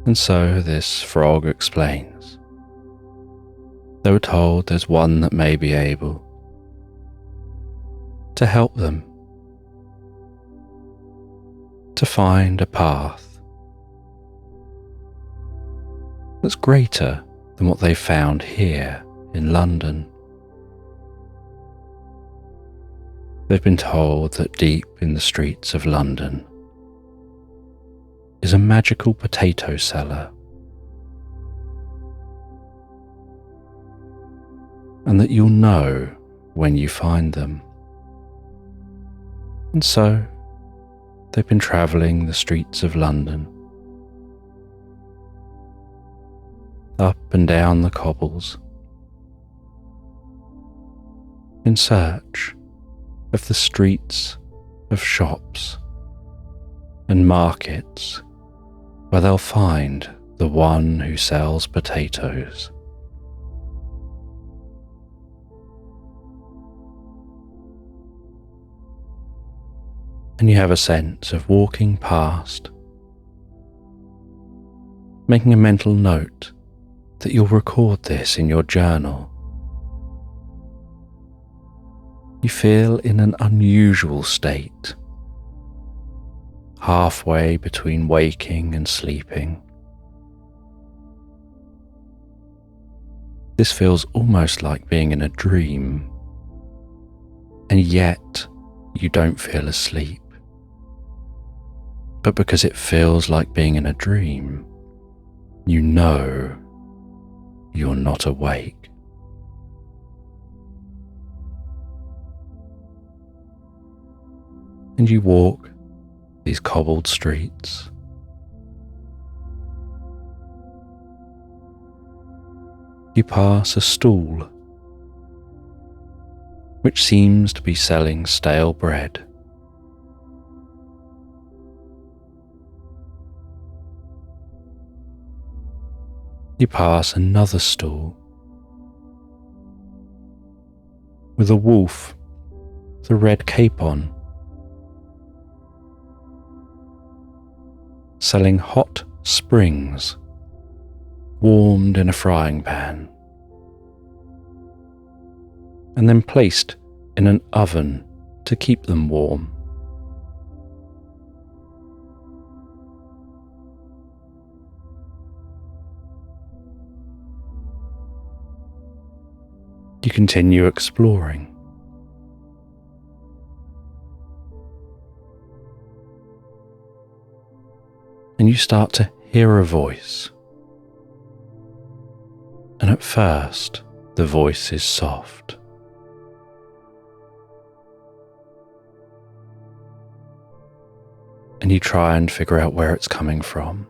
And so this frog explains. They were told there's one that may be able to help them to find a path that's greater than what they found here in London. They've been told that deep in the streets of London is a magical potato cellar, and that you'll know when you find them. And so they've been travelling the streets of London, up and down the cobbles, in search of the streets of shops and markets where they'll find the one who sells potatoes. And you have a sense of walking past, making a mental note that you'll record this in your journal. You feel in an unusual state, halfway between waking and sleeping. This feels almost like being in a dream, and yet you don't feel asleep. But because it feels like being in a dream, you know you're not awake. And you walk these cobbled streets. You pass a stall which seems to be selling stale bread. You pass another stall with a wolf with a red cape on, selling hot springs warmed in a frying pan and then placed in an oven to keep them warm. You continue exploring. And you start to hear a voice. And at first, the voice is soft. And you try and figure out where it's coming from.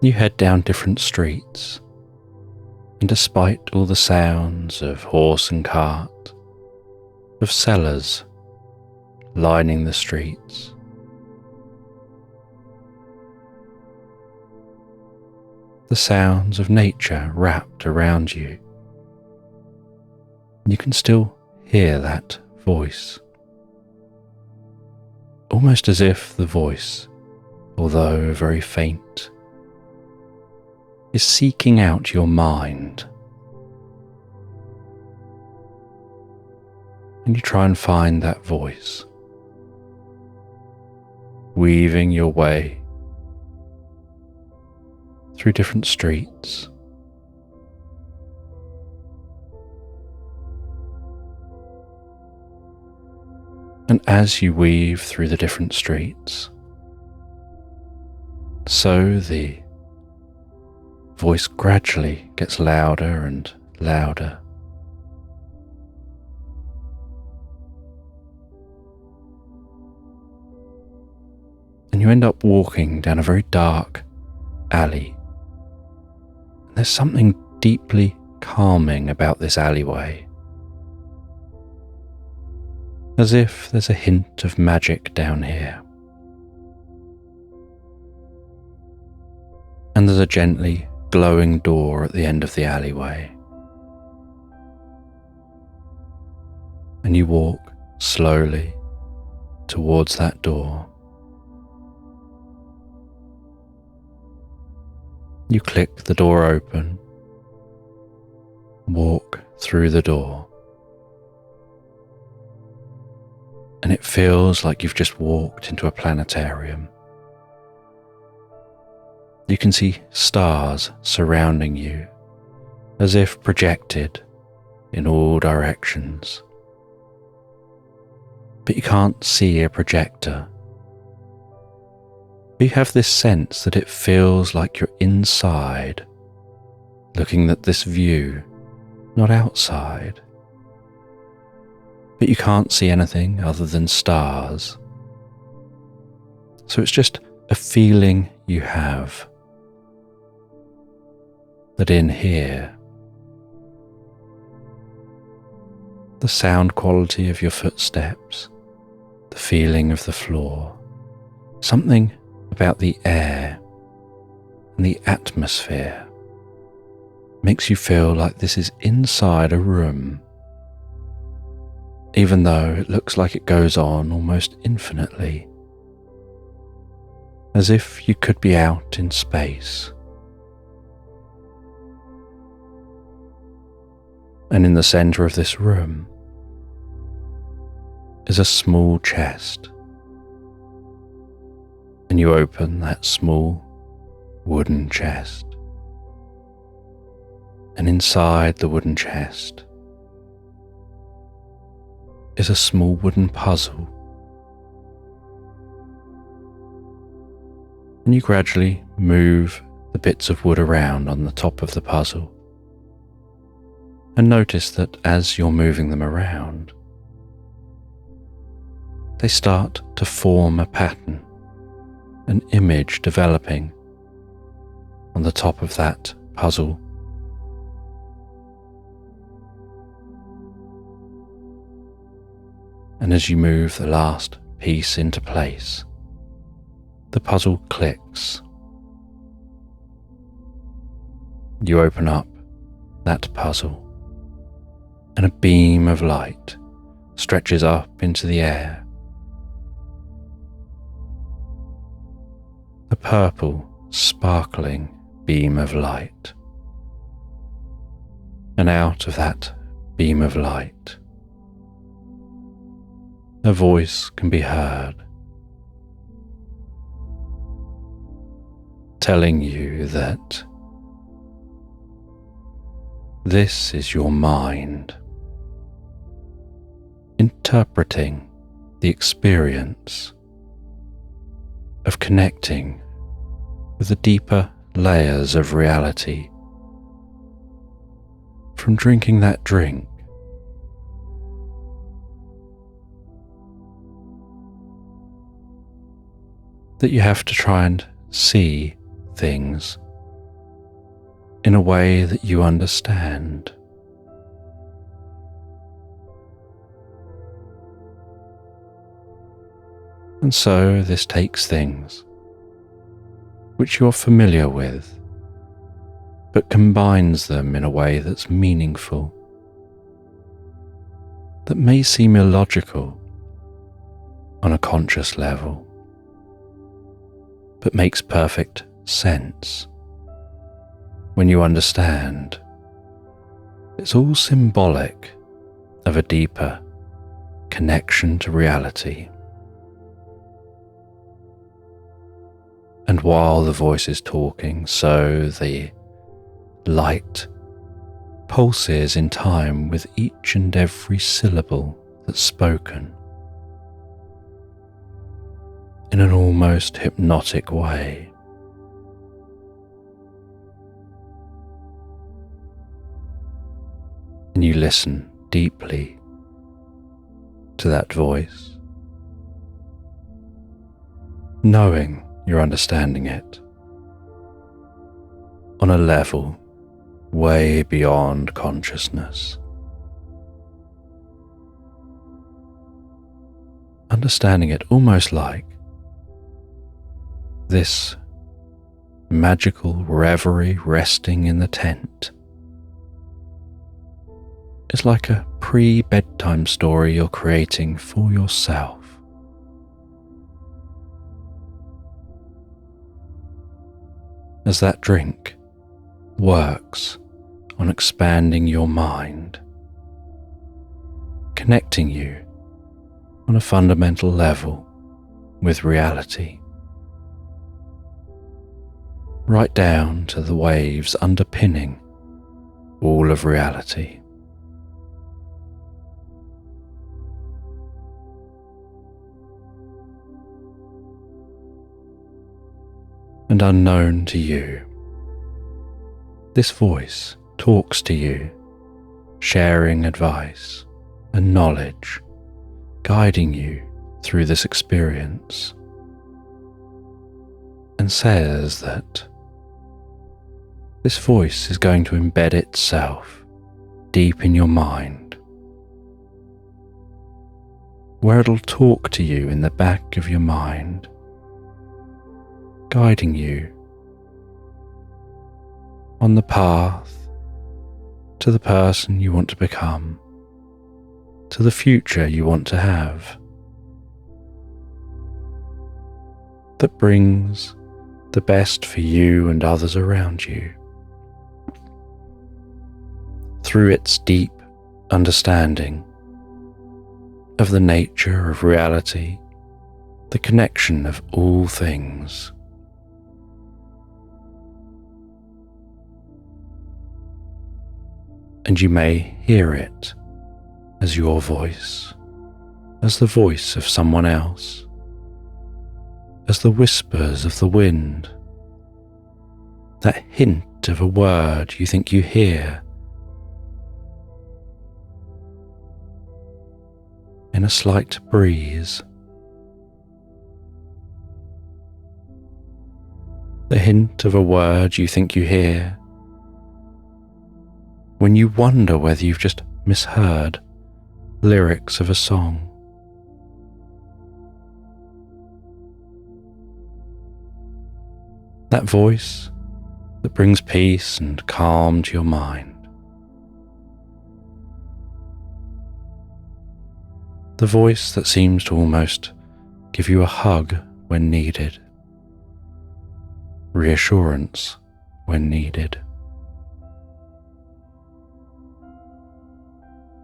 You head down different streets. And despite all the sounds of horse and cart, of sellers lining the streets, the sounds of nature wrapped around you, you can still hear that voice. Almost as if the voice, although very faint, is seeking out your mind. And you try and find that voice, weaving your way through different streets. And as you weave through the different streets, so the voice gradually gets louder and louder. And you end up walking down a very dark alley. And there's something deeply calming about this alleyway. As if there's a hint of magic down here. And there's a gently glowing door at the end of the alleyway. And you walk slowly towards that door. You click the door open, walk through the door, and it feels like you've just walked into a planetarium. You can see stars surrounding you, as if projected in all directions. But you can't see a projector. You have this sense that it feels like you're inside, looking at this view, not outside. But you can't see anything other than stars. So it's just a feeling you have that in here, the sound quality of your footsteps, the feeling of the floor, something about the air and the atmosphere makes you feel like this is inside a room, even though it looks like it goes on almost infinitely, as if you could be out in space. And in the center of this room is a small chest. And you open that small wooden chest. And inside the wooden chest is a small wooden puzzle. And you gradually move the bits of wood around on the top of the puzzle. And notice that as you're moving them around, they start to form a pattern, an image developing on the top of that puzzle. And as you move the last piece into place, the puzzle clicks. You open up that puzzle and a beam of light stretches up into the air. A purple, sparkling beam of light. And out of that beam of light, a voice can be heard, telling you that this is your mind, interpreting the experience of connecting with the deeper layers of reality from drinking that drink. That you have to try and see things in a way that you understand. And so this takes things which you're familiar with, but combines them in a way that's meaningful, that may seem illogical on a conscious level, but makes perfect sense when you understand it's all symbolic of a deeper connection to reality. And while the voice is talking, so the light pulses in time with each and every syllable that's spoken, in an almost hypnotic way. And you listen deeply to that voice, knowing you're understanding it on a level way beyond consciousness. Understanding it almost like this magical reverie resting in the tent. It's like a pre-bedtime story you're creating for yourself. As that drink works on expanding your mind, connecting you on a fundamental level with reality, right down to the waves underpinning all of reality. And unknown to you, this voice talks to you, sharing advice and knowledge, guiding you through this experience, and says that this voice is going to embed itself deep in your mind, where it'll talk to you in the back of your mind, guiding you on the path to the person you want to become, to the future you want to have, that brings the best for you and others around you. Through its deep understanding of the nature of reality, the connection of all things. And you may hear it as your voice, as the voice of someone else, as the whispers of the wind, that hint of a word you think you hear in a slight breeze, the hint of a word you think you hear when you wonder whether you've just misheard lyrics of a song. That voice that brings peace and calm to your mind. The voice that seems to almost give you a hug when needed, reassurance when needed,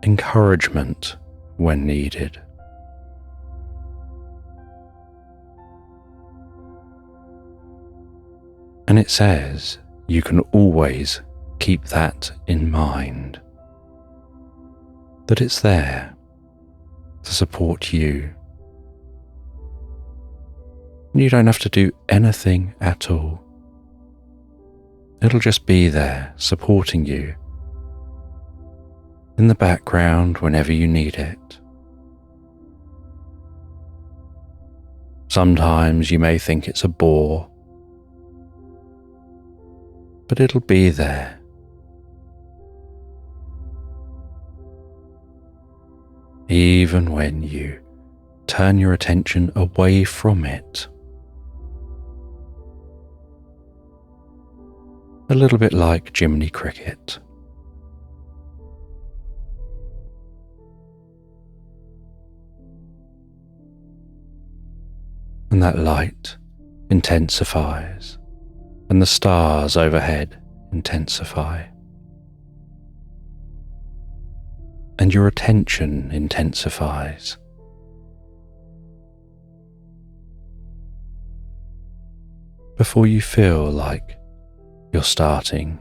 encouragement when needed. And it says you can always keep that in mind, that it's there to support you. And you don't have to do anything at all. It'll just be there supporting you in the background whenever you need it. Sometimes you may think it's a bore, but it'll be there. Even when you turn your attention away from it. A little bit like Jiminy Cricket. And that light intensifies, and the stars overhead intensify. And your attention intensifies. Before you feel like you're starting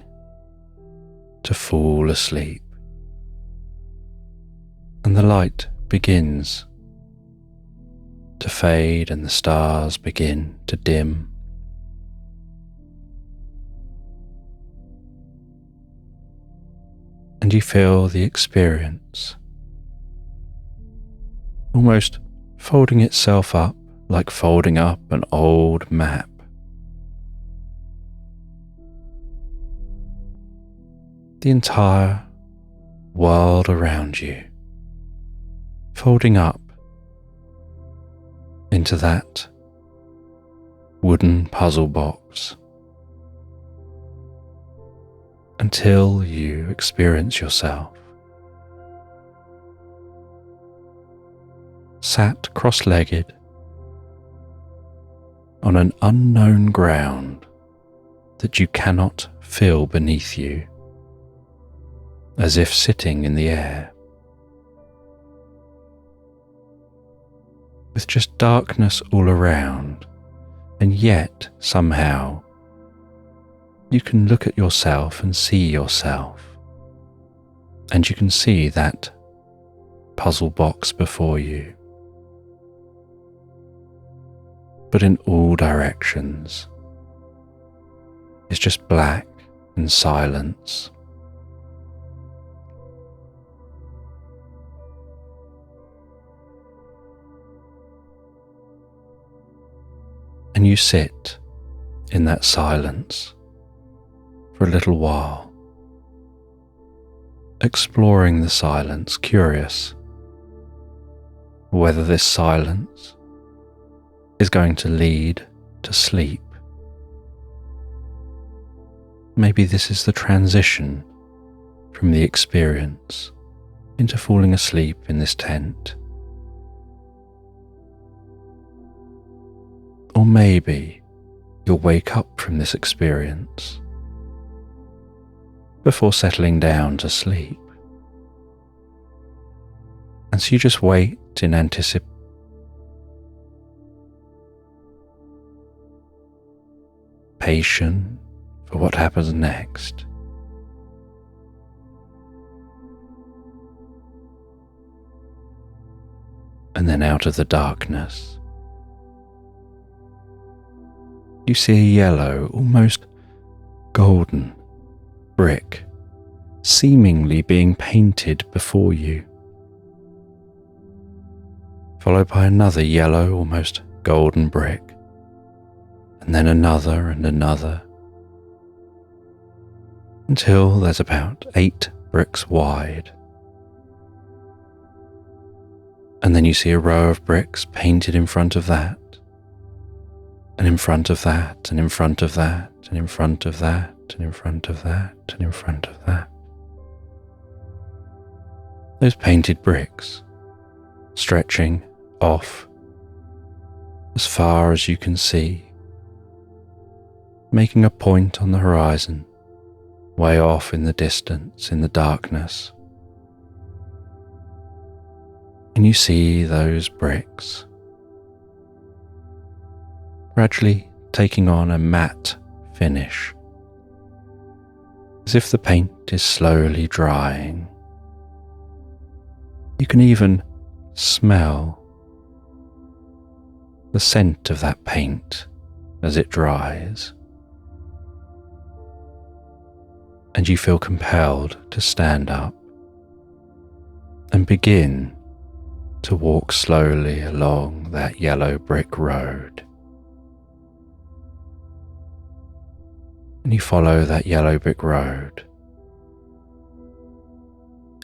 to fall asleep, and the light begins to fade and the stars begin to dim. And you feel the experience almost folding itself up like folding up an old map. The entire world around you folding up into that wooden puzzle box until you experience yourself sat cross-legged on an unknown ground that you cannot feel beneath you, as if sitting in the air, with just darkness all around, and yet somehow you can look at yourself and see yourself, and you can see that puzzle box before you, but in all directions it's just black and silence. And you sit in that silence for a little while, exploring the silence, curious whether this silence is going to lead to sleep. Maybe this is the transition from the experience into falling asleep in this tent. Or maybe you'll wake up from this experience before settling down to sleep. And so you just wait in anticipation for what happens next. And then out of the darkness, you see a yellow, almost golden brick seemingly being painted before you, followed by another yellow, almost golden brick, and then another and another, until there's about 8 bricks wide. And then you see a row of bricks painted in front of that, and in front of that, and in front of that, and in front of that, and in front of that, and in front of that. Those painted bricks stretching off as far as you can see, making a point on the horizon, way off in the distance, in the darkness. And you see those bricks gradually taking on a matte finish, as if the paint is slowly drying. You can even smell the scent of that paint as it dries, and you feel compelled to stand up and begin to walk slowly along that yellow brick road. And you follow that yellow brick road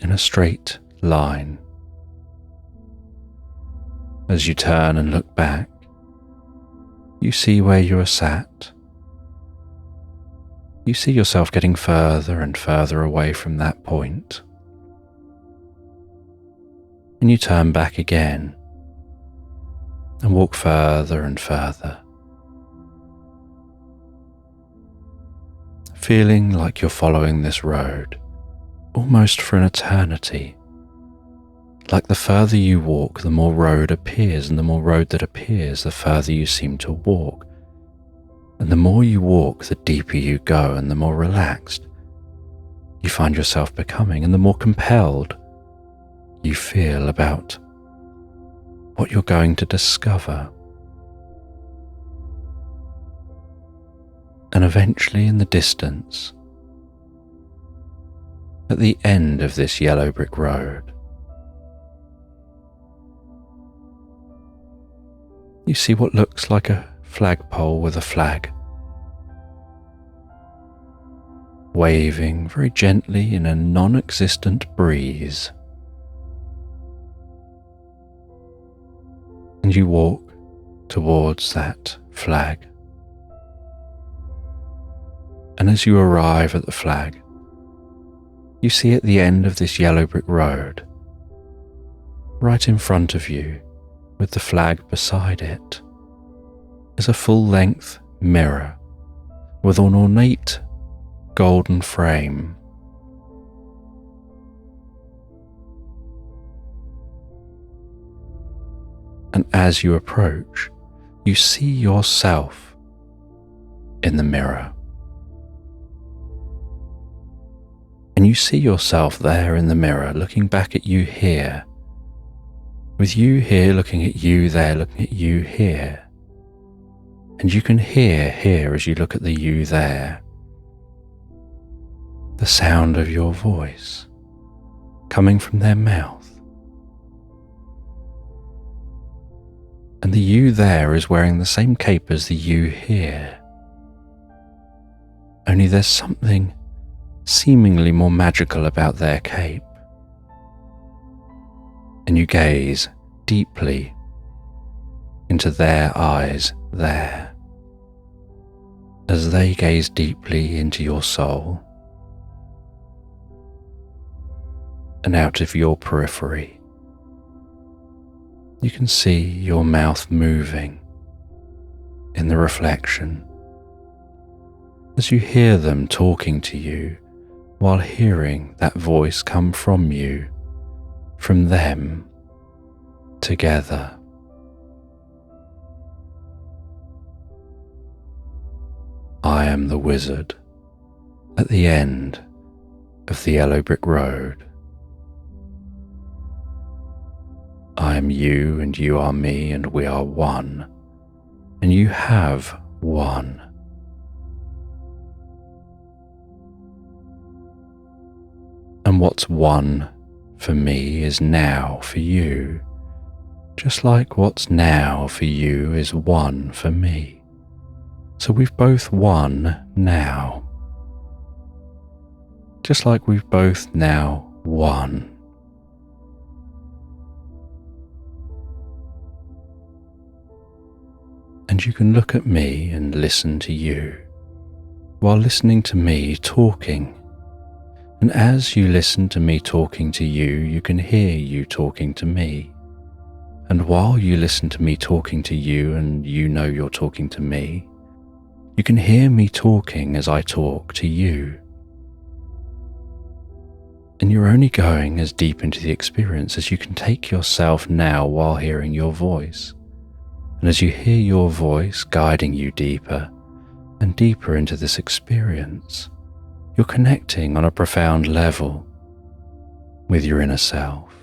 in a straight line. As you turn and look back, you see where you are sat. You see yourself getting further and further away from that point. And you turn back again and walk further and further, feeling like you're following this road almost for an eternity. Like the further you walk, the more road appears, and the more road that appears, the further you seem to walk. And the more you walk, the deeper you go, and the more relaxed you find yourself becoming, and the more compelled you feel about what you're going to discover. And eventually, in the distance, at the end of this yellow brick road, you see what looks like a flagpole with a flag, waving very gently in a non-existent breeze. And you walk towards that flag. And as you arrive at the flag, you see at the end of this yellow brick road, right in front of you, with the flag beside it, is a full-length mirror with an ornate golden frame. And as you approach, you see yourself in the mirror. And you see yourself there in the mirror, looking back at you here, with you here looking at you there, looking at you here. And you can hear here, as you look at the you there, the sound of your voice coming from their mouth. And the you there is wearing the same cape as the you here. Only there's something seemingly more magical about their cape. And you gaze deeply into their eyes there, as they gaze deeply into your soul. And out of your periphery, you can see your mouth moving in the reflection as you hear them talking to you, while hearing that voice come from you, from them, together. I am the wizard at the end of the yellow brick road. I am you, and you are me, and we are one, and you have one. And what's one for me is now for you, just like what's now for you is one for me. So we've both won now, just like we've both now won. And you can look at me and listen to you, while listening to me talking. And as you listen to me talking to you, you can hear you talking to me. And while you listen to me talking to you and you know you're talking to me, you can hear me talking as I talk to you. And you're only going as deep into the experience as you can take yourself now while hearing your voice. And as you hear your voice guiding you deeper and deeper into this experience, you're connecting on a profound level with your inner self,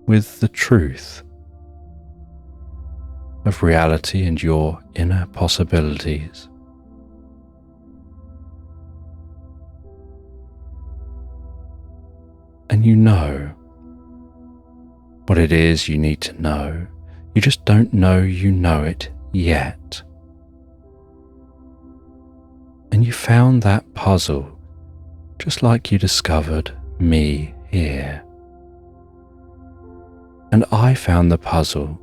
with the truth of reality and your inner possibilities. And you know what it is you need to know. You just don't know you know it yet. And you found that puzzle just like you discovered me here. And I found the puzzle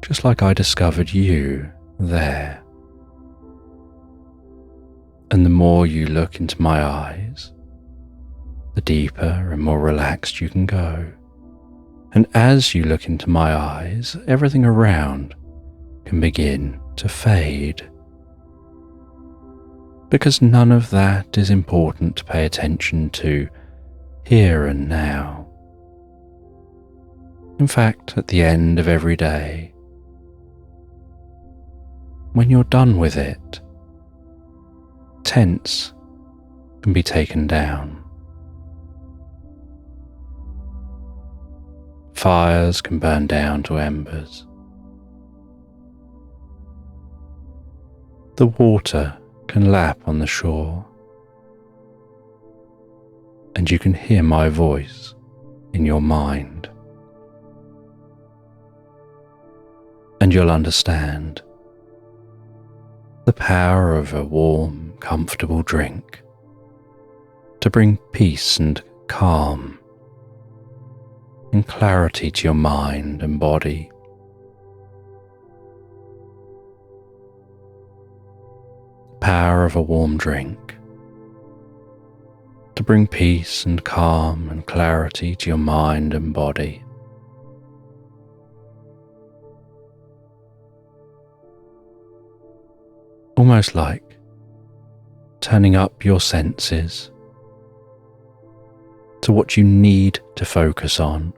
just like I discovered you there. And the more you look into my eyes, the deeper and more relaxed you can go. And as you look into my eyes, everything around can begin to fade. Because none of that is important to pay attention to here and now. In fact, at the end of every day, when you're done with it, tents can be taken down. Fires can burn down to embers. The water can lap on the shore, and you can hear my voice in your mind. And you'll understand the power of a warm, comfortable drink to bring peace and calm and clarity to your mind and body. The power of a warm drink to bring peace and calm and clarity to your mind and body. Almost like turning up your senses to what you need to focus on,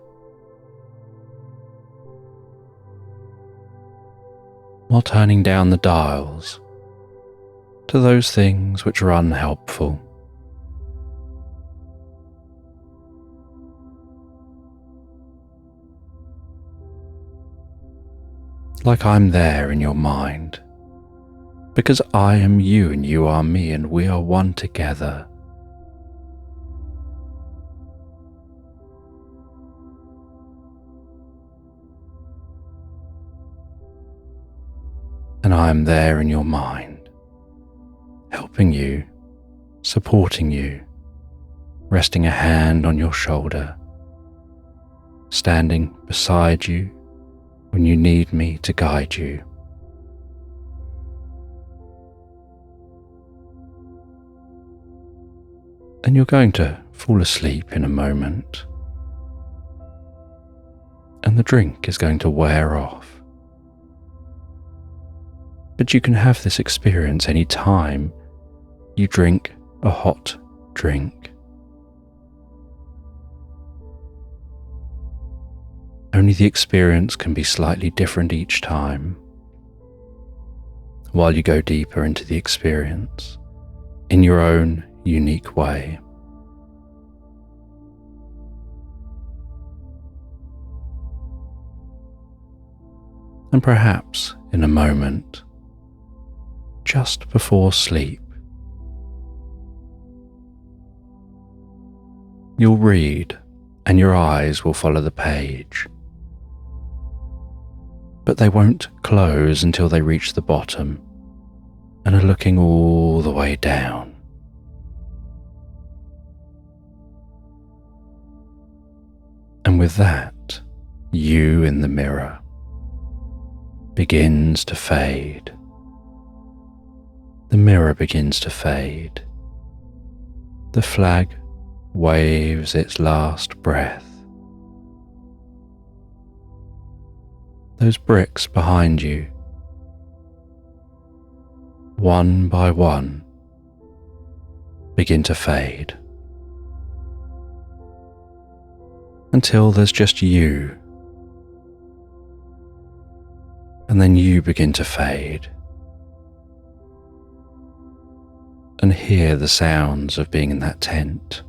while turning down the dials to those things which are unhelpful. Like I'm there in your mind, because I am you and you are me and we are one together. And I am there in your mind, helping you, supporting you, resting a hand on your shoulder, standing beside you when you need me to guide you. And you're going to fall asleep in a moment, and the drink is going to wear off. But you can have this experience any time you drink a hot drink. Only the experience can be slightly different each time, while you go deeper into the experience in your own unique way. And perhaps in a moment, just before sleep, you'll read and your eyes will follow the page, but they won't close until they reach the bottom and are looking all the way down. And with that, you in the mirror begins to fade. The mirror begins to fade. The flag waves its last breath. those bricks behind you, one by one, begin to fade until there's just you, and then you begin to fade and hear the sounds of being in that tent.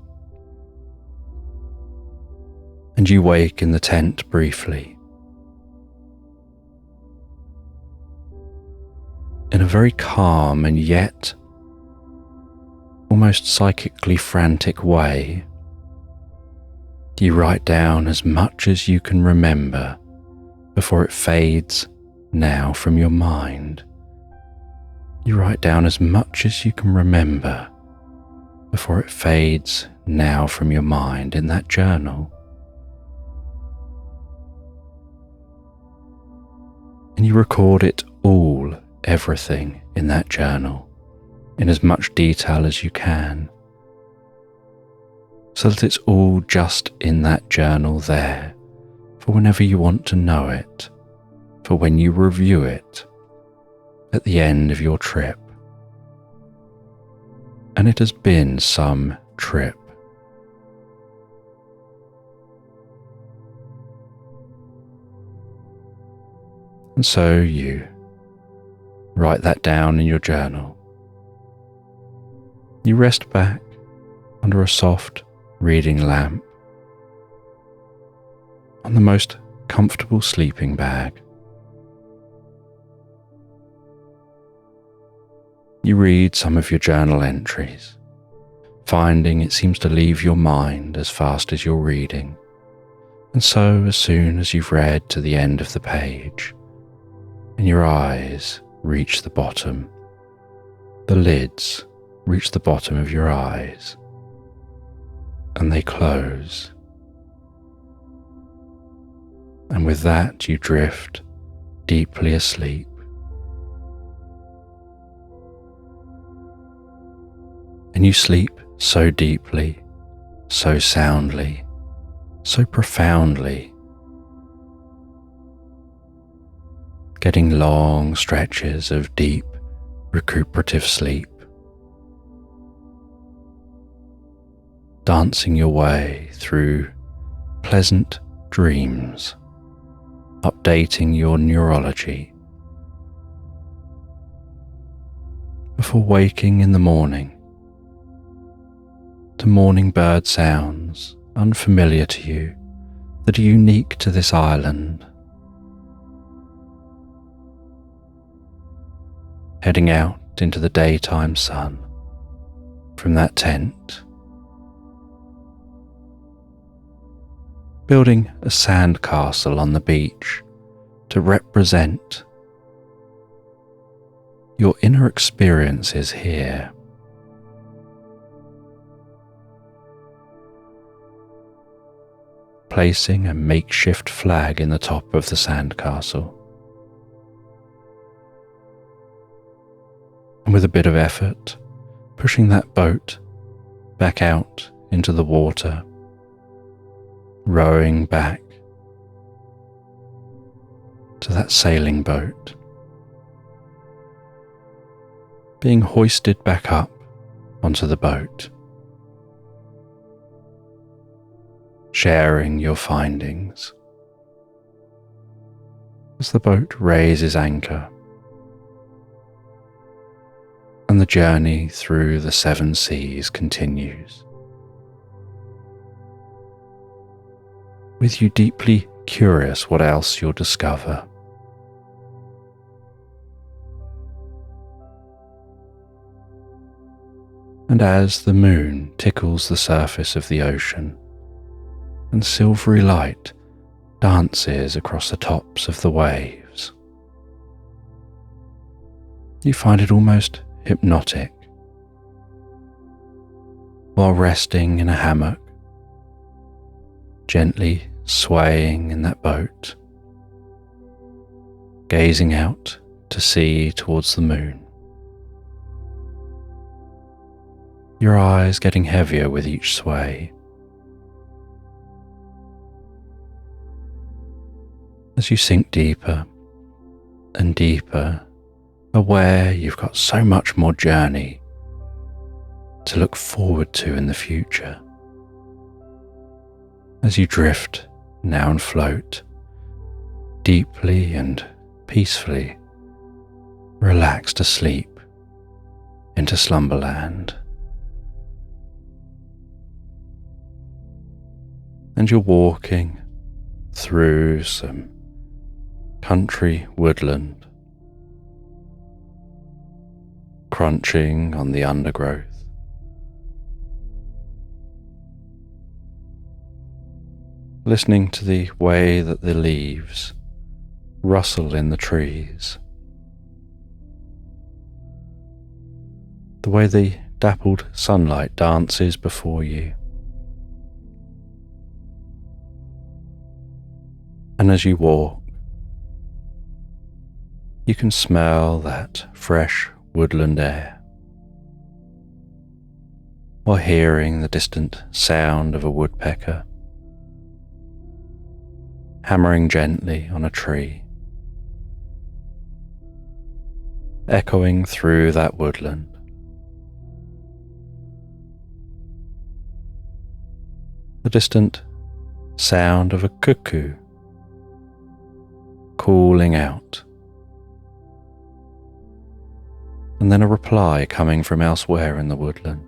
And you wake in the tent briefly, in a very calm and yet almost psychically frantic way. You write down as much as you can remember before it fades now from your mind. You write down as much as you can remember before it fades now from your mind in that journal. And you record it all, everything in that journal, in as much detail as you can, so that it's all just in that journal there, for whenever you want to know it, for when you review it at the end of your trip. And it has been some trip. And so you write that down in your journal. You rest back under a soft reading lamp on the most comfortable sleeping bag. You read some of your journal entries, finding it seems to leave your mind as fast as you're reading. And so as soon as you've read to the end of the page and your eyes reach the bottom, the lids reach the bottom of your eyes, and they close. And with that you drift deeply asleep. And you sleep so deeply, so soundly, so profoundly, getting long stretches of deep, recuperative sleep, dancing your way through pleasant dreams, updating your neurology, before waking in the morning to morning bird sounds unfamiliar to you that are unique to this island. Heading out into the daytime sun from that tent, building a sandcastle on the beach to represent your inner experiences here. Placing a makeshift flag in the top of the sandcastle. And with a bit of effort, pushing that boat back out into the water, rowing back to that sailing boat, being hoisted back up onto the boat, sharing your findings as the boat raises anchor and the journey through the 7 seas continues, with you deeply curious what else you'll discover. And as the moon tickles the surface of the ocean, and silvery light dances across the tops of the waves, you find it almost hypnotic, while resting in a hammock, gently swaying in that boat, gazing out to sea towards the moon, your eyes getting heavier with each sway, As you sink deeper and deeper, aware you've got so much more journey to look forward to in the future. As you drift now and float deeply and peacefully, relaxed asleep into Slumberland. And you're walking through some country woodland, crunching on the undergrowth. Listening to the way that the leaves rustle in the trees, the way the dappled sunlight dances before you. And as you walk, you can smell that fresh woodland air, while hearing the distant sound of a woodpecker hammering gently on a tree, echoing through that woodland. The distant sound of a cuckoo calling out, and then a reply coming from elsewhere in the woodland.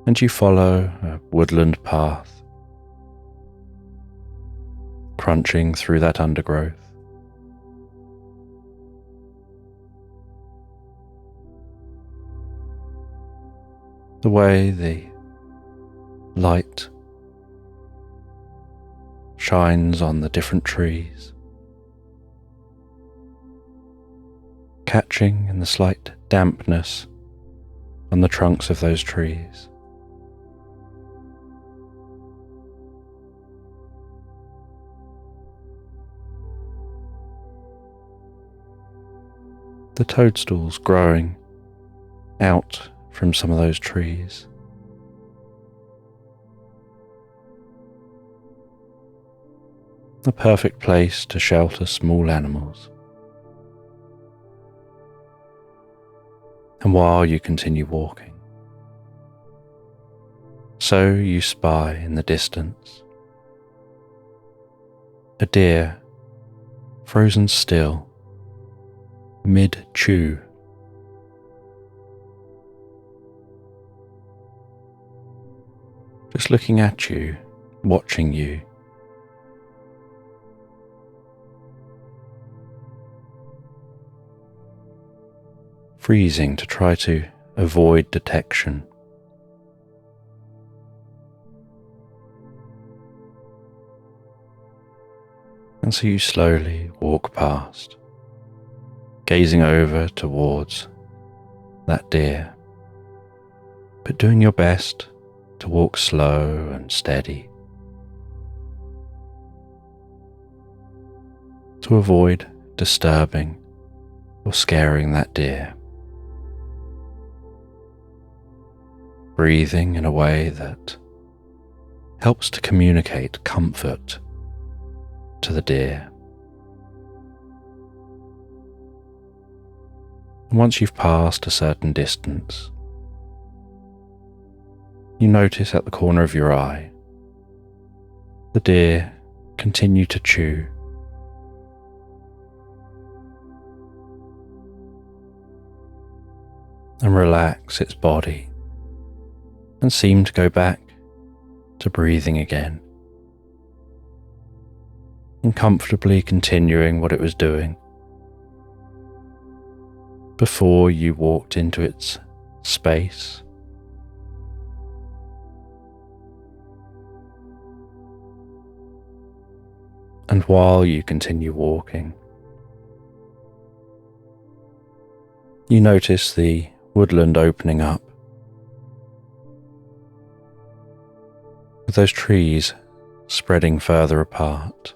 And you follow a woodland path, crunching through that undergrowth. The way the light shines on the different trees, catching in the slight dampness on the trunks of those trees. The toadstools growing out from some of those trees. The perfect place to shelter small animals. And while you continue walking, so you spy in the distance a deer frozen still mid-chew, just looking at you, watching you. Freezing to try to avoid detection. And so you slowly walk past, gazing over towards that deer, but doing your best to walk slow and steady, to avoid disturbing or scaring that deer. Breathing in a way that helps to communicate comfort to the deer. And once you've passed a certain distance, you notice at the corner of your eye the deer continue to chew. And relax its body and seem to go back to breathing again, and comfortably continuing what it was doing before you walked into its space. And while you continue walking, you notice the woodland opening up, with those trees spreading further apart.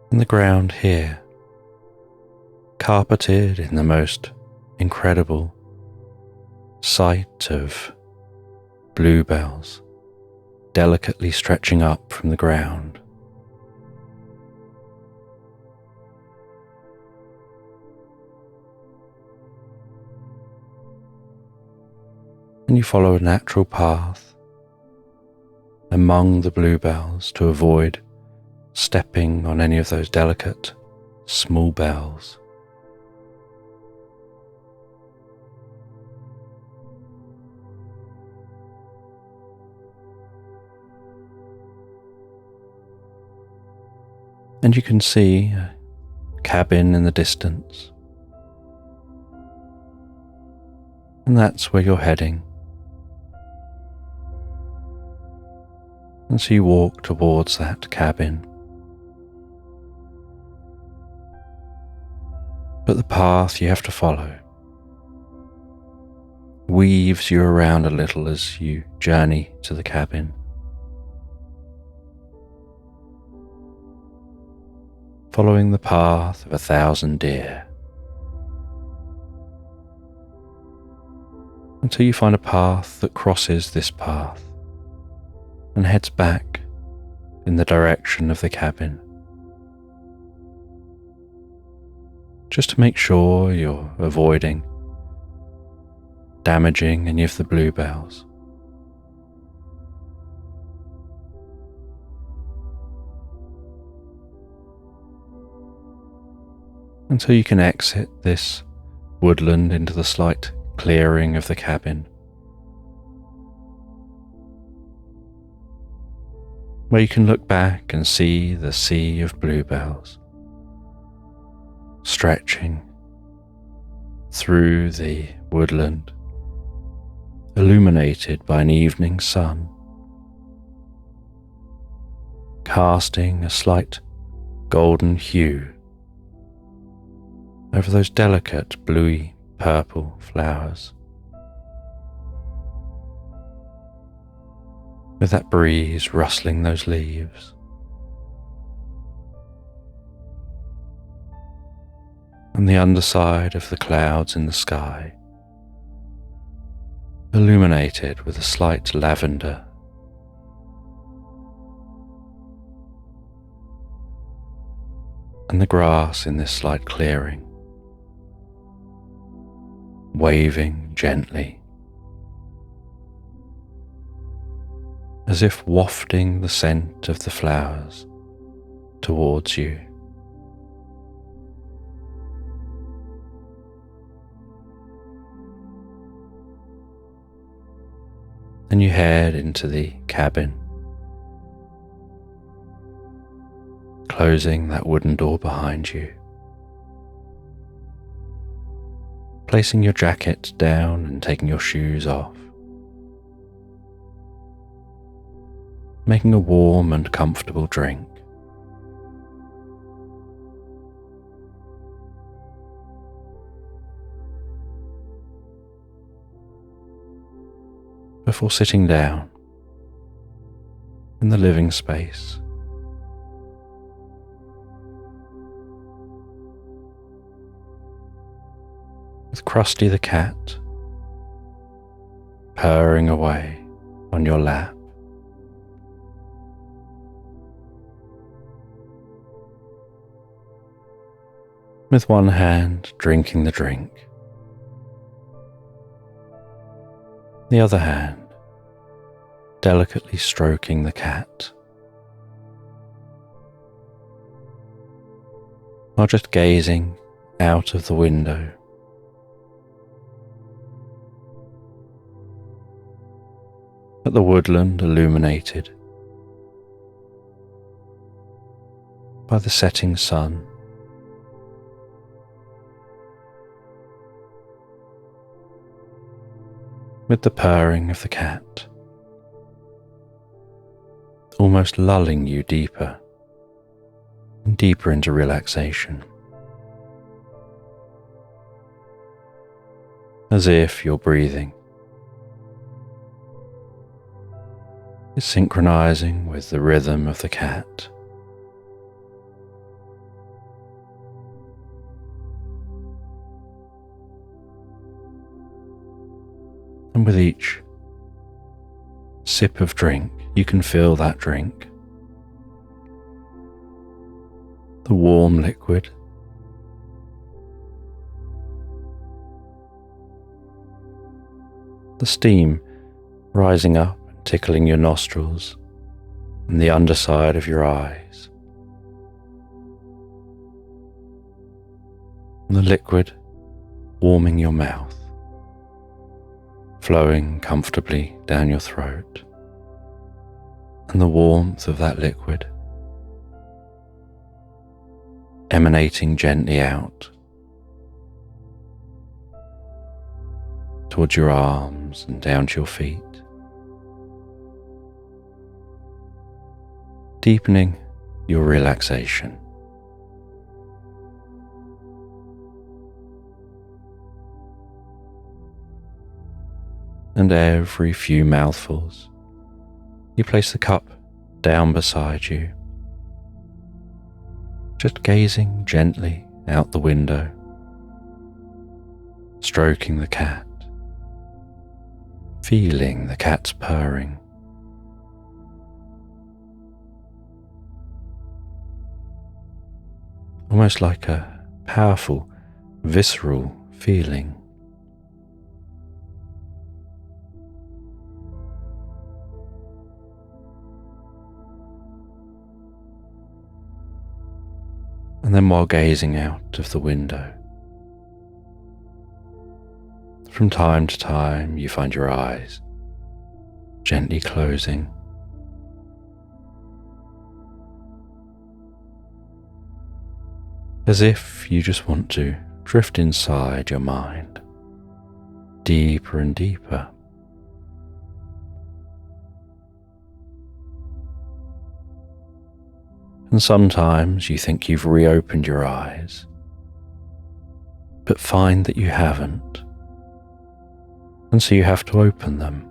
And the ground here carpeted in the most incredible sight of bluebells delicately stretching up from the ground. And you follow a natural path among the bluebells to avoid stepping on any of those delicate small bells. And you can see a cabin in the distance. And that's where you're heading. And so you walk towards that cabin. But the path you have to follow weaves you around a little as you journey to the cabin. Following the path of 1,000 deer, until you find a path that crosses this path and heads back in the direction of the cabin. Just to make sure you're avoiding damaging any of the bluebells. Until you can exit this woodland into the slight clearing of the cabin, where you can look back and see the sea of bluebells stretching through the woodland, illuminated by an evening sun, casting a slight golden hue over those delicate bluey purple flowers, with that breeze rustling those leaves. And the underside of the clouds in the sky, illuminated with a slight lavender. And the grass in this slight clearing, waving gently, as if wafting the scent of the flowers towards you. And you head into the cabin, closing that wooden door behind you, placing your jacket down and taking your shoes off, making a warm and comfortable drink. Before sitting down in the living space, with Krusty the cat purring away on your lap. With one hand drinking the drink, the other hand delicately stroking the cat, while just gazing out of the window at the woodland illuminated by the setting sun. With the purring of the cat almost lulling you deeper and deeper into relaxation, as if your breathing is synchronizing with the rhythm of the cat. And with each sip of drink, you can feel that drink, the warm liquid, the steam rising up and tickling your nostrils and the underside of your eyes, and the liquid warming your mouth, flowing comfortably down your throat, and the warmth of that liquid emanating gently out towards your arms and down to your feet, deepening your relaxation. And every few mouthfuls, you place the cup down beside you, just gazing gently out the window, stroking the cat, feeling the cat's purring. Almost like a powerful, visceral feeling. And then while gazing out of the window, from time to time you find your eyes gently closing, as if you just want to drift inside your mind, deeper and deeper. And sometimes you think you've reopened your eyes, but find that you haven't, and so you have to open them.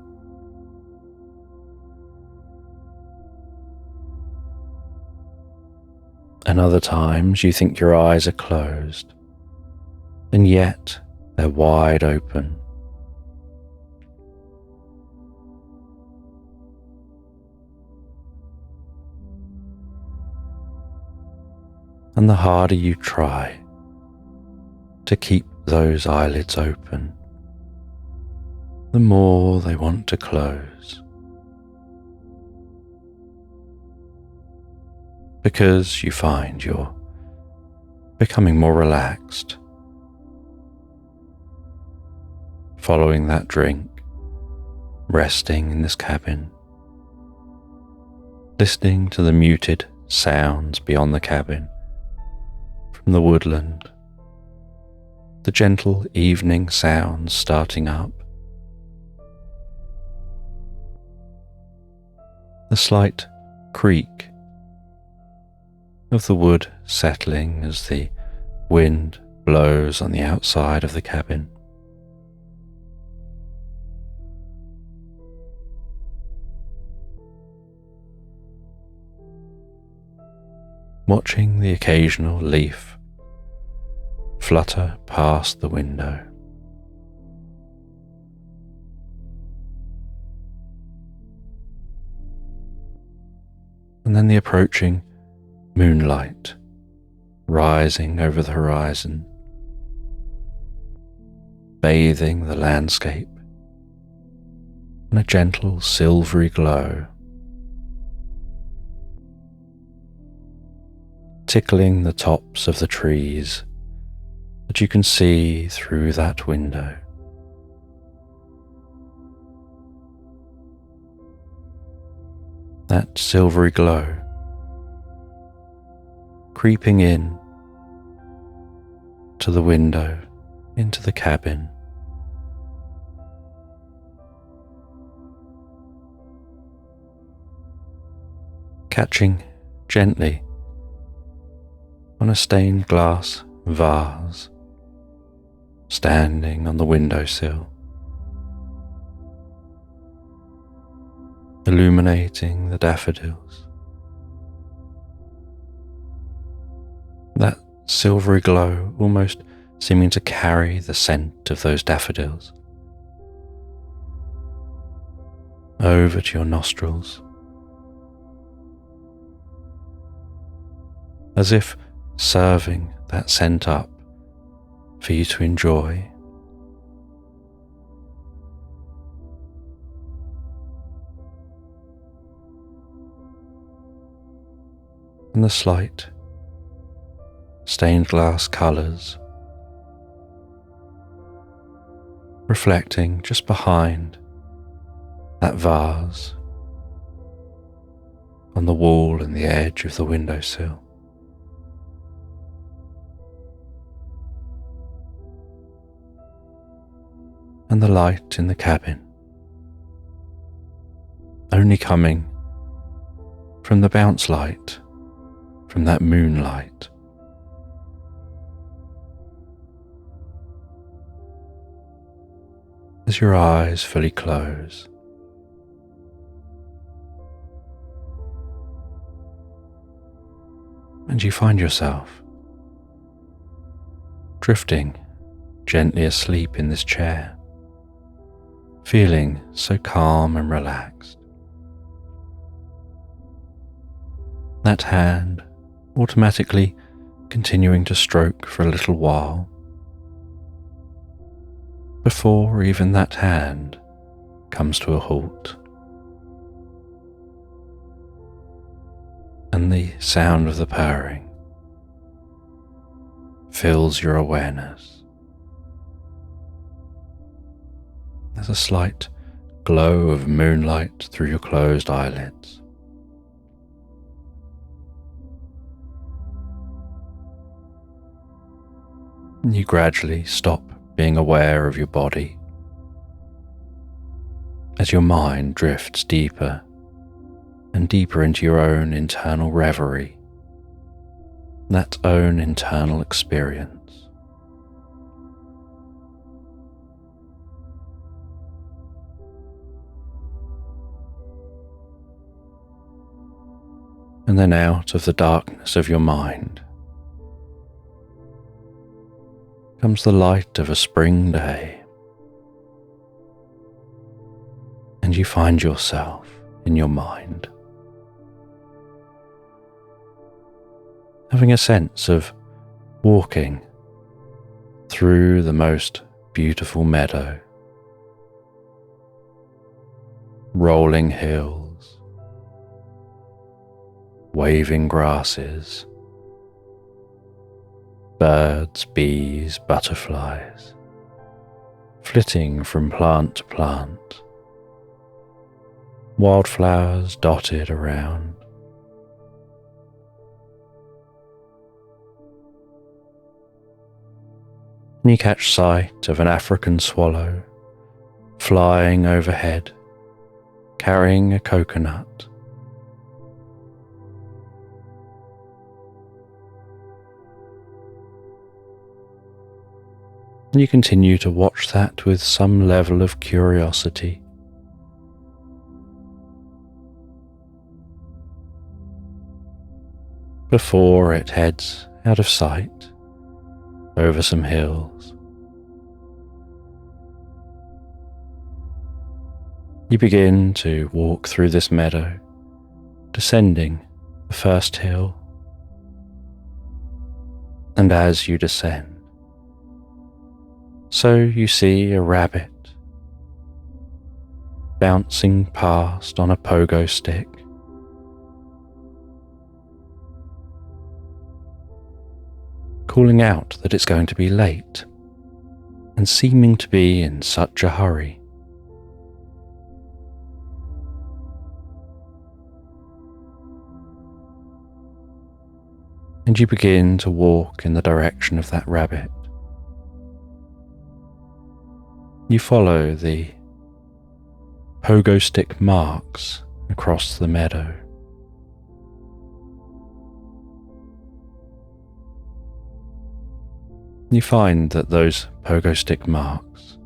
And other times you think your eyes are closed, and yet they're wide open. And the harder you try to keep those eyelids open, the more they want to close. Because you find you're becoming more relaxed, following that drink, resting in this cabin, listening to the muted sounds beyond the cabin, from the woodland, the gentle evening sounds starting up, the slight creak of the wood settling as the wind blows on the outside of the cabin. Watching the occasional leaf flutter past the window. And then the approaching moonlight rising over the horizon, bathing the landscape in a gentle silvery glow, tickling the tops of the trees that you can see through that window. That silvery glow creeping in to the window, into the cabin. Catching gently on a stained glass vase standing on the windowsill, illuminating the daffodils. That silvery glow almost seeming to carry the scent of those daffodils, over to your nostrils, as if serving that scent up for you to enjoy. And the slight stained glass colours reflecting just behind that vase on the wall and the edge of the windowsill. And the light in the cabin only coming from the bounce light from that moonlight. As your eyes fully close, and you find yourself drifting gently asleep in this chair, feeling so calm and relaxed. That hand automatically continuing to stroke for a little while, before even that hand comes to a halt, and the sound of the purring fills your awareness. There's a slight glow of moonlight through your closed eyelids. You gradually stop being aware of your body as your mind drifts deeper and deeper into your own internal reverie, that own internal experience. And then out of the darkness of your mind comes the light of a spring day, and you find yourself in your mind having a sense of walking through the most beautiful meadow, rolling hills, waving grasses, birds, bees, butterflies, flitting from plant to plant, wildflowers dotted around. And you catch sight of an African swallow flying overhead, carrying a coconut. And you continue to watch that with some level of curiosity. Before it heads out of sight over some hills. You begin to walk through this meadow, descending the first hill. And as you descend, so you see a rabbit bouncing past on a pogo stick, calling out that it's going to be late and seeming to be in such a hurry. And you begin to walk in the direction of that rabbit. You follow the pogo stick marks across the meadow. You find that those pogo stick marks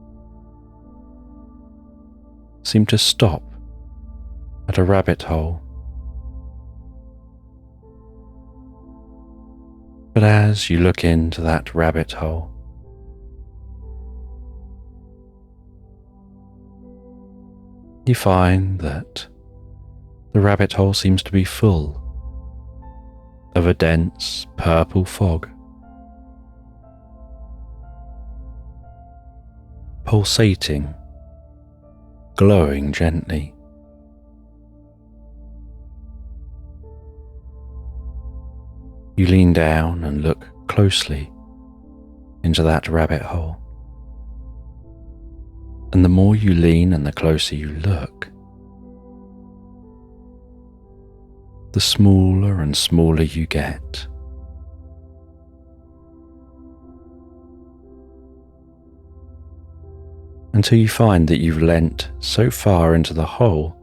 seem to stop at a rabbit hole. But as you look into that rabbit hole, you find that the rabbit hole seems to be full of a dense purple fog, pulsating, glowing gently. You lean down and look closely into that rabbit hole. And the more you lean and the closer you look, the smaller and smaller you get. Until you find that you've leant so far into the hole,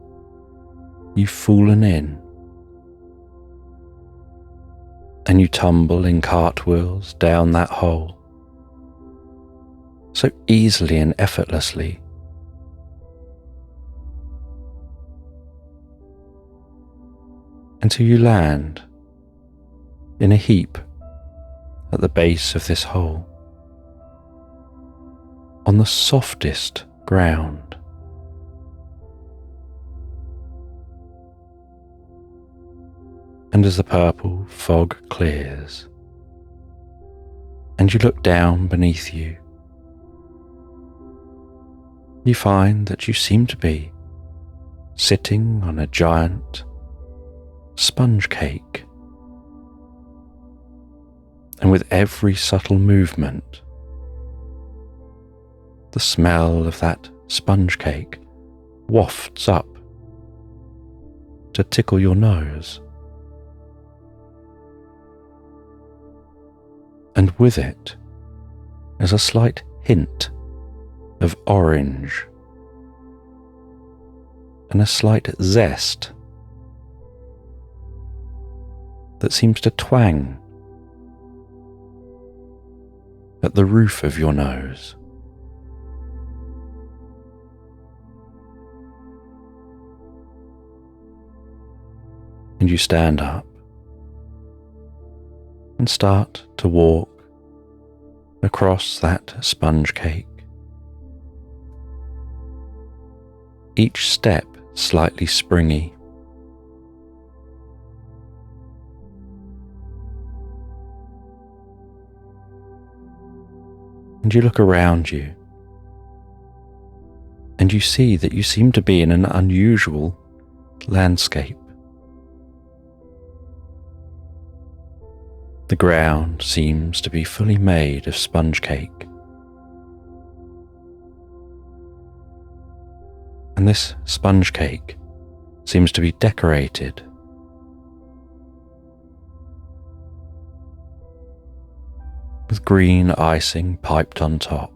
you've fallen in. And you tumble in cartwheels down that hole, so easily and effortlessly. Until you land in a heap at the base of this hole, on the softest ground. And as the purple fog clears, and you look down beneath you, you find that you seem to be sitting on a giant sponge cake. And with every subtle movement, the smell of that sponge cake wafts up to tickle your nose. And with it is a slight hint of orange and a slight zest that seems to twang at the roof of your nose. And you stand up and start to walk across that sponge cake, each step slightly springy. And you look around you, and you see that you seem to be in an unusual landscape. The ground seems to be fully made of sponge cake. And this sponge cake seems to be decorated with green icing piped on top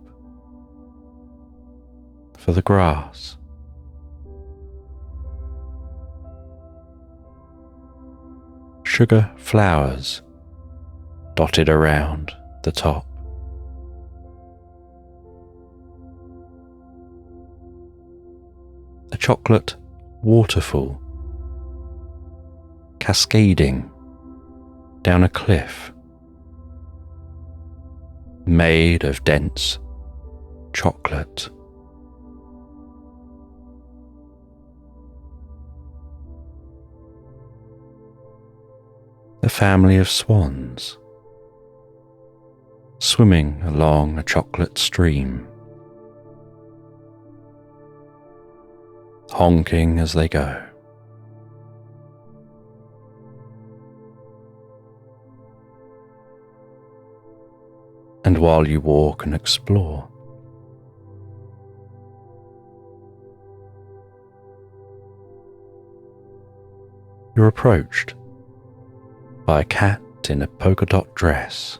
for the grass. Sugar flowers dotted around the top. A chocolate waterfall cascading down a cliff made of dense chocolate. A family of swans swimming along a chocolate stream, honking as they go. And while you walk and explore, you're approached by a cat in a polka dot dress,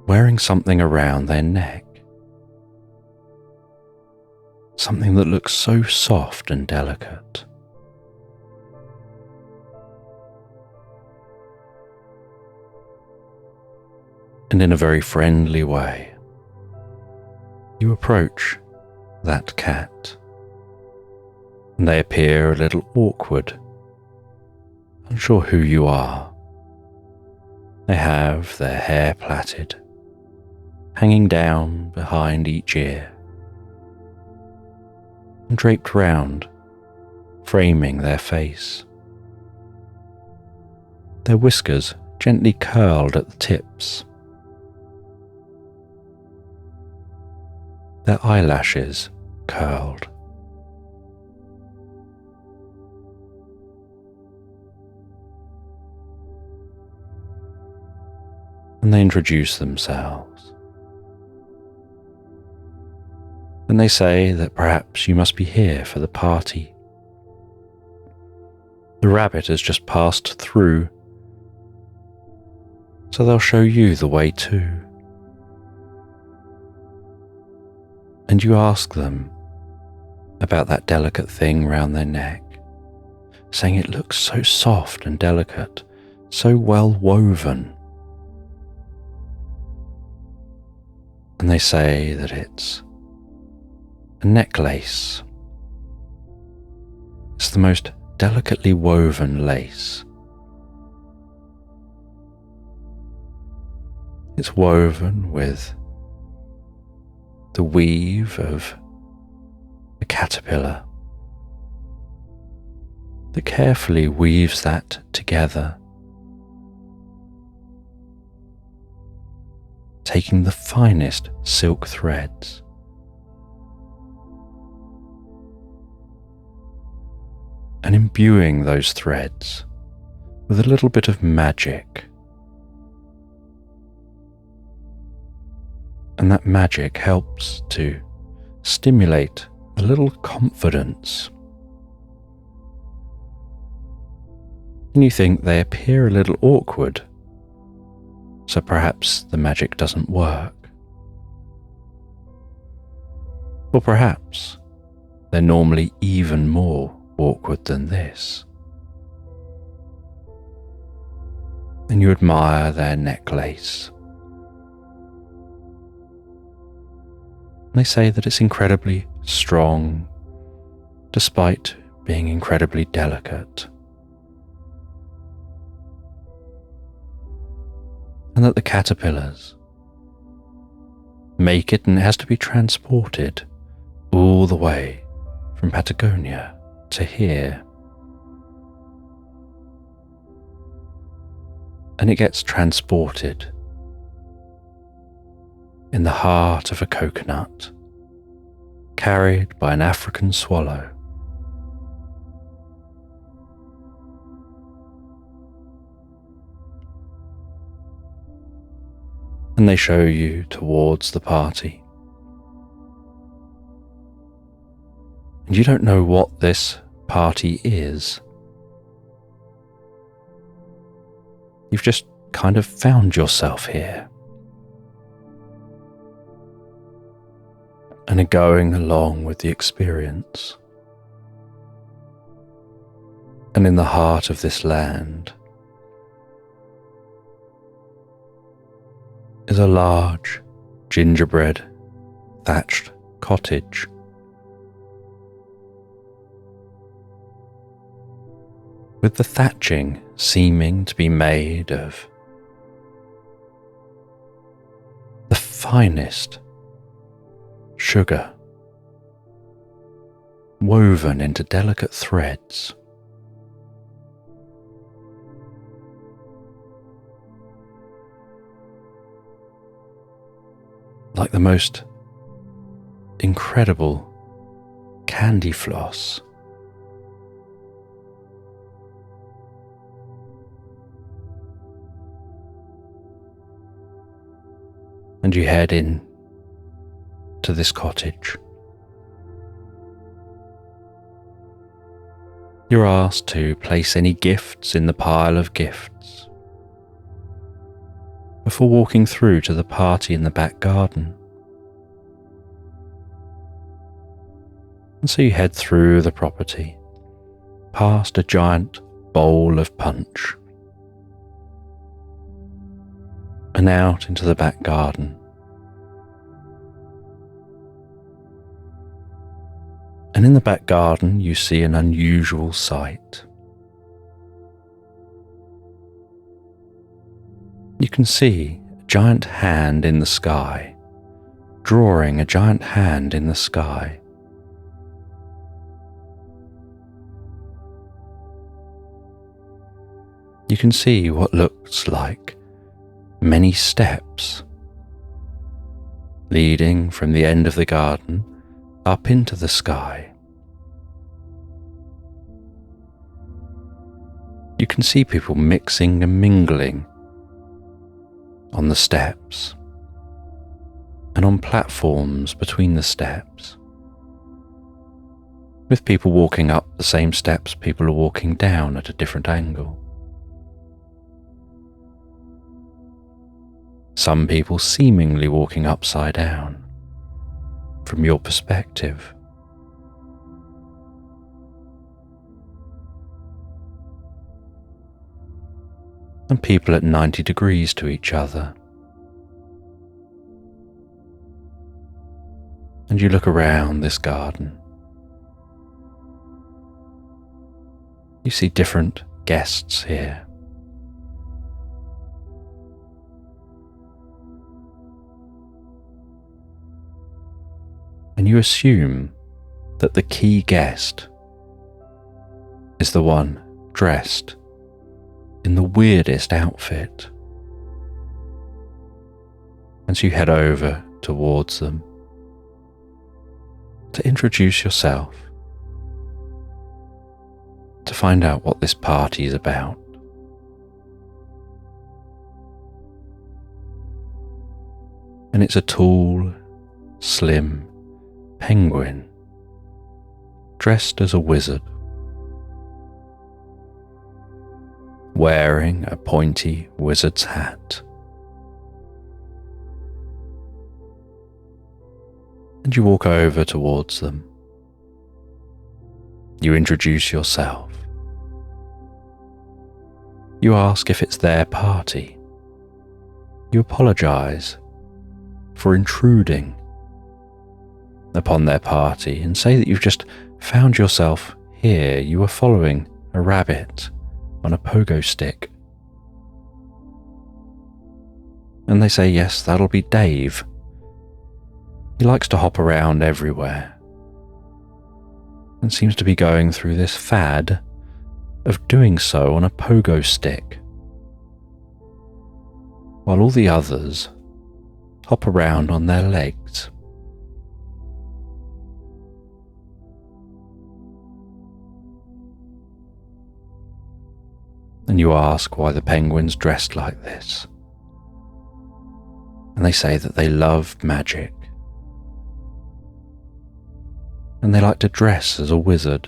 wearing something around their neck, something that looks so soft and delicate. And in a very friendly way, you approach that cat, and they appear a little awkward, unsure who you are. They have their hair plaited hanging down behind each ear and draped round, framing their face. Their whiskers gently curled at the tips. Their eyelashes curled. And they introduce themselves. And they say that perhaps you must be here for the party. The rabbit has just passed through, so they'll show you the way too. And you ask them about that delicate thing round their neck, saying it looks so soft and delicate, so well woven. And they say that it's a necklace. It's the most delicately woven lace. It's woven with the weave of a caterpillar that carefully weaves that together, taking the finest silk threads and imbuing those threads with a little bit of magic. And that magic helps to stimulate a little confidence. And you think they appear a little awkward, so perhaps the magic doesn't work. Or perhaps they're normally even more awkward than this. And you admire their necklace. They say that it's incredibly strong, despite being incredibly delicate. And that the caterpillars make it, and it has to be transported all the way from Patagonia to here. And it gets transported in the heart of a coconut, carried by an African swallow. And they show you towards the party. And you don't know what this party is. You've just kind of found yourself here. And are going along with the experience. And in the heart of this land is a large gingerbread thatched cottage. With the thatching seeming to be made of the finest sugar, woven into delicate threads. Like the most incredible candy floss. And you head in to this cottage. You're asked to place any gifts in the pile of gifts before walking through to the party in the back garden. And so you head through the property, past a giant bowl of punch, and out into the back garden. And in the back garden you see an unusual sight. You can see a giant hand in the sky drawing a giant hand in the sky. You can see what looks like many steps leading from the end of the garden up into the sky. You can see people mixing and mingling on the steps and on platforms between the steps, with people walking up the same steps people are walking down at a different angle. Some people seemingly walking upside down from your perspective. And people at 90 degrees to each other. And you look around this garden. You see different guests here. And you assume that the key guest is the one dressed in the weirdest outfit. And so you head over towards them to introduce yourself, to find out what this party is about. And it's a tall, slim penguin dressed as a wizard, wearing a pointy wizard's hat. And you walk over towards them. You introduce yourself. You ask if it's their party. You apologize for intruding upon their party and say that you've just found yourself here. You were following a rabbit on a pogo stick. And they say, yes, that'll be Dave. He likes to hop around everywhere and seems to be going through this fad of doing so on a pogo stick, while all the others hop around on their legs. And you ask why the penguin's dressed like this. And they say that they love magic. And they like to dress as a wizard.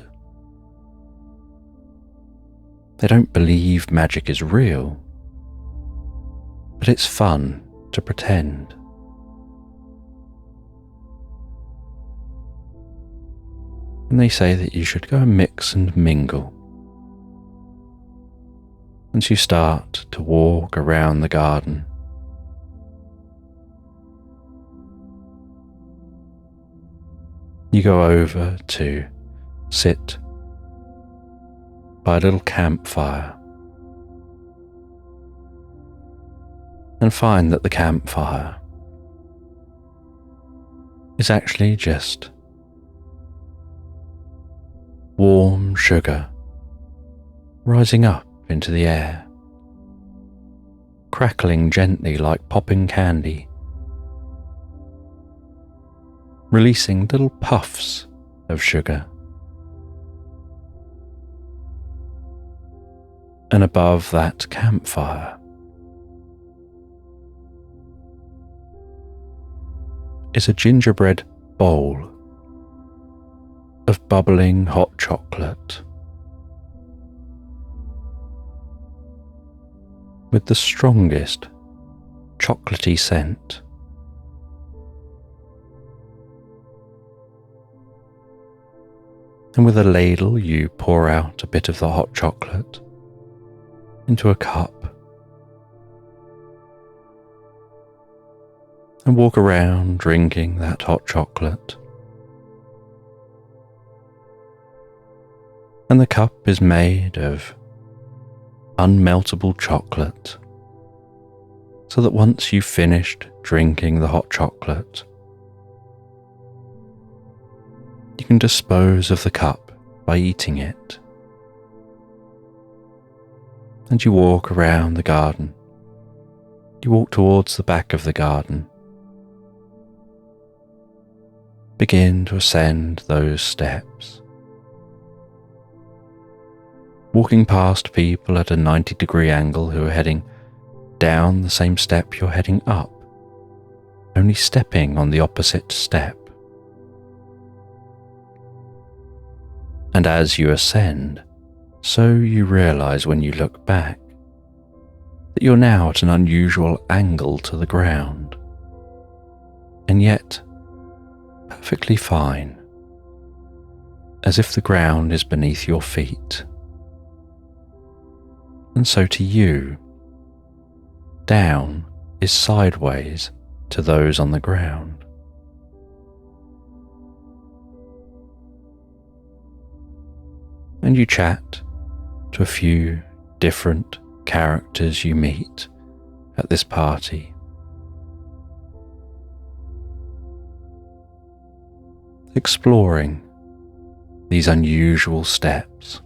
They don't believe magic is real, but it's fun to pretend. And they say that you should go and mix and mingle. And you start to walk around the garden. You go over to sit by a little campfire and find that the campfire is actually just warm sugar rising up into the air, crackling gently like popping candy, releasing little puffs of sugar. And above that campfire is a gingerbread bowl of bubbling hot chocolate with the strongest chocolatey scent. And with a ladle you pour out a bit of the hot chocolate into a cup and walk around drinking that hot chocolate. And the cup is made of unmeltable chocolate, so that once you've finished drinking the hot chocolate, You can dispose of the cup by eating it. And you walk around the garden. You walk towards the back of the garden. Begin to ascend those steps. Walking past people at a 90-degree angle who are heading down the same step you're heading up, only stepping on the opposite step. And as you ascend, so you realize when you look back that you're now at an unusual angle to the ground, and yet perfectly fine, as if the ground is beneath your feet. And so to you, down is sideways to those on the ground. And you chat to a few different characters you meet at this party. Exploring these unusual steps.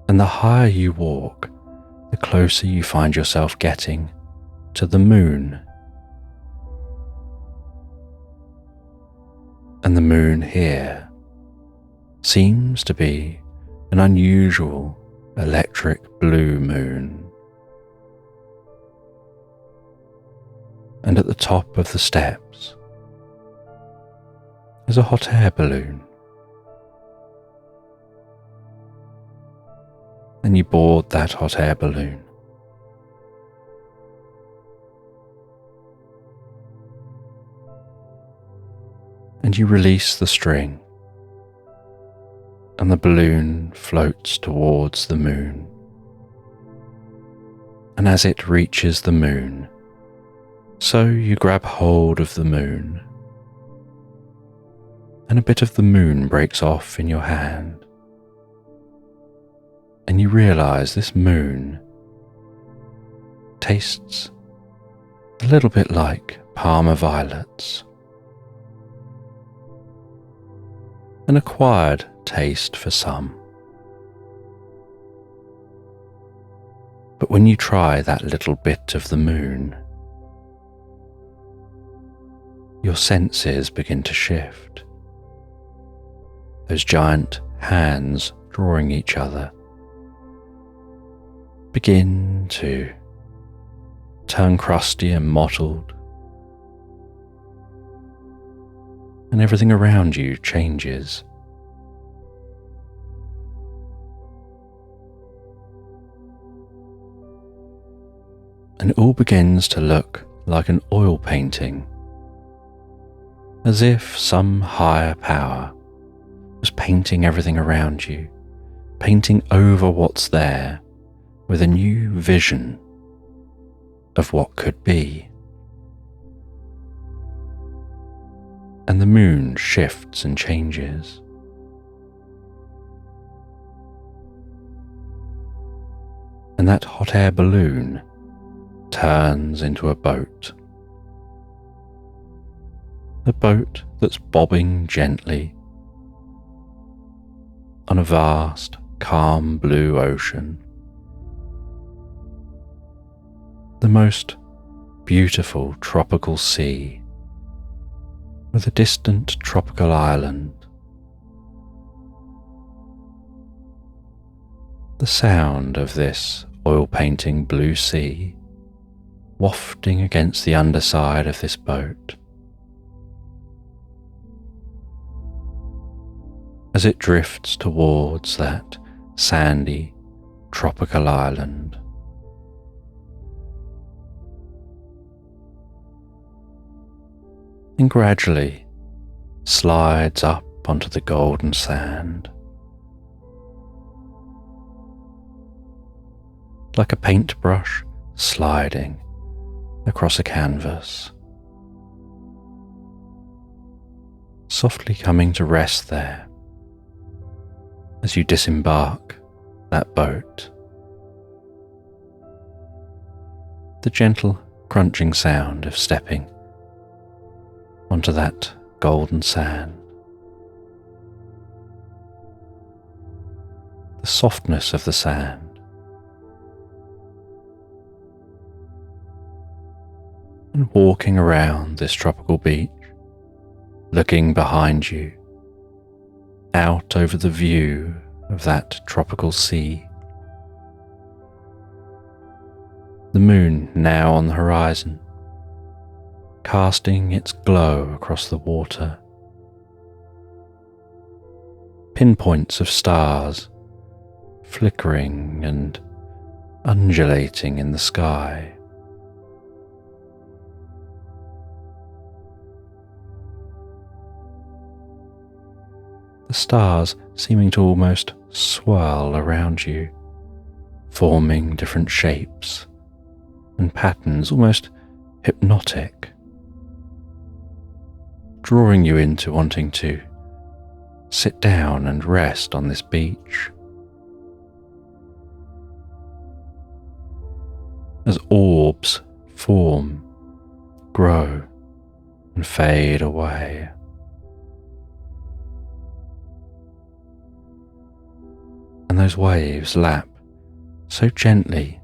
And the higher you walk, the closer you find yourself getting to the moon. And the moon here seems to be an unusual electric blue moon. And at the top of the steps is a hot air balloon. And you board that hot air balloon. And you release the string, and the balloon floats towards the moon. And as it reaches the moon, so you grab hold of the moon, and a bit of the moon breaks off in your hand. And you realize this moon tastes a little bit like Parma violets, an acquired taste for some. But when you try that little bit of the moon, your senses begin to shift. Those giant hands drawing each other begin to turn crusty and mottled, and everything around you changes. And it all begins to look like an oil painting, as if some higher power was painting everything around you, painting over what's there with a new vision of what could be. And the moon shifts and changes. And that hot air balloon turns into a boat. A boat that's bobbing gently on a vast, calm blue ocean. The most beautiful tropical sea with a distant tropical island. The sound of this oil painting blue sea wafting against the underside of this boat as it drifts towards that sandy tropical island. And gradually slides up onto the golden sand. Like a paintbrush sliding across a canvas, softly coming to rest there as you disembark that boat. The gentle crunching sound of stepping onto that golden sand. The softness of the sand, and walking around this tropical beach, looking behind you, out over the view of that tropical sea. The moon now on the horizon, casting its glow across the water. Pinpoints of stars flickering and undulating in the sky. The stars seeming to almost swirl around you, forming different shapes and patterns, almost hypnotic, drawing you into wanting to sit down and rest on this beach. As orbs form, grow, and fade away. And those waves lap so gently,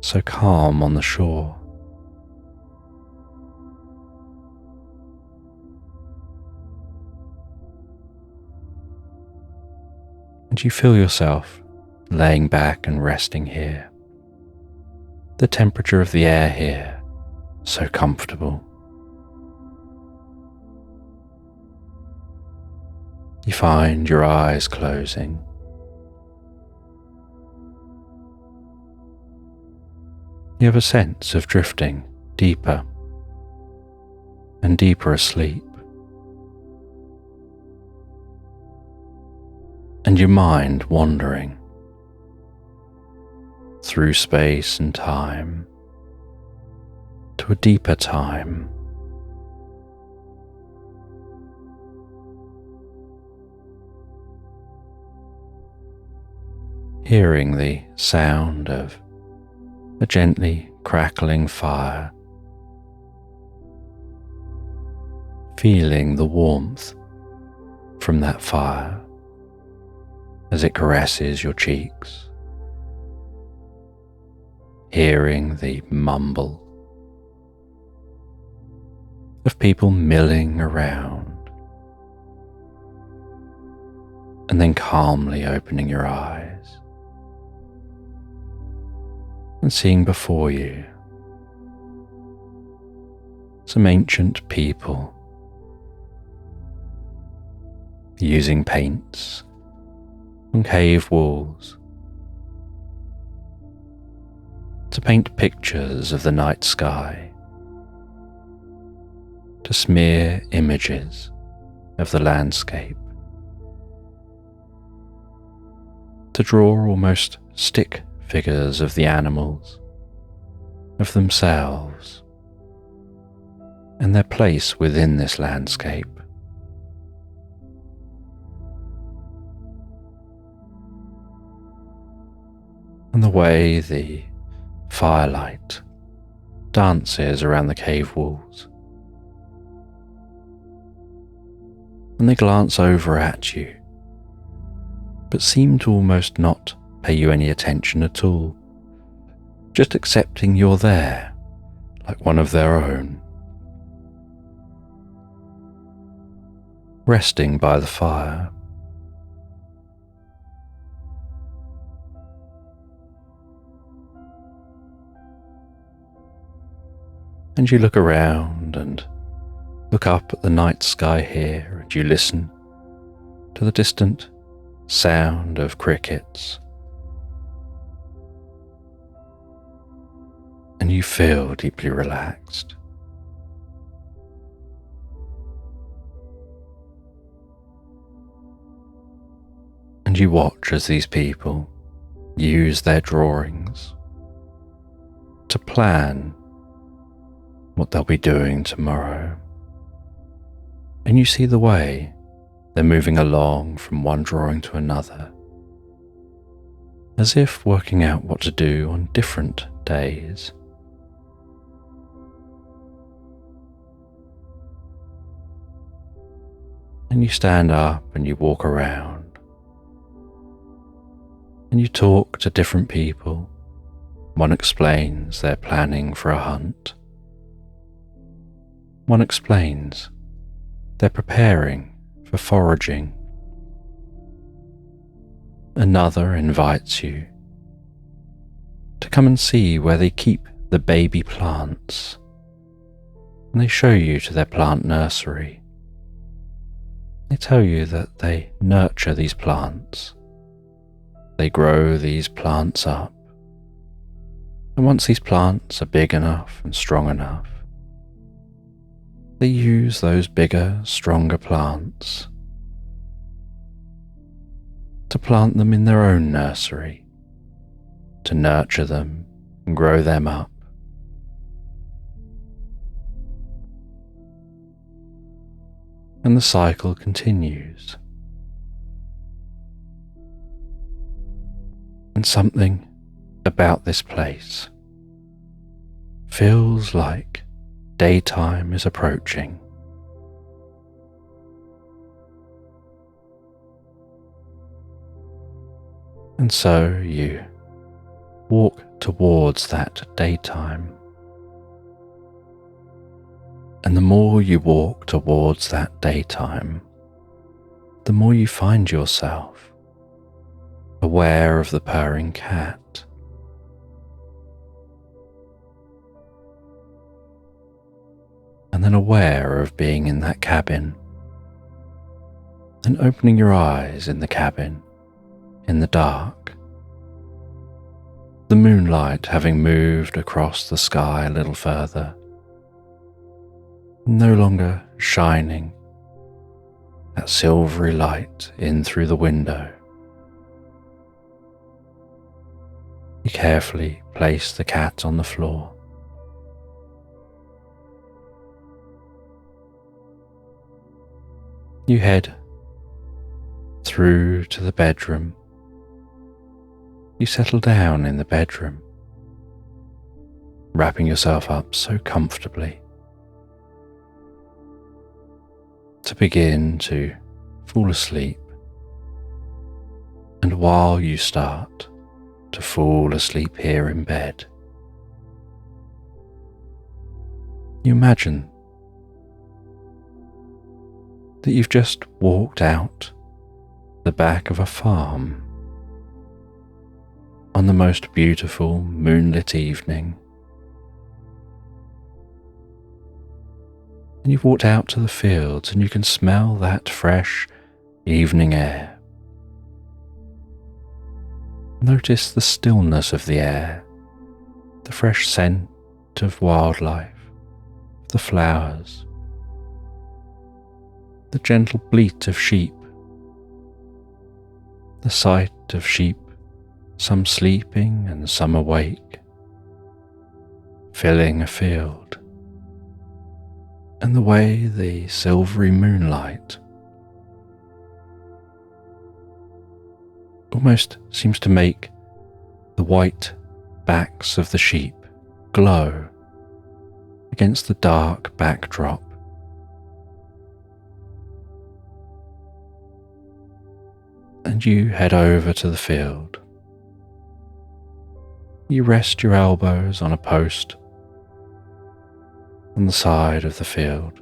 so calm on the shore. And you feel yourself laying back and resting here. The temperature of the air here, so comfortable. You find your eyes closing. You have a sense of drifting deeper and deeper asleep. And your mind wandering through space and time to a deeper time. Hearing the sound of a gently crackling fire, feeling the warmth from that fire as it caresses your cheeks, hearing the mumble of people milling around, and then calmly opening your eyes and seeing before you some ancient people using paints on cave walls to paint pictures of the night sky, to smear images of the landscape, to draw almost stick figures of the animals, of themselves, and their place within this landscape. And the way the firelight dances around the cave walls, and they glance over at you, but seem to almost not pay you any attention at all, just accepting you're there like one of their own, resting by the fire. And you look around and look up at the night sky here, and you listen to the distant sound of crickets. And you feel deeply relaxed. And you watch as these people use their drawings to plan what they'll be doing tomorrow. And you see the way they're moving along from one drawing to another, as if working out what to do on different days. And you stand up and you walk around. And you talk to different people. One explains they're planning for a hunt. One explains they're preparing for foraging. Another invites you to come and see where they keep the baby plants, and they show you to their plant nursery. They tell you that they nurture these plants. They grow these plants up. And once these plants are big enough and strong enough, they use those bigger, stronger plants to plant them in their own nursery, to nurture them and grow them up. And the cycle continues. And something about this place feels like daytime is approaching. And so you walk towards that daytime. And the more you walk towards that daytime, the more you find yourself aware of the purring cat. And then aware of being in that cabin, and opening your eyes in the cabin, in the dark, the moonlight having moved across the sky a little further, no longer shining that silvery light in through the window. You carefully place the cat on the floor. You head through to the bedroom. You settle down in the bedroom, wrapping yourself up so comfortably to begin to fall asleep. And while you start to fall asleep here in bed, you imagine that you've just walked out the back of a farm on the most beautiful moonlit evening. And you've walked out to the fields and you can smell that fresh evening air. Notice the stillness of the air, the fresh scent of wildlife, the flowers, the gentle bleat of sheep, the sight of sheep, some sleeping and some awake, filling a field, and the way the silvery moonlight almost seems to make the white backs of the sheep glow against the dark backdrop. And you head over to the field. You rest your elbows on a post on the side of the field,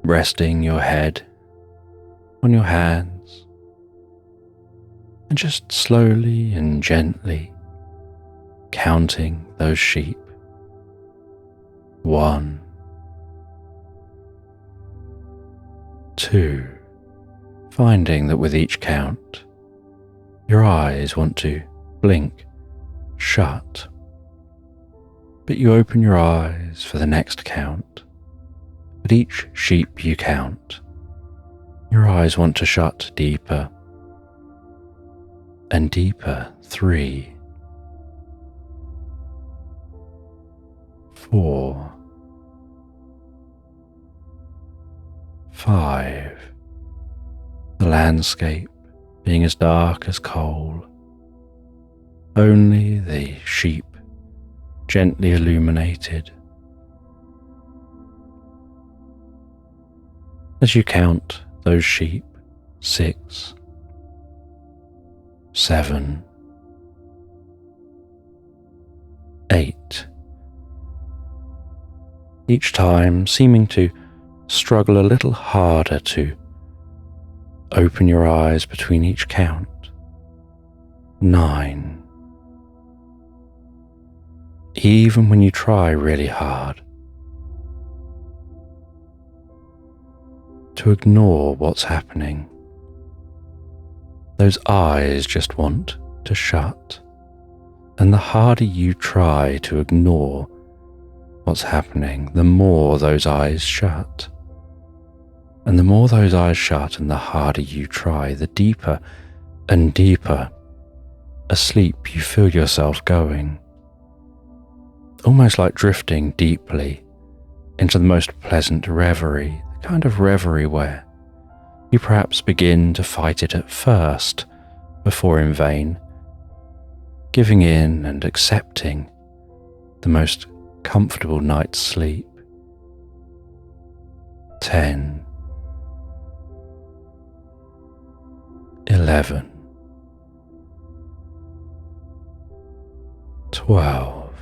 resting your head on your hands, and just slowly and gently counting those sheep. 1, 2, finding that with each count, your eyes want to blink shut, but you open your eyes for the next count. At each sheep you count, your eyes want to shut deeper and deeper. 3, 4, 5, the landscape being as dark as coal, only the sheep gently illuminated. as you count those sheep. 6, 7, 8. Each time seeming to struggle a little harder to open your eyes between each count. 9. Even when you try really hard to ignore what's happening, those eyes just want to shut. And the harder you try to ignore what's happening, the more those eyes shut. And the more those eyes shut and the harder you try, the deeper and deeper asleep you feel yourself going. Almost like drifting deeply into the most pleasant reverie, the kind of reverie where you perhaps begin to fight it at first, before in vain, giving in and accepting the most comfortable night's sleep. 10, 11, 12.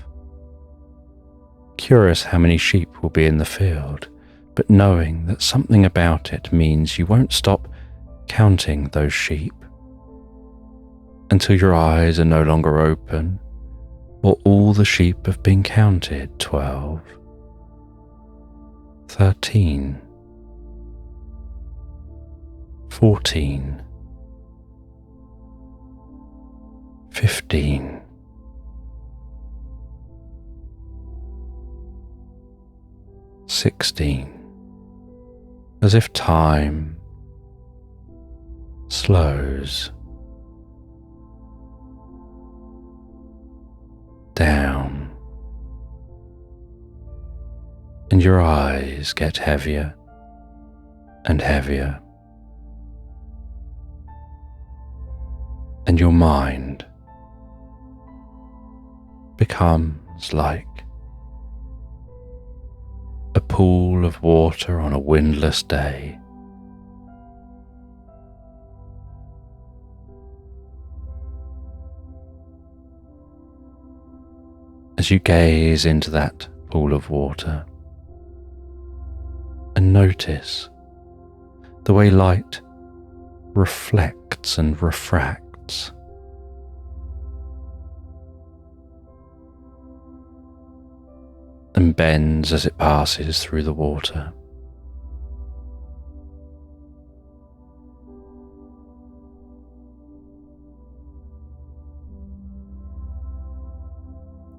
Curious how many sheep will be in the field, but knowing that something about it means you won't stop counting those sheep until your eyes are no longer open or all the sheep have been counted. 12, 13, 14, 15, 16. As if time slows down and your eyes get heavier and heavier, and your mind becomes like a pool of water on a windless day. As you gaze into that pool of water and notice the way light reflects and refracts, and bends as it passes through the water.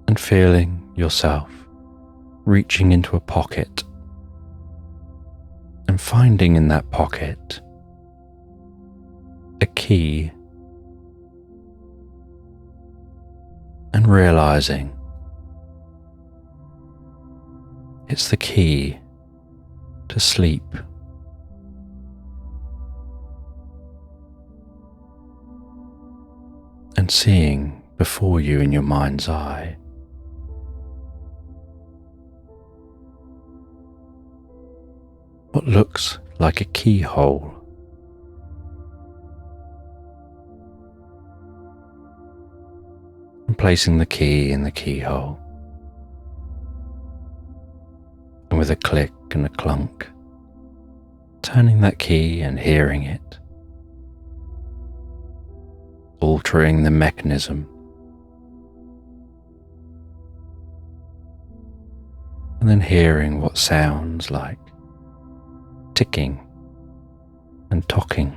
And feeling yourself reaching into a pocket and finding in that pocket a key, and realizing it's the key to sleep. And seeing before you in your mind's eye what looks like a keyhole. And placing the key in the keyhole. And with a click and a clunk, turning that key and hearing it, altering the mechanism, and then hearing what sounds like ticking and tocking,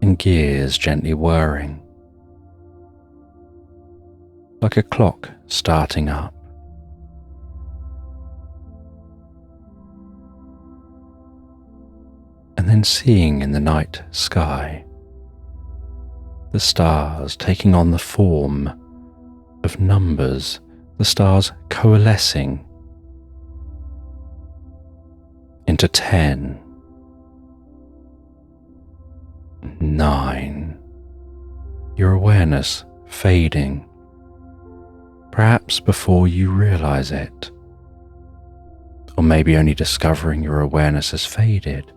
and gears gently whirring, like a clock starting up. And then seeing in the night sky the stars taking on the form of numbers, the stars coalescing into 10, 9, your awareness fading, perhaps before you realize it, or maybe only discovering your awareness has faded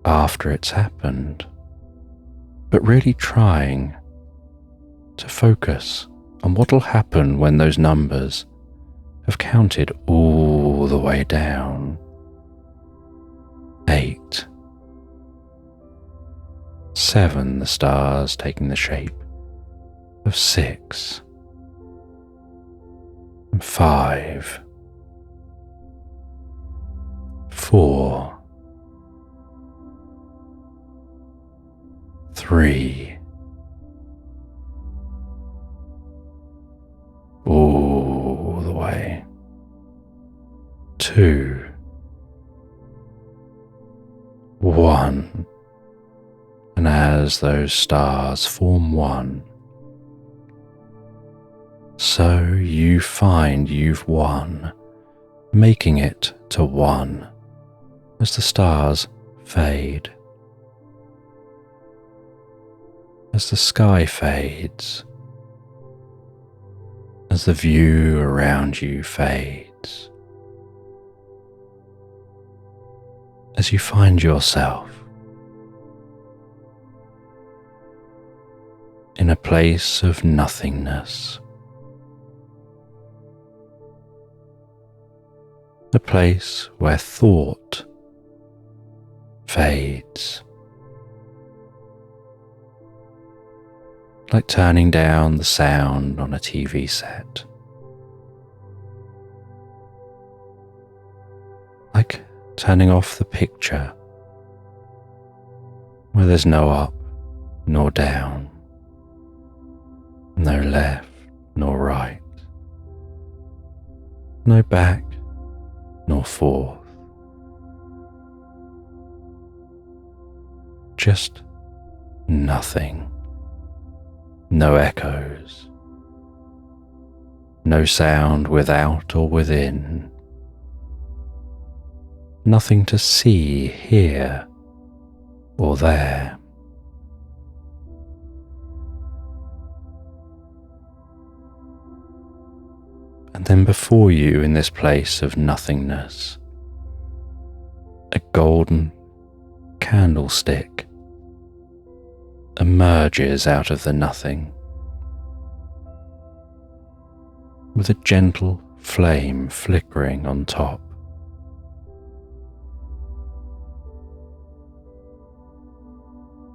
after it's happened, but really trying to focus on what will happen when those numbers have counted all the way down. 8, 7, the stars taking the shape of 6, 5, 4, 3, all the way, 2, 1, and as those stars form one, so you find you've won, making it to 1 as the stars fade, as the sky fades, as the view around you fades, as you find yourself in a place of nothingness, a place where thought fades, like turning down the sound on a TV set, like turning off the picture where there's no up nor down, no left nor right, no back nor forth, just nothing, no echoes, no sound without or within, nothing to see here or there. And then before you in this place of nothingness, a golden candlestick emerges out of the nothing with a gentle flame flickering on top.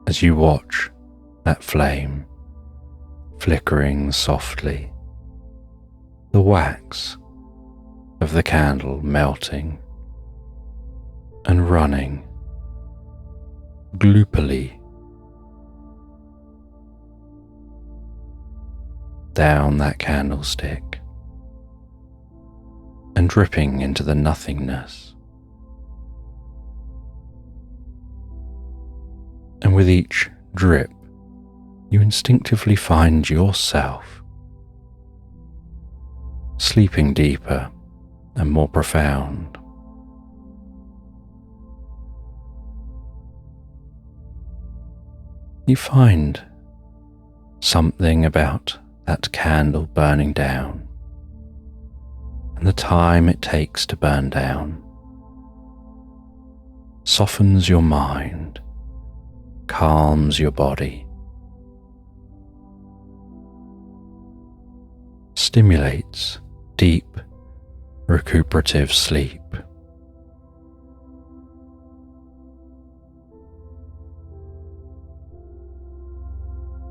As you watch that flame flickering softly, the wax of the candle melting and running gloopily down that candlestick and dripping into the nothingness. And with each drip, you instinctively find yourself sleeping deeper and more profound. You find something about that candle burning down and the time it takes to burn down softens your mind, calms your body, stimulates deep, recuperative sleep.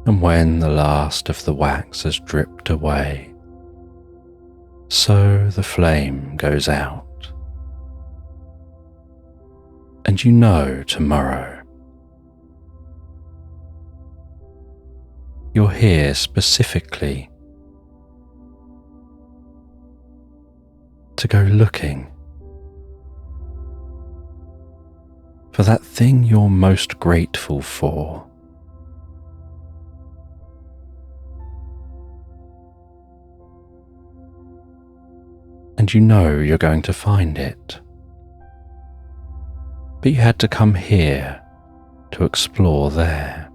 And when the last of the wax has dripped away, so the flame goes out, and you know tomorrow you're here specifically to go looking for that thing you're most grateful for. And you know you're going to find it. But you had to come here to explore there.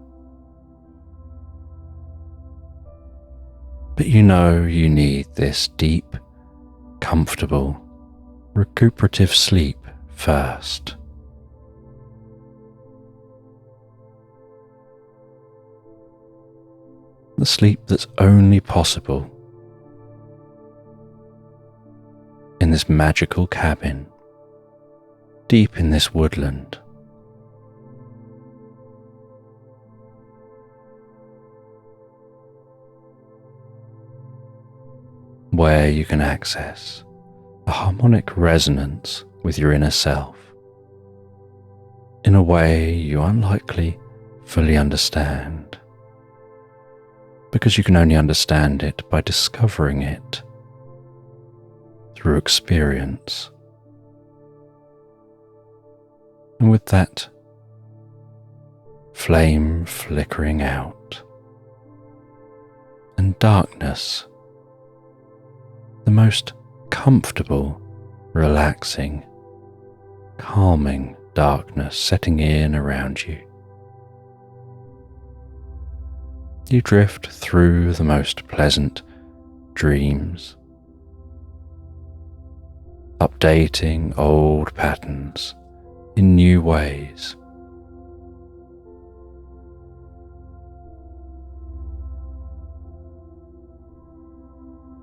But you know you need this deep, comfortable, recuperative sleep first. The sleep that's only possible in this magical cabin, deep in this woodland. Where you can access a harmonic resonance with your inner self in a way you unlikely fully understand, because you can only understand it by discovering it through experience. And with that flame flickering out and darkness, the most comfortable, relaxing, calming darkness setting in around you, you drift through the most pleasant dreams, updating old patterns in new ways.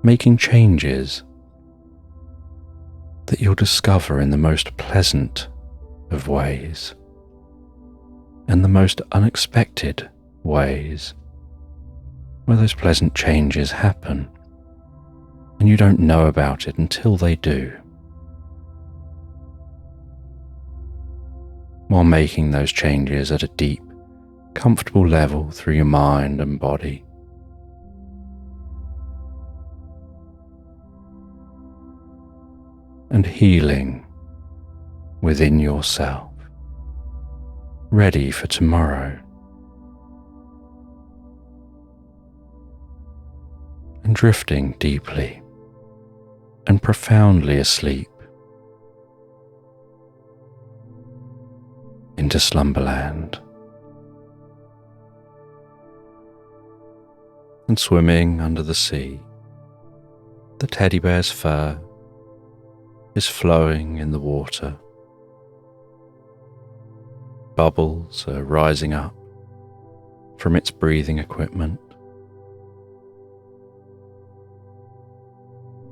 Making changes that you'll discover in the most pleasant of ways and the most unexpected ways, where those pleasant changes happen and you don't know about it until they do. While making those changes at a deep, comfortable level through your mind and body. And healing within yourself, ready for tomorrow. And drifting deeply and profoundly asleep into Slumberland. And swimming under the sea, the teddy bear's fur is flowing in the water. Bubbles are rising up from its breathing equipment.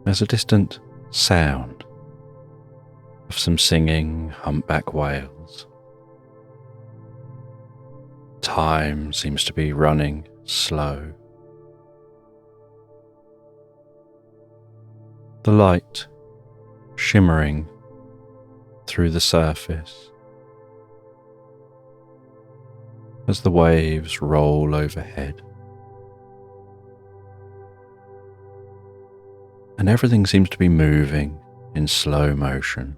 There's a distant sound of some singing humpback whales. Time seems to be running slow. The light shimmering through the surface as the waves roll overhead. And everything seems to be moving in slow motion.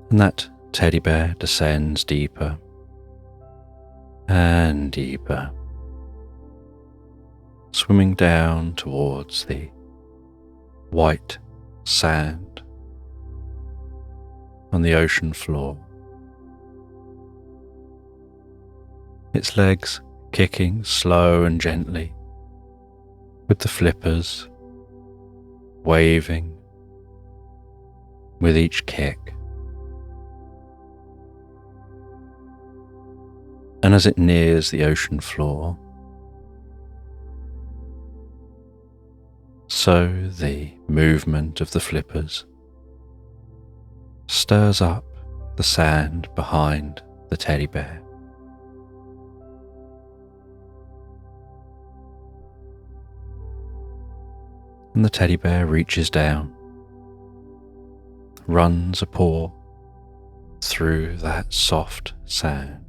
And that teddy bear descends deeper and deeper, swimming down towards the white sand on the ocean floor. Its legs kicking slow and gently, with the flippers waving with each kick. And as it nears the ocean floor, so the movement of the flippers stirs up the sand behind the teddy bear. And the teddy bear reaches down, runs a paw through that soft sand,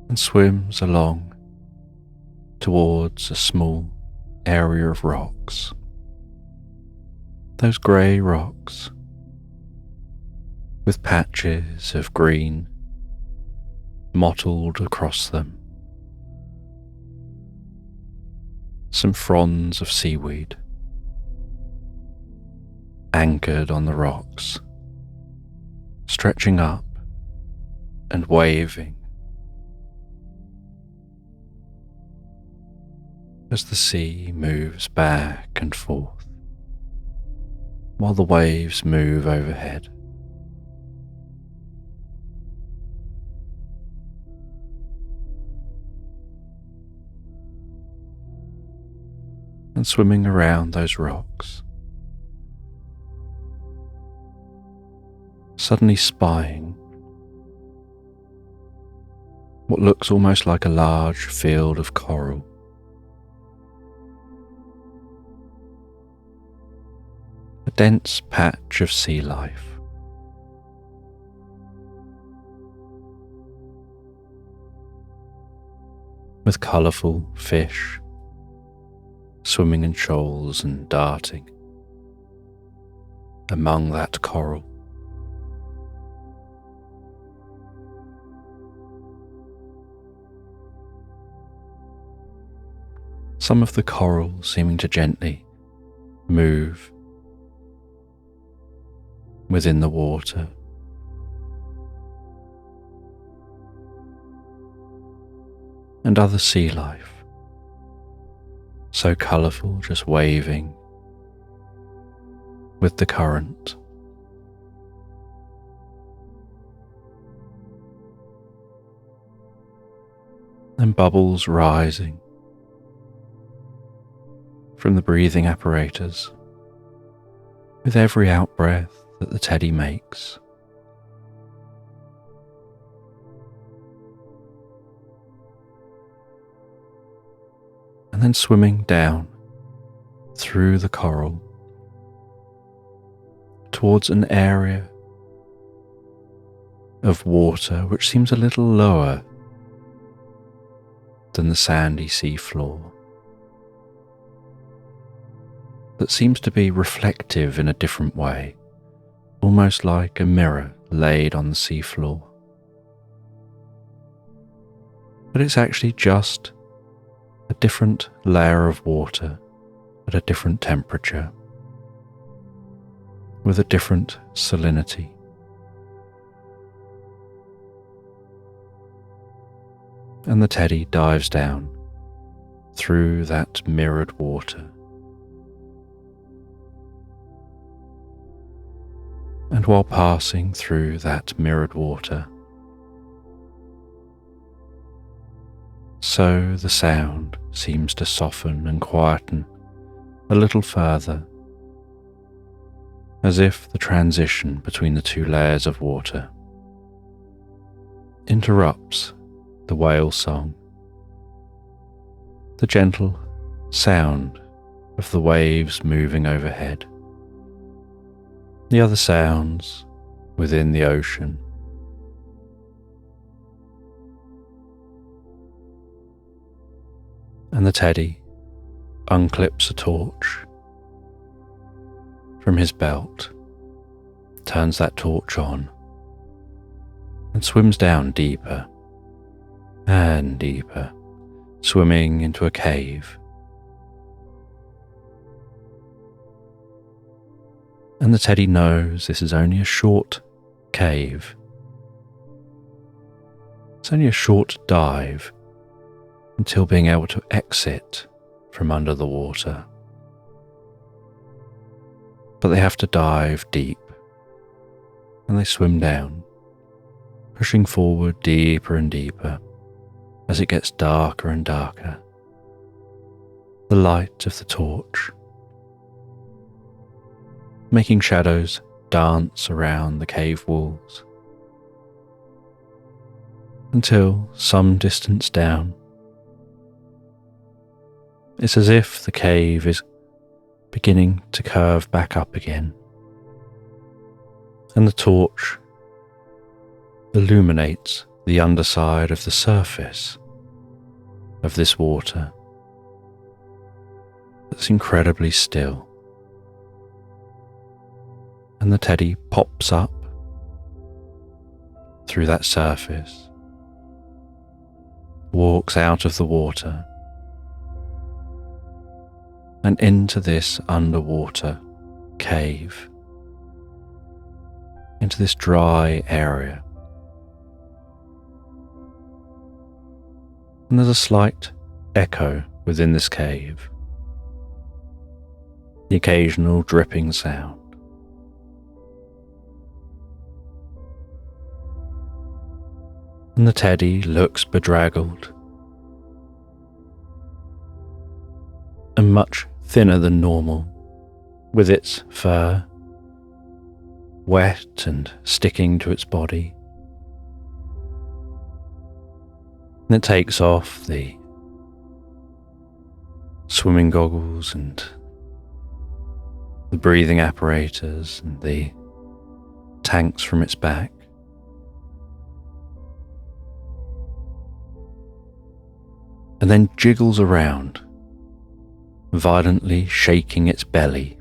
and swims along towards a small area of rocks. Those grey rocks with patches of green mottled across them. Some fronds of seaweed anchored on the rocks, stretching up and waving as the sea moves back and forth while the waves move overhead. And swimming around those rocks, suddenly spying what looks almost like a large field of coral. A dense patch of sea life. With colourful fish swimming in shoals and darting among that coral. Some of the coral seeming to gently move within the water, and other sea life, so colourful, just waving with the current. And bubbles rising from the breathing apparatus with every out-breath that the teddy makes. And then swimming down through the coral towards an area of water which seems a little lower than the sandy sea floor, that seems to be reflective in a different way, almost like a mirror laid on the sea floor. But it's actually just a different layer of water at a different temperature, with a different salinity. And the teddy dives down through that mirrored water. And while passing through that mirrored water, so the sound seems to soften and quieten a little further, as if the transition between the two layers of water interrupts the whale song, the gentle sound of the waves moving overhead, the other sounds within the ocean. And the teddy unclips a torch from his belt, turns that torch on, and swims down deeper and deeper, swimming into a cave. And the teddy knows this is only a short cave. It's only a short dive until being able to exit from under the water. But they have to dive deep, and they swim down, pushing forward deeper and deeper as it gets darker and darker. The light of the torch making shadows dance around the cave walls, until some distance down, it's as if the cave is beginning to curve back up again, and the torch illuminates the underside of the surface of this water that's incredibly still. And the teddy pops up through that surface, walks out of the water and into this underwater cave, into this dry area And there's a slight echo within this cave. The occasional dripping sound. And the teddy looks bedraggled and much thinner than normal, with its fur wet and sticking to its body. And it takes off the swimming goggles and the breathing apparatus and the tanks from its back. And then jiggles around, violently shaking its belly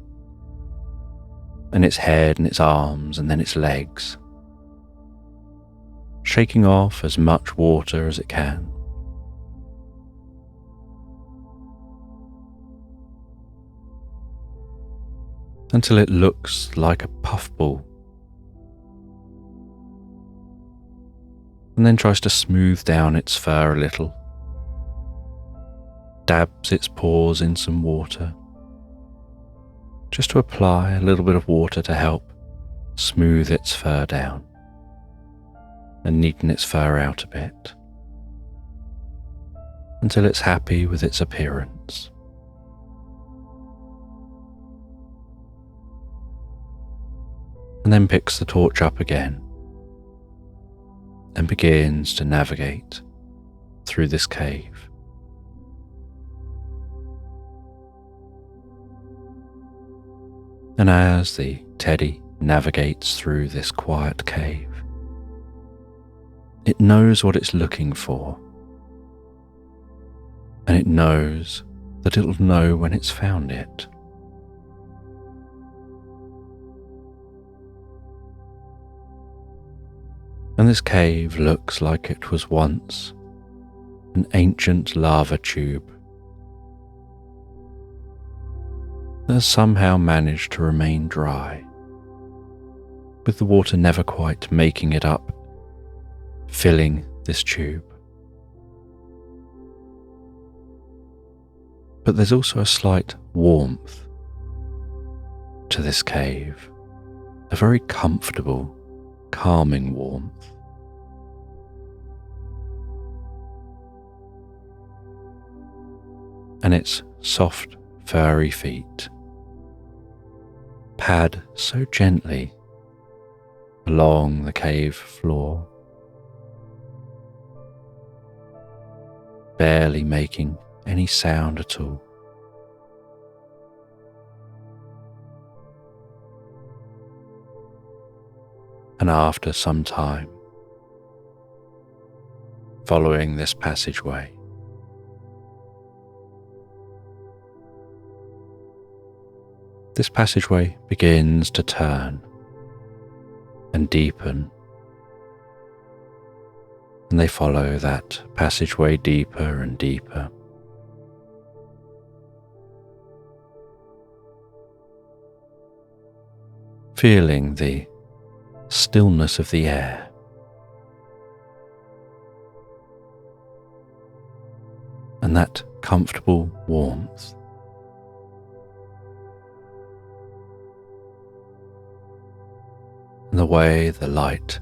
and its head and its arms and then its legs, shaking off as much water as it can. Until it looks like a puffball, and then tries to smooth down its fur a little, dabs its paws in some water, just to apply a little bit of water to help smooth its fur down and neaten its fur out a bit, until it's happy with its appearance. And then picks the torch up again and begins to navigate through this cave. And as the teddy navigates through this quiet cave, it knows what it's looking for, and it knows that it'll know when it's found it. And this cave looks like it was once an ancient lava tube that has somehow managed to remain dry, with the water never quite making it up, filling this tube. But there's also a slight warmth to this cave, a very comfortable, calming warmth. And its soft, furry feet pad so gently along the cave floor, barely making any sound at all. And after some time, following this passageway, this passageway begins to turn and deepen, and they follow that passageway deeper and deeper. Feeling the stillness of the air, and that comfortable warmth. And the way the light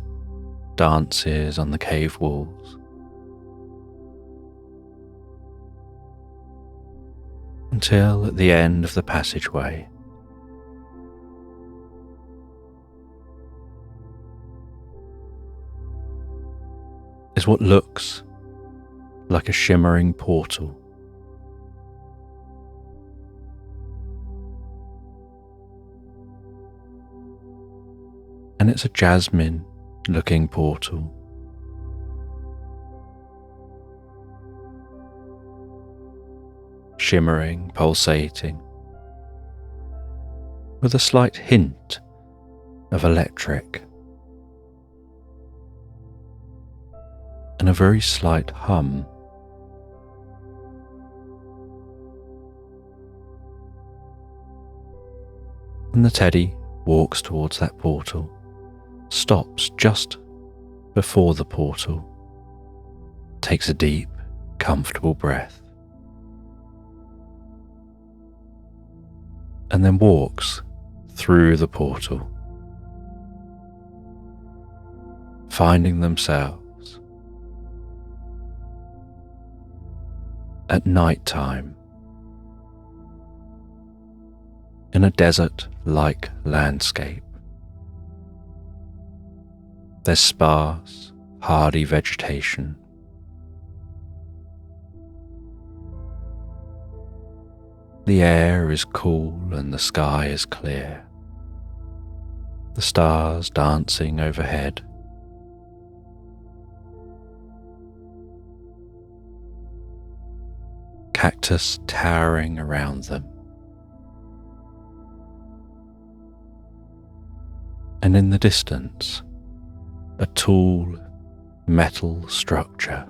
dances on the cave walls, until at the end of the passageway, is what looks like a shimmering portal. And it's a jasmine-looking portal. Shimmering, pulsating, with a slight hint of electric, and a very slight hum. And the teddy walks towards that portal, stops just before the portal, takes a deep, comfortable breath, and then walks through the portal, finding themselves at night time in a desert-like landscape. There's sparse, hardy vegetation. The air is cool and the sky is clear, the stars dancing overhead. Cactus towering around them. And in the distance, a tall metal structure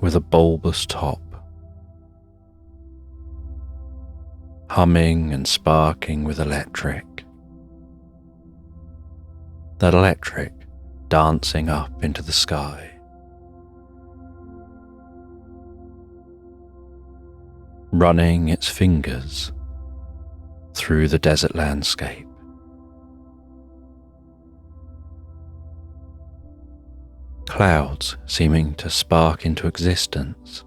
with a bulbous top, humming and sparking with electric. That electric dancing up into the sky. Running its fingers through the desert landscape. Clouds seeming to spark into existence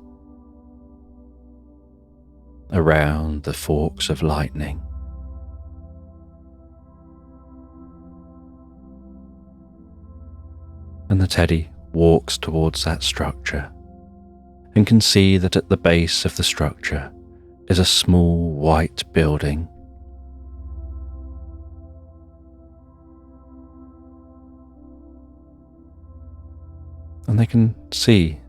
around the forks of lightning. And the teddy walks towards that structure and can see that at the base of the structure is a small white building. And they can see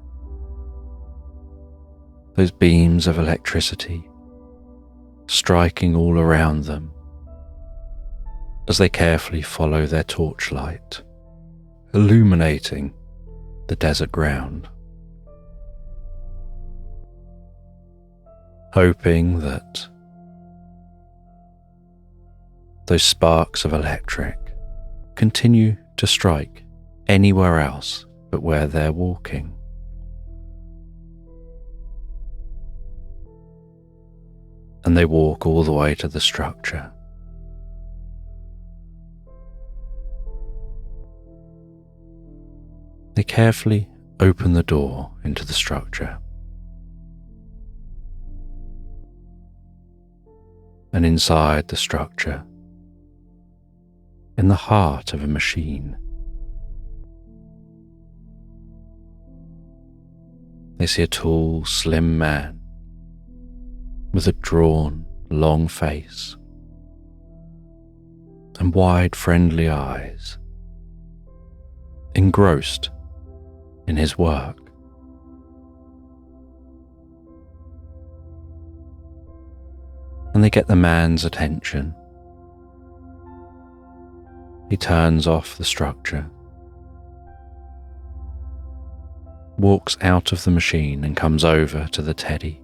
those beams of electricity striking all around them as they carefully follow their torchlight, illuminating the desert ground, hoping that those sparks of electric continue to strike anywhere else but where they're walking. And they walk all the way to the structure. They carefully open the door into the structure. And inside the structure, in the heart of a machine, they see a tall, slim man with a drawn, long face and wide, friendly eyes, engrossed in his work. And they get the man's attention. He turns off the structure, walks out of the machine and comes over to the teddy,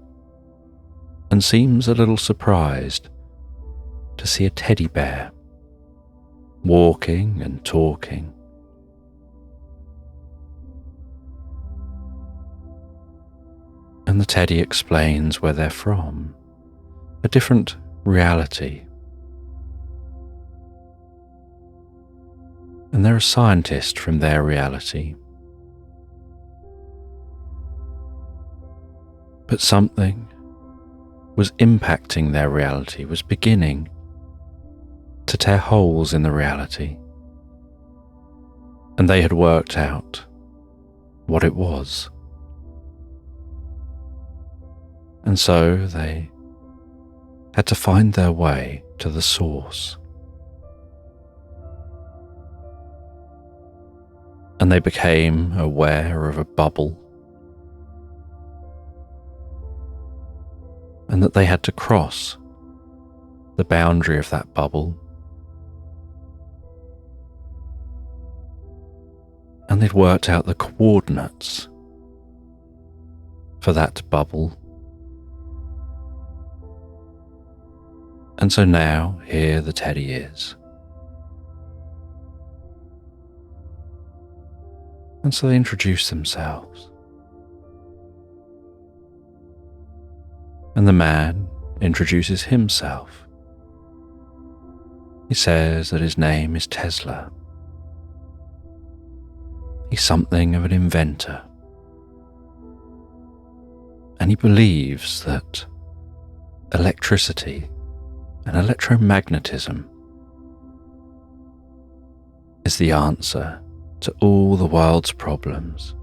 and seems a little surprised to see a teddy bear walking and talking. And the teddy explains where they're from, a different reality. And they're a scientist from their reality. But something was impacting their reality, was beginning to tear holes in the reality. And they had worked out what it was. And so they had to find their way to the source. And they became aware of a bubble, and that they had to cross the boundary of that bubble. And they'd worked out the coordinates for that bubble. And so now here the teddy is. And so they introduce themselves. And the man introduces himself. He says that his name is Tesla. He's something of an inventor. And he believes that electricity and electromagnetism is the answer to all the world's problems.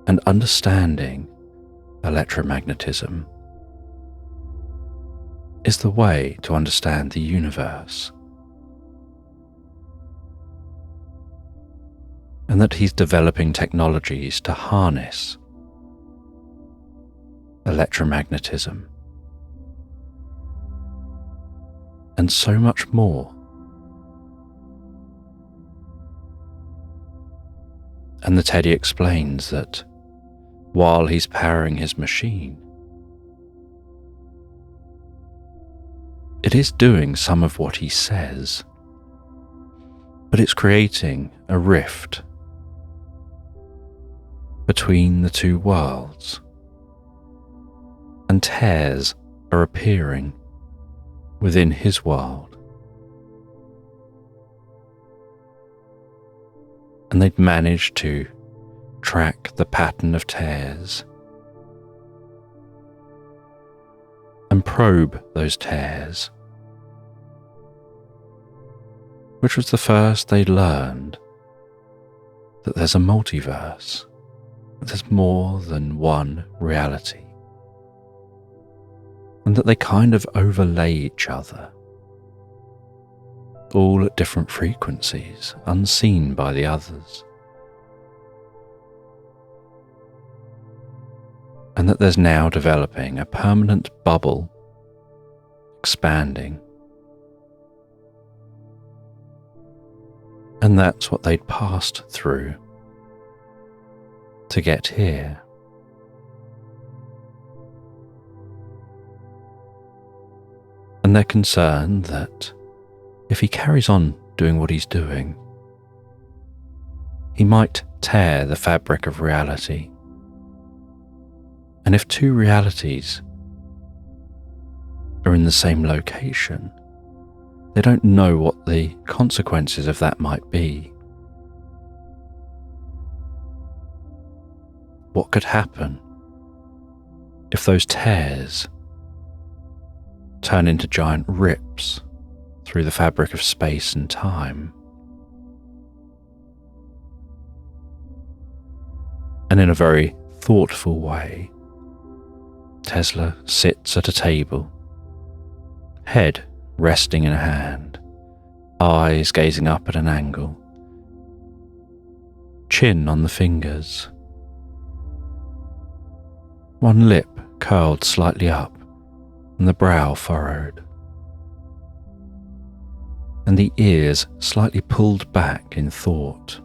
And understanding electromagnetism is the way to understand the universe. And that he's developing technologies to harness electromagnetism and so much more. And the Teddy explains that while he's powering his machine, it is doing some of what he says, but it's creating a rift between the two worlds, and tears are appearing within his world. And they'd managed to track the pattern of tears and probe those tears, which was the first they'd learned that there's a multiverse, that there's more than one reality, and that they kind of overlay each other, all at different frequencies, unseen by the others. And that there's now developing a permanent bubble, expanding. And that's what they'd passed through to get here. And they're concerned that if he carries on doing what he's doing, he might tear the fabric of reality. And if two realities are in the same location, they don't know what the consequences of that might be. What could happen if those tears turn into giant rips through the fabric of space and time? And in a very thoughtful way, Tesla sits at a table, head resting in a hand, eyes gazing up at an angle, chin on the fingers, one lip curled slightly up and the brow furrowed, and the ears slightly pulled back in thought.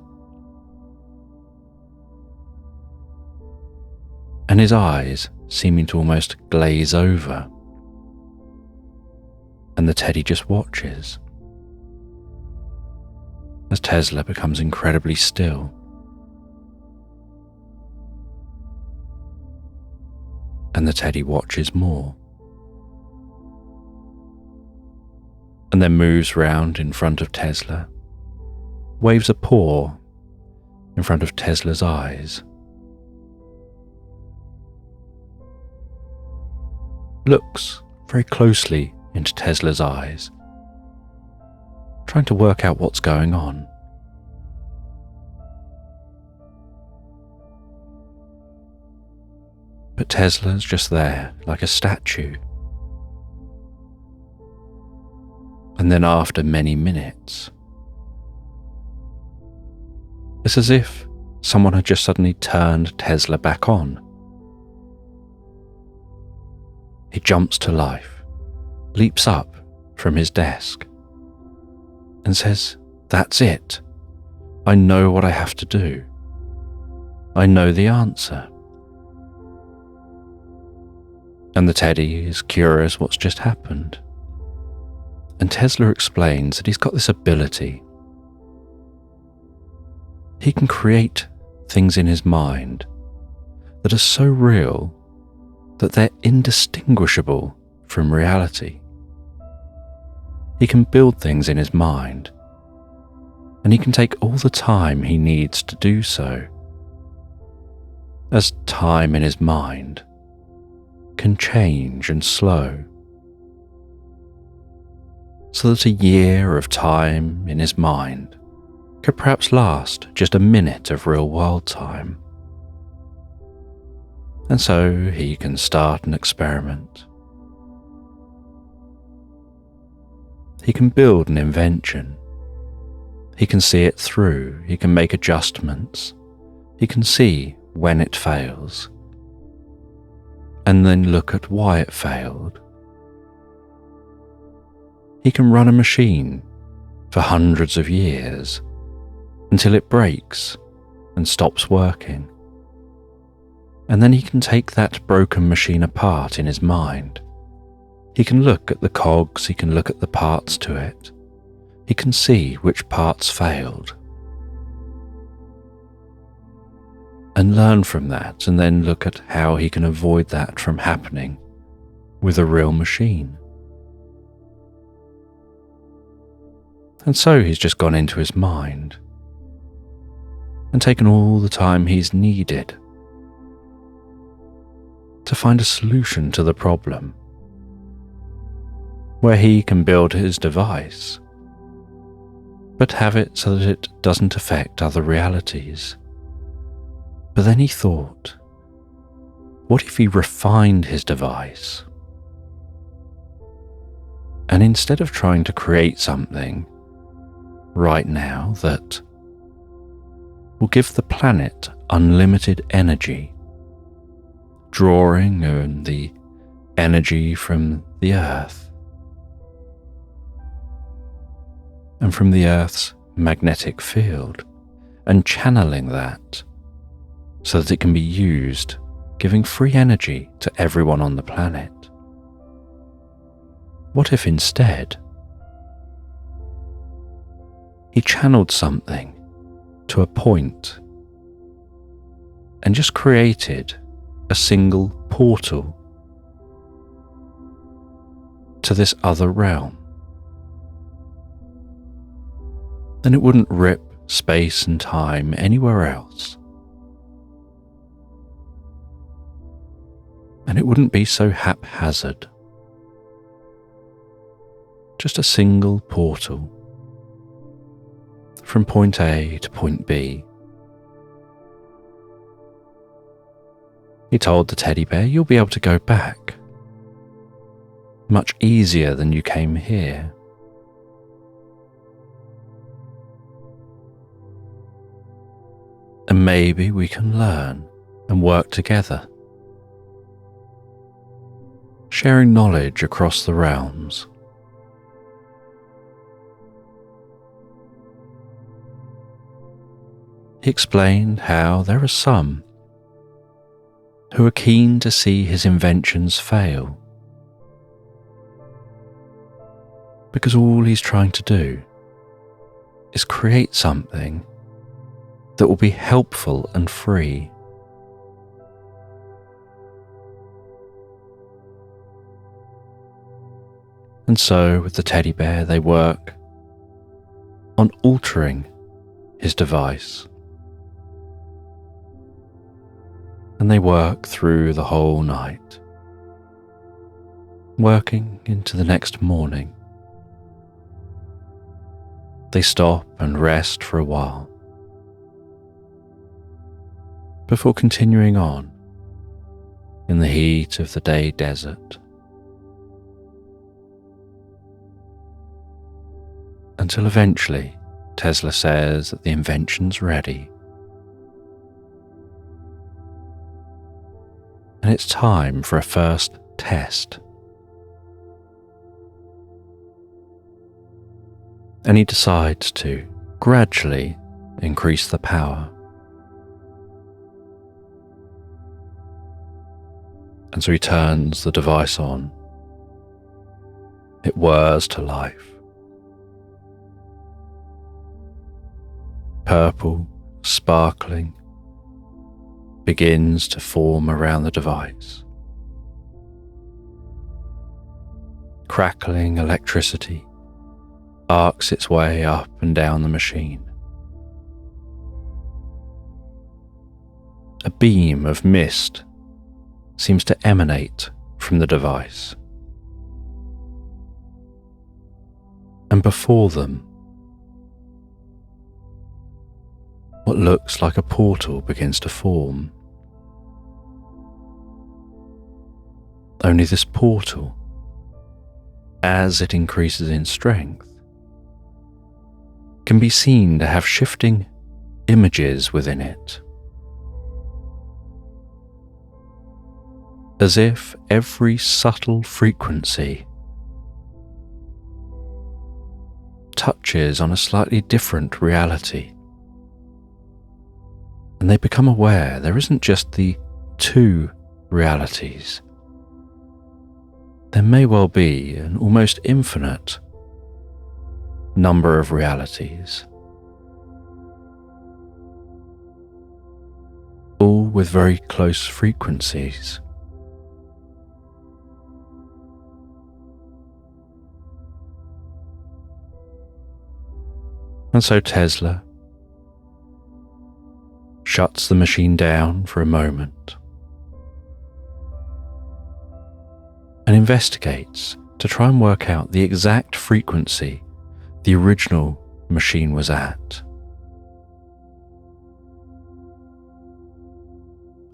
And his eyes seeming to almost glaze over, and the Teddy just watches as Tesla becomes incredibly still. And the Teddy watches more, and then moves round in front of Tesla, waves a paw in front of Tesla's eyes, looks very closely into Tesla's eyes, trying to work out what's going on. But Tesla's just there, like a statue. And then after many minutes, it's as if someone had just suddenly turned Tesla back on. He jumps to life, leaps up from his desk, and says, "That's it. I know what I have to do. I know the answer." And the Teddy is curious what's just happened. And Tesla explains that he's got this ability. He can create things in his mind that are so real that they're indistinguishable from reality. He can build things in his mind, and he can take all the time he needs to do so, as time in his mind can change and slow, so that a year of time in his mind could perhaps last just a minute of real-world time. And so he can start an experiment. He can build an invention. He can see it through. He can make adjustments. He can see when it fails, and then look at why it failed. He can run a machine for hundreds of years until it breaks and stops working. And then he can take that broken machine apart in his mind. He can look at the cogs, he can look at the parts to it. He can see which parts failed. And learn from that, and then look at how he can avoid that from happening with a real machine. And so he's just gone into his mind and taken all the time he's needed to find a solution to the problem, where he can build his device, but have it so that it doesn't affect other realities. But then he thought, what if he refined his device? And instead of trying to create something right now that will give the planet unlimited energy, drawing on the energy from the Earth and from the Earth's magnetic field, and channeling that so that it can be used, giving free energy to everyone on the planet. What if instead he channeled something to a point and just created a single portal to this other realm? Then it wouldn't rip space and time anywhere else. And it wouldn't be so haphazard. Just a single portal from point A to point B. He told the teddy bear, you'll be able to go back much easier than you came here. And maybe we can learn and work together, sharing knowledge across the realms. He explained how there are some who are keen to see his inventions fail, because all he's trying to do is create something that will be helpful and free. And so with the teddy bear they work on altering his device. And they work through the whole night, working into the next morning. They stop and rest for a while before continuing on in the heat of the day desert, until eventually Tesla says that the invention's ready. And it's time for a first test. And he decides to gradually increase the power. And so he turns the device on. It whirs to life. Purple, sparkling, begins to form around the device. Crackling electricity arcs its way up and down the machine. A beam of mist seems to emanate from the device. And before them, what looks like a portal begins to form. Only this portal, as it increases in strength, can be seen to have shifting images within it, as if every subtle frequency touches on a slightly different reality, and they become aware there isn't just the two realities. There may well be an almost infinite number of realities, all with very close frequencies. And so Tesla shuts the machine down for a moment and investigates to try and work out the exact frequency the original machine was at.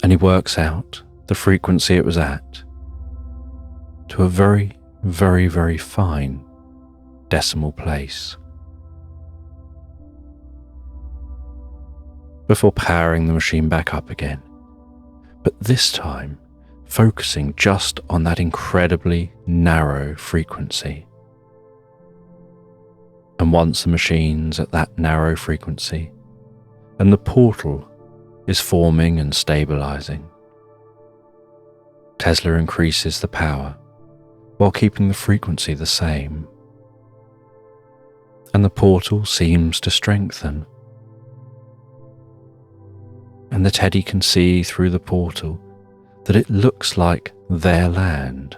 And he works out the frequency it was at to a very, very, very fine decimal place, before powering the machine back up again, but this time focusing just on that incredibly narrow frequency. And once the machine's at that narrow frequency, and the portal is forming and stabilizing, Tesla increases the power while keeping the frequency the same, and the portal seems to strengthen. And the teddy can see through the portal that it looks like their land.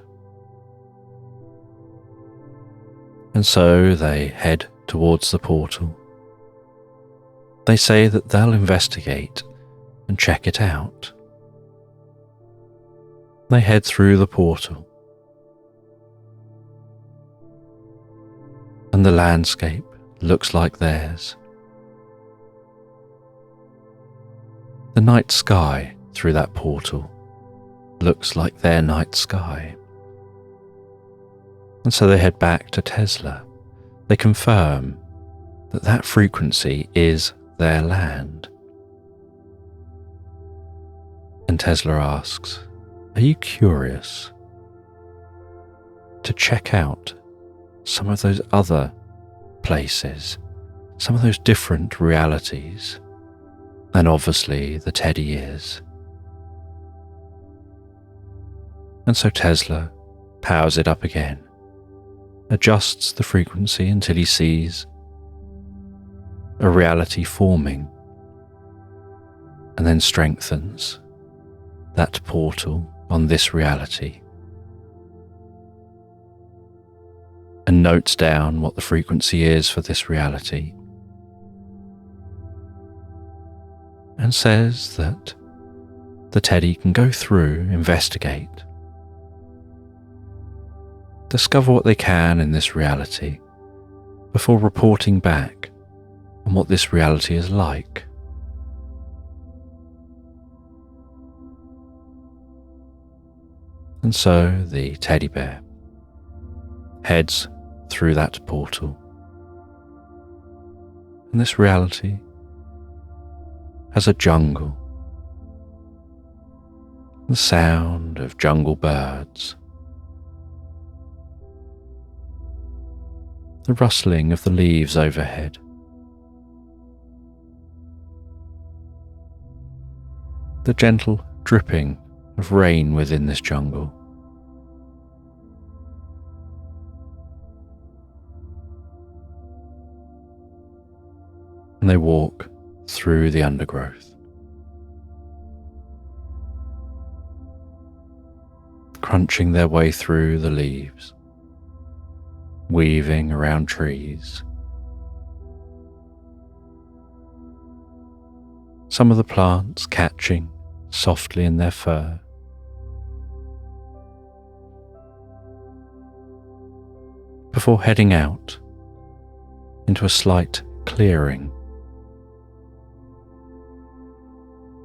And so they head towards the portal. They say that they'll investigate and check it out. They head through the portal, and the landscape looks like theirs. The night sky through that portal looks like their night sky. And so they head back to Tesla. They confirm that that frequency is their land. And Tesla asks, "Are you curious to check out some of those other places, some of those different realities?" And obviously the teddy is. And so Tesla powers it up again, adjusts the frequency until he sees a reality forming, and then strengthens that portal on this reality, and notes down what the frequency is for this reality, and says that the teddy can go through, investigate, discover what they can in this reality before reporting back on what this reality is like. And so the teddy bear heads through that portal, and this reality has a jungle, the sound of jungle birds, the rustling of the leaves overhead, the gentle dripping of rain within this jungle, and they walk through the undergrowth. crunching their way through the leaves, weaving around trees. Some of the plants catching softly in their fur. Before heading out into a slight clearing,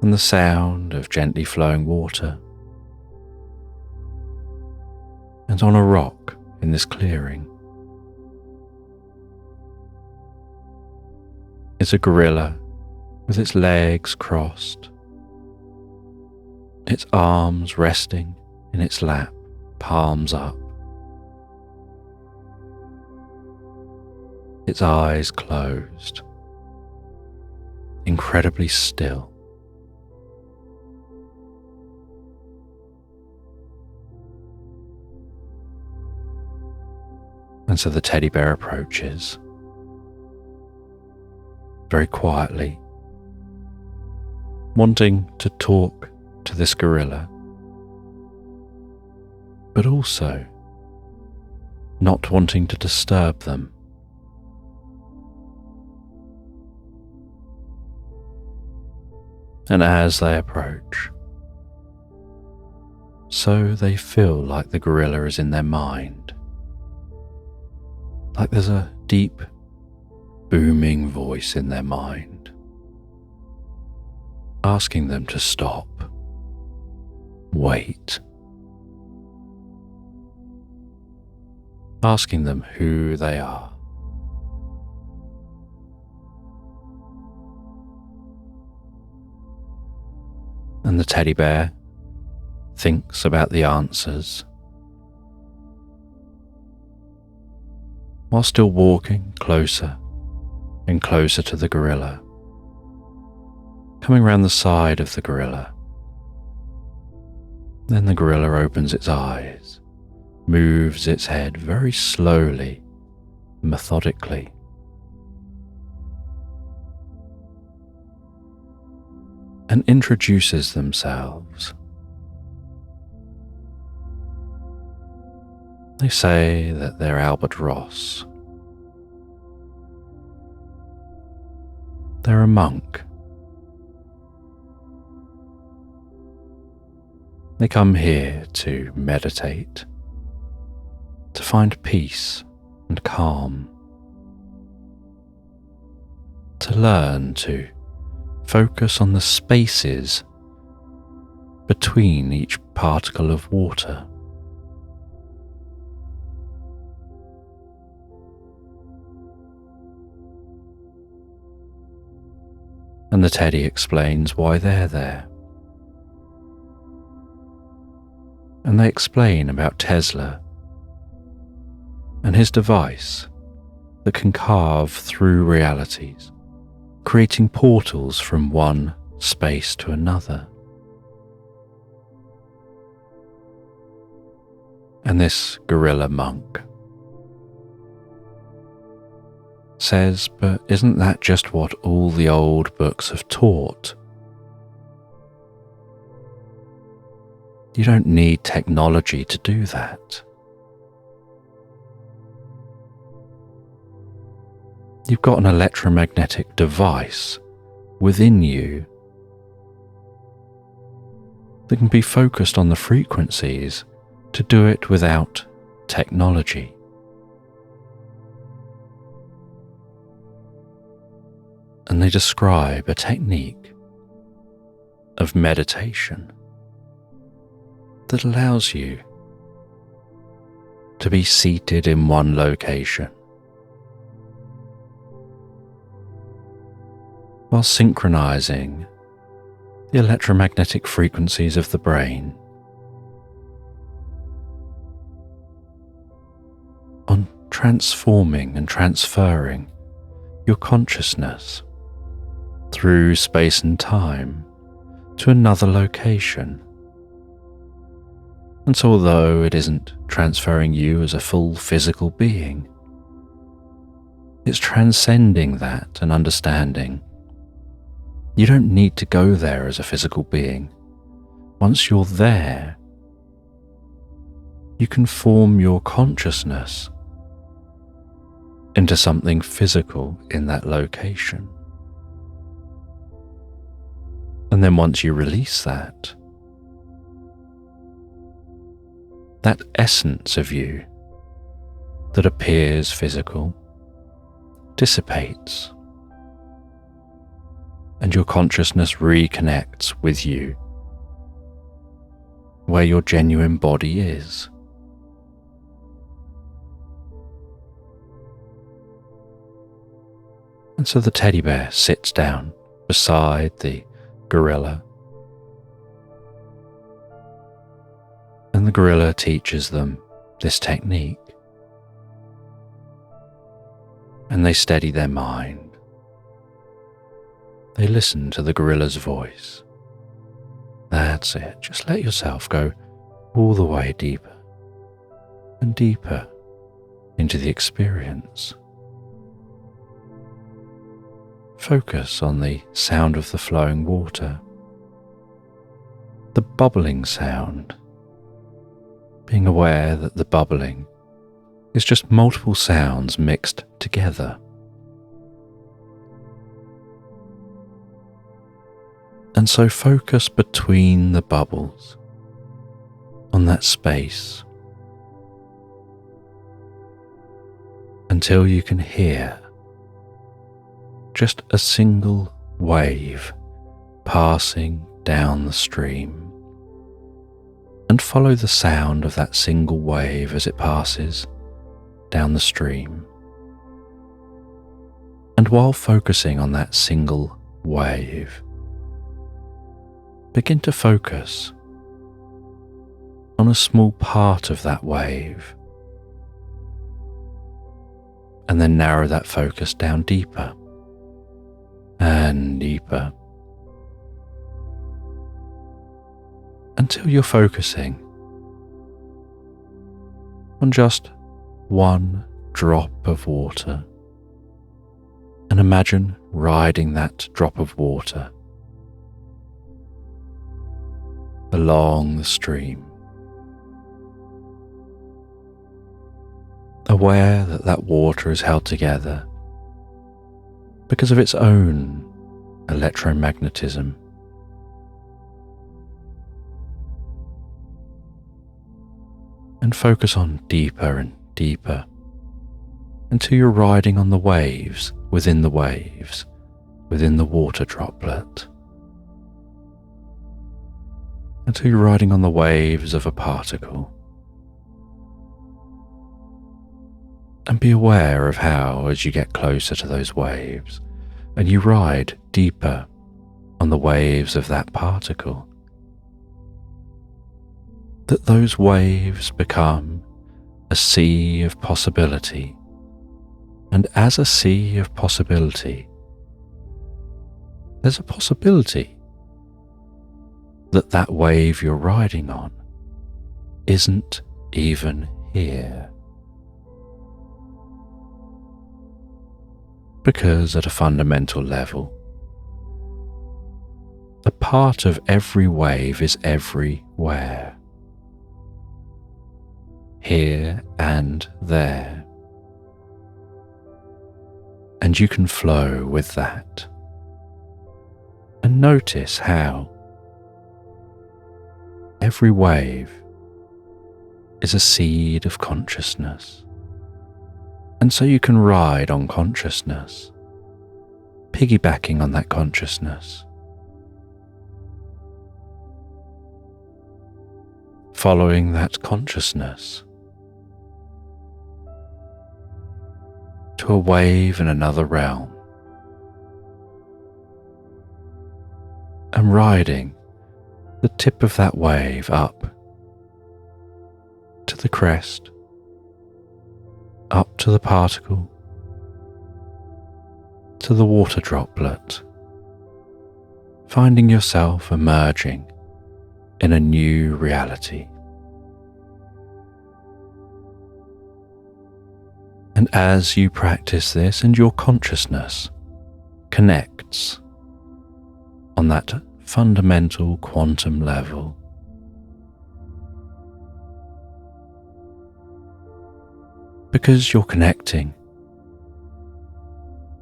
and the sound of gently flowing water. And on a rock in this clearing is a gorilla with its legs crossed, its arms resting in its lap, palms up, its eyes closed, incredibly still. And so the teddy bear approaches, very quietly, wanting to talk to this gorilla, but also not wanting to disturb them. And as they approach, so they feel like the gorilla is in their mind, like there's a deep, booming voice in their mind, asking them to stop, wait, asking them who they are. And the teddy bear thinks about the answers, while still walking closer and closer to the gorilla, coming round the side of the gorilla. Then the gorilla opens its eyes, moves its head very slowly, methodically, and introduces themselves. They say that they're Albert Ross. They're a monk. They come here to meditate, to find peace and calm, to learn to focus on the spaces between each particle of water. And the teddy explains why they're there. And they explain about Tesla and his device that can carve through realities, creating portals from one space to another. And this gorilla monk says, but isn't that just what all the old books have taught? You don't need technology to do that. You've got an electromagnetic device within you that can be focused on the frequencies to do it without technology. And they describe a technique of meditation that allows you to be seated in one location while synchronizing the electromagnetic frequencies of the brain on transforming and transferring your consciousness through space and time to another location. And so although it isn't transferring you as a full physical being, it's transcending that and understanding you don't need to go there as a physical being. Once you're there, you can form your consciousness into something physical in that location. And then once you release that essence of you that appears physical dissipates, and your consciousness reconnects with you, where your genuine body is. And so the teddy bear sits down beside the gorilla, and the gorilla teaches them this technique, and they steady their mind. They listen to the gorilla's voice. That's it. Just let yourself go all the way deeper and deeper into the experience. Focus on the sound of the flowing water, the bubbling sound, being aware that the bubbling is just multiple sounds mixed together. And so focus between the bubbles on that space until you can hear just a single wave passing down the stream, and follow the sound of that single wave as it passes down the stream. And while focusing on that single wave, begin to focus on a small part of that wave, and then narrow that focus down deeper and deeper until you're focusing on just one drop of water, and imagine riding that drop of water along the stream, aware that that water is held together because of its own electromagnetism. And focus on deeper and deeper until you're riding on the waves, within the water droplet, until you're riding on the waves of a particle. And be aware of how, as you get closer to those waves and you ride deeper on the waves of that particle, that those waves become a sea of possibility. And as a sea of possibility, there's a possibility that that wave you're riding on isn't even here. Because at a fundamental level, a part of every wave is everywhere, here and there, and you can flow with that and notice how every wave is a seed of consciousness. And so you can ride on consciousness, piggybacking on that consciousness, following that consciousness to a wave in another realm, and riding the tip of that wave up to the crest, up to the particle, to the water droplet, finding yourself emerging in a new reality. And as you practice this and your consciousness connects on that fundamental quantum level, because you're connecting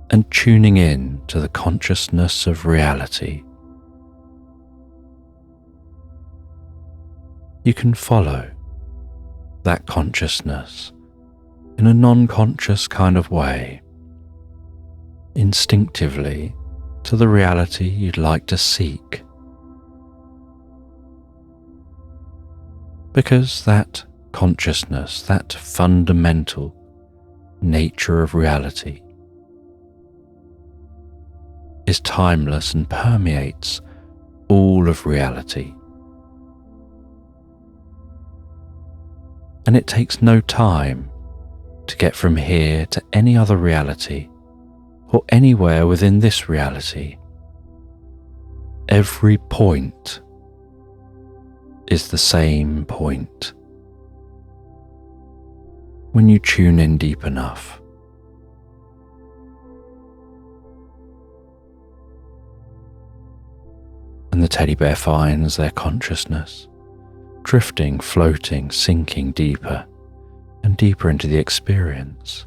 and tuning in to the consciousness of reality. You can follow that consciousness in a non-conscious kind of way, instinctively to the reality you'd like to seek. Because that consciousness, that fundamental nature of reality, is timeless and permeates all of reality. And it takes no time to get from here to any other reality or anywhere within this reality. Every point is the same point. When you tune in deep enough, and the teddy bear finds their consciousness drifting, floating, sinking deeper and deeper into the experience.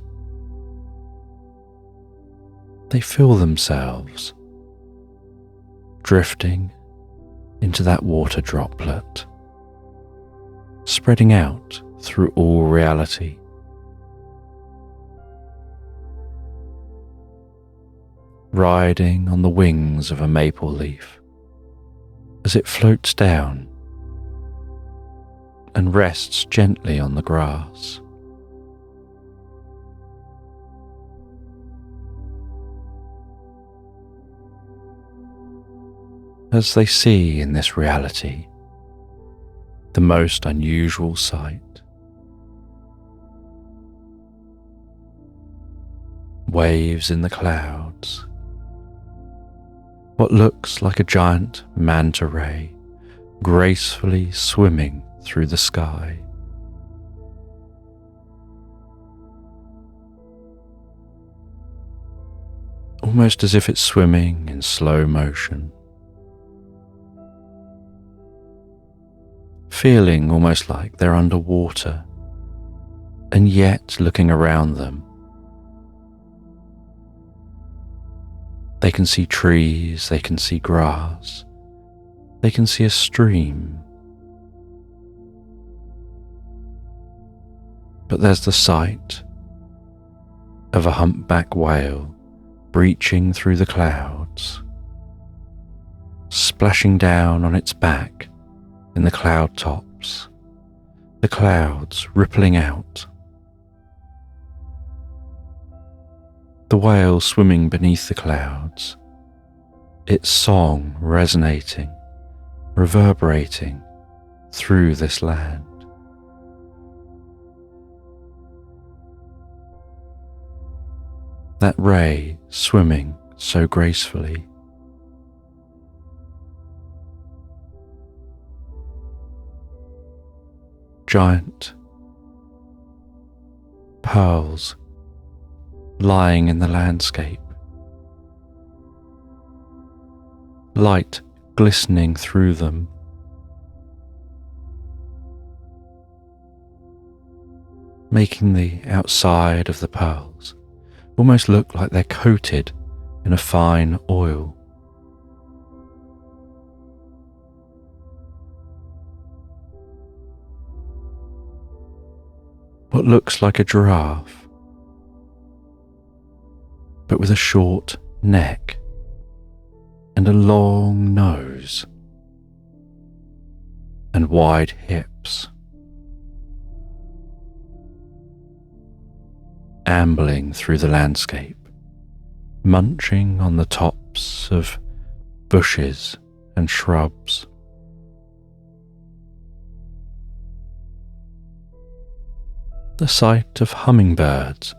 They feel themselves drifting into that water droplet, spreading out through all reality. Riding on the wings of a maple leaf as it floats down and rests gently on the grass. As they see in this reality the most unusual sight. Waves in the clouds, what looks like a giant manta ray gracefully swimming through the sky. Almost as if it's swimming in slow motion. Feeling almost like they're underwater, and yet looking around them, they can see trees, they can see grass, they can see a stream. But there's the sight of a humpback whale breaching through the clouds, splashing down on its back in the cloud tops, the clouds rippling out. The whale swimming beneath the clouds, its song resonating, reverberating through this land. That ray swimming so gracefully. Giant pearls lying in the landscape, light glistening through them, making the outside of the pearls almost look like they're coated in a fine oil. What looks like a giraffe, but with a short neck and a long nose and wide hips, ambling through the landscape, munching on the tops of bushes and shrubs. The sight of hummingbirds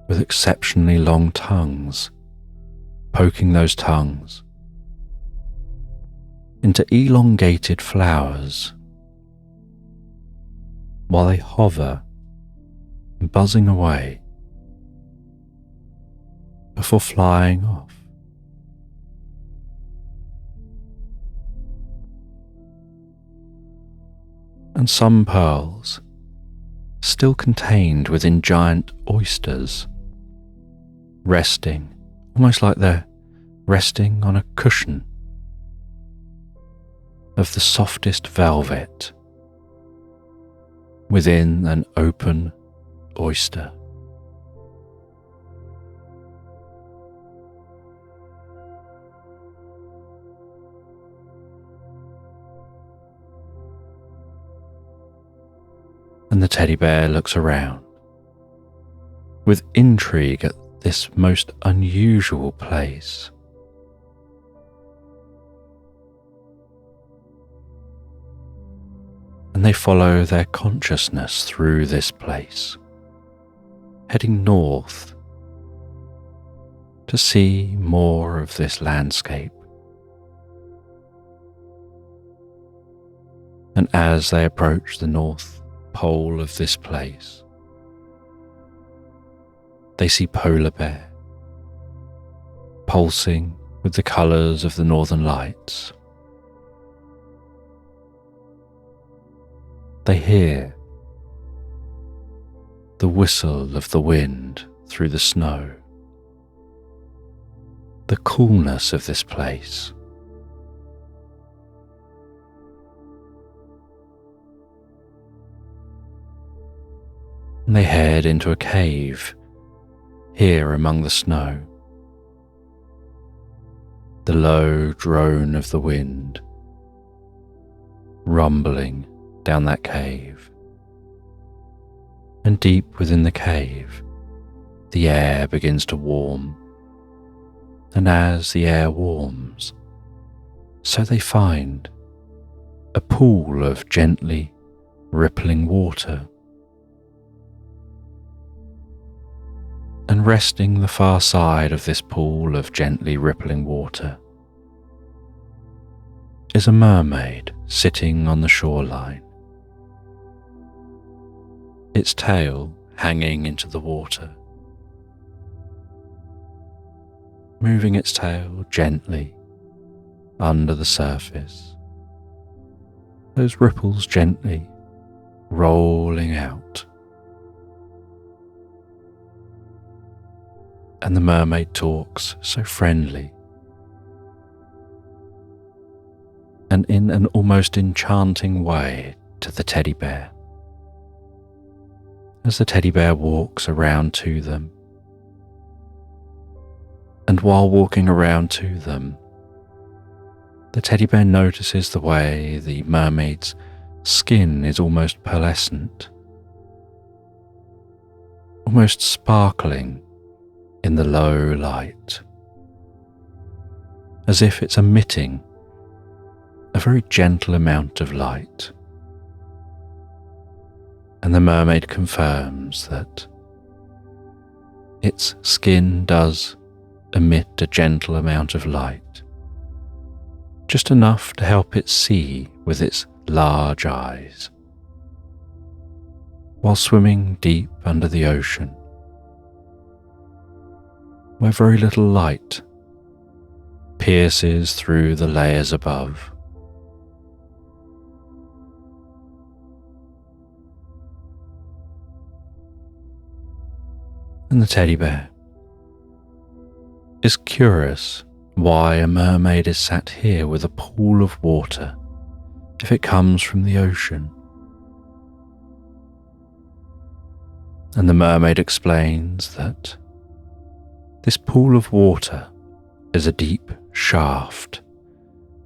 with exceptionally long tongues, poking those tongues into elongated flowers while they hover, buzzing away before flying off. And some pearls still contained within giant oysters, resting, almost like they're resting on a cushion of the softest velvet within an open oyster. And the teddy bear looks around with intrigue at this most unusual place. And they follow their consciousness through this place, heading north to see more of this landscape. And as they approach the north pole of this place, they see polar bear pulsing with the colours of the northern lights. They hear the whistle of the wind through the snow, the coolness of this place. And they head into a cave here among the snow. The low drone of the wind rumbling down that cave. And deep within the cave, the air begins to warm. And as the air warms, so they find a pool of gently rippling water. And resting the far side of this pool of gently rippling water is a mermaid sitting on the shoreline, its tail hanging into the water, moving its tail gently under the surface, those ripples gently rolling out. And the mermaid talks so friendly and in an almost enchanting way to the teddy bear. As the teddy bear walks around to them, and while walking around to them, the teddy bear notices the way the mermaid's skin is almost pearlescent, almost sparkling in the low light, as if it's emitting a very gentle amount of light. And the mermaid confirms that its skin does emit a gentle amount of light, just enough to help it see with its large eyes, while swimming deep under the ocean, where very little light pierces through the layers above. And the teddy bear is curious why a mermaid is sat here with a pool of water if it comes from the ocean. And the mermaid explains that this pool of water is a deep shaft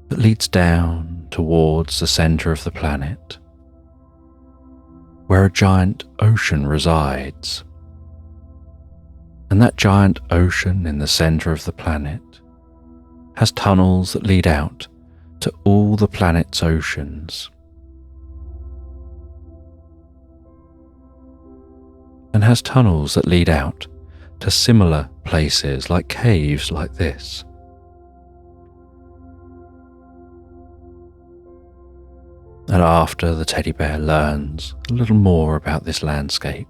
that leads down towards the centre of the planet, where a giant ocean resides. And that giant ocean in the centre of the planet has tunnels that lead out to all the planet's oceans, and has tunnels that lead out to similar places like caves like this. And after the teddy bear learns a little more about this landscape,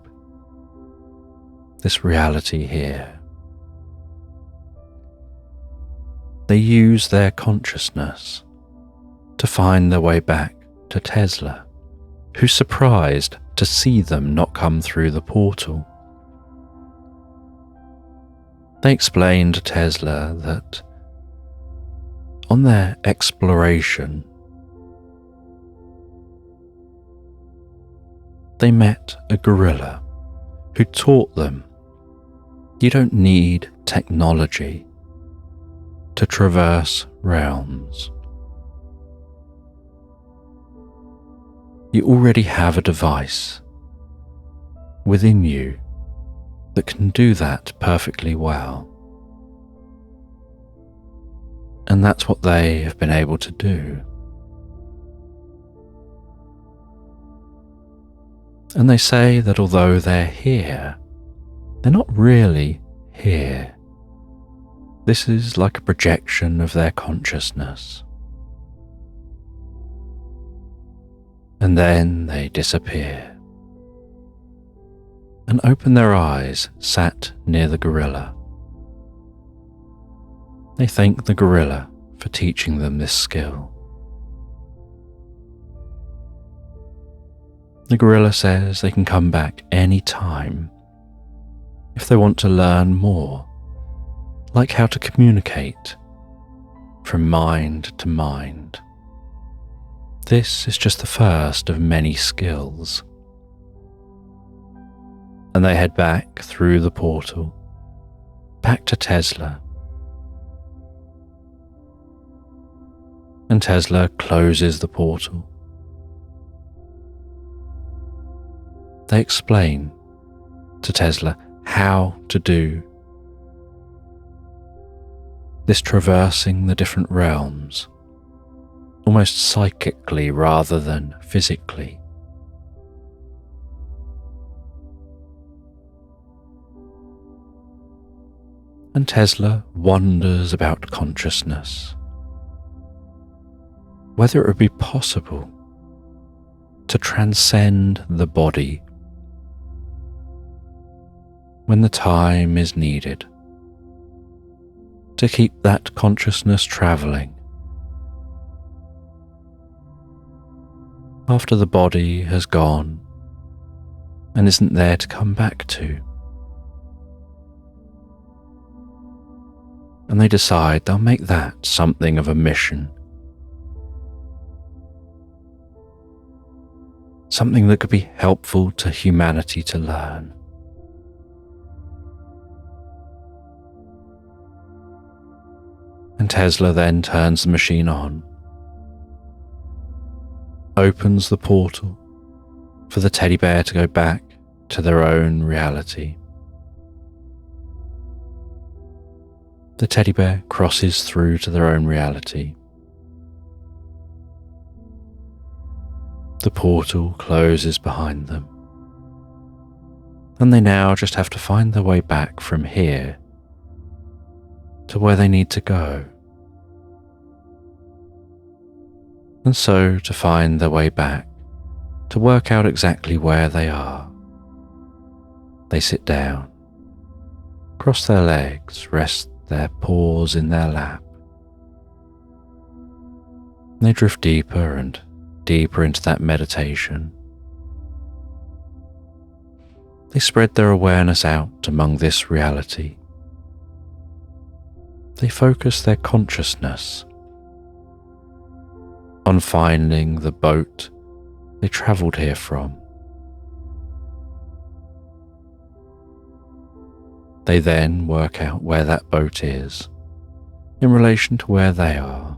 this reality here, they use their consciousness to find their way back to Tesla, who's surprised to see them not come through the portal. They explained to Tesla that on their exploration, they met a gorilla who taught them you don't need technology to traverse realms. You already have a device within you that can do that perfectly well. And that's what they have been able to do. And they say that although they're here, they're not really here. This is like a projection of their consciousness. And then they disappear and open their eyes sat near the gorilla. They thank the gorilla for teaching them this skill. The gorilla says they can come back any time if they want to learn more, like how to communicate from mind to mind. This is just the first of many skills. And they head back through the portal, back to Tesla. And Tesla closes the portal. They explain to Tesla how to do this traversing the different realms, almost psychically rather than physically. And Tesla wonders about consciousness, whether it would be possible to transcend the body when the time is needed, to keep that consciousness travelling after the body has gone and isn't there to come back to. And they decide they'll make that something of a mission, something that could be helpful to humanity to learn. And Tesla then turns the machine on, opens the portal for the teddy bear to go back to their own reality. The teddy bear crosses through to their own reality. The portal closes behind them, and they now just have to find their way back from here to where they need to go. And so to find their way back, to work out exactly where they are, they sit down, cross their legs, rest their paws in their lap. They drift deeper and deeper into that meditation. They spread their awareness out among this reality. They focus their consciousness on finding the boat they travelled here from. They then work out where that boat is in relation to where they are.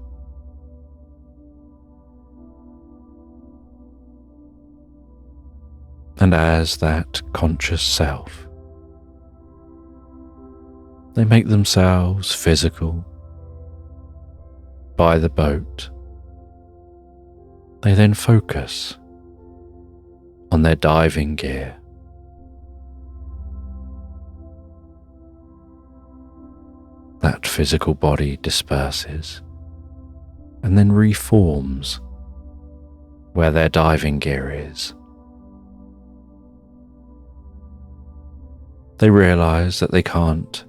And as that conscious self, they make themselves physical by the boat. They then focus on their diving gear. That physical body disperses and then reforms where their diving gear is. They realize that they can't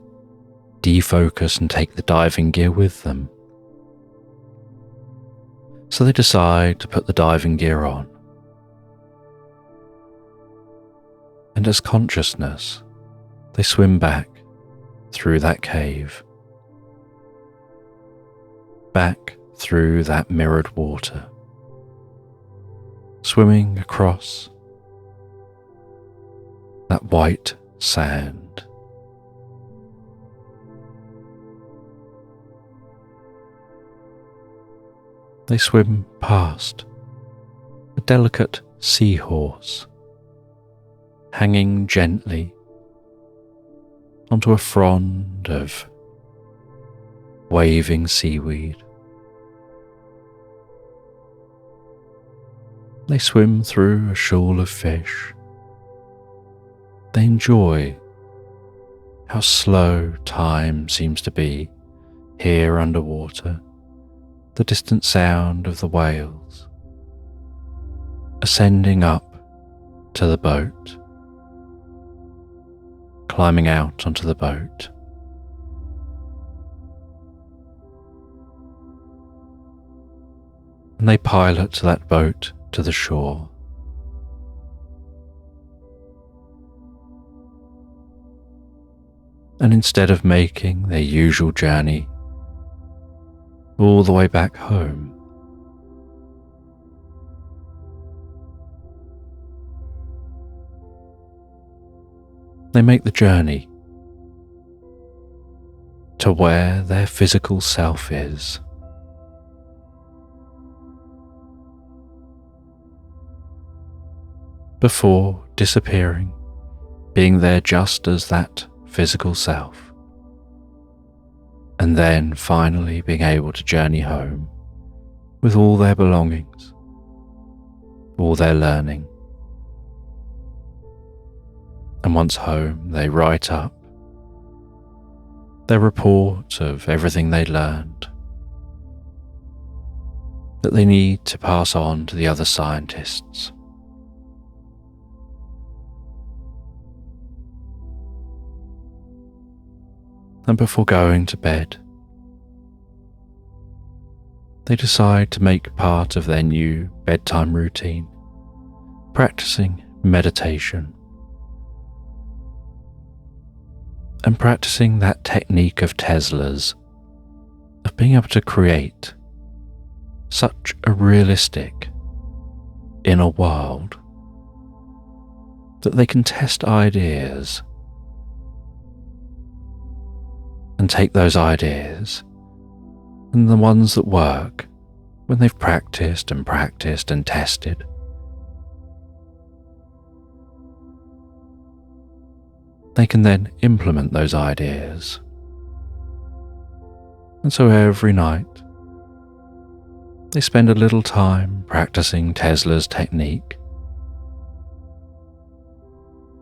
defocus and take the diving gear with them. So they decide to put the diving gear on. And as consciousness, they swim back through that cave, back through that mirrored water, swimming across that white sand. They swim past a delicate seahorse hanging gently onto a frond of waving seaweed. They swim through a shoal of fish. They enjoy how slow time seems to be here underwater, the distant sound of the whales ascending up to the boat, climbing out onto the boat. And they pilot that boat to the shore. And instead of making their usual journey all the way back home, they make the journey to where their physical self is. Before disappearing, being there just as that physical self, and then finally being able to journey home with all their belongings, all their learning. And once home, they write up their report of everything they learned that they need to pass on to the other scientists. And before going to bed, they decide to make part of their new bedtime routine practicing meditation and practicing that technique of Tesla's of being able to create such a realistic inner world that they can test ideas and take those ideas and the ones that work when they've practiced and practiced and tested. They can then implement those ideas. And so every night, they spend a little time practicing Tesla's technique.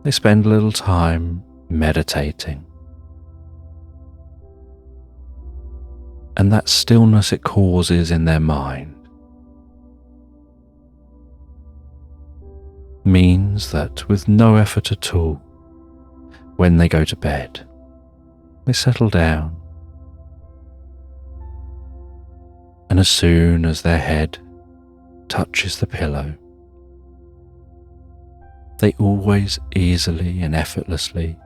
They spend a little time meditating. And that stillness it causes in their mind means that with no effort at all, when they go to bed, they settle down. And as soon as their head touches the pillow, they always easily and effortlessly,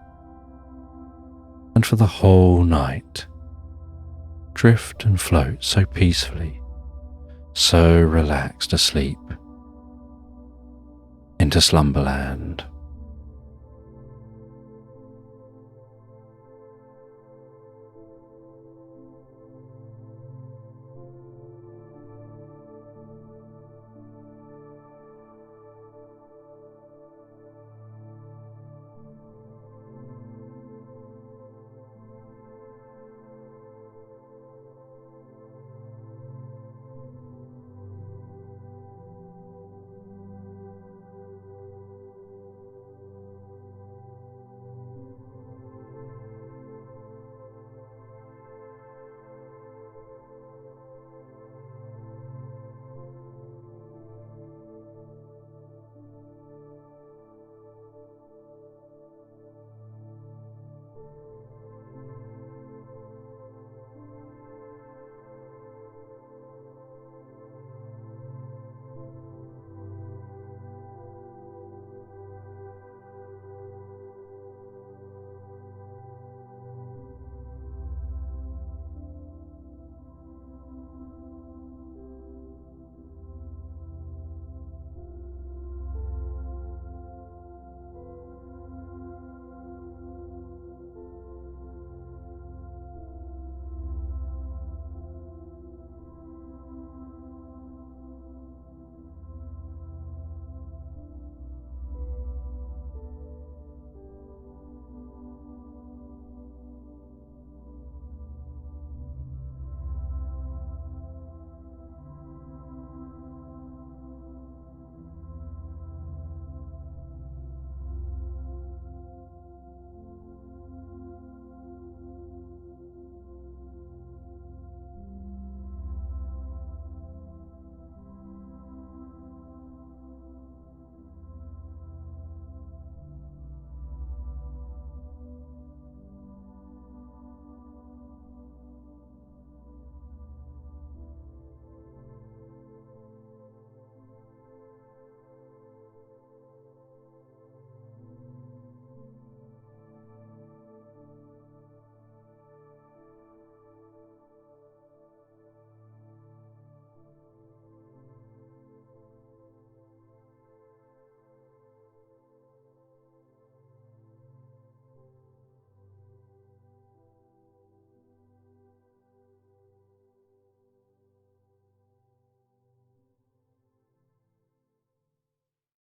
and for the whole night, drift and float so peacefully, so relaxed asleep into Slumberland.